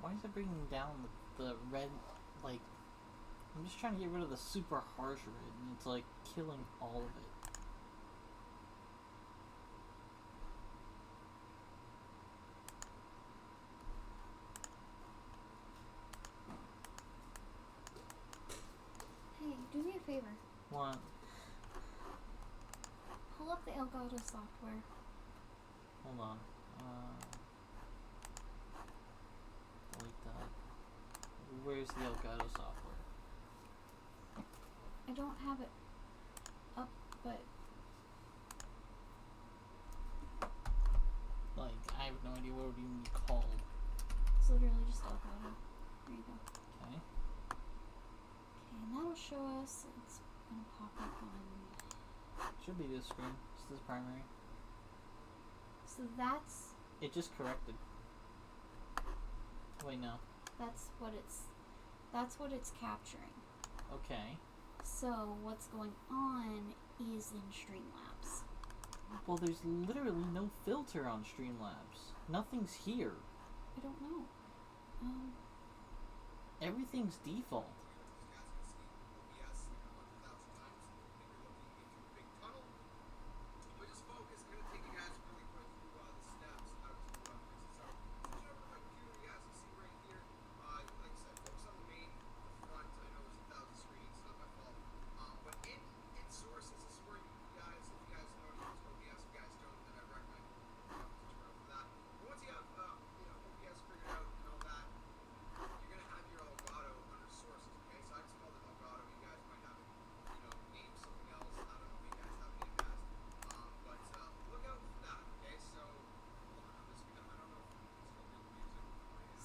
Why is it bringing down the red, like... I'm just trying to get rid of the super harsh red, and it's, like, killing all of it. Hey, do me a favor. What? Pull up the Elgato software. Hold on. Delete that. Where's the Elgato software? I don't have it up, but Like, I have no idea what it would even be called. it's literally just Elgato. There you go. Okay. Okay, and that'll show us. It's gonna pop up on. Should be this screen. This is primary. So that's It just corrected. Wait, no. that's what it's capturing. Okay. So what's going on is in Streamlabs. Well, there's literally no filter on Streamlabs. Nothing's here. I don't know. Everything's default.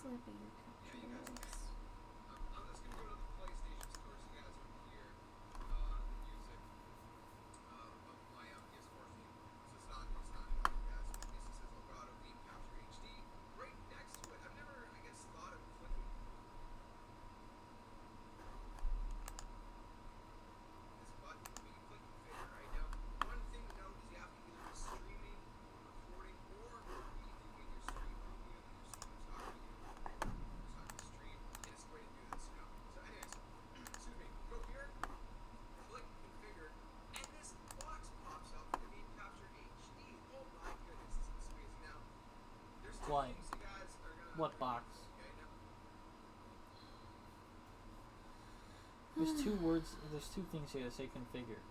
Slip of your controls. Why? What box? There's two words, there's two things here that say configure.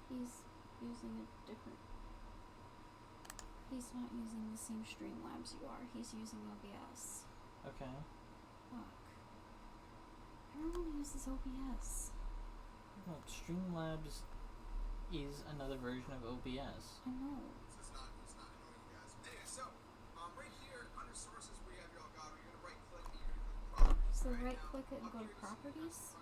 He's using a different... He's not using the same Streamlabs you are. He's using OBS. Okay. Fuck. Everyone uses OBS. Well, Streamlabs is another version of OBS. I know. So right click it and go to properties?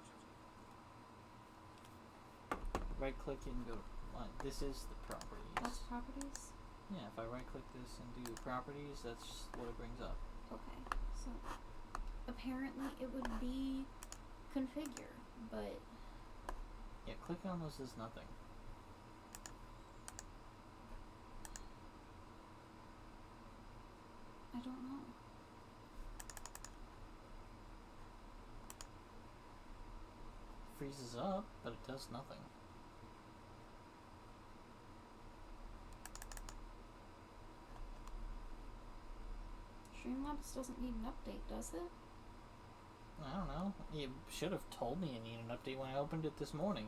Right click it and go to... this is the properties. That's properties? Yeah, if I right click this and do properties, that's what it brings up. Okay, so apparently it would be configure, but... Yeah, clicking on those does nothing. I don't know. Freezes up, but it does nothing. Streamlabs doesn't need an update, does it? I don't know. You should have told me I needed an update when I opened it this morning.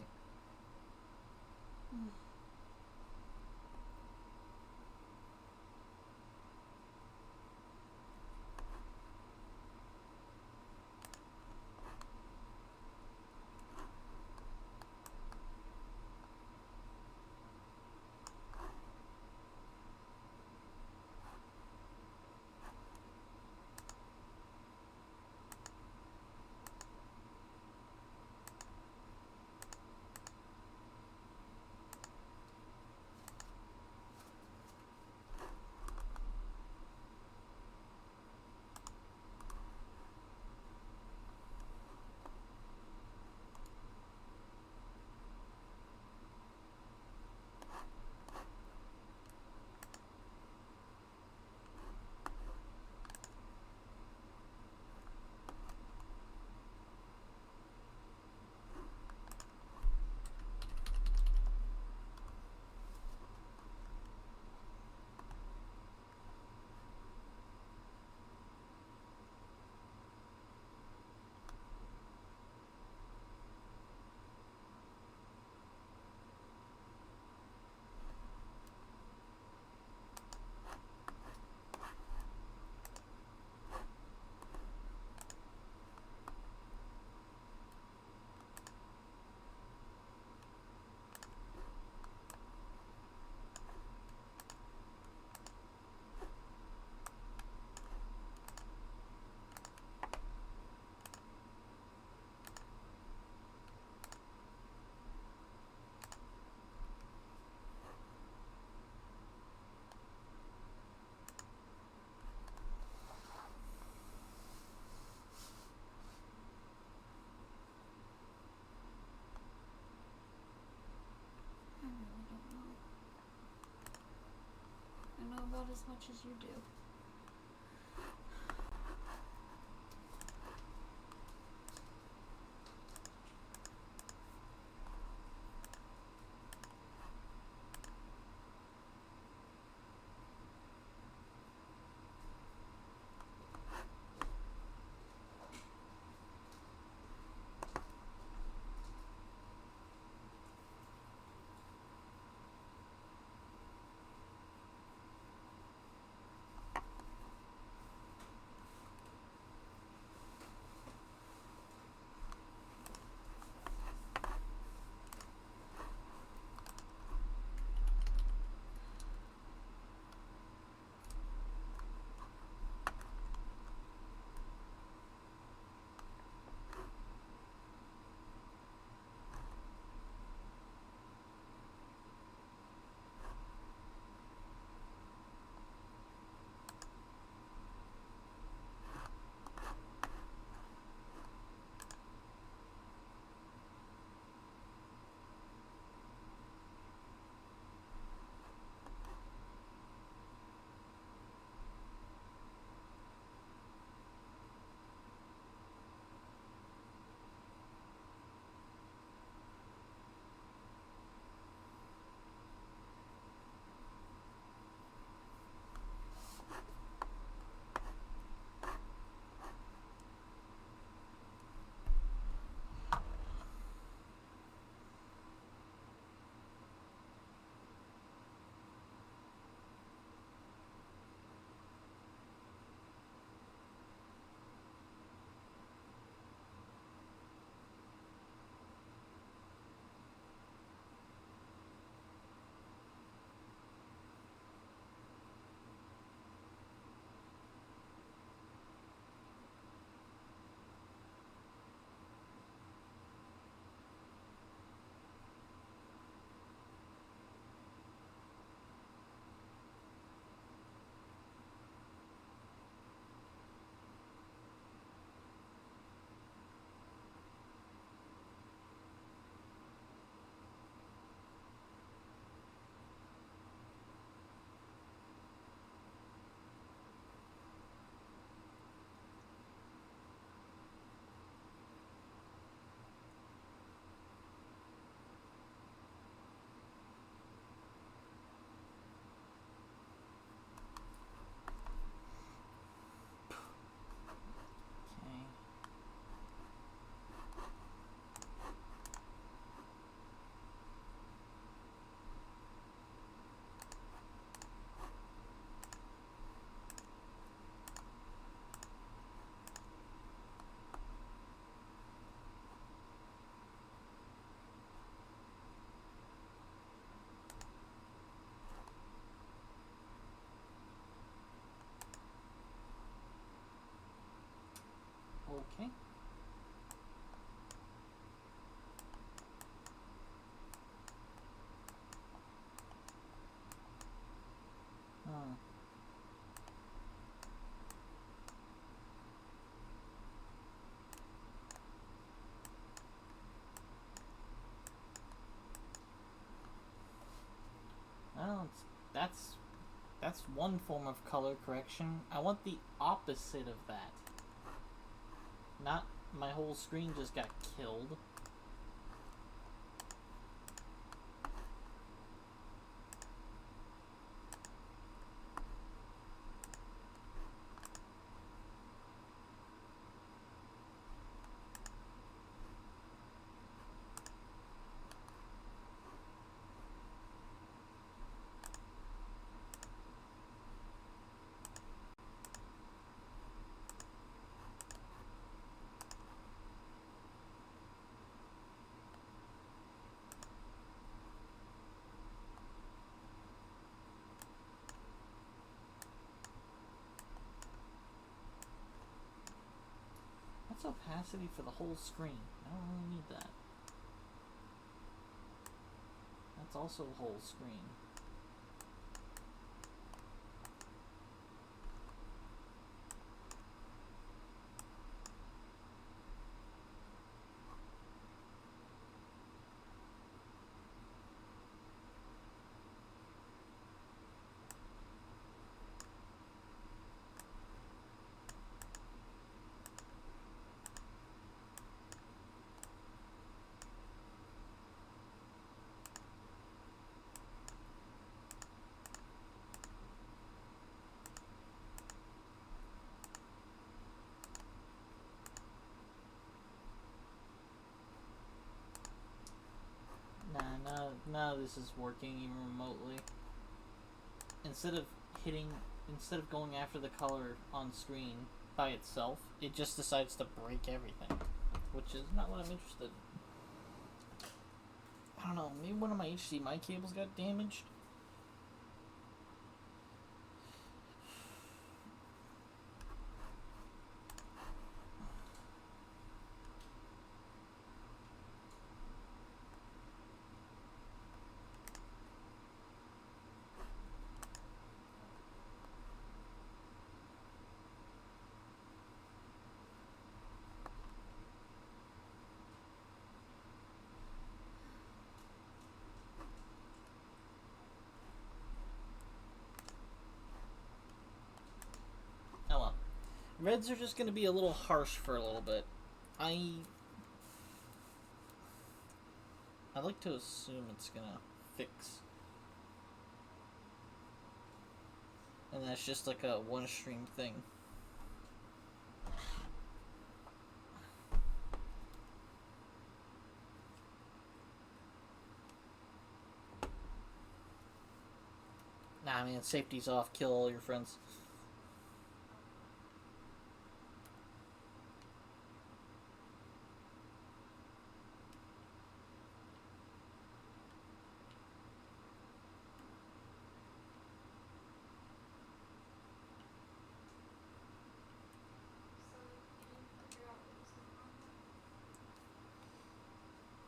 know about as much as you do. Okay. Hmm. Well, that's one form of color correction. I want the opposite of that. Not my whole screen just got killed. What's opacity for the whole screen? I don't really need that. That's also whole screen. none of this is working even remotely. Instead of going after the color on screen by itself, it just decides to break everything, which is not what I'm interested in. I don't know, maybe one of my HDMI cables got damaged? Oh well. Reds are just going to be a little harsh for a little bit. I like to assume it's going to fix. And that's just like a one stream thing. Nah, man, safety's off. Kill all your friends.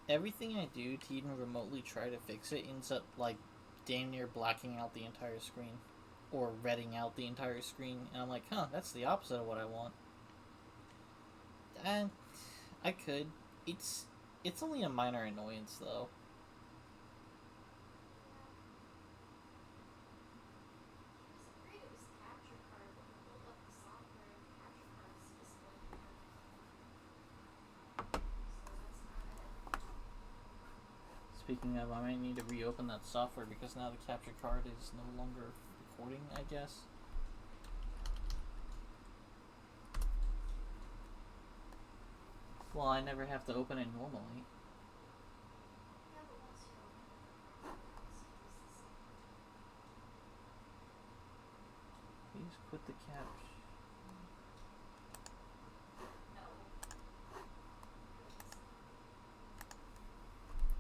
Everything I do to even remotely try to fix it ends up, like, damn near blacking out the entire screen. Or redding out the entire screen. And I'm like, huh, that's the opposite of what I want. And I could. It's only a minor annoyance, though. Speaking of, I might need to reopen that software because now the capture card is no longer recording, I guess. Well, I never have to open it normally. Please quit the capture.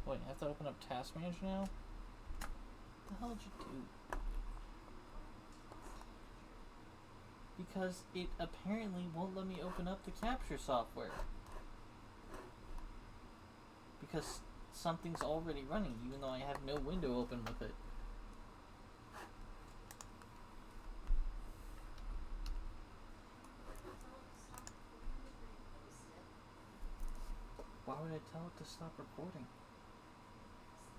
Wait, I have to open up Task Manager now? What the hell did you do? Because it apparently won't let me open up the capture software. Because something's already running, even though I have no window open with it. Why would I tell it to stop recording?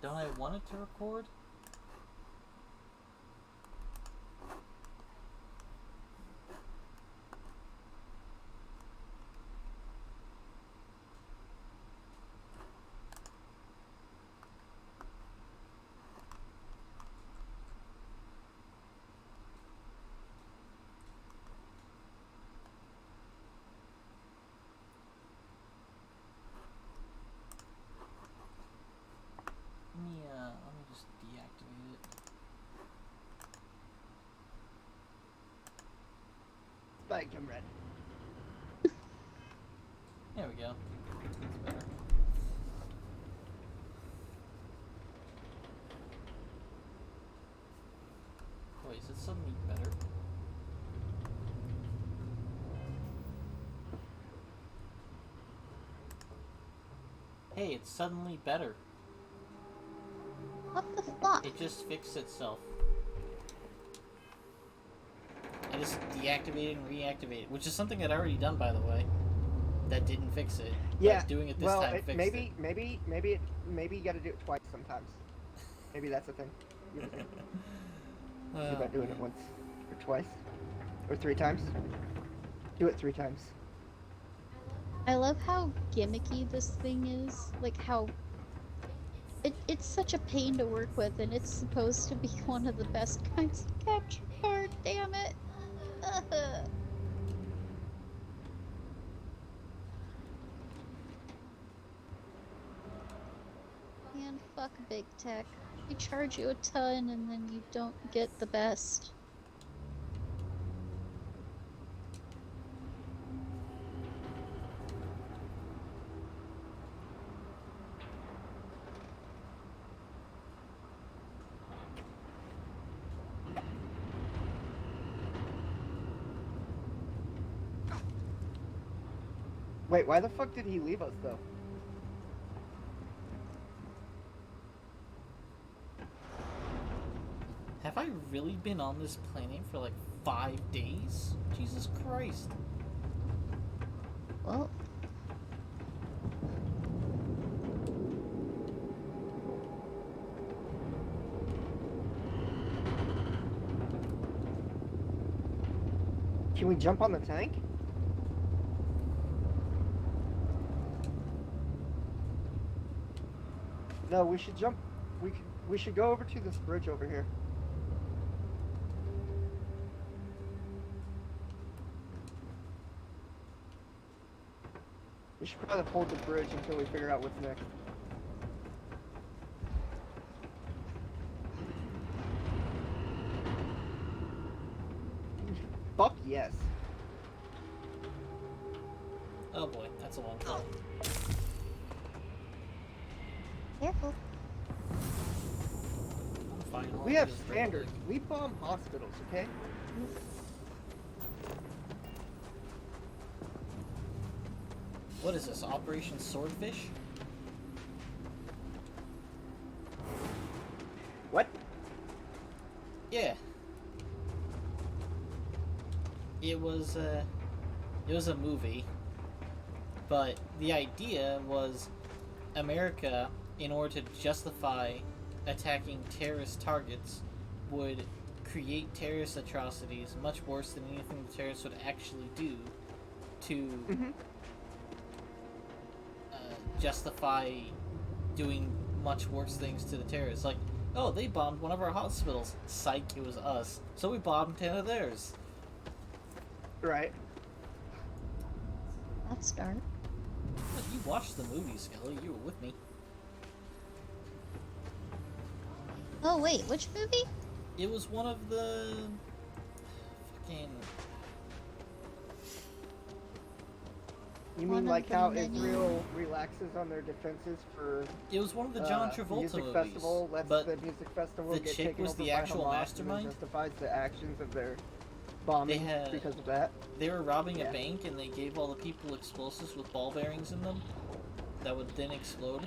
Don't I want it to record? Let me just deactivate it. Spike, I'm red. There we go. That's better. Wait, is it suddenly better? Hey, it's suddenly better. What the fuck? It just fixed itself. I just deactivated and reactivated, which is something I'd already done, by the way. That didn't fix it. Yeah, but doing it this well, time fixed maybe it. you got to do it twice sometimes. Maybe that's the thing. Think about doing it once or twice or 3 times. Do it 3 times. I love how gimmicky this thing is. Like how it's such a pain to work with, and it's supposed to be one of the best kinds of capture card. Damn it! Man, fuck big tech. They charge you a ton and then you don't get the best. Wait, why the fuck did he leave us though? Have I really been on this planet for like 5 days? Jesus Christ. Well, Can we jump on the tank? No, we should jump. We should go over to this bridge over here. We should probably hold the bridge until we figure out what's next. Fuck yes. Oh boy, that's a long fall. careful. We have standards. We bomb hospitals, okay? What is this, Operation Swordfish? What? Yeah. It was a movie, but the idea was America, in order to justify attacking terrorist targets, would create terrorist atrocities much worse than anything the terrorists would actually do to justify doing much worse things to the terrorists. Like, oh, they bombed one of our hospitals. Psych, it was us. So we bombed 10 of theirs. Right. That's dark. Look, you watched the movie, Skelly. You were with me. Oh wait, which movie? It was one of the fucking. You mean like how Israel relaxes on their defenses for? It was one of the John Travolta music movies. Festival. Lets but the music festival the get chick taken was over the by actual Hamas mastermind. And justifies the actions of their bombing because of that. They were robbing a bank and they gave all the people explosives with ball bearings in them that would then explode.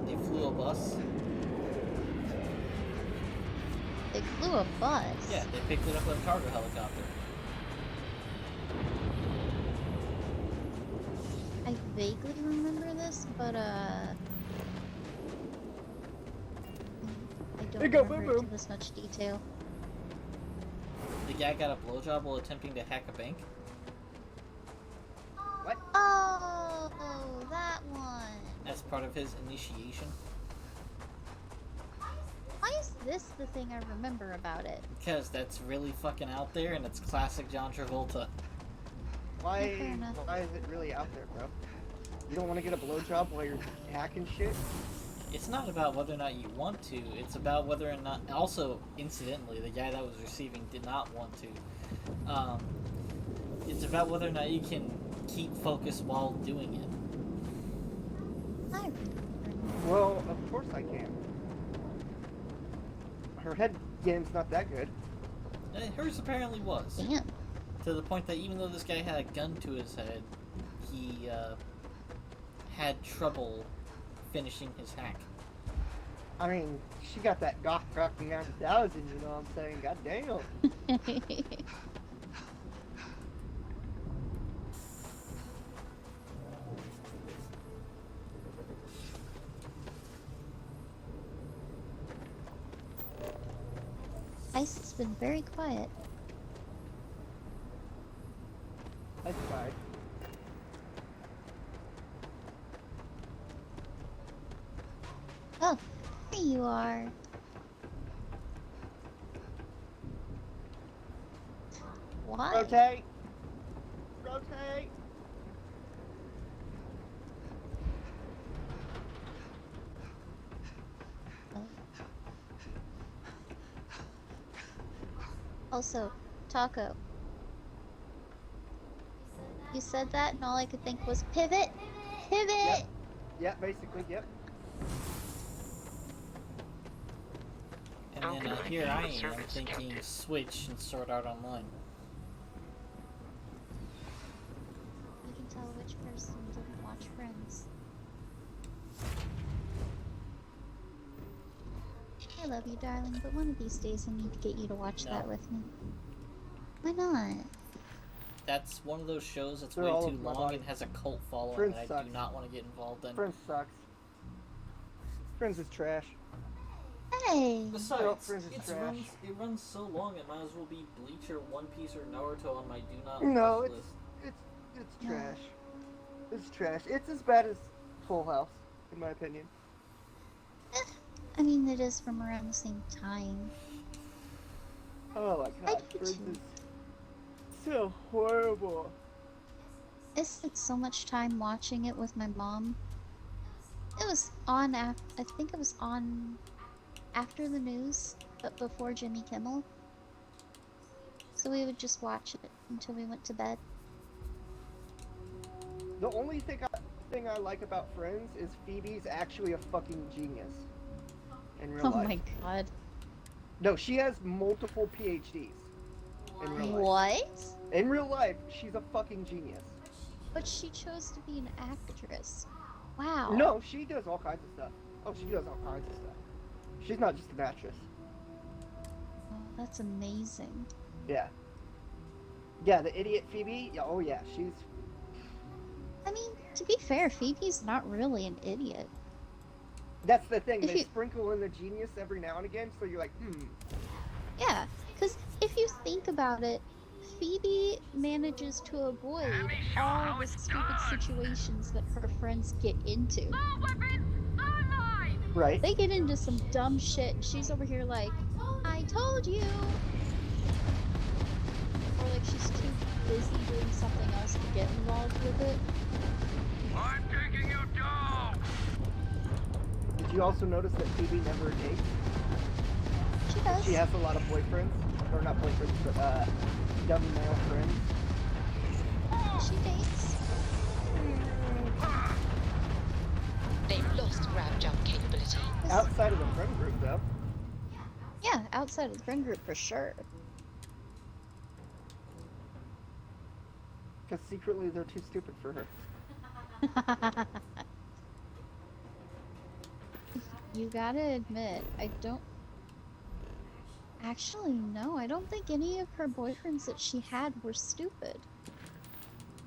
They flew a bus. They flew a bus? Yeah, they picked it up with a cargo helicopter. I vaguely remember this, but I don't remember it to this much detail. The guy got a blowjob while attempting to hack a bank. What? Oh, that one. As part of his initiation. Why is this the thing I remember about it? Because that's really fucking out there and it's classic John Travolta. Why is it really out there, bro? You don't want to get a blowjob while you're hacking shit? It's not about whether or not you want to, it's about whether or not... Also, incidentally, the guy that was receiving did not want to. It's about whether or not you can keep focus while doing it. Well, of course I can. Her head game's not that good. Hers apparently was. Damn. To the point that even though this guy had a gun to his head, he had trouble finishing his hack. I mean, she got that goth rocking 9000, you know what I'm saying? God damn. Ice has been very quiet. That's fine. Oh, there you are. Why? Rotate! Rotate! Also, Taco. You said that, and all I could think was pivot, pivot. Yep. Yeah, basically, yep. And then here I am thinking Switch and Sword Art Online. You can tell which person didn't watch Friends. I love you, darling, but one of these days I need to get you to watch that with me. Why not? That's one of those shows that's They're way all too of my long body. and has a cult following Friends that I sucks. do not want to get involved in. Friends sucks. Friends is trash. Hey! Besides, Friends is trash. it runs so long it might as well be Bleach or One Piece or Naruto on my do not No, watch list. it's trash. It's trash. It's as bad as Full House, in my opinion. I mean, it is from around the same time. Oh my god, Friends is so horrible. I spent so much time watching it with my mom. It was on I think it was on after the news, but before Jimmy Kimmel. So we would just watch it until we went to bed. The only thing I like about Friends is Phoebe's actually a fucking genius. In real life. Oh my god. No, she has multiple PhDs. In real life. What? In real life, she's a fucking genius. But she chose to be an actress. Wow. No, she does all kinds of stuff. Oh, she does all kinds of stuff. She's not just an actress. Oh, that's amazing. Yeah. Yeah, the idiot Phoebe. Yeah, oh yeah, she's. I mean, to be fair, Phoebe's not really an idiot. That's the thing. They sprinkle in the genius every now and again, so you're like, Yeah, because if you think about it, Phoebe manages to avoid all the stupid situations that her friends get into. Right. They get into some dumb shit, and she's over here like, I told you! Or like she's too busy doing something else to get involved with it. I'm taking you down! Did you also notice that Phoebe never dates? She does. She has a lot of boyfriends. Or not boyfriends, but dumb male friends. She dates. They've lost grab jump capability. Outside of the friend group, though. Yeah, outside of the friend group for sure. Because secretly they're too stupid for her. You gotta admit, I don't... Actually, no, I don't think any of her boyfriends that she had were stupid.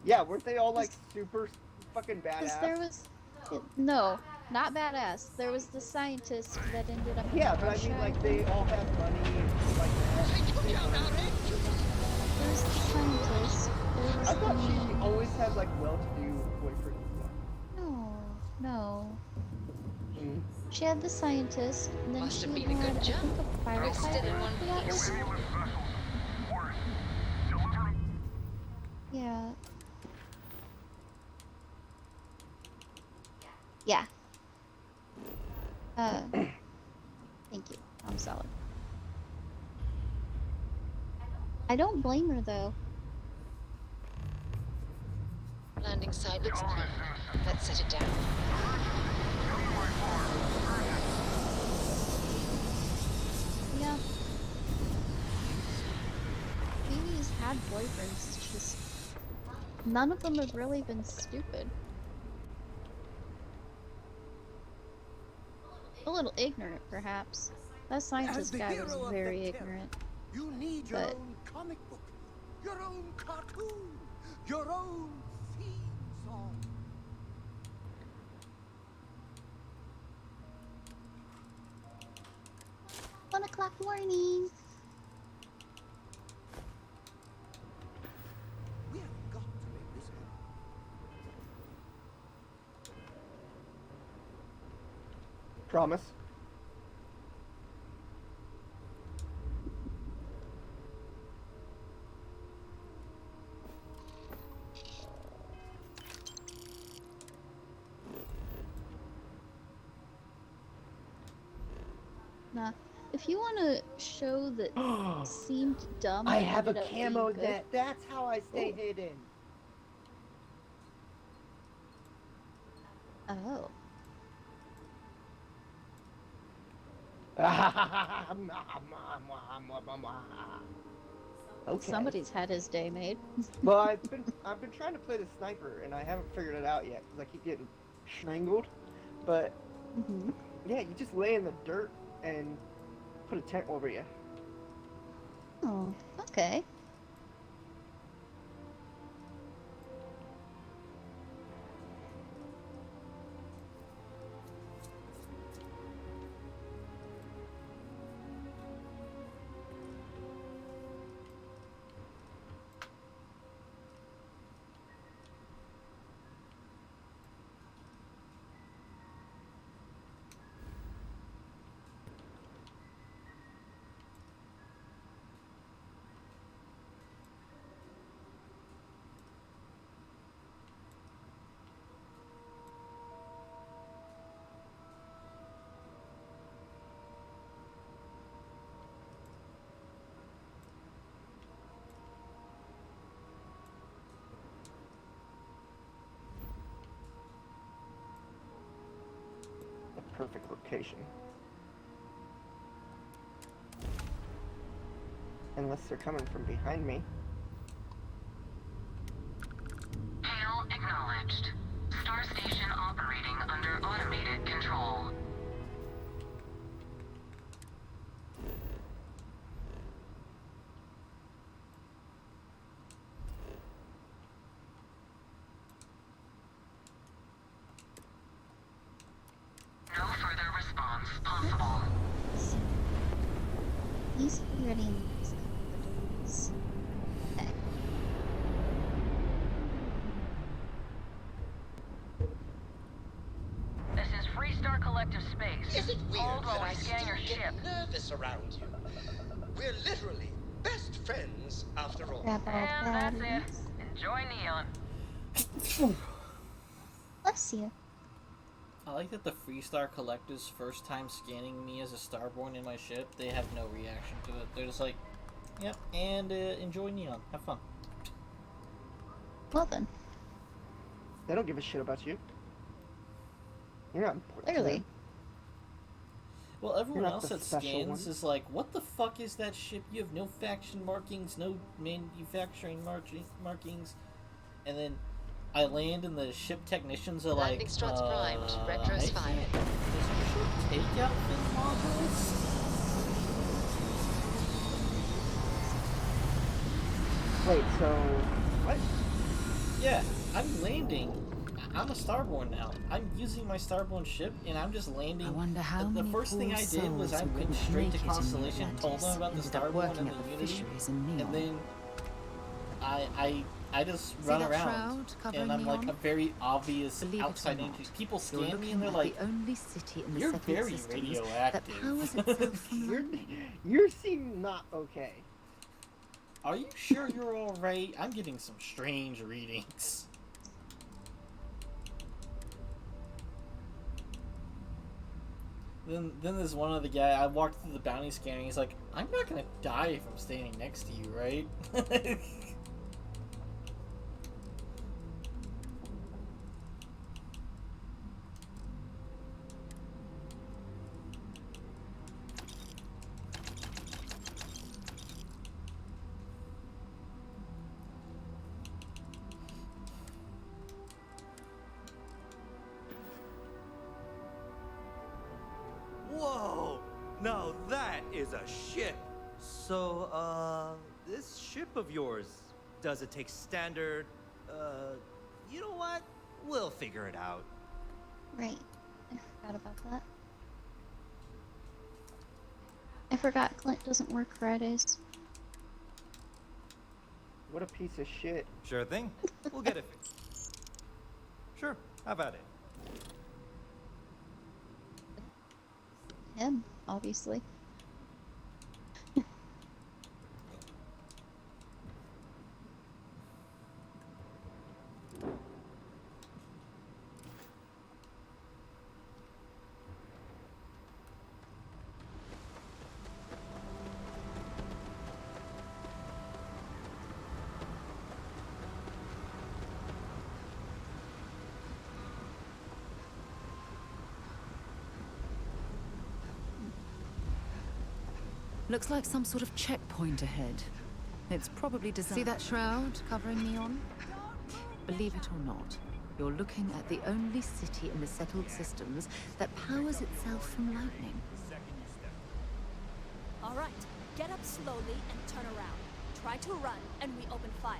Yeah, weren't they all like super fucking badass? Because there was... No, not badass. There was the scientist that ended up in Yeah, but I Russia. mean, like, they all have money and like that. There's the scientist. There's I thought she always had like well-to-do boyfriends. No. She had the scientist, and then Must she have had, been a good I jump. think, a firefighter. Still in one that piece. Yeah. Yeah. Thank you. I'm solid. I don't blame her though. Landing site looks clear. Let's set it down. Yeah. Phoebe's had boyfriends, it's just none of them have really been stupid. A little ignorant, perhaps. That scientist guy was very ignorant. You need your But own comic book, your own cartoon, your own theme song. 1 o'clock morning. We have got to make this happen. Promise. Nah. If you want to show that seemed dumb I but have a ended up being camo good. net. That's how I stay hidden. Oh. Okay. Somebody's had his day made. Well, I've been trying to play the sniper and I haven't figured it out yet because I keep getting strangled. But yeah, you just lay in the dirt and put a tent over you. Oh, okay. The perfect location. Unless they're coming from behind me. Hail acknowledged. Star station operating under automated control. No further response possible. He's already in these companies. Okay. This is Freestar Collective Space. Is it weird Hold while that we I scan still your get ship. nervous around you? We're literally best friends after all. Grab all And that's it. batteries. Enjoy Neon. Bless you. I like that the Freestar Collective's first time scanning me as a Starborn in my ship, they have no reaction to it. They're just like, yep, and enjoy Neon. Have fun. Well then. They don't give a shit about you. You're not important. Clearly. Well, everyone not else the that special scans one. is like, what the fuck is that ship? You have no faction markings, no manufacturing markings. And then I land and the ship technicians are Landing like, struts primed. Retros I fired. can't- Does your ship take out fin modules? Wait, so what? Yeah, I'm landing. I'm a Starborn now. I'm using my Starborn ship, and I'm just landing. I wonder how the many first thing poor I did was I souls who went wouldn't straight make to it in Constellation, told them Atlantis, about the ended up Starborn working and at the the Unity, fisheries in Neon. and then I just See run that around, shroud covering and I'm like Neon? a very obvious Believe it or outside not, entry. People you're scan me looking and they're at like, the only city in the "You're settled very systems radioactive." that powers itself from landing. You seem not okay. Are you sure you're all right? I'm getting some strange readings. Then there's one other guy. I walked through the bounty scanner. He's like, "I'm not gonna die if I'm standing next to you, right?" Whoa! Now that is a ship! So, this ship of yours, does it take standard, you know what? We'll figure it out. Right. I forgot about that. I forgot Clint doesn't work Fridays. What a piece of shit. Sure thing. We'll get it fixed. Sure, have at it. Him, obviously. Looks like some sort of checkpoint ahead. It's probably designed... See that shroud covering Neon? Believe it or not, you're looking at the only city in the settled systems that powers itself from lightning. All right, get up slowly and turn around. Try to run, and we open fire.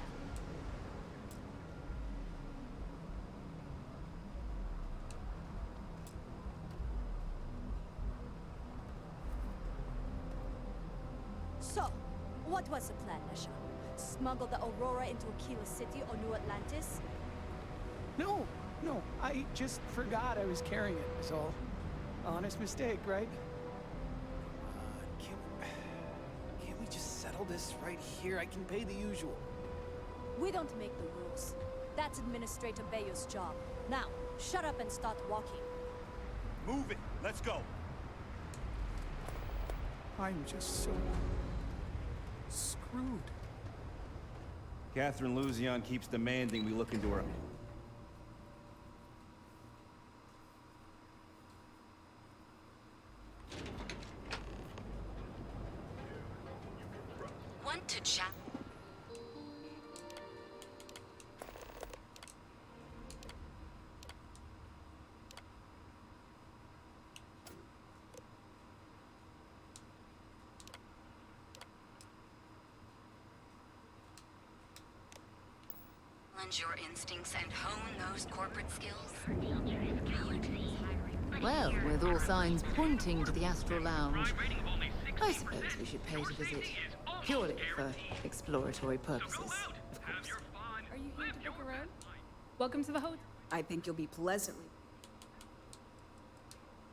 So, what was the plan, Nisha? Smuggle the Aurora into Aquila City or New Atlantis? No, I just forgot I was carrying it, is all. Honest mistake, right? Can't we just settle this right here? I can pay the usual. We don't make the rules. That's Administrator Bayou's job. Now, shut up and start walking. Move it. Let's go. I'm just so... screwed. Catherine Luzion keeps demanding we look into her... Want to chat? Challenge your instincts and hone those corporate skills. Well, with all signs pointing to the Astral Lounge, I suppose we should pay it a visit. Purely for exploratory purposes, of course. Are you here to look around? Welcome to the hotel. I think you'll be pleasantly.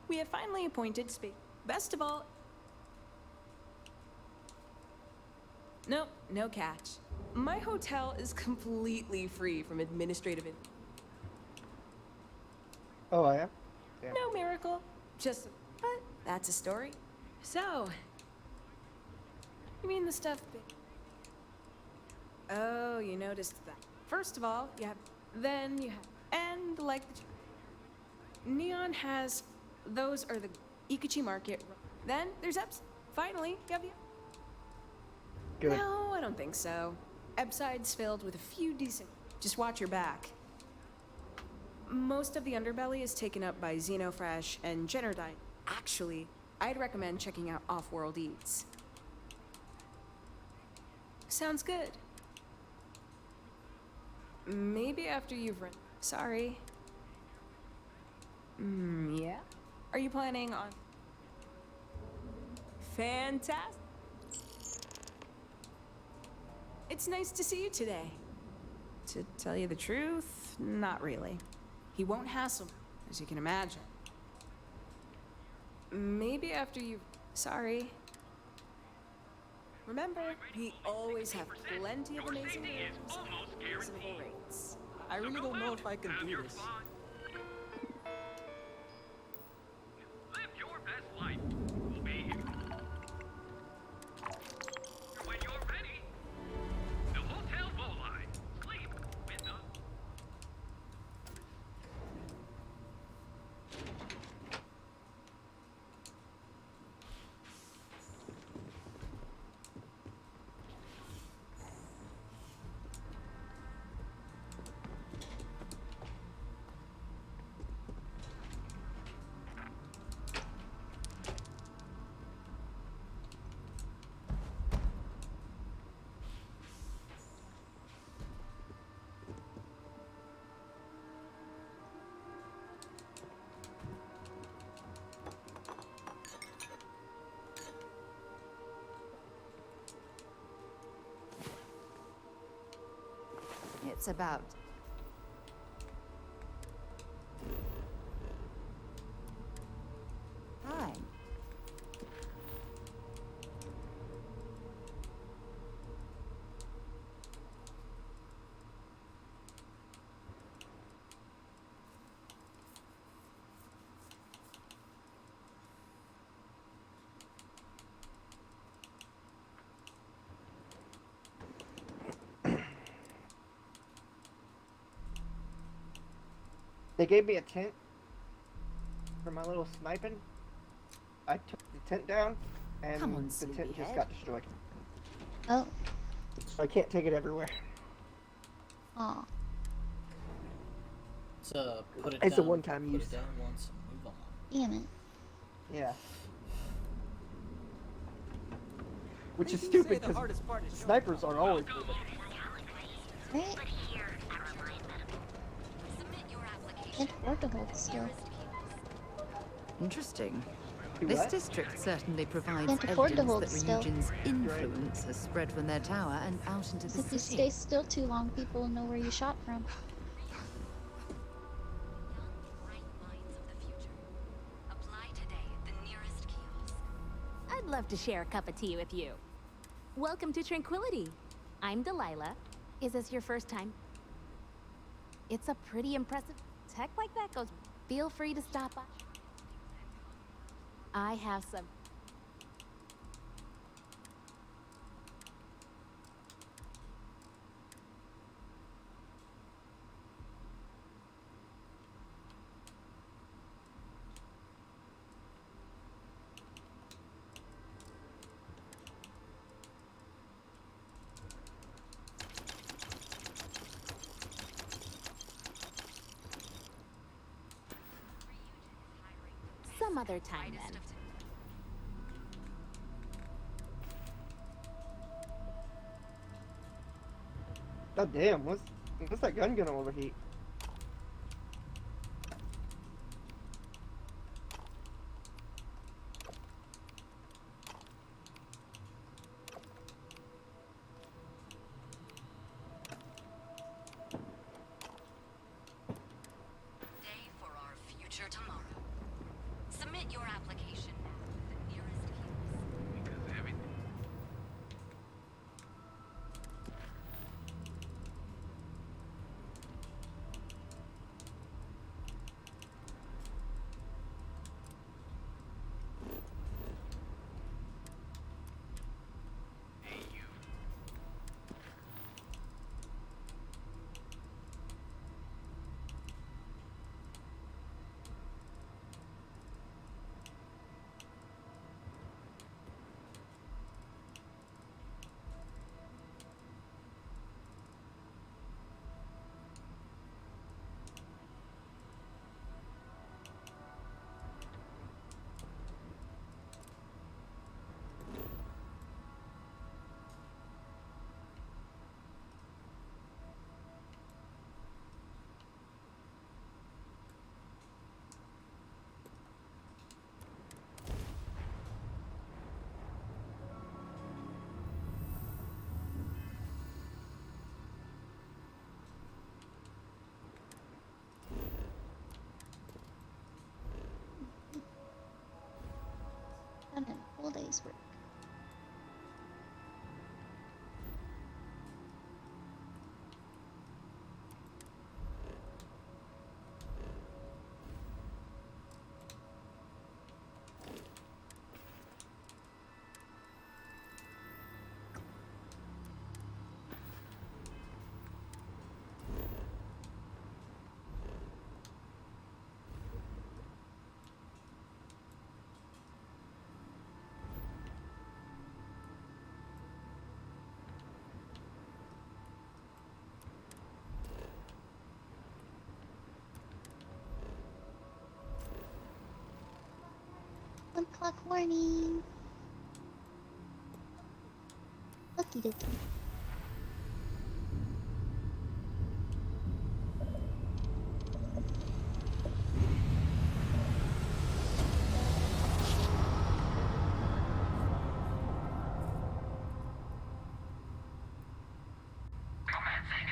We have finally appointed space. Best of all... Nope, no catch. My hotel is completely free from administrative... Oh, I am? Yeah. No miracle. Just... But that's a story. So... You mean the stuff... Oh, you noticed that. First of all, you have... Then you have... And like the... Neon has... Those are the Ikuchi Market. Then there's Eps. Finally, you have the... Good. No, I don't think so. Epside's filled with a few decent... Just watch your back. Most of the underbelly is taken up by Xenofresh and Generdyne. Actually, I'd recommend checking out Off-World Eats. Sounds good. Maybe after you've run... Sorry. Yeah? Are you planning on... Fantastic. It's nice to see you today. To tell you the truth, not really. He won't hassle me, as you can imagine. Maybe after you... Sorry. Remember, we always have plenty of amazing deals at reasonable rates. I really don't know if I can do this. Live your best life. We'll be here. When you're ready, the Hotel Bowline. Sleep with us. It's about... time. They gave me a tent for my little sniping. I took the tent down, and Come on, the tent just sleepyhead. got destroyed. Oh. So I can't take it everywhere. Aw. So put it It's down. a one-time Put use. it down once and move on. Damn it. Yeah. Which is They do say stupid the because hardest part is snipers aren't always moving. Right? Can't afford to hold still. Interesting. Do This what? district certainly provides Can't afford to evidence hold that still. Ryujin's influence has spread from their tower and out into the If you city. stay still too long, people will know where you shot from. I'd love to share a cup of tea with you. Welcome to Tranquility. I'm Delilah. Is this your first time? It's a pretty impressive tech like that goes. Feel free to stop by. I have some. Some other time then. Oh damn, what's that gun gonna overheat? Day for our future tomorrow. Submit your application now to the nearest kiosk. Because everything. Hey, you. Done in a full day's work. One o'clock warning. Okie dokie.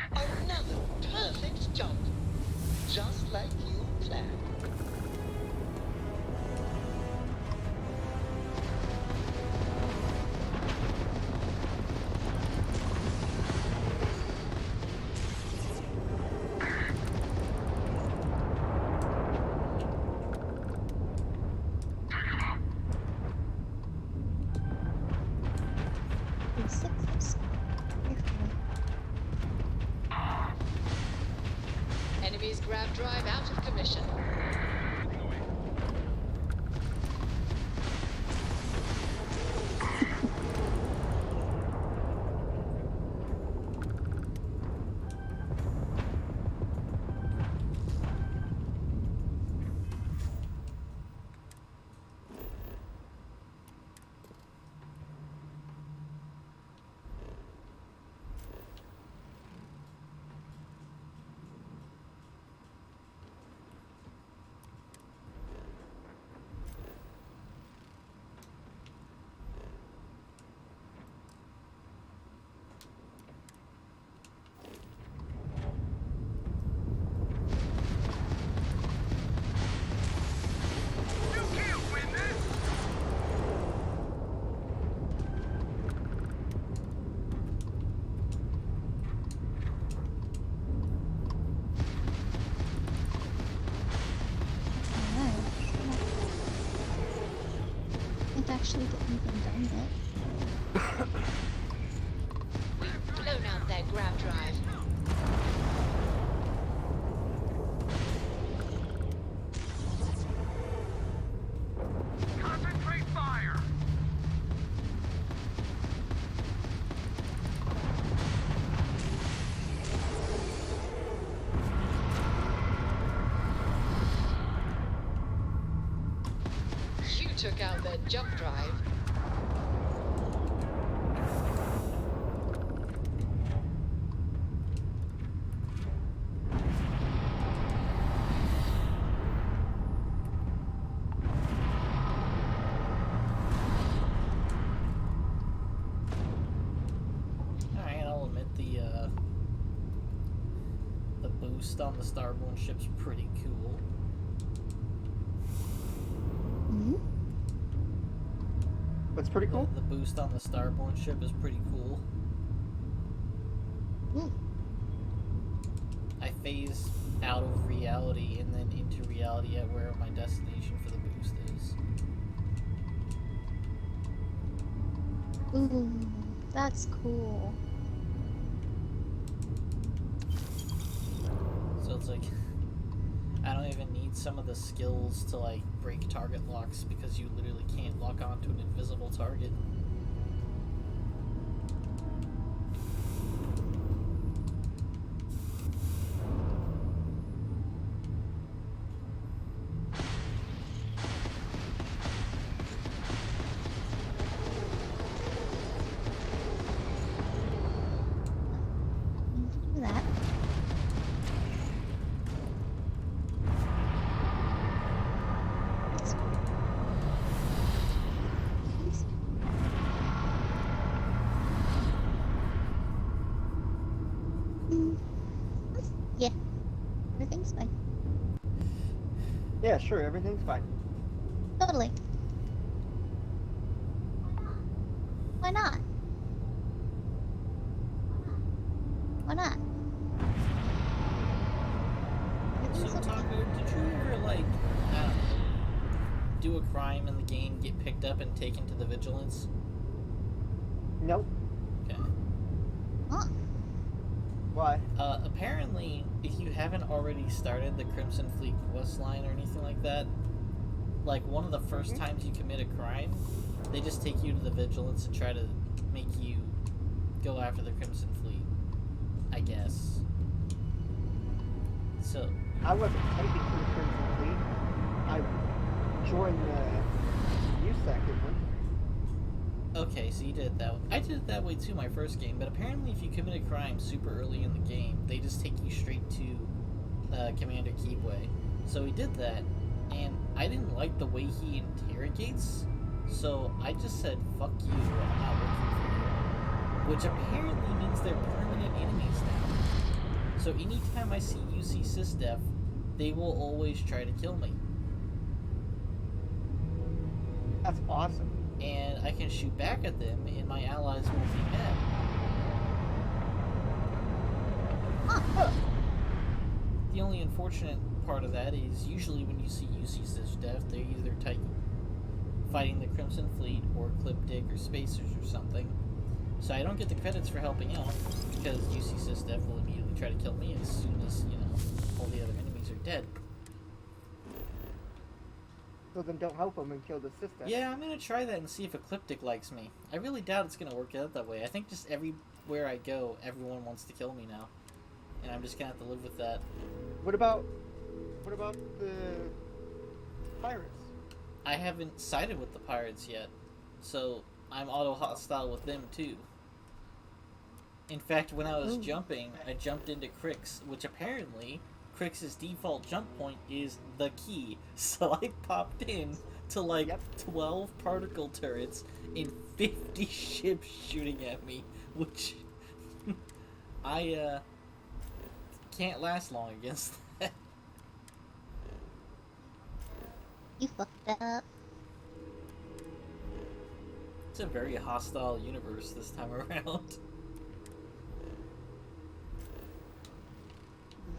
Another perfect jump. Just like you planned. In 6 hours. Enemy's grav drive out of commission. actually get anything done yet. We've blown out their grav drive. Concentrate fire! You took out their jump drive. Alright, I'll admit the boost on the Starborn ship's pretty cool. Hmm? What's pretty cool? The boost on the Starborn ship is pretty cool. Mm. I phase out of reality and then into reality at where my destination for the boost is. Ooh, that's cool. So it's like, I don't even need some of the skills to like break target locks because you literally can't lock onto an invisible target. Need to do that. Mm. Yeah, everything's fine. Yeah, sure, everything's fine. Totally. Why not? Why not? So Taco, did you ever like, I don't know, do a crime in the game, get picked up and taken to the vigilance? Nope. Okay. Huh. Why? Apparently, if you haven't already started the Crimson Fleet quest line or anything like that, like one of the first times you commit a crime, they just take you to the vigilance and try to make you go after the Crimson Fleet, I guess. So I wasn't taken to the Crimson Fleet. I joined the USAC one. okay, so you did it that way. I did it that way too my first game, but apparently if you commit a crime super early in the game, they just take you straight to Commander Keepway. So he did that, and I didn't like the way he interrogates, so I just said, fuck you, I'm not working for you. Which apparently means they're permanent enemies now. So anytime I see UC SysDef, they will always try to kill me. That's awesome. And I can shoot back at them, and my allies won't be mad. The only unfortunate part of that is usually when you see UC SysDef, they're either fighting the Crimson Fleet or Clipdick or Spacers or something. So I don't get the credits for helping out because UC SysDef will immediately try to kill me as soon as, you know, all the other enemies are dead. So then don't help them and kill the sister. Yeah, I'm gonna try that and see if Ecliptic likes me. I really doubt it's gonna work out that way. I think just everywhere I go, everyone wants to kill me now. And I'm just gonna have to live with that. What about the pirates? I haven't sided with the pirates yet, so I'm auto-hostile with them too. In fact, when I was jumping, I jumped into Crix, which apparently Crix's default jump point is the key. So I popped in to like 12 particle turrets and 50 ships shooting at me, which I can't last long against that. You fucked up. It's a very hostile universe this time around.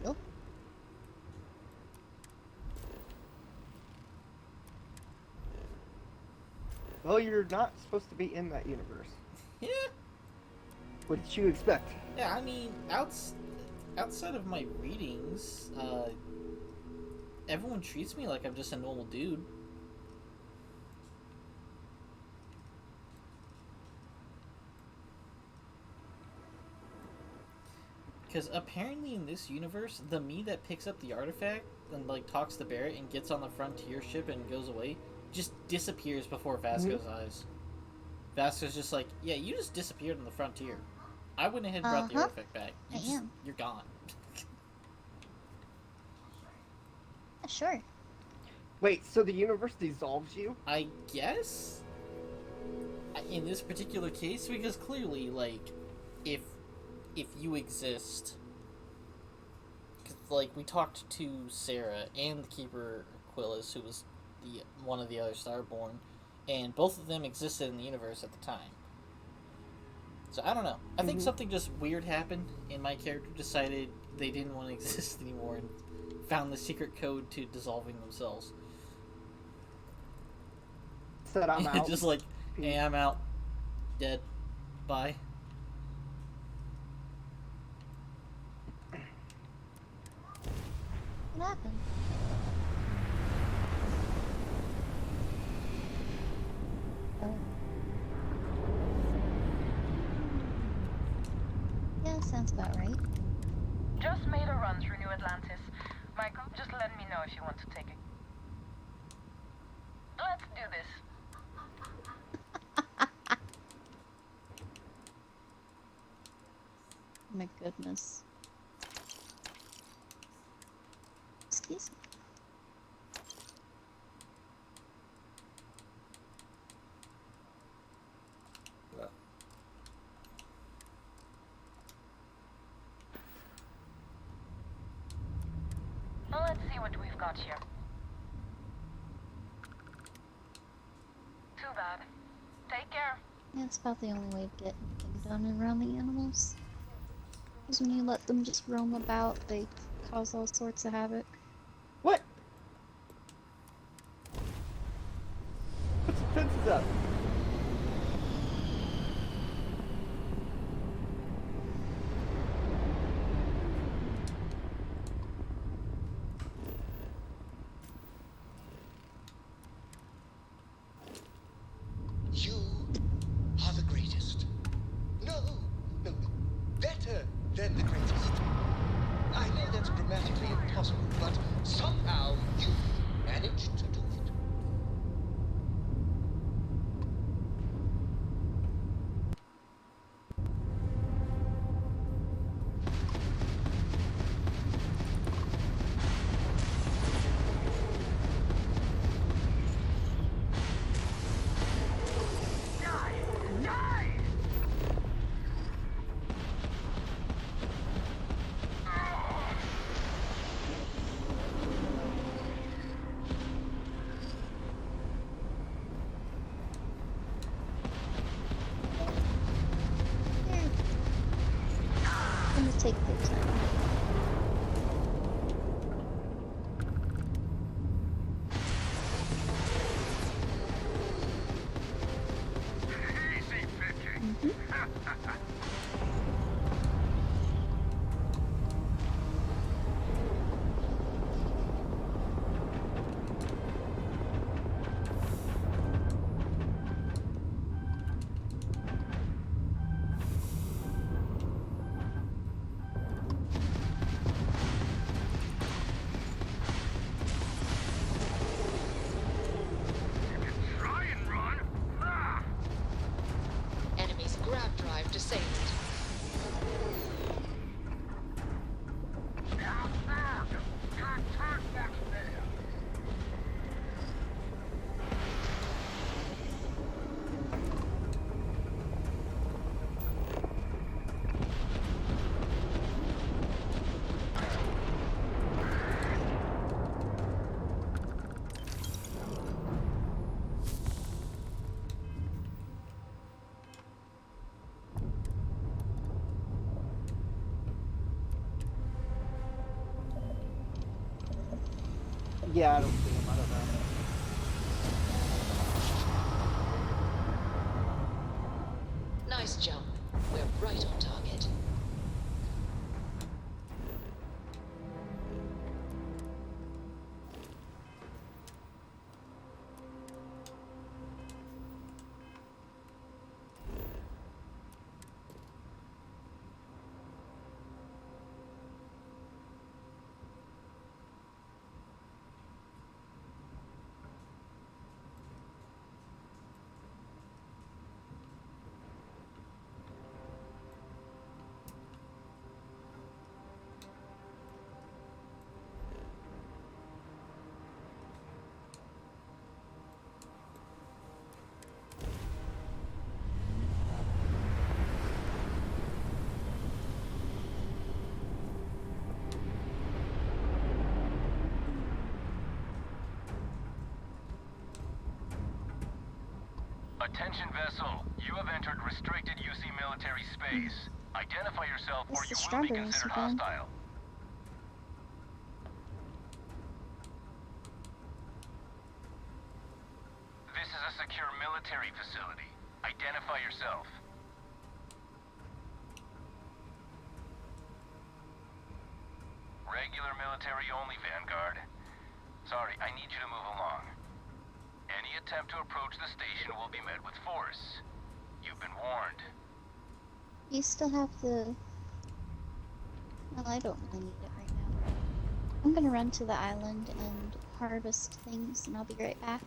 Nope. Well, you're not supposed to be in that universe. Yeah. What did you expect? Yeah, I mean, outside of my readings, everyone treats me like I'm just a normal dude. Because apparently in this universe, the me that picks up the artifact and like talks to Barrett and gets on the frontier ship and goes away just disappears before Vasco's eyes. Vasco's just like, yeah, you just disappeared on the frontier. I went ahead and brought the artifact back. You're gone. Sure. Wait, so the universe dissolves you? I guess? In this particular case, because clearly, like, if you exist, cause, like, we talked to Sarah and the Keeper Quillis, who was one of the other Starborn, and both of them existed in the universe at the time. So I don't know. I think something just weird happened, and my character decided they didn't want to exist anymore and found the secret code to dissolving themselves. Said I'm out. Just like, hey, I'm out. Dead. Bye. What happened? Oh. Yeah, sounds about right. Just made a run through New Atlantis. Michael, just let me know if you want to take it. Let's do this. My goodness. Excuse me. Well, let's see what we've got here. Too bad. Take care. Yeah, it's about the only way of getting things done around the animals. Because when you let them just roam about, they cause all sorts of havoc. What? Put some fences up. You are the greatest. No, better than the greatest. I know that's grammatically impossible, but somehow you managed to do it. I'm gonna take their time. Easy picking. Try and run. Ah! Enemy's grab drive disabled. Yeah, I don't see him. I don't know. Attention vessel, you have entered restricted UC military space. Identify yourself or It's the you will be strawberries considered again. hostile. This is a secure military facility. Identify yourself. Regular military only, Vanguard. Sorry, I need you to move along. Any attempt to approach the station will be met with force. You've been warned. You still have the... Well, I don't really need it right now. I'm gonna run to the island and harvest things, and I'll be right back.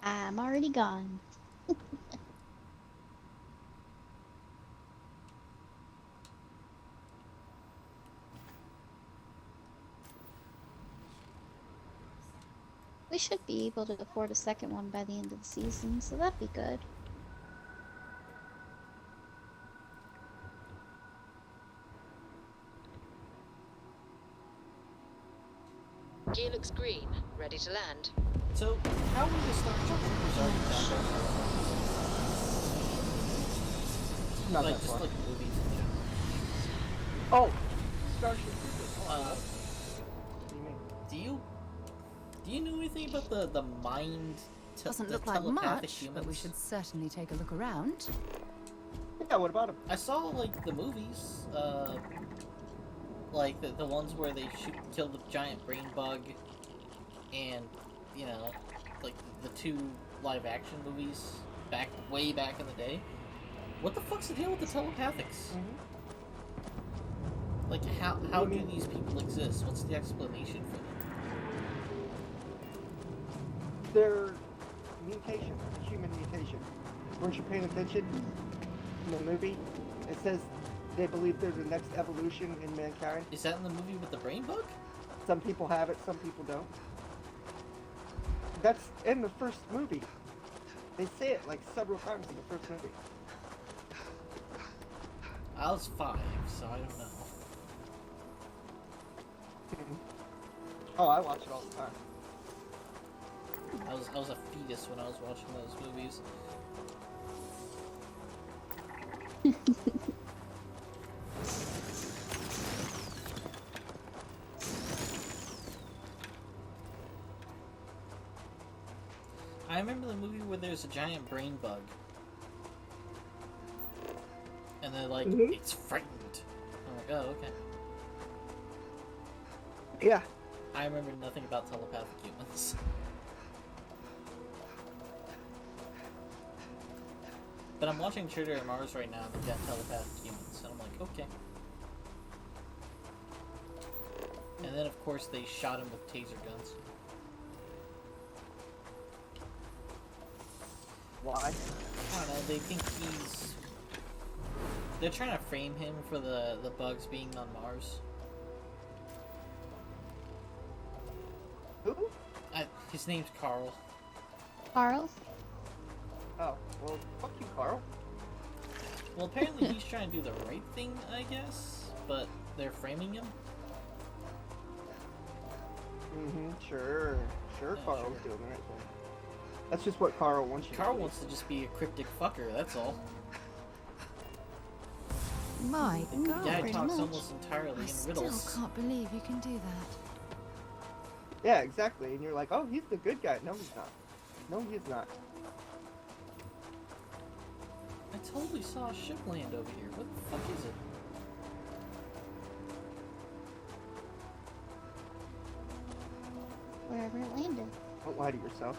I'm already gone. We should be able to afford a second one by the end of the season, so that'd be good. Gear looks green. Ready to land. So, how are the Star Troopers already down there? Not Like, that just far. like movies in general. Oh, Starship Troopers. Oh, what do you mean? Do you know anything about the mind Doesn't the look like telepathic much, humans? but we should certainly take a look around. Yeah, what about them? I saw like the movies, like the ones where they kill the giant brain bug, and you know, like the two live action movies way back in the day. What the fuck's the deal with the telepathics? Like how do these people exist? What's the explanation for them? Their mutation, human mutation. Weren't you paying attention in the movie? It says they believe they're the next evolution in mankind. Is that in the movie with the brain bug? Some people have it, some people don't. That's in the first movie. They say it like several times in the first movie. I was 5, so I don't know. Oh, I watch it all the time. I was a fetus when I was watching those movies. I remember the movie where there's a giant brain bug. And they're like, it's frightened. I'm like, oh, okay. Yeah. I remember nothing about telepathic humans. But I'm watching Traitor at Mars right now and they've got telepathic humans, and I'm like, okay. And then, of course, they shot him with taser guns. Why? I don't know, they think he's... They're trying to frame him for the bugs being on Mars. Who? His name's Carl. Carl? Oh, well, fuck you, Carl. Well, apparently he's trying to do the right thing, I guess, but they're framing him. Sure. Sure, Yeah, Carl's doing the right thing. That's just what Carl wants you to Carl do. wants to just be a cryptic fucker, that's all. My The God, guy pretty talks much. almost entirely I in still riddles. can't believe you can do that. Yeah, exactly. And you're like, oh, he's the good guy. No, he's not. No, he's not. I totally saw a ship land over here. What the fuck is it? Wherever it landed. Don't lie to yourself.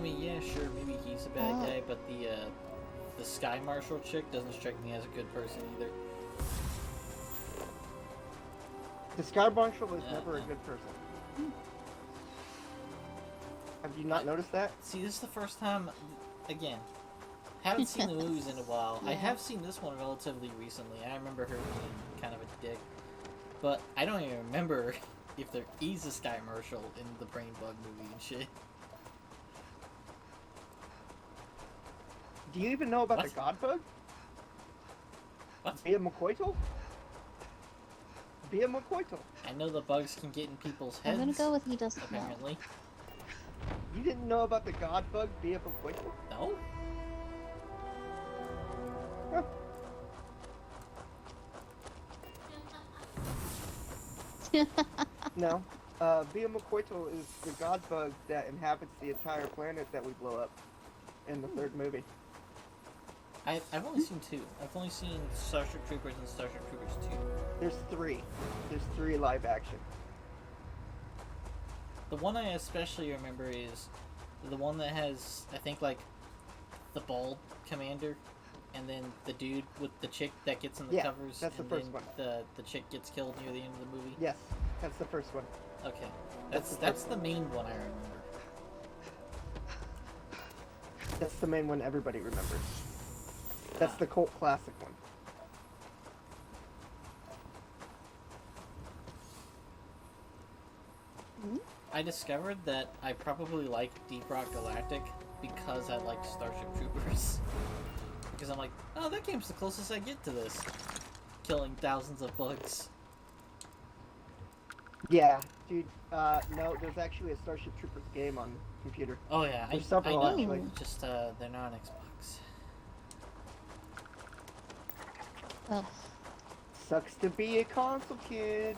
mean, yeah, sure, maybe he's a bad guy, but the Sky Marshal chick doesn't strike me as a good person either. The Sky Marshal was never a good person. Have you not noticed that? See, this is the first time, again, haven't seen the movies in a while. I have seen this one relatively recently. I remember her being kind of a dick. But I don't even remember if there is a Sky Marshal in the Brain Bug movie and shit. Do you even know about the God Bug? What? Bia McCoitle? Bia McCoitle. I know the bugs can get in people's heads. I'm gonna go with he doesn't apparently. know. You didn't know about the God Bug, Bia McCoitle? No. Huh. No. Bia McCoitle is the God Bug that inhabits the entire planet that we blow up in the third movie. I've only seen two. I've only seen Starship Troopers and Starship Troopers 2. There's three. There's three live action. The one I especially remember is the one that has, I think, like, the bald commander, and then the dude with the chick that gets in the covers. That's the and first then one. The chick gets killed near the end of the movie. Yes, that's the first one. Okay, that's the main one I remember. That's the main one everybody remembers. That's the cult classic one. I discovered that I probably like Deep Rock Galactic because I like Starship Troopers. Because I'm like, oh, that game's the closest I get to this. Killing thousands of bugs. Yeah, dude, no, there's actually a Starship Troopers game on computer. Oh yeah, there's I several know. actually. Just, they're not on Xbox. Oh. Sucks to be a console kid.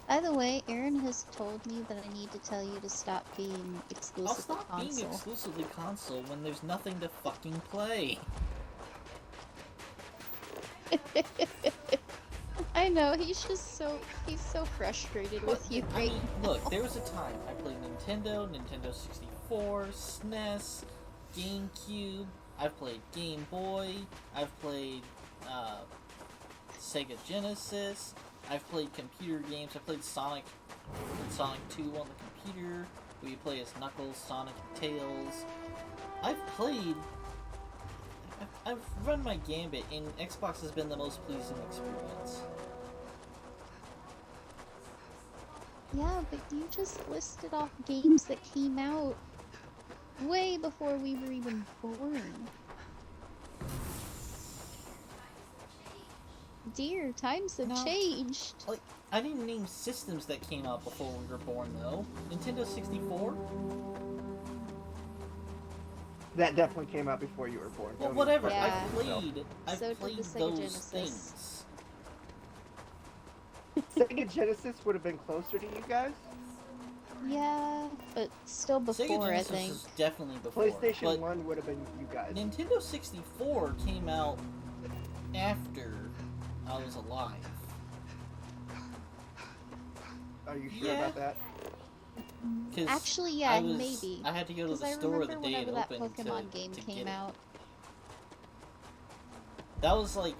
By the way, Aaron has told me that I need to tell you to stop being I'll exclusive stop to being console. exclusively console when there's nothing to fucking play. I know, he's so frustrated with you right now. Look, there was a time I played Nintendo, Nintendo 64, SNES, GameCube, I've played Game Boy, I've played Sega Genesis, I've played computer games, I played Sonic and Sonic 2 on the computer, where you play as Knuckles, Sonic, and Tails. I've run my gambit, and Xbox has been the most pleasing experience. Yeah, but you just listed off games that came out way before we were even born. Dear, times have changed. Like, I didn't name systems that came out before we were born, though. Nintendo 64? That definitely came out before you were born. Well, Don't whatever. even I've front played yourself. those Genesis. things. Sega Genesis would have been closer to you guys. Yeah, but still Sega before, I Genesis think. is definitely before. PlayStation but 1 would have been you guys. Nintendo 64 came out after I was alive. Are you sure about that? 'Cause Actually, yeah, I was- maybe. I had to go to 'Cause the I store the remember day it whenever that opened Pokemon to game get came it. out. That was like,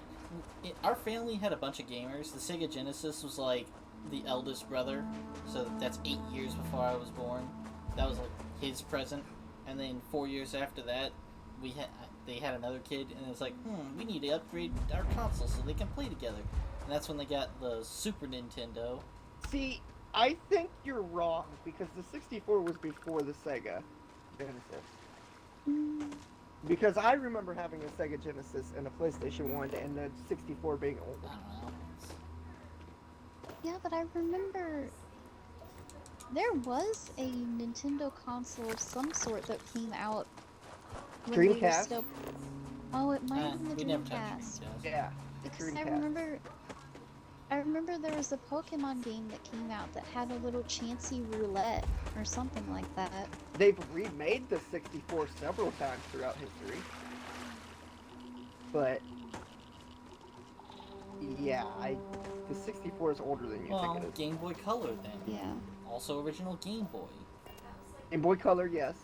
our family had a bunch of gamers. The Sega Genesis was like the eldest brother, so that's 8 years before I was born. That was like his present, and then 4 years after that, they had another kid, and it was like, we need to upgrade our console so they can play together. And that's when they got the Super Nintendo. See, I think you're wrong because the 64 was before the Sega Genesis. Because I remember having a Sega Genesis and a PlayStation 1 and the 64 being old. Yeah, but I remember there was a Nintendo console of some sort that came out when we were Dreamcast? still... Oh, it might have been we the never touched Dreamcast. Yeah, Because Dreamcast. I remember there was a Pokemon game that came out that had a little Chansey roulette or something like that. They've remade the 64 several times throughout history. But yeah, the 64 is older than you Well, think it is. Game Boy Color then. Yeah. Also original Game Boy. Game Boy Color, yes.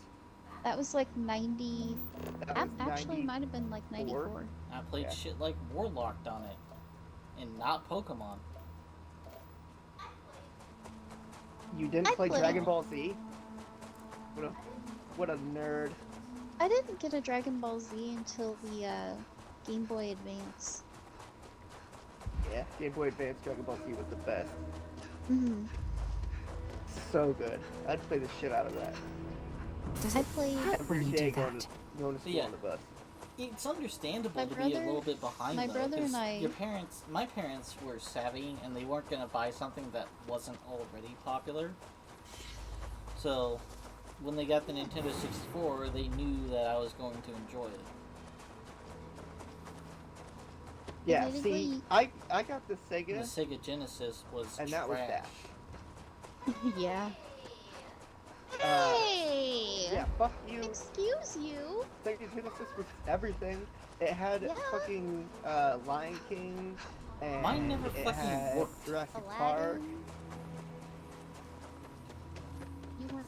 That was like 90. That was Actually, might have been like 94. I played shit like Warlocked on it, and not Pokemon. You didn't play Dragon Ball Z? What a nerd. I didn't get a Dragon Ball Z until the Game Boy Advance. Yeah, Game Boy Advance Dragon Ball Z was the best. Mm-hmm. So good. I'd play the shit out of that. Does I it played every day going to school Yeah. on the bus. It's understandable My to be a brother- little bit behind my though, brother 'cause and my parents were savvy and they weren't gonna buy something that wasn't already popular. So, when they got the Nintendo 64, they knew that I was going to enjoy it. Yeah, see, I got the Sega. And the Sega Genesis was And that was trash. Yeah. Uh, Hey! Yeah, fuck you. Excuse you. Sega Genesis was everything. It had fucking Lion King, and Mine never it fucking had worked. Jurassic Park. You weren't.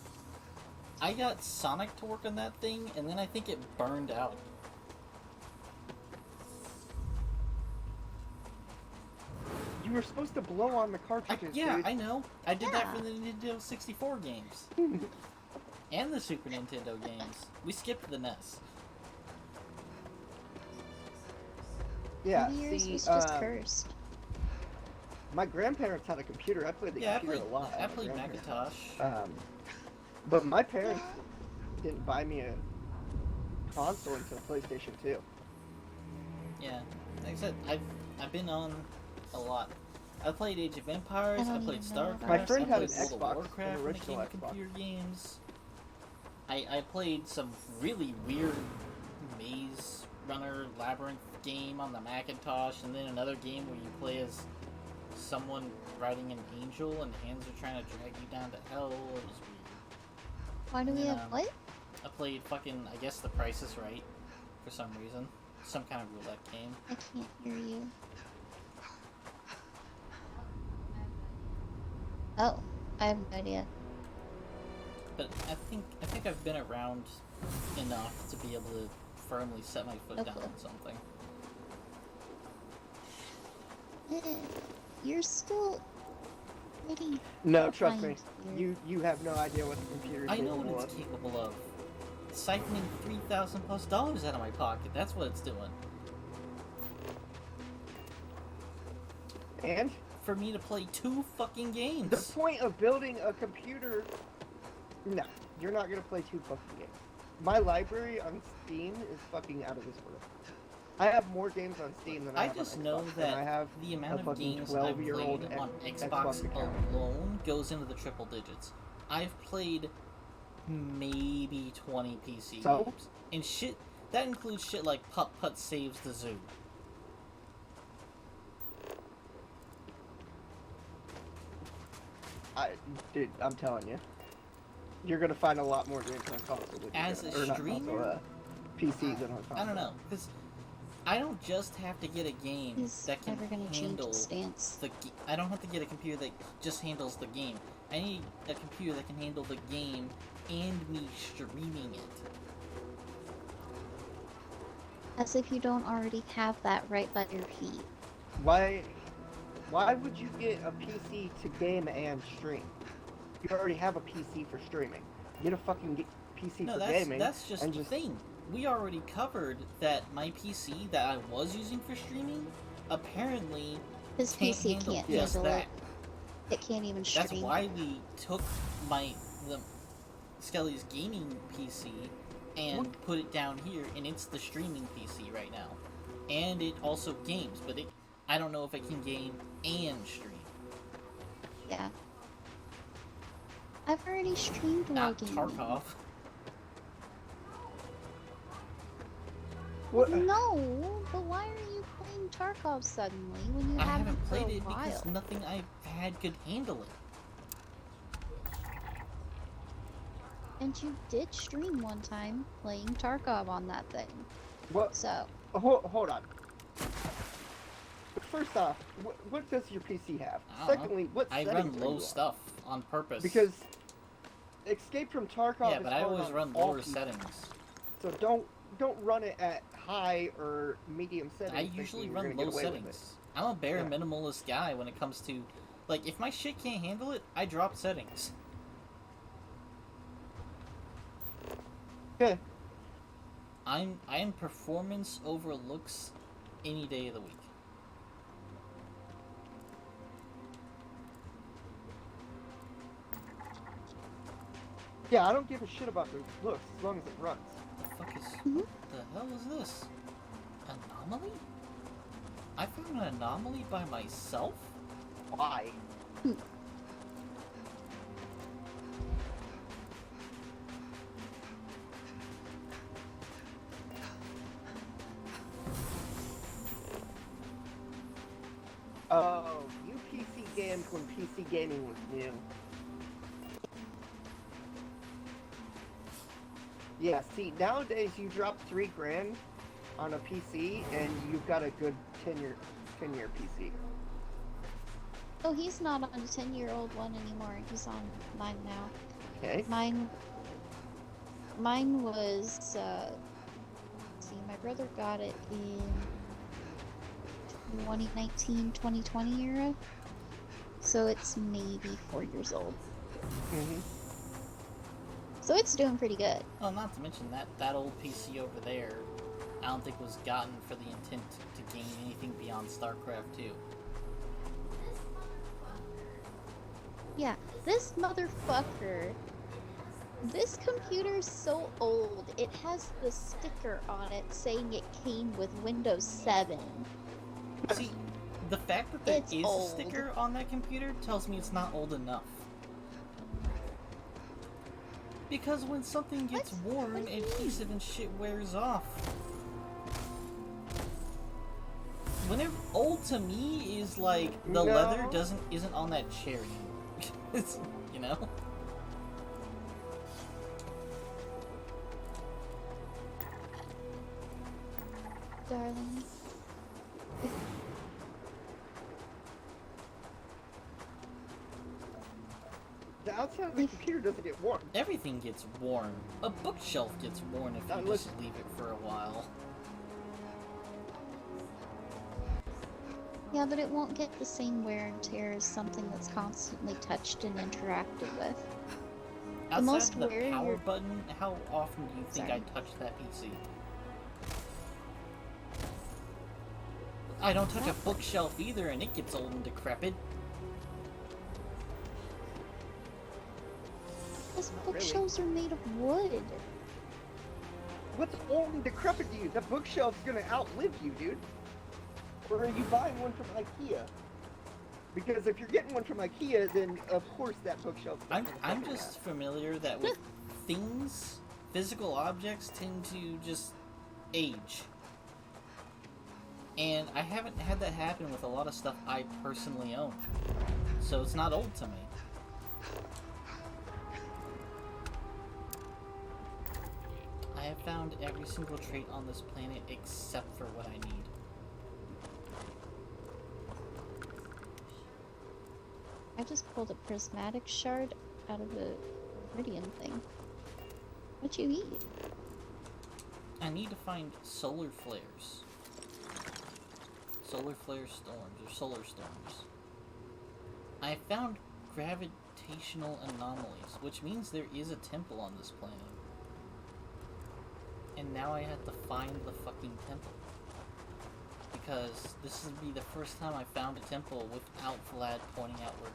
I got Sonic to work on that thing, and then I think it burned out. You were supposed to blow on the cartridges, Yeah, dude. I know. I did that for the Nintendo 64 games. And the Super Nintendo games. We skipped the NES. Yeah, Maybe yours see, was just cursed. my grandparents had a computer. I played the computer a lot. I played Macintosh. But my parents didn't buy me a console until PlayStation 2. Yeah, like I said, I've been on a lot. I played Age of Empires. I played StarCraft. My friend I had an played World of Xbox, Warcraft an when it original came to Xbox. computer games. I played some really weird maze runner labyrinth game on the Macintosh, and then another game where you play as someone riding an angel and hands are trying to drag you down to hell. It was weird. Why do we have what? I played fucking, I guess, The Price is Right for some reason. Some kind of roulette game. I can't hear you. Oh, I have no idea. But I think I've been around enough to be able to firmly set my foot down on something. You're still pretty. No, trust me. behind You have no idea what the computer is I know capable what of. it's capable of. Siphoning $3,000+ out of my pocket. That's what it's doing. And? For me to play 2 fucking games. The point of building a computer... No, you're not gonna play 2 fucking games. My library on Steam is fucking out of this world. I have more games on Steam than I have just on Xbox, know and that I have the amount a of fucking games I've 12-year-old played on Xbox Xbox account. alone goes into the triple digits. I've played maybe 20 PC So? games. And shit, that includes shit like Putt Putt Saves the Zoo. Dude, I'm telling you. You're gonna find a lot more games on console than As a or not streamer? console, PCs than on console. I don't know, because I don't just have to get a game He's that can never gonna change handle his stance. I don't have to get a computer that just handles the game. I need a computer that can handle the game and me streaming it. As if you don't already have that right by your feet. Why would you get a PC to game and stream? You already have a PC for streaming. Get a fucking PC No, for that's gaming. that's just and the thing. We already covered that my PC that I was using for streaming apparently His can't PC handle can't just handle that. it. It can't even stream. That's why we took the Skelly's gaming PC and put it down here, and it's the streaming PC right now. And it also games, but I don't know if it can game and stream. Yeah. I've already streamed while Not gaming. Tarkov. What? No, but why are you playing Tarkov suddenly when you I haven't haven't for played a it while? because nothing I've had could handle it. And you did stream one time playing Tarkov on that thing. What? So. Hold on. First off, what does your PC have? I don't know. Secondly, what I settings run are low you on? stuff on purpose. Because Escape from Tarkov Yeah, is but I hard always on run all lower people. settings. So don't run it at high or medium settings. I thinking usually you're run gonna get low away with it. settings. I'm a bare Yeah. minimalist guy when it comes to, like, if my shit can't handle it, I drop settings. Okay. I am performance over looks any day of the week. Yeah, I don't give a shit about the looks as long as it runs. The fuck is... What the hell is this? Anomaly? I found an anomaly by myself? Why? Oh, you PC games when PC gaming was new. Yeah, see, nowadays you drop $3,000 on a PC and you've got a good 10-year PC. Oh, he's not on a 10-year-old one anymore. He's on mine now. Okay. Mine was, see, my brother got it in 2019, 2020 era. So it's maybe 4 years old. Mm-hmm. So it's doing pretty good. Oh, not to mention that old PC over there, I don't think was gotten for the intent to gain anything beyond StarCraft 2. Yeah, this motherfucker. This computer's so old, it has the sticker on it saying it came with Windows 7. See, the fact that there It's is old. a sticker on that computer tells me it's not old enough. Because when something gets worn, adhesive and shit wears off. Whenever old to me is like the leather isn't on that chair anymore. It's, you know? Darling. The outside of the computer doesn't get warm. Everything gets worn. A bookshelf gets worn if you just leave it for a while. Yeah, but it won't get the same wear and tear as something that's constantly touched and interacted with. The Outside most of the wear power you're... button, how often do you think Sorry. I touch that PC? I don't touch a bookshelf either, and it gets old and decrepit. Those bookshelves are made of wood. What's old and decrepit to you? That bookshelf's gonna outlive you, dude. Or are you buying one from IKEA? Because if you're getting one from IKEA, then of course that bookshelf. I'm just familiar that with things, physical objects tend to just age. And I haven't had that happen with a lot of stuff I personally own. So it's not old to me. I have found every single trait on this planet except for what I need. I just pulled a prismatic shard out of the iridium thing. What you eat? I need to find solar flares. Solar flare storms, or solar storms. I found gravitational anomalies, which means there is a temple on this planet. And now I have to find the fucking temple. Because this would be the first time I found a temple without Vlad pointing out where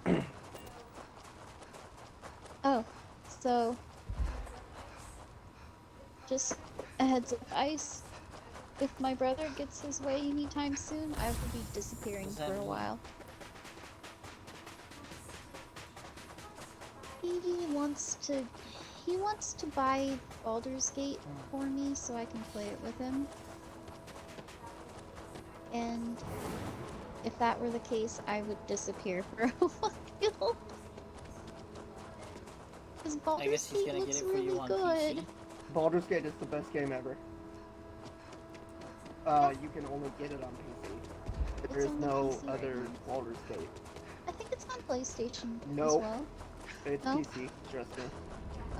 it is. Oh, so just a heads up, Ice. If my brother gets his way anytime soon, I will be disappearing for a while. He wants to buy Baldur's Gate for me so I can play it with him. And if that were the case, I would disappear for a while. Because Baldur's Gate looks really good. Baldur's Gate is the best game ever. You can only get it on PC. There is no other Baldur's Gate. PlayStation as Nope. well. It's No? PC, trust me.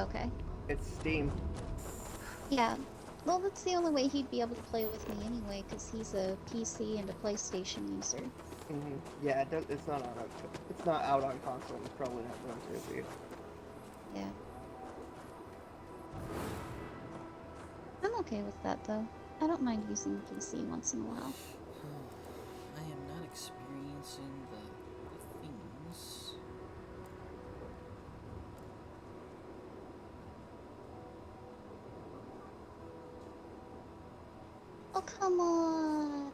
Okay. It's Steam. Yeah. Well, that's the only way he'd be able to play with me anyway, because he's a PC and a PlayStation user. Yeah, it's not on. It's not out on console. It's probably not going to be. Yeah. I'm okay with that though. I don't mind using PC once in a while. I am not experiencing the things. Oh, come on.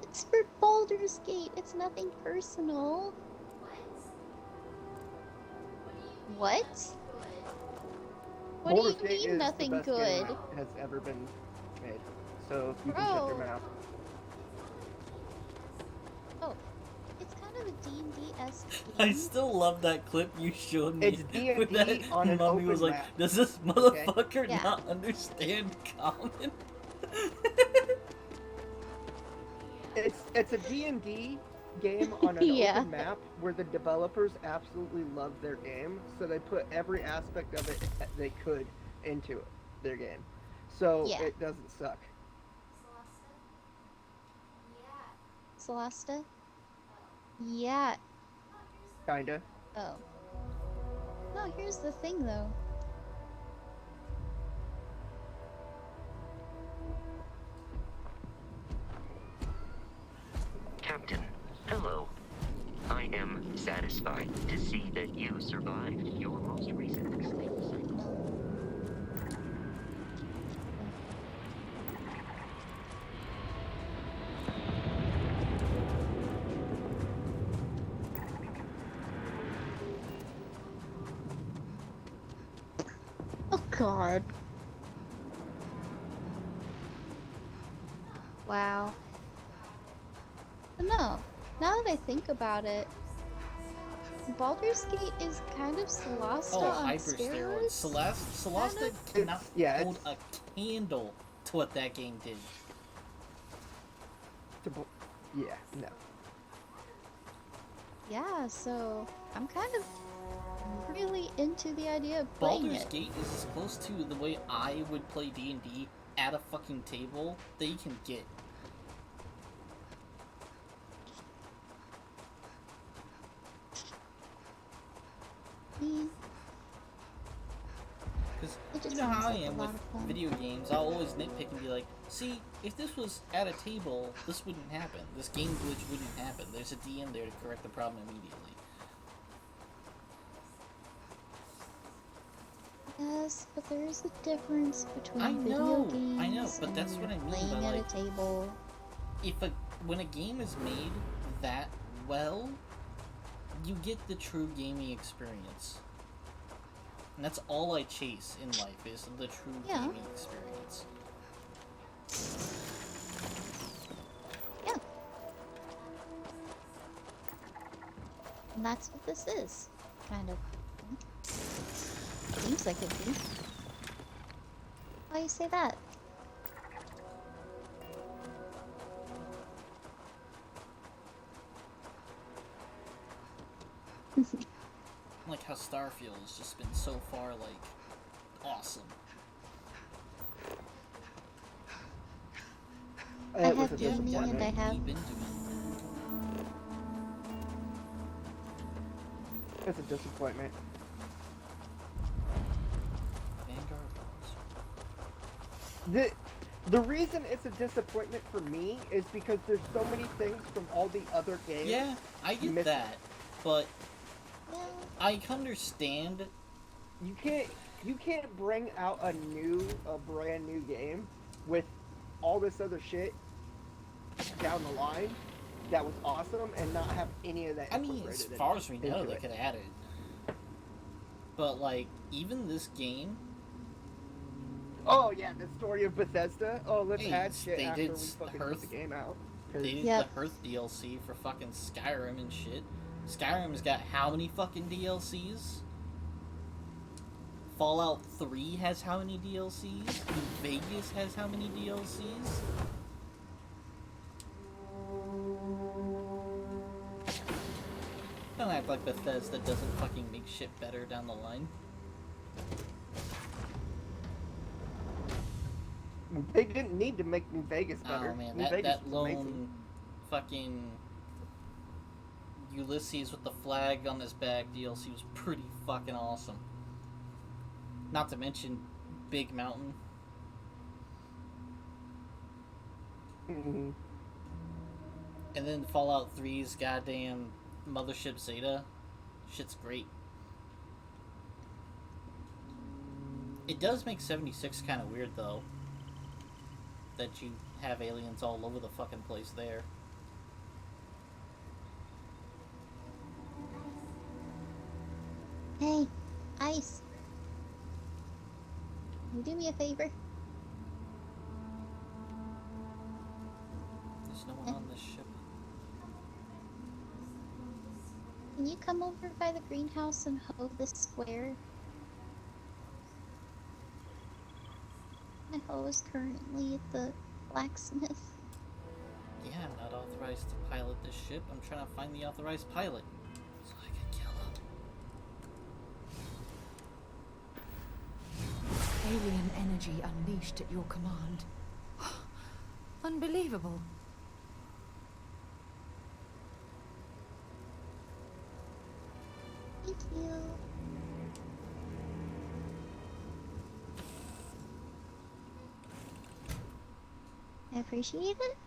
It's for Baldur's Gate. It's nothing personal. What? What do Baldur's you Gate mean is nothing the best good? game that has ever been made. So you can shut your Bro. mouth. Oh, it's kind of a D&D-esque game. I still love that clip you showed me. It's D&D where that on an mummy was open like, map. does this Okay. motherfucker Yeah. not understand common? It's a D&D game on an Yeah. open map where the developers absolutely love their game, so they put every aspect of it that they could into their game. So Yeah. it doesn't suck. Celesta? Yeah. Kinda. Oh. No, here's the thing though. Captain, hello. I am satisfied to see that you survived your most recent escape cycle. Oh god. Wow. But no, now that I think about it, Baldur's Gate is kind of Celeste on hyper steroids. steroids. Celeste cannot hold a candle to what that game did. Yeah, no. Yeah, so I'm kind of really into the idea of playing Baldur's it. Gate is as close to the way I would play D&D at a fucking table that you can get. Because you know how I am with video games, I'll always nitpick and be like, see, if this was at a table, this wouldn't happen. This game glitch wouldn't happen. There's a DM there to correct the problem immediately. Yes, but there is a difference between I know, video games but that's and what I mean playing by, at like, a table. When a game is made that well, you get the true gaming experience. And that's all I chase in life, is the true gaming experience. Yeah. And that's what this is, kind of. Seems like it be. Why you say that? Like how Starfield has just been so far, like, awesome. I have gaming and I have... It's a disappointment. The reason it's a disappointment for me is because there's so many things from all the other games. Yeah, I get that, but I understand. You can't bring out a brand new game with all this other shit down the line that was awesome and not have any of that. I mean, as far as we know, they could have added. But like, even this game. Oh yeah, the story of Bethesda. Oh, let's add shit they after did we fucking Hearth, put the game out. They did the Hearth DLC for fucking Skyrim and shit. Skyrim's got how many fucking DLCs? Fallout 3 has how many DLCs? New Vegas has how many DLCs? act like Bethesda doesn't fucking make shit better down the line. They didn't need to make New Vegas better. Oh man, New that Vegas that was lone amazing. fucking Ulysses with the flag on his back DLC was pretty fucking awesome. Not to mention Big Mountain. Mm-hmm. And then Fallout 3's goddamn Mothership Zeta. Shit's great. It does make 76 kind of weird, though. That you have aliens all over the fucking place there. Hey, Ice. Can you do me a favor? There's no one on this ship. Can you come over by the greenhouse and hoe this square? My hoe is currently at the blacksmith. Yeah, I'm not authorized to pilot this ship. I'm trying to find the authorized pilot so I can kill him. Alien energy unleashed at your command. Unbelievable. Thank you. I appreciate it.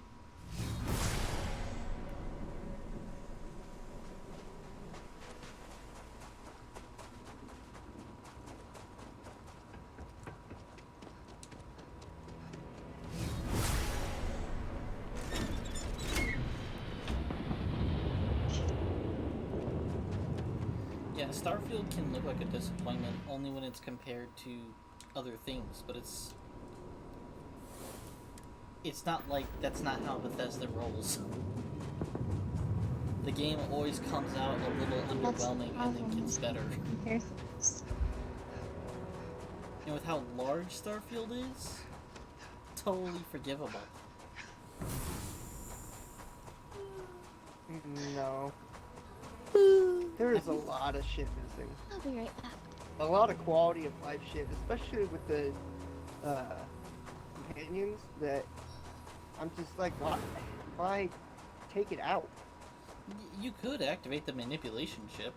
Yeah, Starfield can look like a disappointment only when it's compared to other things, but it's not like that's not how Bethesda rolls. The game always comes out a little underwhelming and then gets better. And with how large Starfield is, totally forgivable. No. There is a lot of shit missing. I'll be right back. A lot of quality of life shit, especially with the companions that I'm just like, why take it out? You could activate the manipulation chip.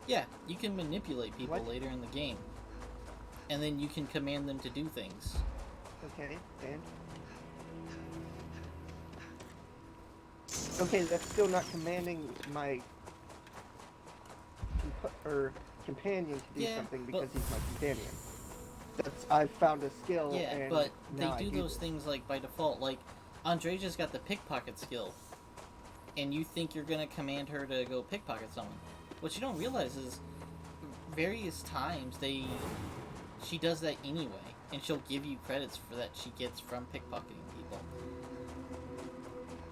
Yeah, you can manipulate people later in the game. And then you can command them to do things. Okay, and? Okay, that's still not commanding my companion to do something because he's my companion. I've found a skill. Yeah, and but now they do those things like by default. Like Andreja's got the pickpocket skill, and you think you're gonna command her to go pickpocket someone. What you don't realize is, various times she does that anyway, and she'll give you credits for that she gets from pickpocketing people.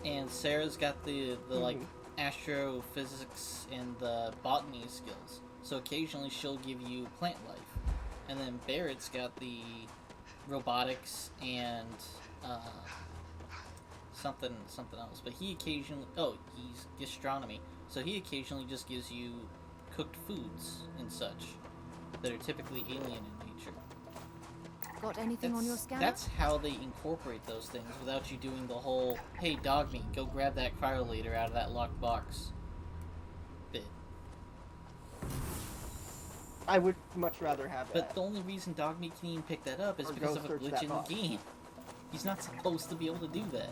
And Sarah's got the like astrophysics and the botany skills, so occasionally she'll give you plant life. And then Barrett's got the robotics and something else. But he occasionally he's gastronomy, so he occasionally just gives you cooked foods and such that are typically alien in nature. Got anything on your scanner? That's how they incorporate those things without you doing the whole "Hey, dog meat, go grab that cryolator out of that locked box" bit. I would much rather have that. But the only reason Dogmeat can even pick that up is because of a glitch in the game. He's not supposed to be able to do that.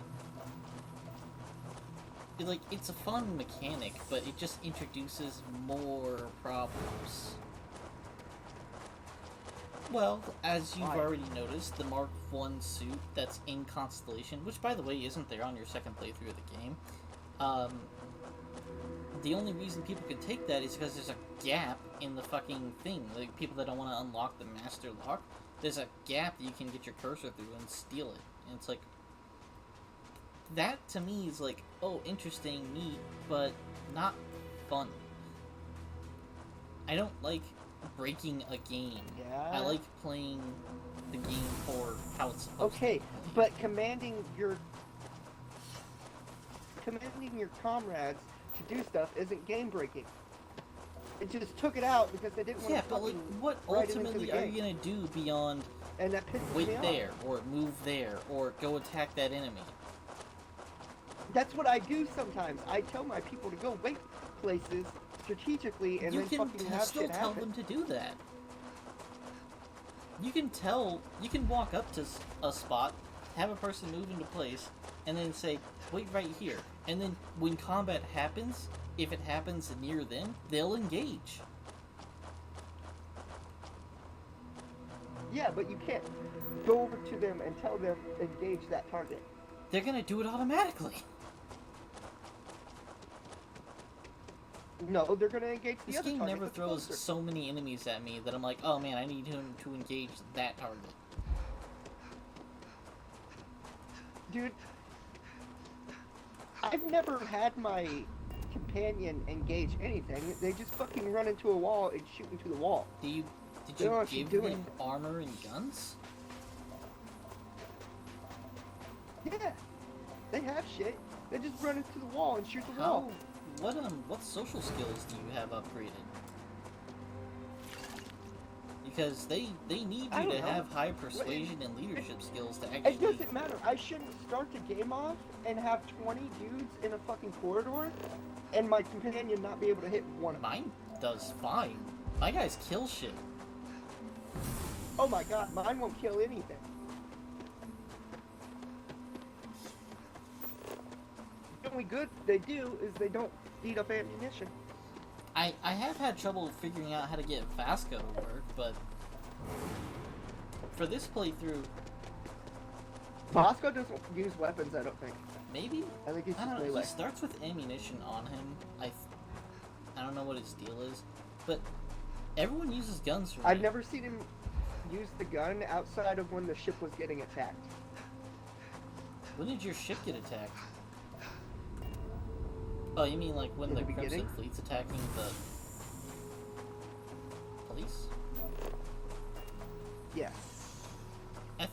It's a fun mechanic, but it just introduces more problems. Well, as you've already noticed, the Mark I suit that's in Constellation, which by the way isn't there on your second playthrough of the game, the only reason people can take that is because there's a gap in the fucking thing. Like, people that don't want to unlock the master lock, there's a gap that you can get your cursor through and steal it. And it's like, that to me is like, oh, interesting, neat, but not fun. I don't like breaking a game. Yeah. I like playing the game for how it's supposed to be. But commanding your commanding your comrades to do stuff isn't game breaking. It just took it out because they didn't want Yeah, to but like, what write it into the ultimately are game. you gonna do beyond And that pisses wait me off. there, or move there, or go attack that enemy? That's what I do sometimes. I tell my people to go wait places strategically and You then can fucking have still shit tell happen. them to do that. You can walk up to a spot, have a person move into place, and then say, wait right here. And then when combat happens, if it happens near them, they'll engage. Yeah, but you can't go over to them and tell them engage that target. They're gonna do it automatically. No, they're gonna engage the This other game target. never that's throws closer. so many enemies at me that I'm like, oh man, I need him to engage that target. Dude, I've never had my companion engage anything. They just fucking run into a wall and shoot into the wall. Did you They don't actually give do them anything. armor and guns? Yeah, they have shit. They just run into the wall and shoot the How? wall. What social skills do you have upgraded? Because they need I you don't to know. have high persuasion and leadership skills to actually. It doesn't matter. I shouldn't start the game off and have 20 dudes in a fucking corridor and my companion not be able to hit one of them. Mine does fine. My guys kill shit. Oh my god, mine won't kill anything. The only good they do is they don't eat up ammunition. I have had trouble figuring out how to get Vasco to work, but for this playthrough, Vasco doesn't use weapons, I don't think. maybe? I think it's I just don't know. melee. He starts with ammunition on him. I don't know what his deal is, but everyone uses guns for I've me. never seen him use the gun outside of when the ship was getting attacked. When did your ship get attacked? Oh, you mean like when In the the Crimson beginning? Fleet's attacking the police? Yes. I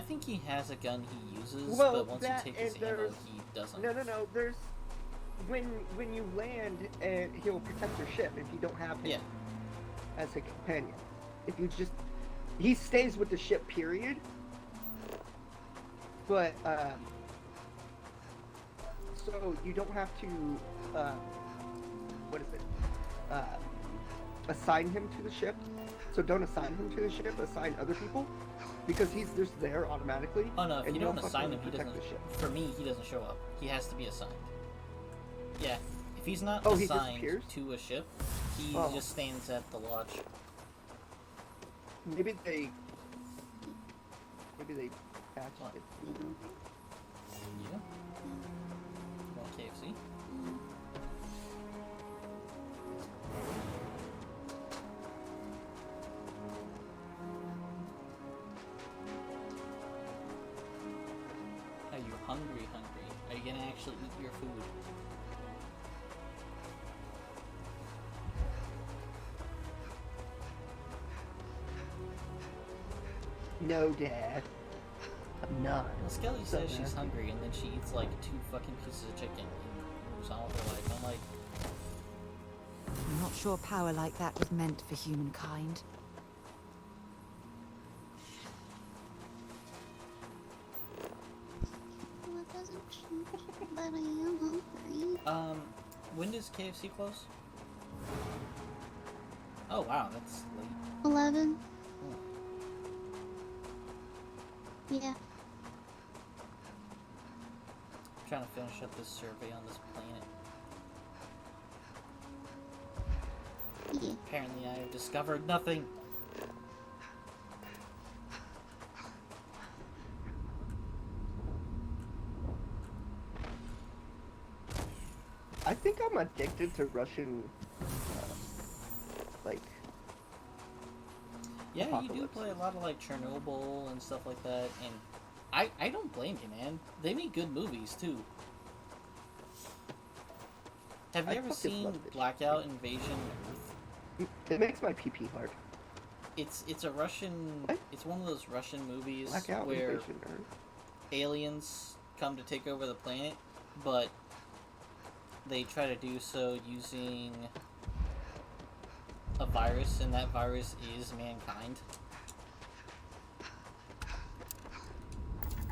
think he has a gun he uses, Well, but once you that take his and ammo, there's- he doesn't. No. There's when you land, and he'll protect your ship if you don't have him as a companion. If you just he stays with the ship, period. But so you don't have to what is it? Assign him to the ship. So don't assign him to the ship. Assign other people because he's just there automatically. Oh no, if and you don't he'll assign fucking him, he protect doesn't. the ship. For me, he doesn't show up. He has to be assigned. Yeah, if he's not Oh, he assigned disappears? to a ship, he Oh. just stands at the lodge. Maybe they patched What? it. Yeah. Want KFC? Are you hungry? Are you gonna actually eat your food? No, Dad. I'm not. Well, Skelly So says she's nasty. hungry, and then she eats like 2 fucking pieces of chicken and moves on with her life. I'm like, I'm not sure power like that was meant for humankind. Well, it doesn't change that I am hungry. when does KFC close? Oh wow, that's late. 11. Hmm. Yeah. I'm trying to finish up this survey on this planet. Yeah. Apparently I have discovered nothing. I think I'm addicted to Russian, like. Yeah, you do Apocalypse. play a lot of like Chernobyl and stuff like that, and I don't blame you, man. They make good movies too. Have you I ever fucking seen love this Blackout Invasion Earth? It makes my pee hard. It's a Russian. It's one of those Russian movies Blackout where Invasion Earth. aliens come to take over the planet, but they try to do so using a virus, and that virus is mankind.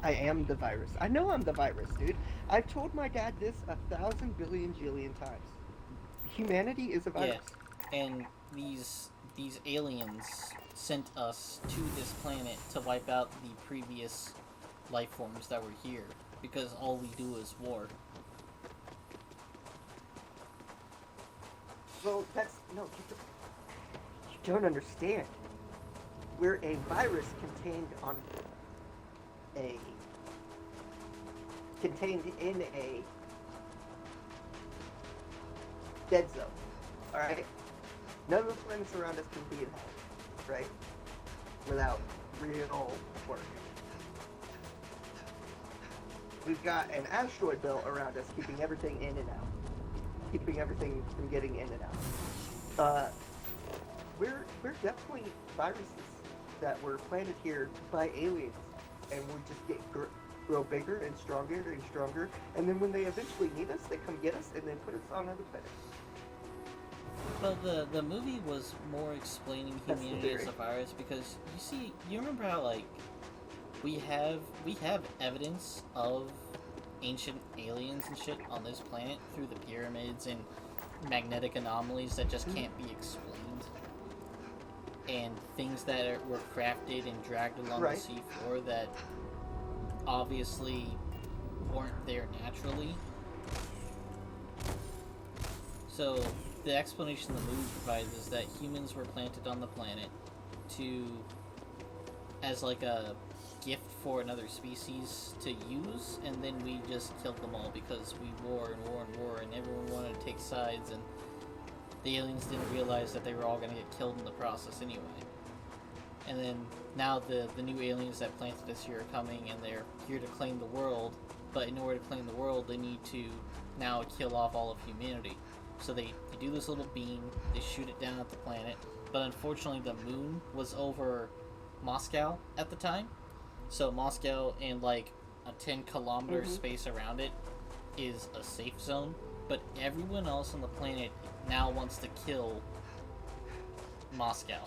I am the virus. I know I'm the virus, dude. I've told my dad this 1,000 billion jillion times. Humanity is a virus. Yeah, and these aliens sent us to this planet to wipe out the previous life forms that were here, because all we do is war. Well, that's no. You don't understand. We're a virus contained in a dead zone. All right. None of the planets around us can be inhabited, right? Without real work. We've got an asteroid belt around us, keeping everything in and out, keeping everything from getting in and out. We're definitely viruses that were planted here by aliens, and we just grow bigger and stronger, and then when they eventually need us, they come get us and then put us on other planets. Well, the movie was more explaining humanity as a virus, because you remember how, like, we have evidence of ancient aliens and shit on this planet through the pyramids and magnetic anomalies that just can't be explained, and things that were crafted and dragged along the seafloor that obviously weren't there naturally. So the explanation the movie provides is that humans were planted on the planet as like a gift for another species to use, and then we just killed them all because we war, and everyone wanted to take sides, and the aliens didn't realize that they were all going to get killed in the process anyway. And then now the new aliens that planted us here are coming, and they're here to claim the world, but in order to claim the world, they need to now kill off all of humanity. So they do this little beam, they shoot it down at the planet, but unfortunately the moon was over Moscow at the time, so Moscow and like a 10-kilometer space around it is a safe zone, but everyone else on the planet now wants to kill Moscow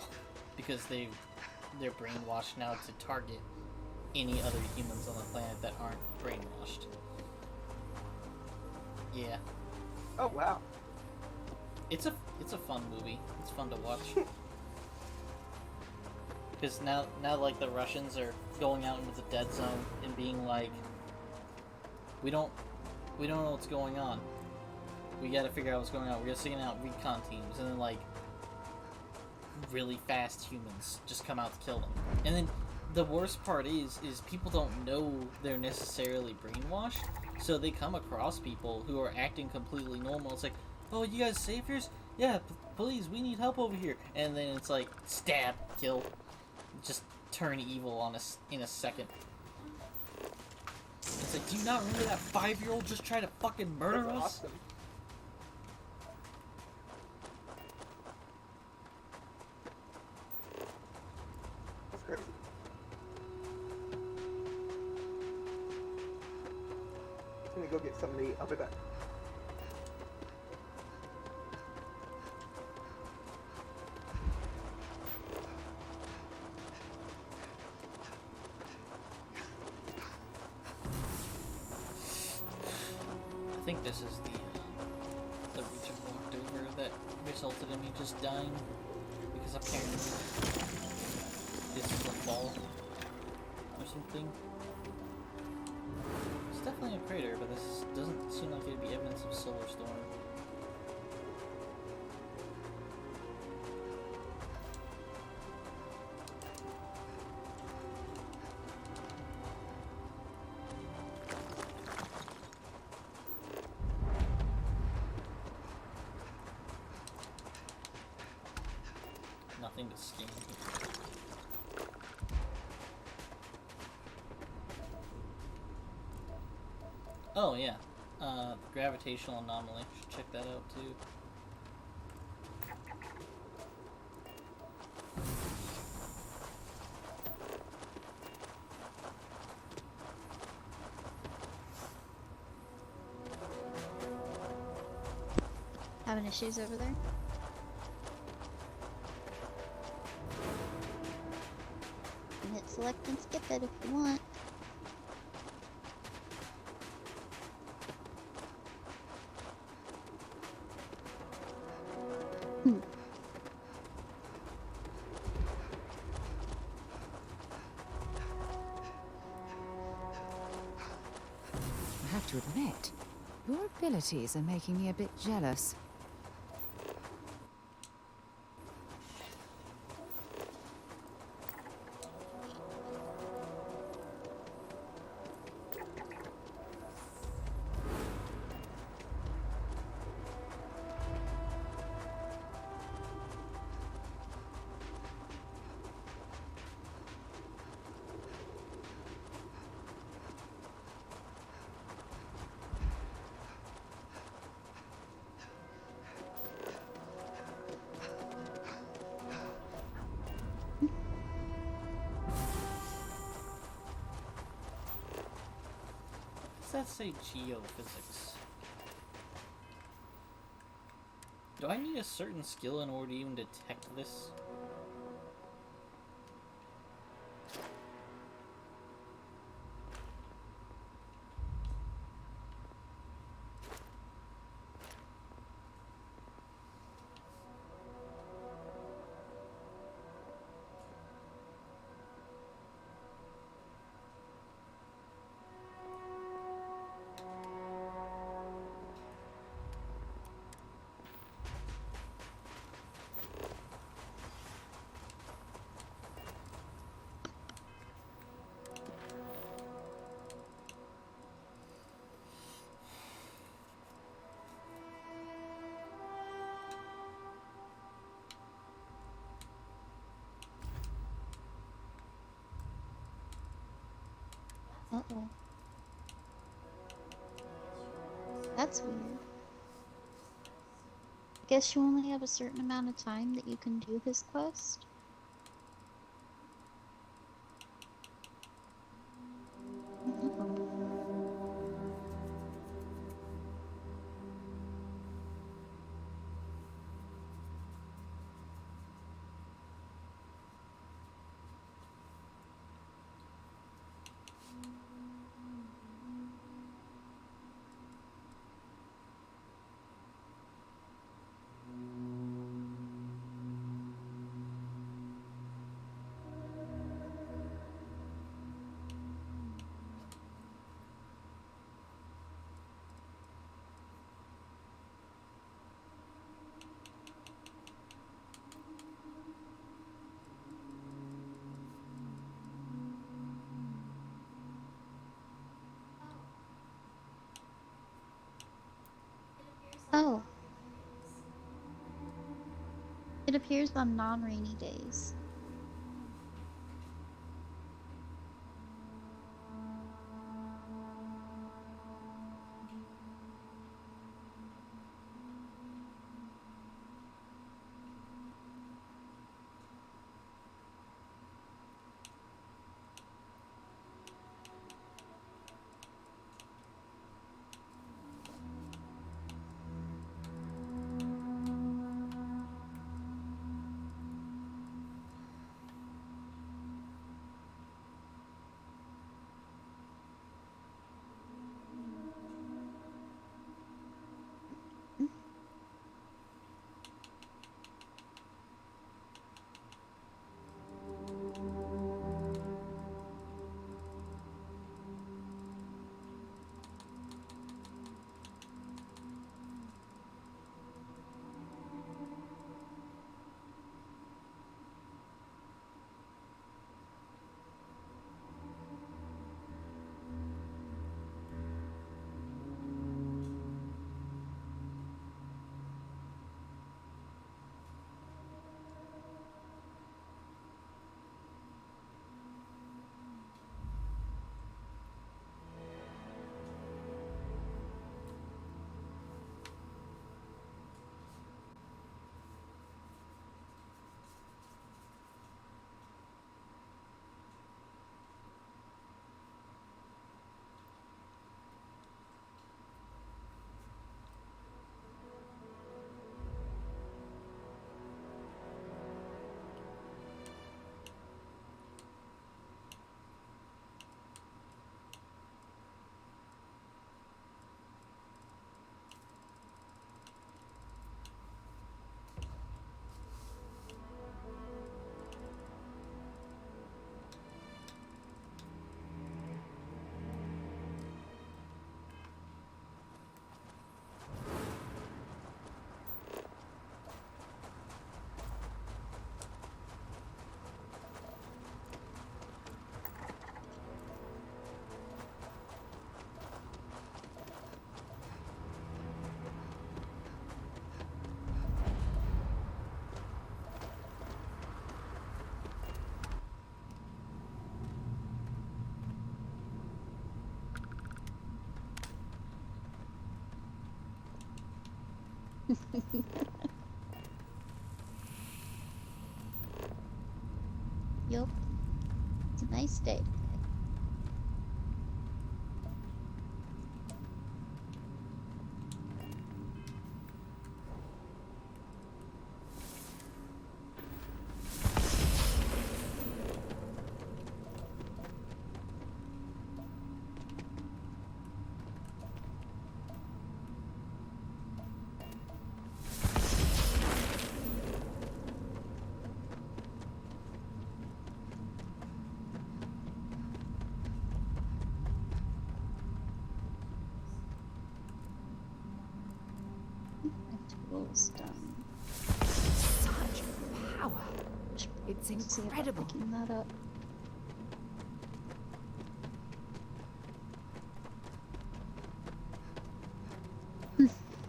because they're brainwashed now to target any other humans on the planet that aren't brainwashed. Yeah. Oh wow. It's a fun movie. It's fun to watch. Because now like the Russians are going out into the dead zone and being like, we don't know what's going on. We gotta figure out what's going on. We're just sending out recon teams, and then like really fast humans just come out to kill them. And then the worst part is people don't know they're necessarily brainwashed, so they come across people who are acting completely normal. It's like, oh, you guys saviors? Yeah, please, we need help over here. And then it's like, stab, kill, just turn evil in a second. It's like, do you not remember that 5-year-old just tried to fucking murder us? Awesome. That's crazy. I'm gonna go get somebody. I'll be back. I think this is the region walked over that resulted in me just dying, because apparently this is a fall or something. It's definitely a crater, but this doesn't seem like it'd be evidence of solar storm. Nothing to scan here. Oh yeah, the gravitational anomaly. Should check that out too. Having issues over there? You can hit select and skip it if you want. I have to admit, your abilities are making me a bit jealous. Does that say geophysics? Do I need a certain skill in order to even detect this? Uh-oh. That's weird. I guess you only have a certain amount of time that you can do his quest. Oh. It appears on non-rainy days. Yup. It's a nice day today. Tools done. Such power. It's See about incredible. picking that up.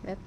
Rip.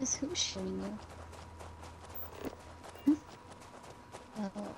Is who shooting you? Oh.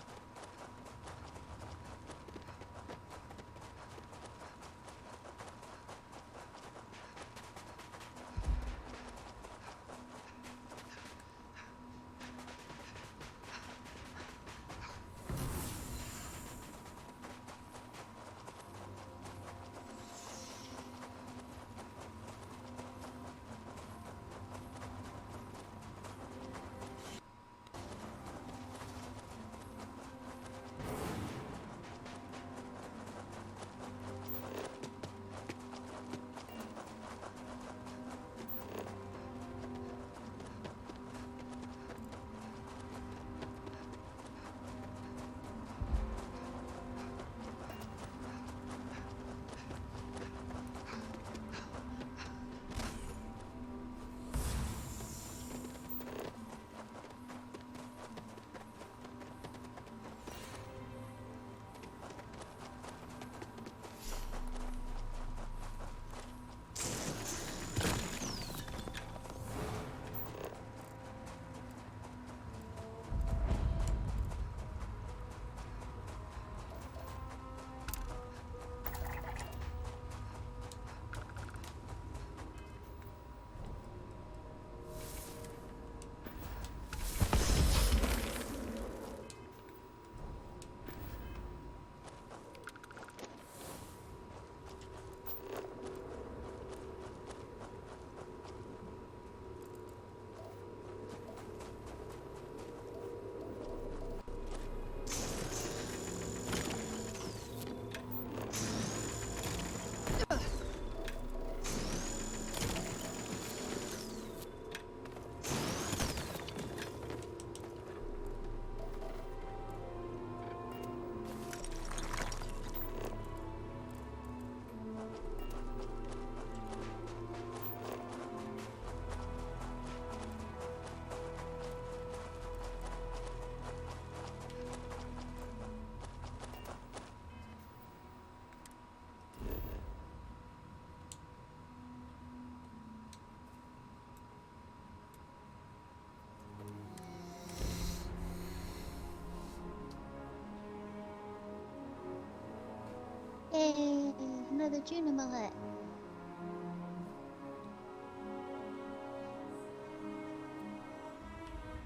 Yay! Another tuna mullet.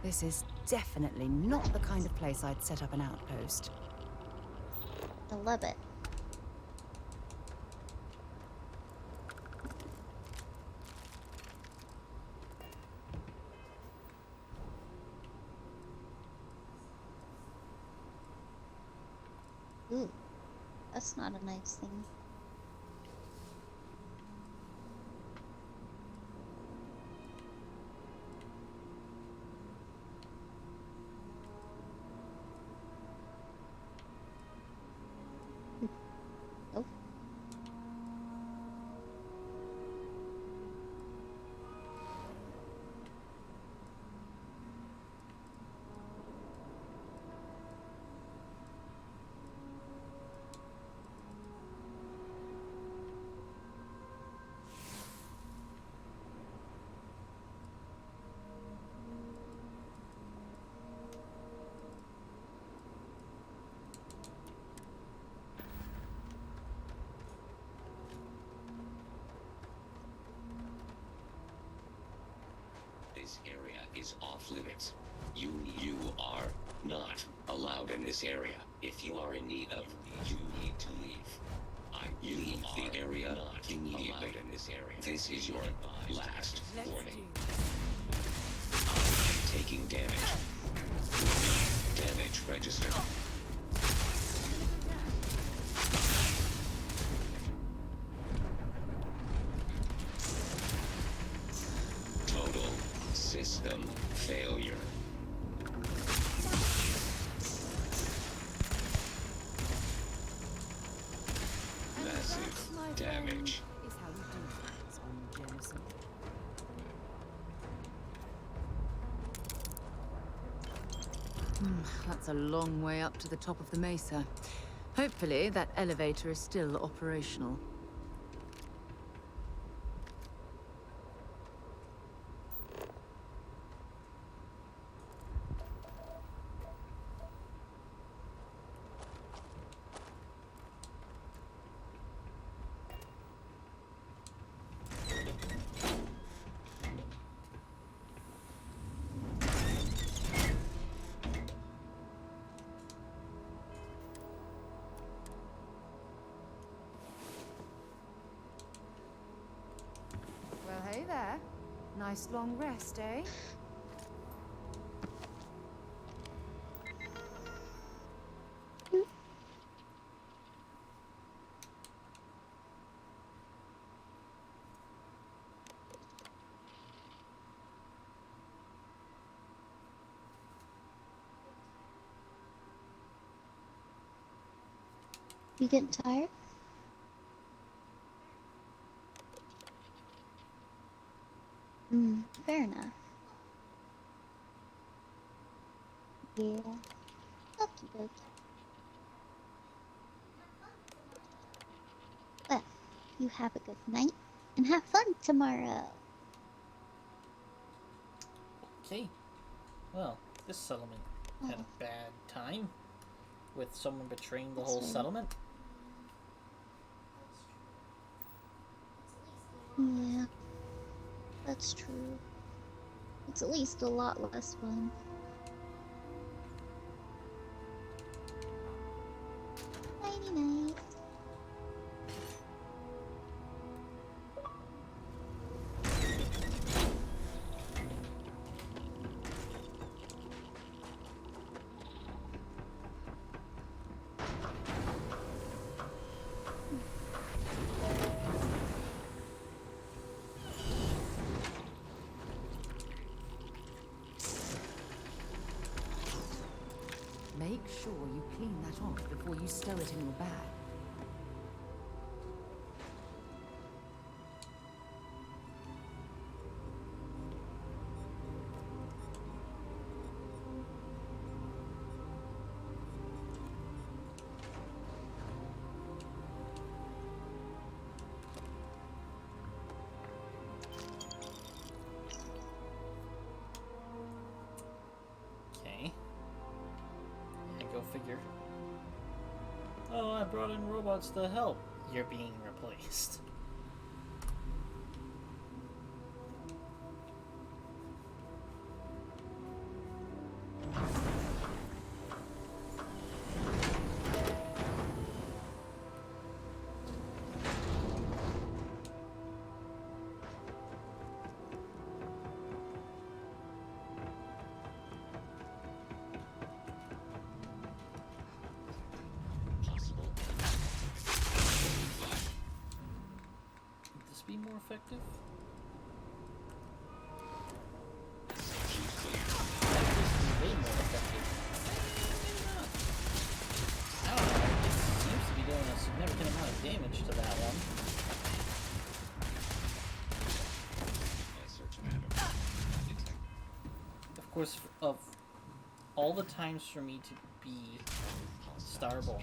This is definitely not the kind of place I'd set up an outpost. I love it. Ooh, that's not a nice thing. Oh. This area is off limits. You are not allowed in this area. If you are in need of, you need to leave. You leave the area not immediately in this area. This is your last warning. I'm taking damage. Damage registered. Total system failure. Massive damage. Is how we do things on Jameson. That's a long way up to the top of the mesa. Hopefully, that elevator is still operational. Well, hey there. Nice long rest, eh? You getting tired? Fair enough. Yeah. Okie dokie. Well, you have a good night and have fun tomorrow. Okay. Well, this settlement had a bad time with someone betraying the whole settlement. Yeah, that's true. It's at least a lot less fun. Nighty night. Make sure you clean that off before you stow it in your bag. Okay. Yeah, go figure. Oh, I've brought in robots to help. You're being replaced. Would this be more effective? That is way more effective. I don't know, it seems to be doing a significant amount of damage to that one. Of course, of all the times for me to be Starborn.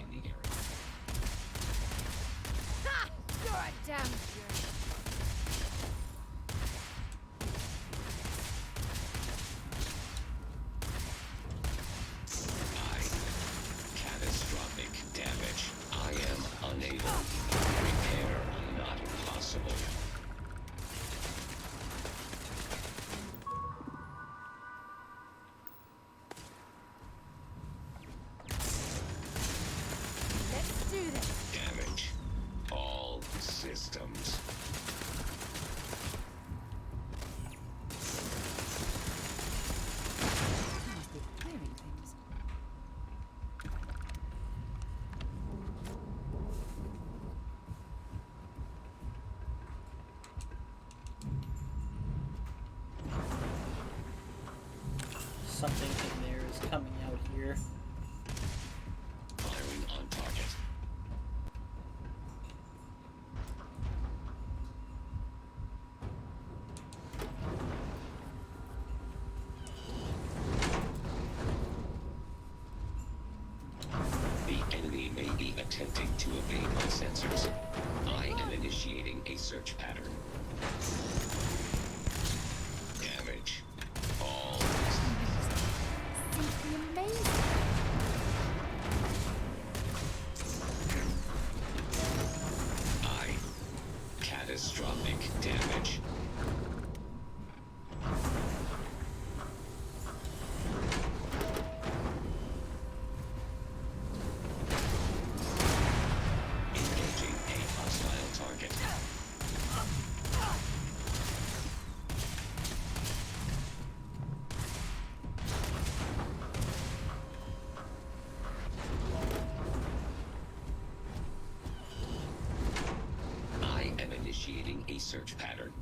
Ha! You're a damn jerk. Catastrophic damage. I am unable. Repair not possible. Let's do this. Damage. All systems. Must be clearing things. Something in there is coming out here. Firing on target. The enemy may be attempting to evade my sensors. I am initiating a search pattern. Damage. All. Simply amazing. Catastrophic damage. Engaging a hostile target. I am initiating a search pattern.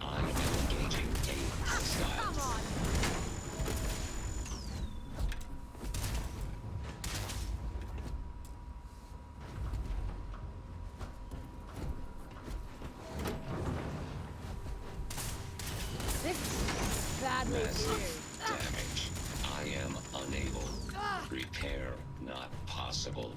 I am engaging a hostile. Come on. This is badly Massive weird. damage. I am unable. Repair not possible.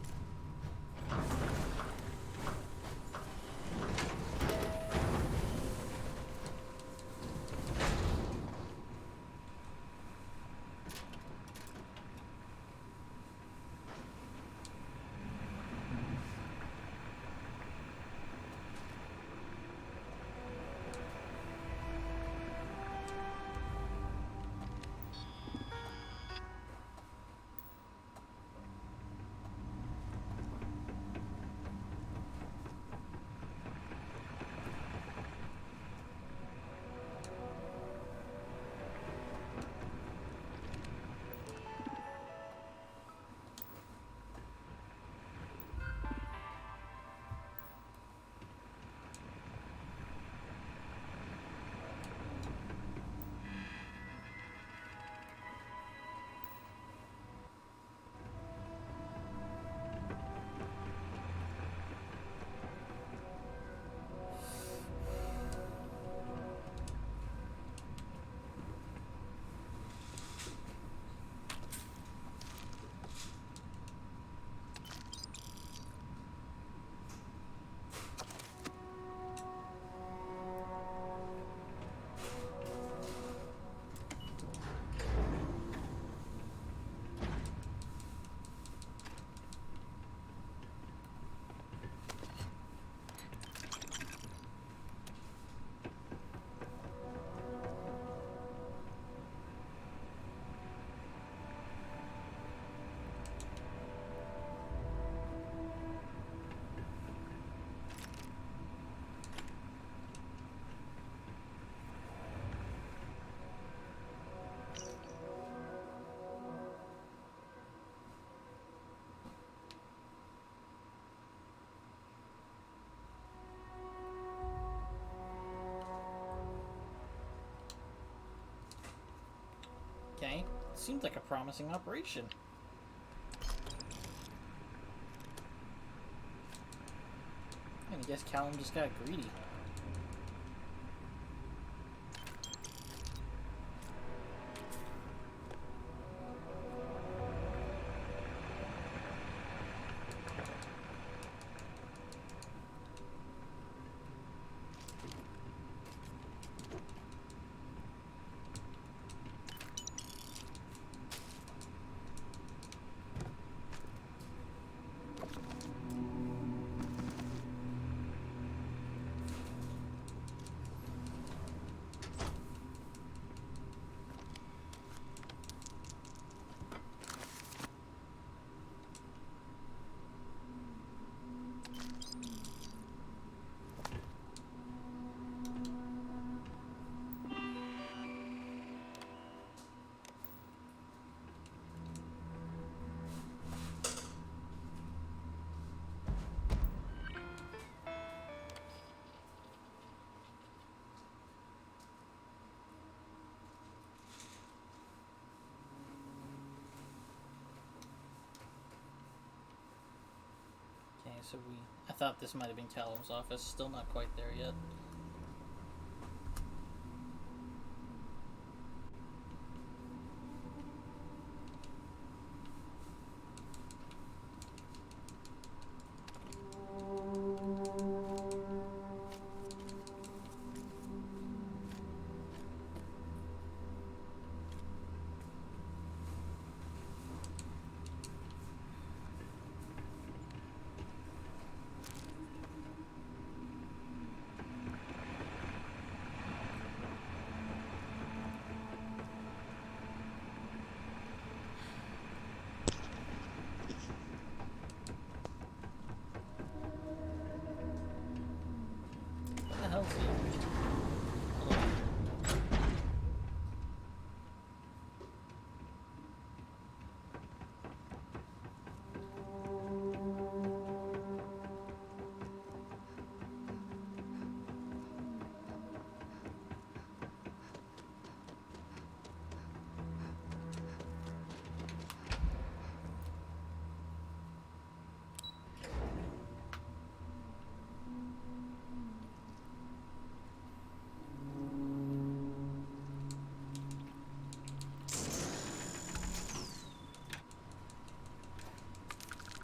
seems like a promising operation. I guess Callum just got greedy. Okay, so I thought this might have been Callum's office. Still not quite there yet. What the hell's he?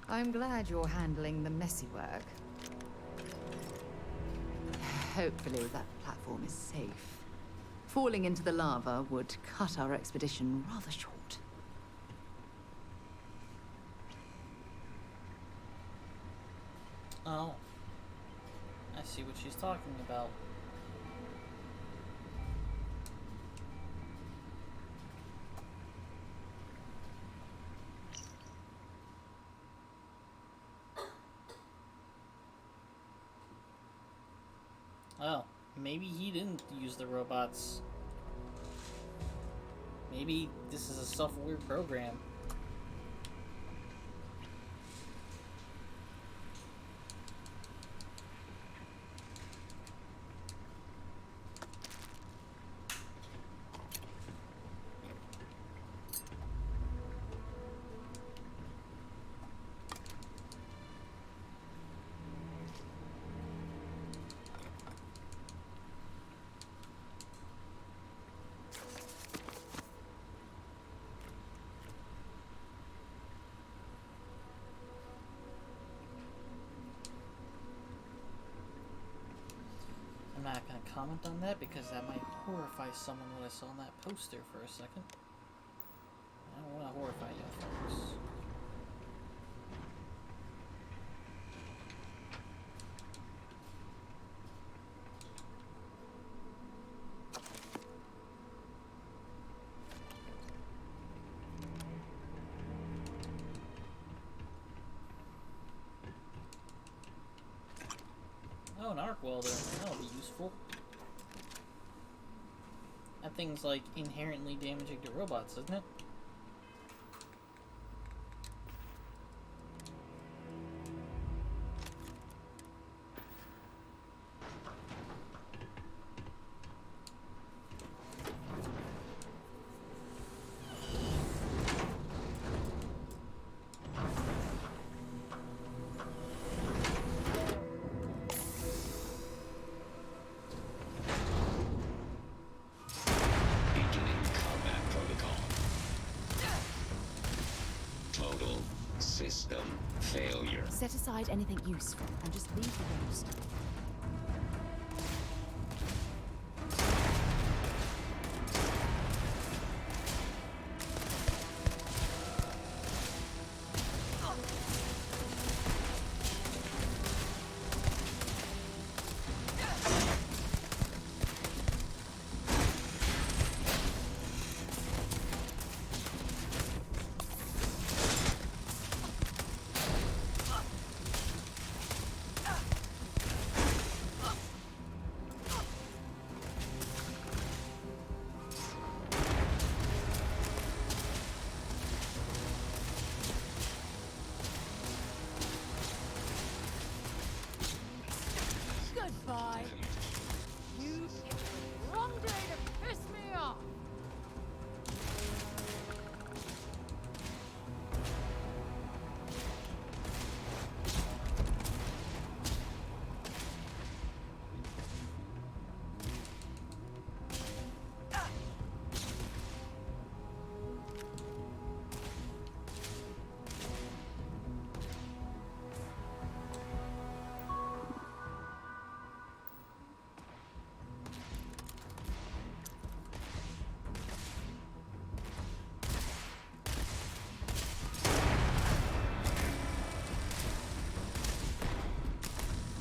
I'm glad you're handling the messy work. Hopefully that platform is safe. Falling into the lava would cut our expedition rather short. Oh. I see what she's talking about. Oh, maybe he didn't use the robots. Maybe this is a self-aware program. I'm not going to comment on that because that might horrify someone what I saw in that poster for a second. I don't want to horrify you folks. Oh, an arc welder. That'll be useful. That thing's like inherently damaging to robots, isn't it? failure. Set aside anything useful and just leave the rest. Goodbye. You picked the wrong day to piss me off.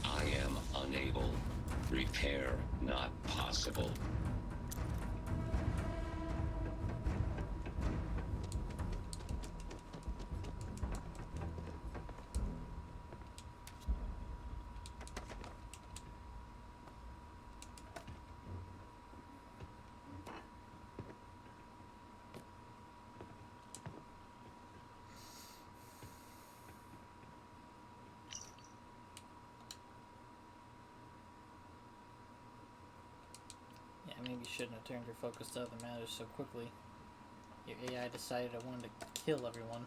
I am unable. Repair not possible. Yeah, maybe you shouldn't have turned your focus to other matters so quickly. Your AI decided it wanted to kill everyone.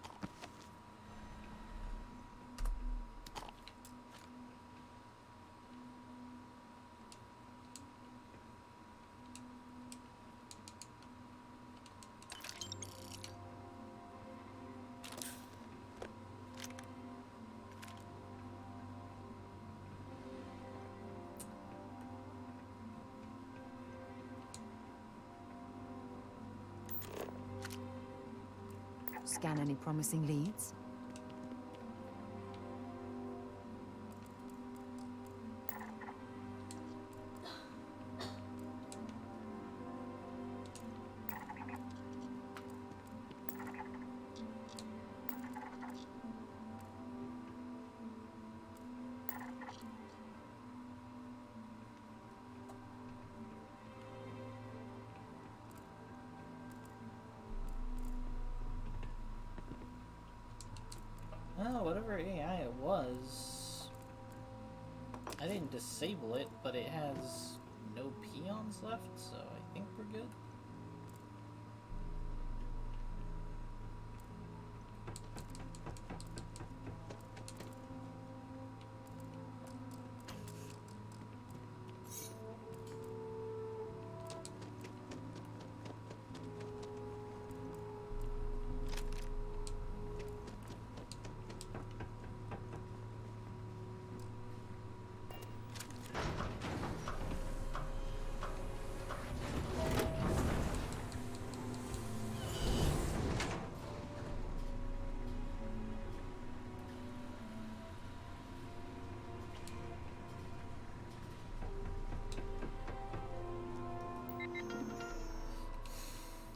Scan any promising leads? Well, whatever AI it was, I didn't disable it, but it has no peons left, so I think we're good.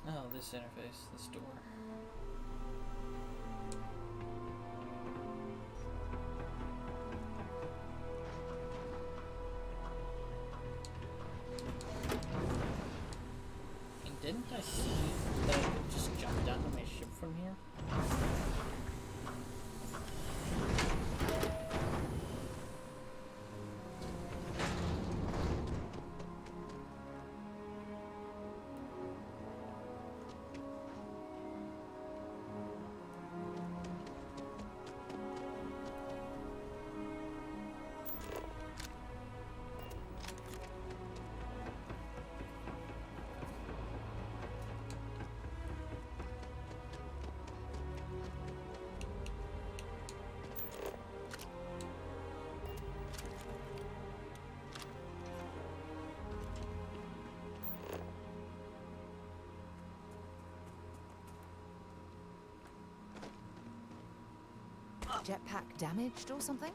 Oh, this interface, this door. And didn't I see that I could just jump down to my ship from here? Jetpack damaged or something?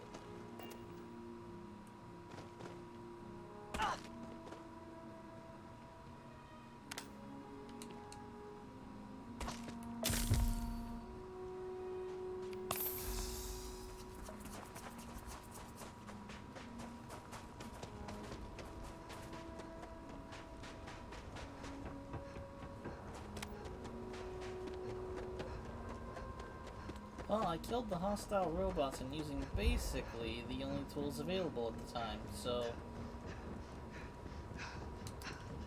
Well, I killed the hostile robots and using basically the only tools available at the time, so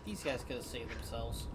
these guys could have saved themselves.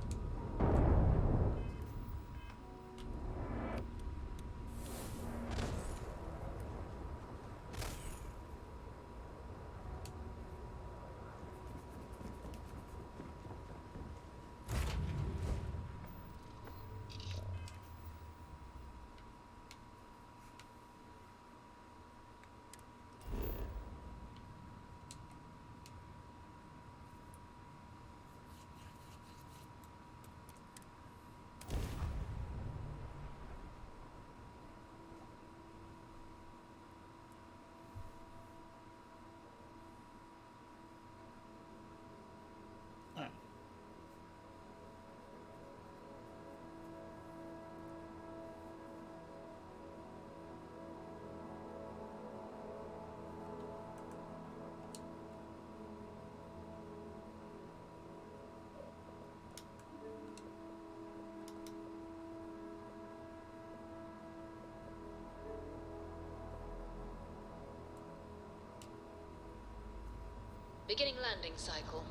Beginning landing cycle.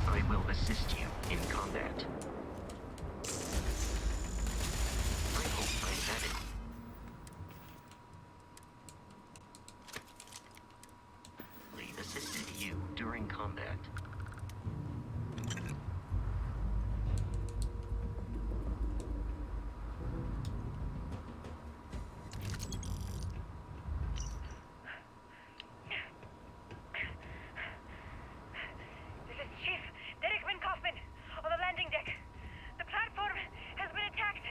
I will assist you in combat. I hope I had it. Assisted you during combat. This is Chief Derek Kaufman on the landing deck. The platform has been attacked.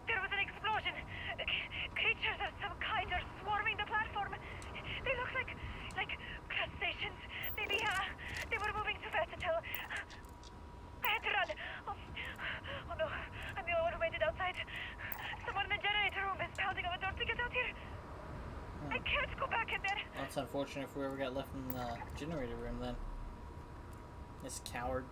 There was an explosion. Creatures of some kind are swarming the platform. They look like crustaceans. They were moving too fast to tell. I had to run. Oh no, I'm the only one who made it outside. Someone in the generator room is pounding on the door to get out here. I can't go back in there. That's unfortunate if we ever got left in the generator room then. This coward.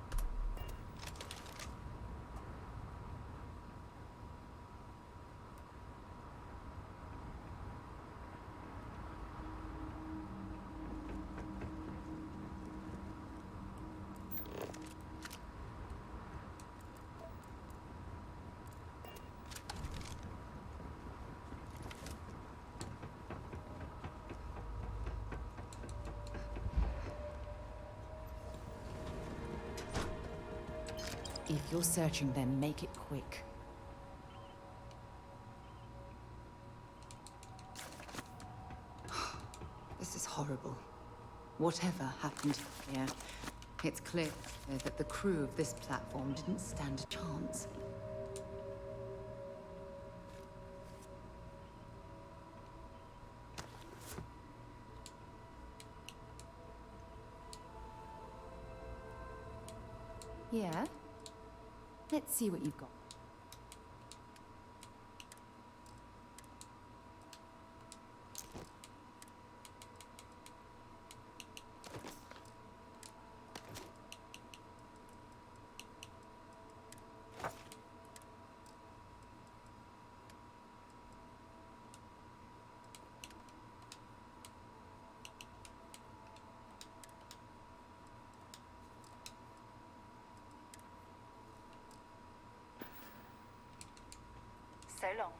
If you're searching them, make it quick. This is horrible. Whatever happened here, it's clear that the crew of this platform didn't stand a chance. Yeah? Let's see what you've got. So long.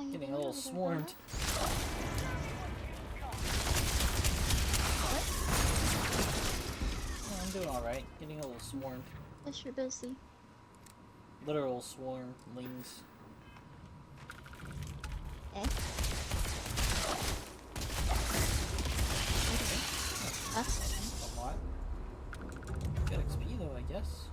you Getting doing a little over there, swarmed. Yeah, I'm doing alright. Getting a little swarmed. Guess you're busy. Literal swarmlings. Eh? That's a lot. Good XP though, I guess.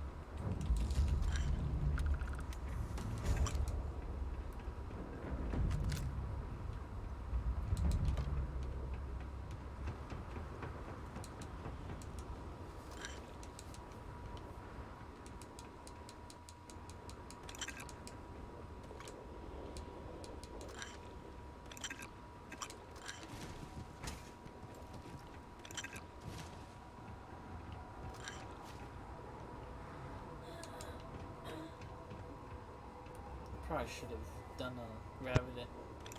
Probably should have done a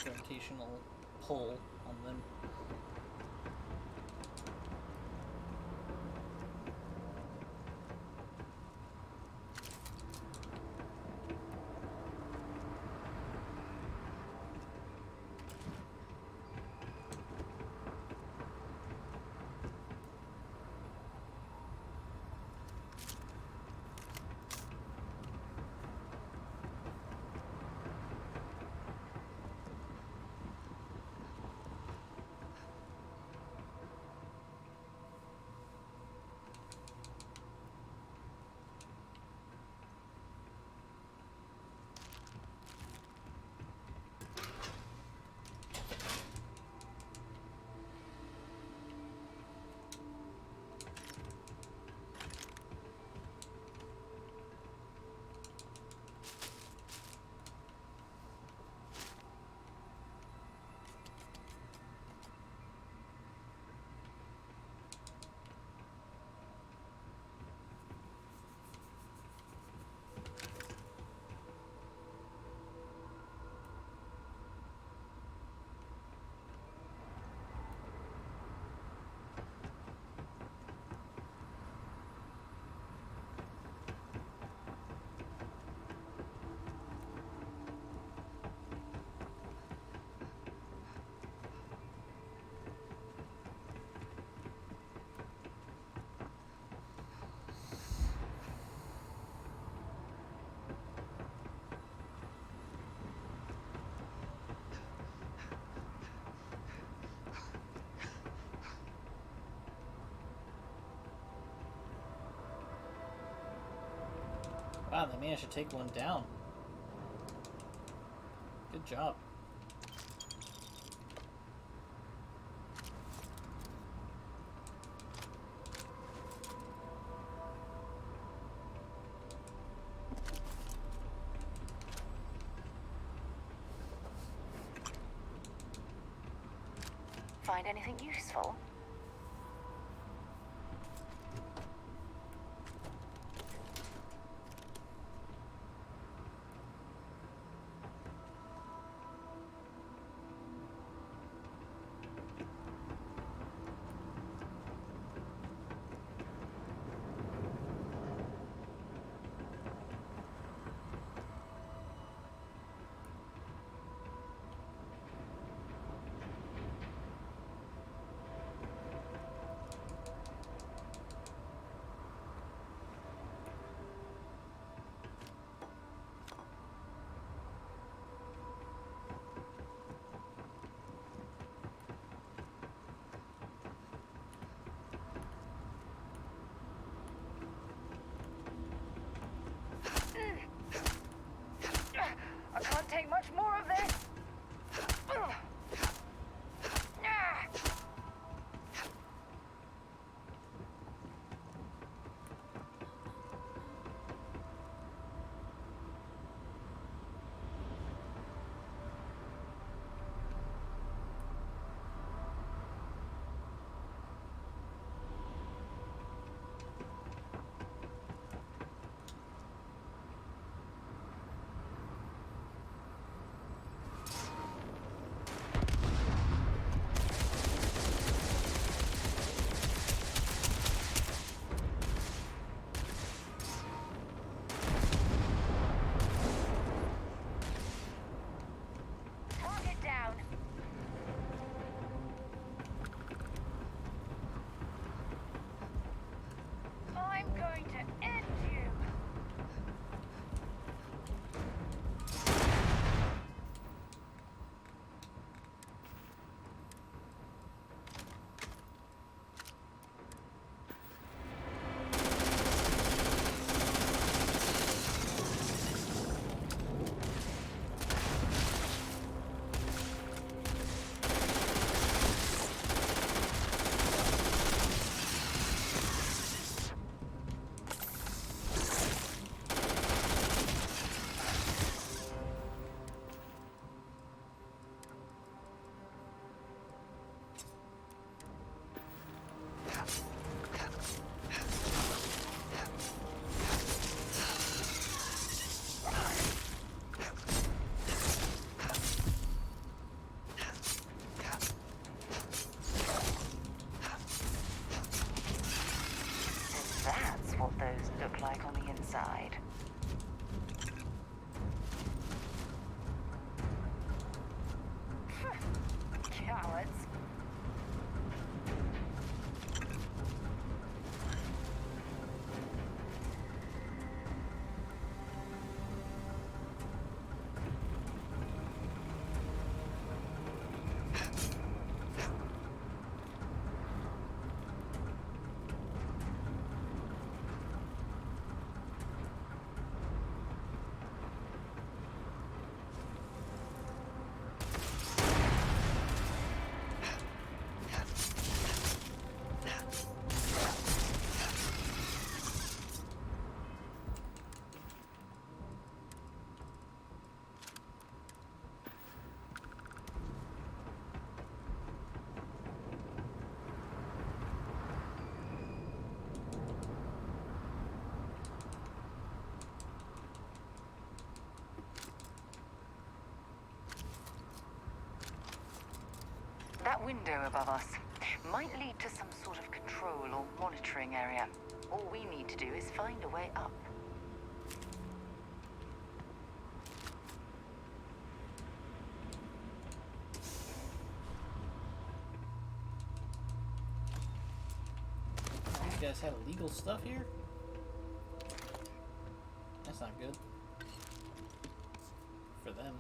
gravitational pull on them. Wow, they managed to take one down. Good job. Find anything useful? window above us. Might lead to some sort of control or monitoring area. All we need to do is find a way up. These guys have illegal stuff here? That's not good. For them.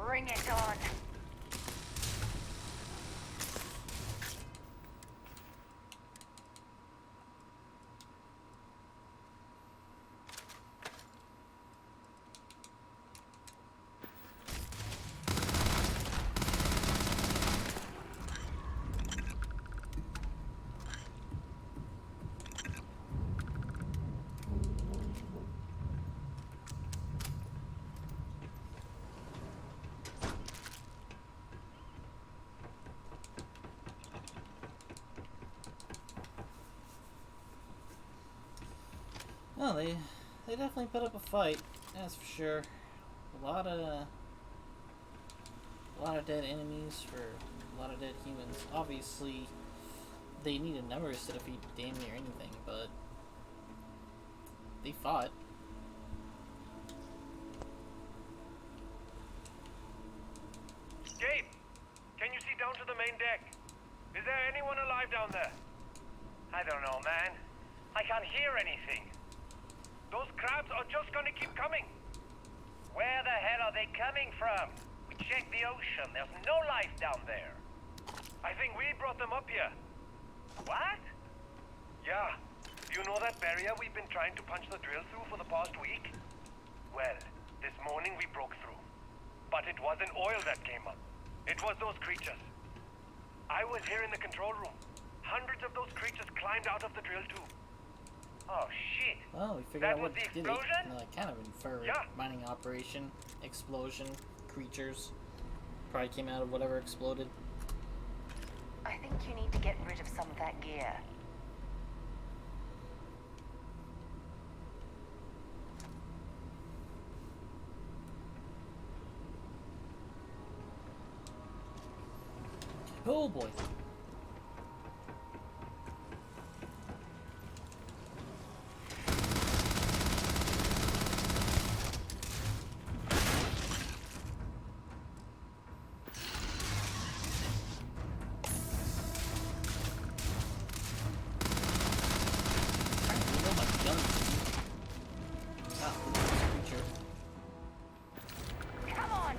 Bring it on. No, they definitely put up a fight, that's for sure. A lot of dead enemies for a lot of dead humans. Obviously, they needed numbers to defeat damn near anything, but they fought. Gabe, can you see down to the main deck? Is there anyone alive down there? I don't know, man. I can't hear anything. Those crabs are just gonna keep coming. Where the hell are they coming from? We checked the ocean. There's no life down there. I think we brought them up here. What? Yeah. You know that barrier we've been trying to punch the drill through for the past week? Well, this morning we broke through. But it wasn't oil that came up. It was those creatures. I was here in the control room. Hundreds of those creatures climbed out of the drill tube. Oh, shit. Well, we figured That out what was the did it. explosion? Kind of infer mining operation, explosion, creatures. Probably came out of whatever exploded. I think you need to get rid of some of that gear. Oh boy. Come on.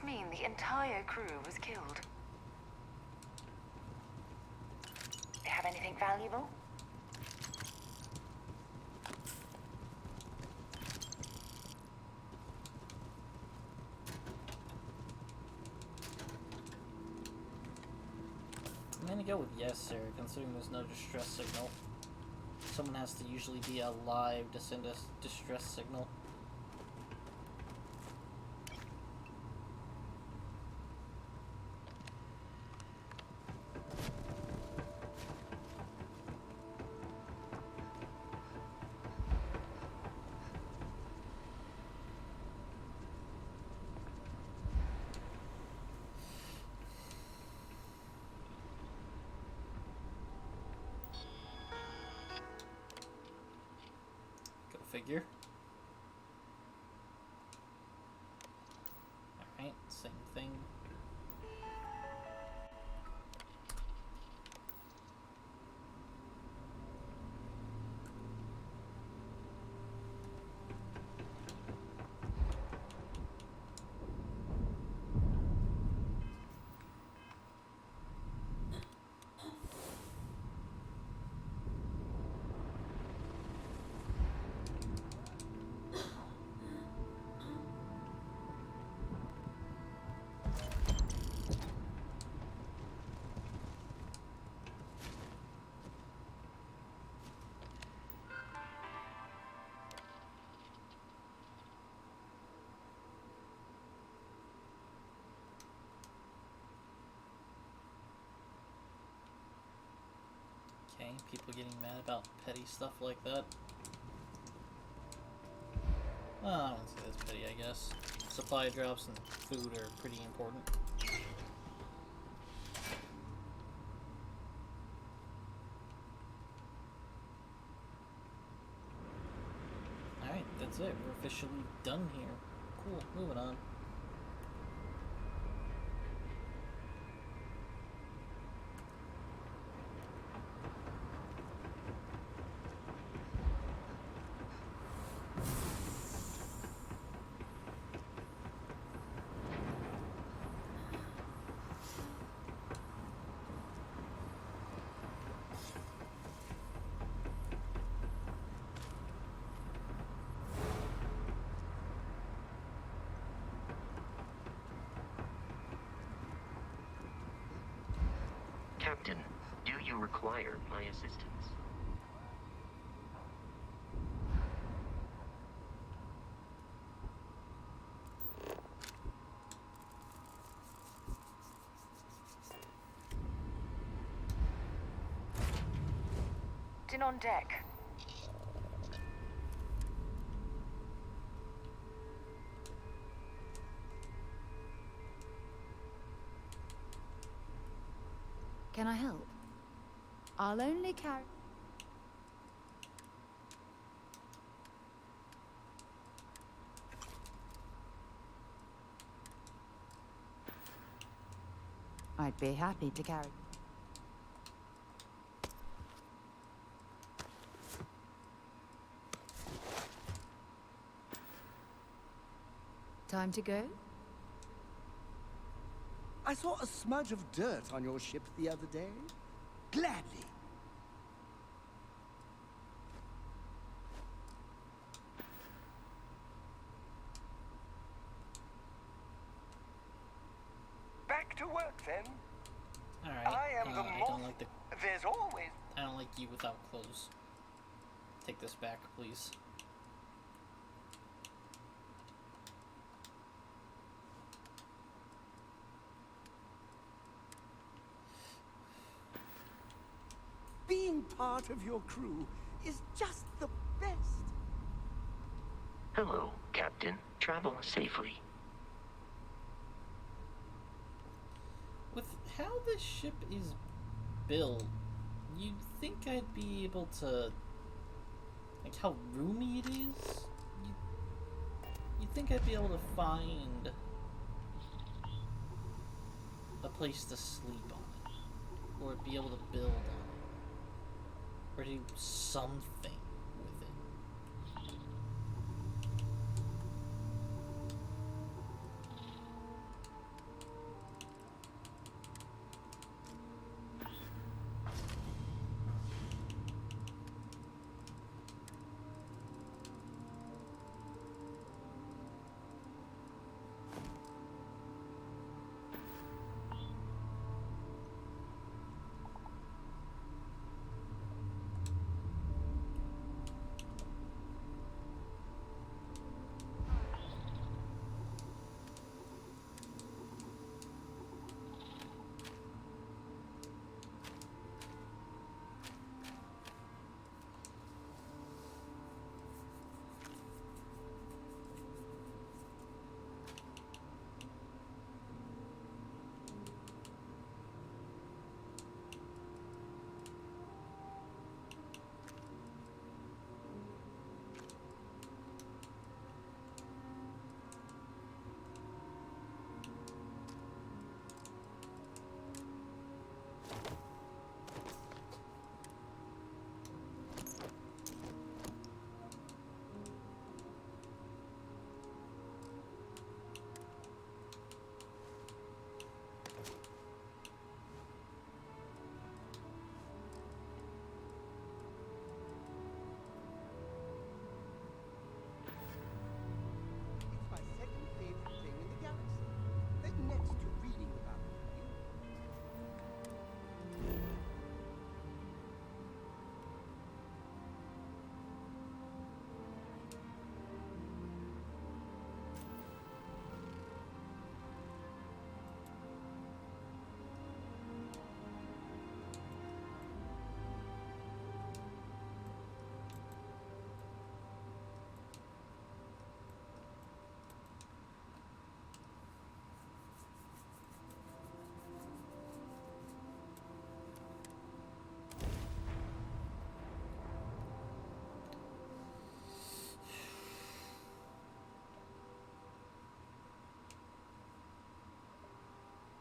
mean the entire crew was killed. You have anything valuable? I'm gonna go with yes, sir, considering there's no distress signal. Someone has to usually be alive to send a distress signal. Go figure. Alright, same thing. Okay, people getting mad about petty stuff like that. Well, I don't say that's petty, I guess. Supply drops and food are pretty important. Alright, that's it. We're officially done here. Cool, moving on. Captain, do you require my assistance? In on deck. Can I help? I'll only carry... I'd be happy to carry... Time to go? I saw a smudge of dirt on your ship the other day. Gladly. Back to work then. Alright, I am the I moth. don't like the... There's always... I don't like you without clothes. Take this back, please. Being part of your crew is just the best. Hello, Captain. Travel safely. With how this ship is built, you'd think I'd be able to... Like, how roomy it is? You'd think I'd be able to find a place to sleep on it. Or be able to build on it. Or do something with it.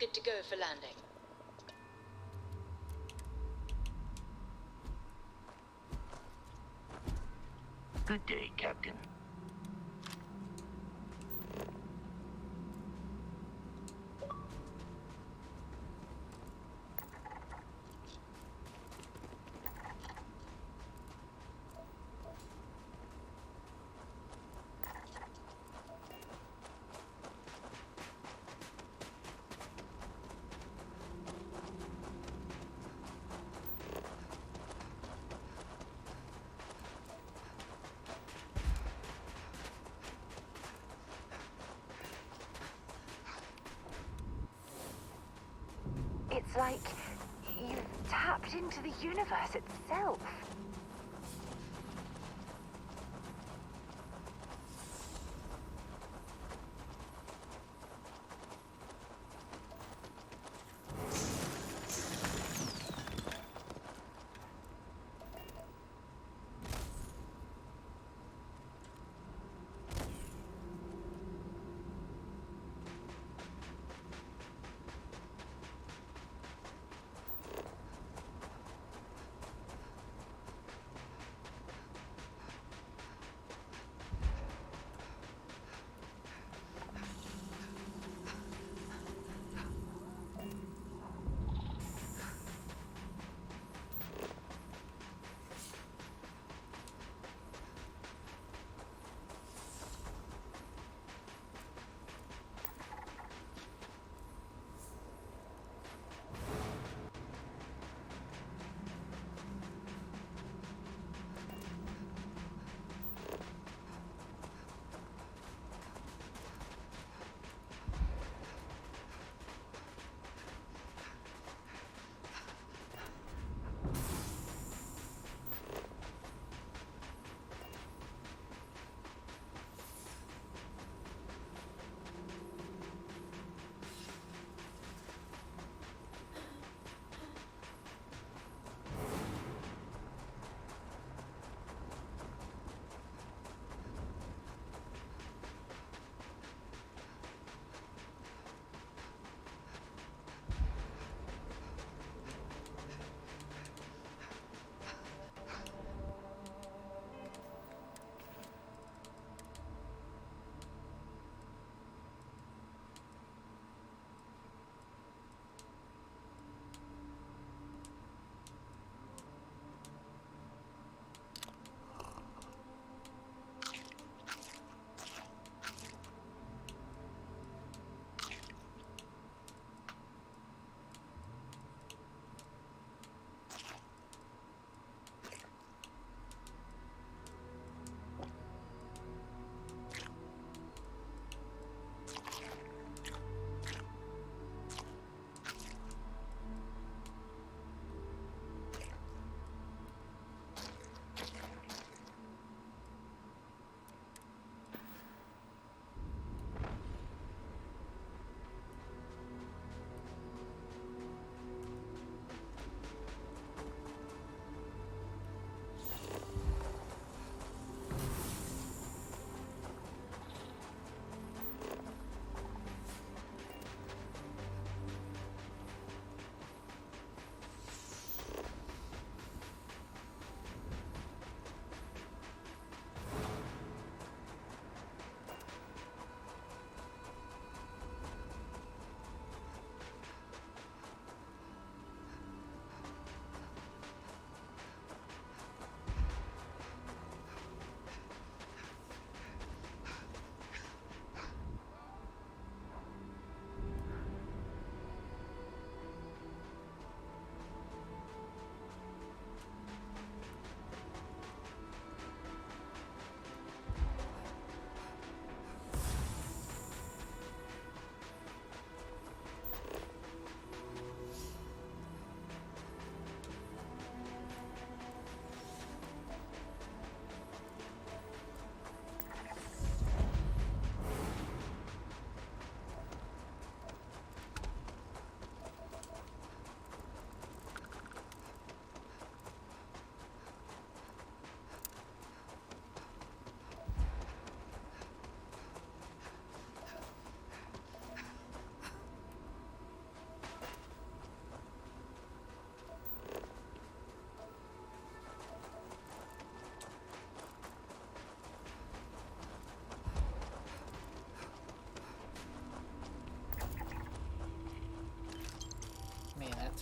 Good to go for landing. Good day, Captain. It's like you've tapped into the universe itself.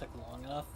took long enough.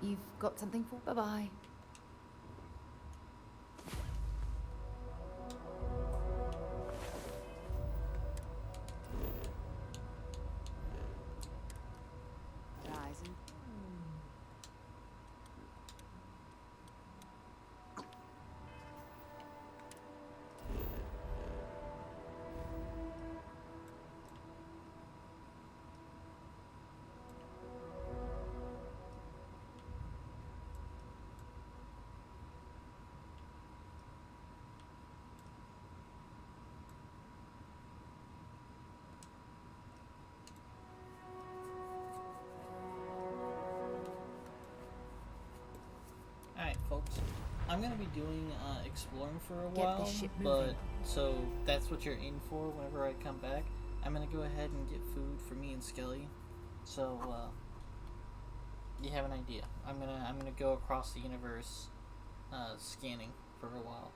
You've got something for... Bye-bye. Rising. Alright, folks. I'm gonna be doing exploring for a Get while, this ship but moving. so that's what you're in for whenever I come back. I'm gonna go ahead and get food for me and Skelly, so you have an idea. I'm gonna go across the universe, scanning for a while.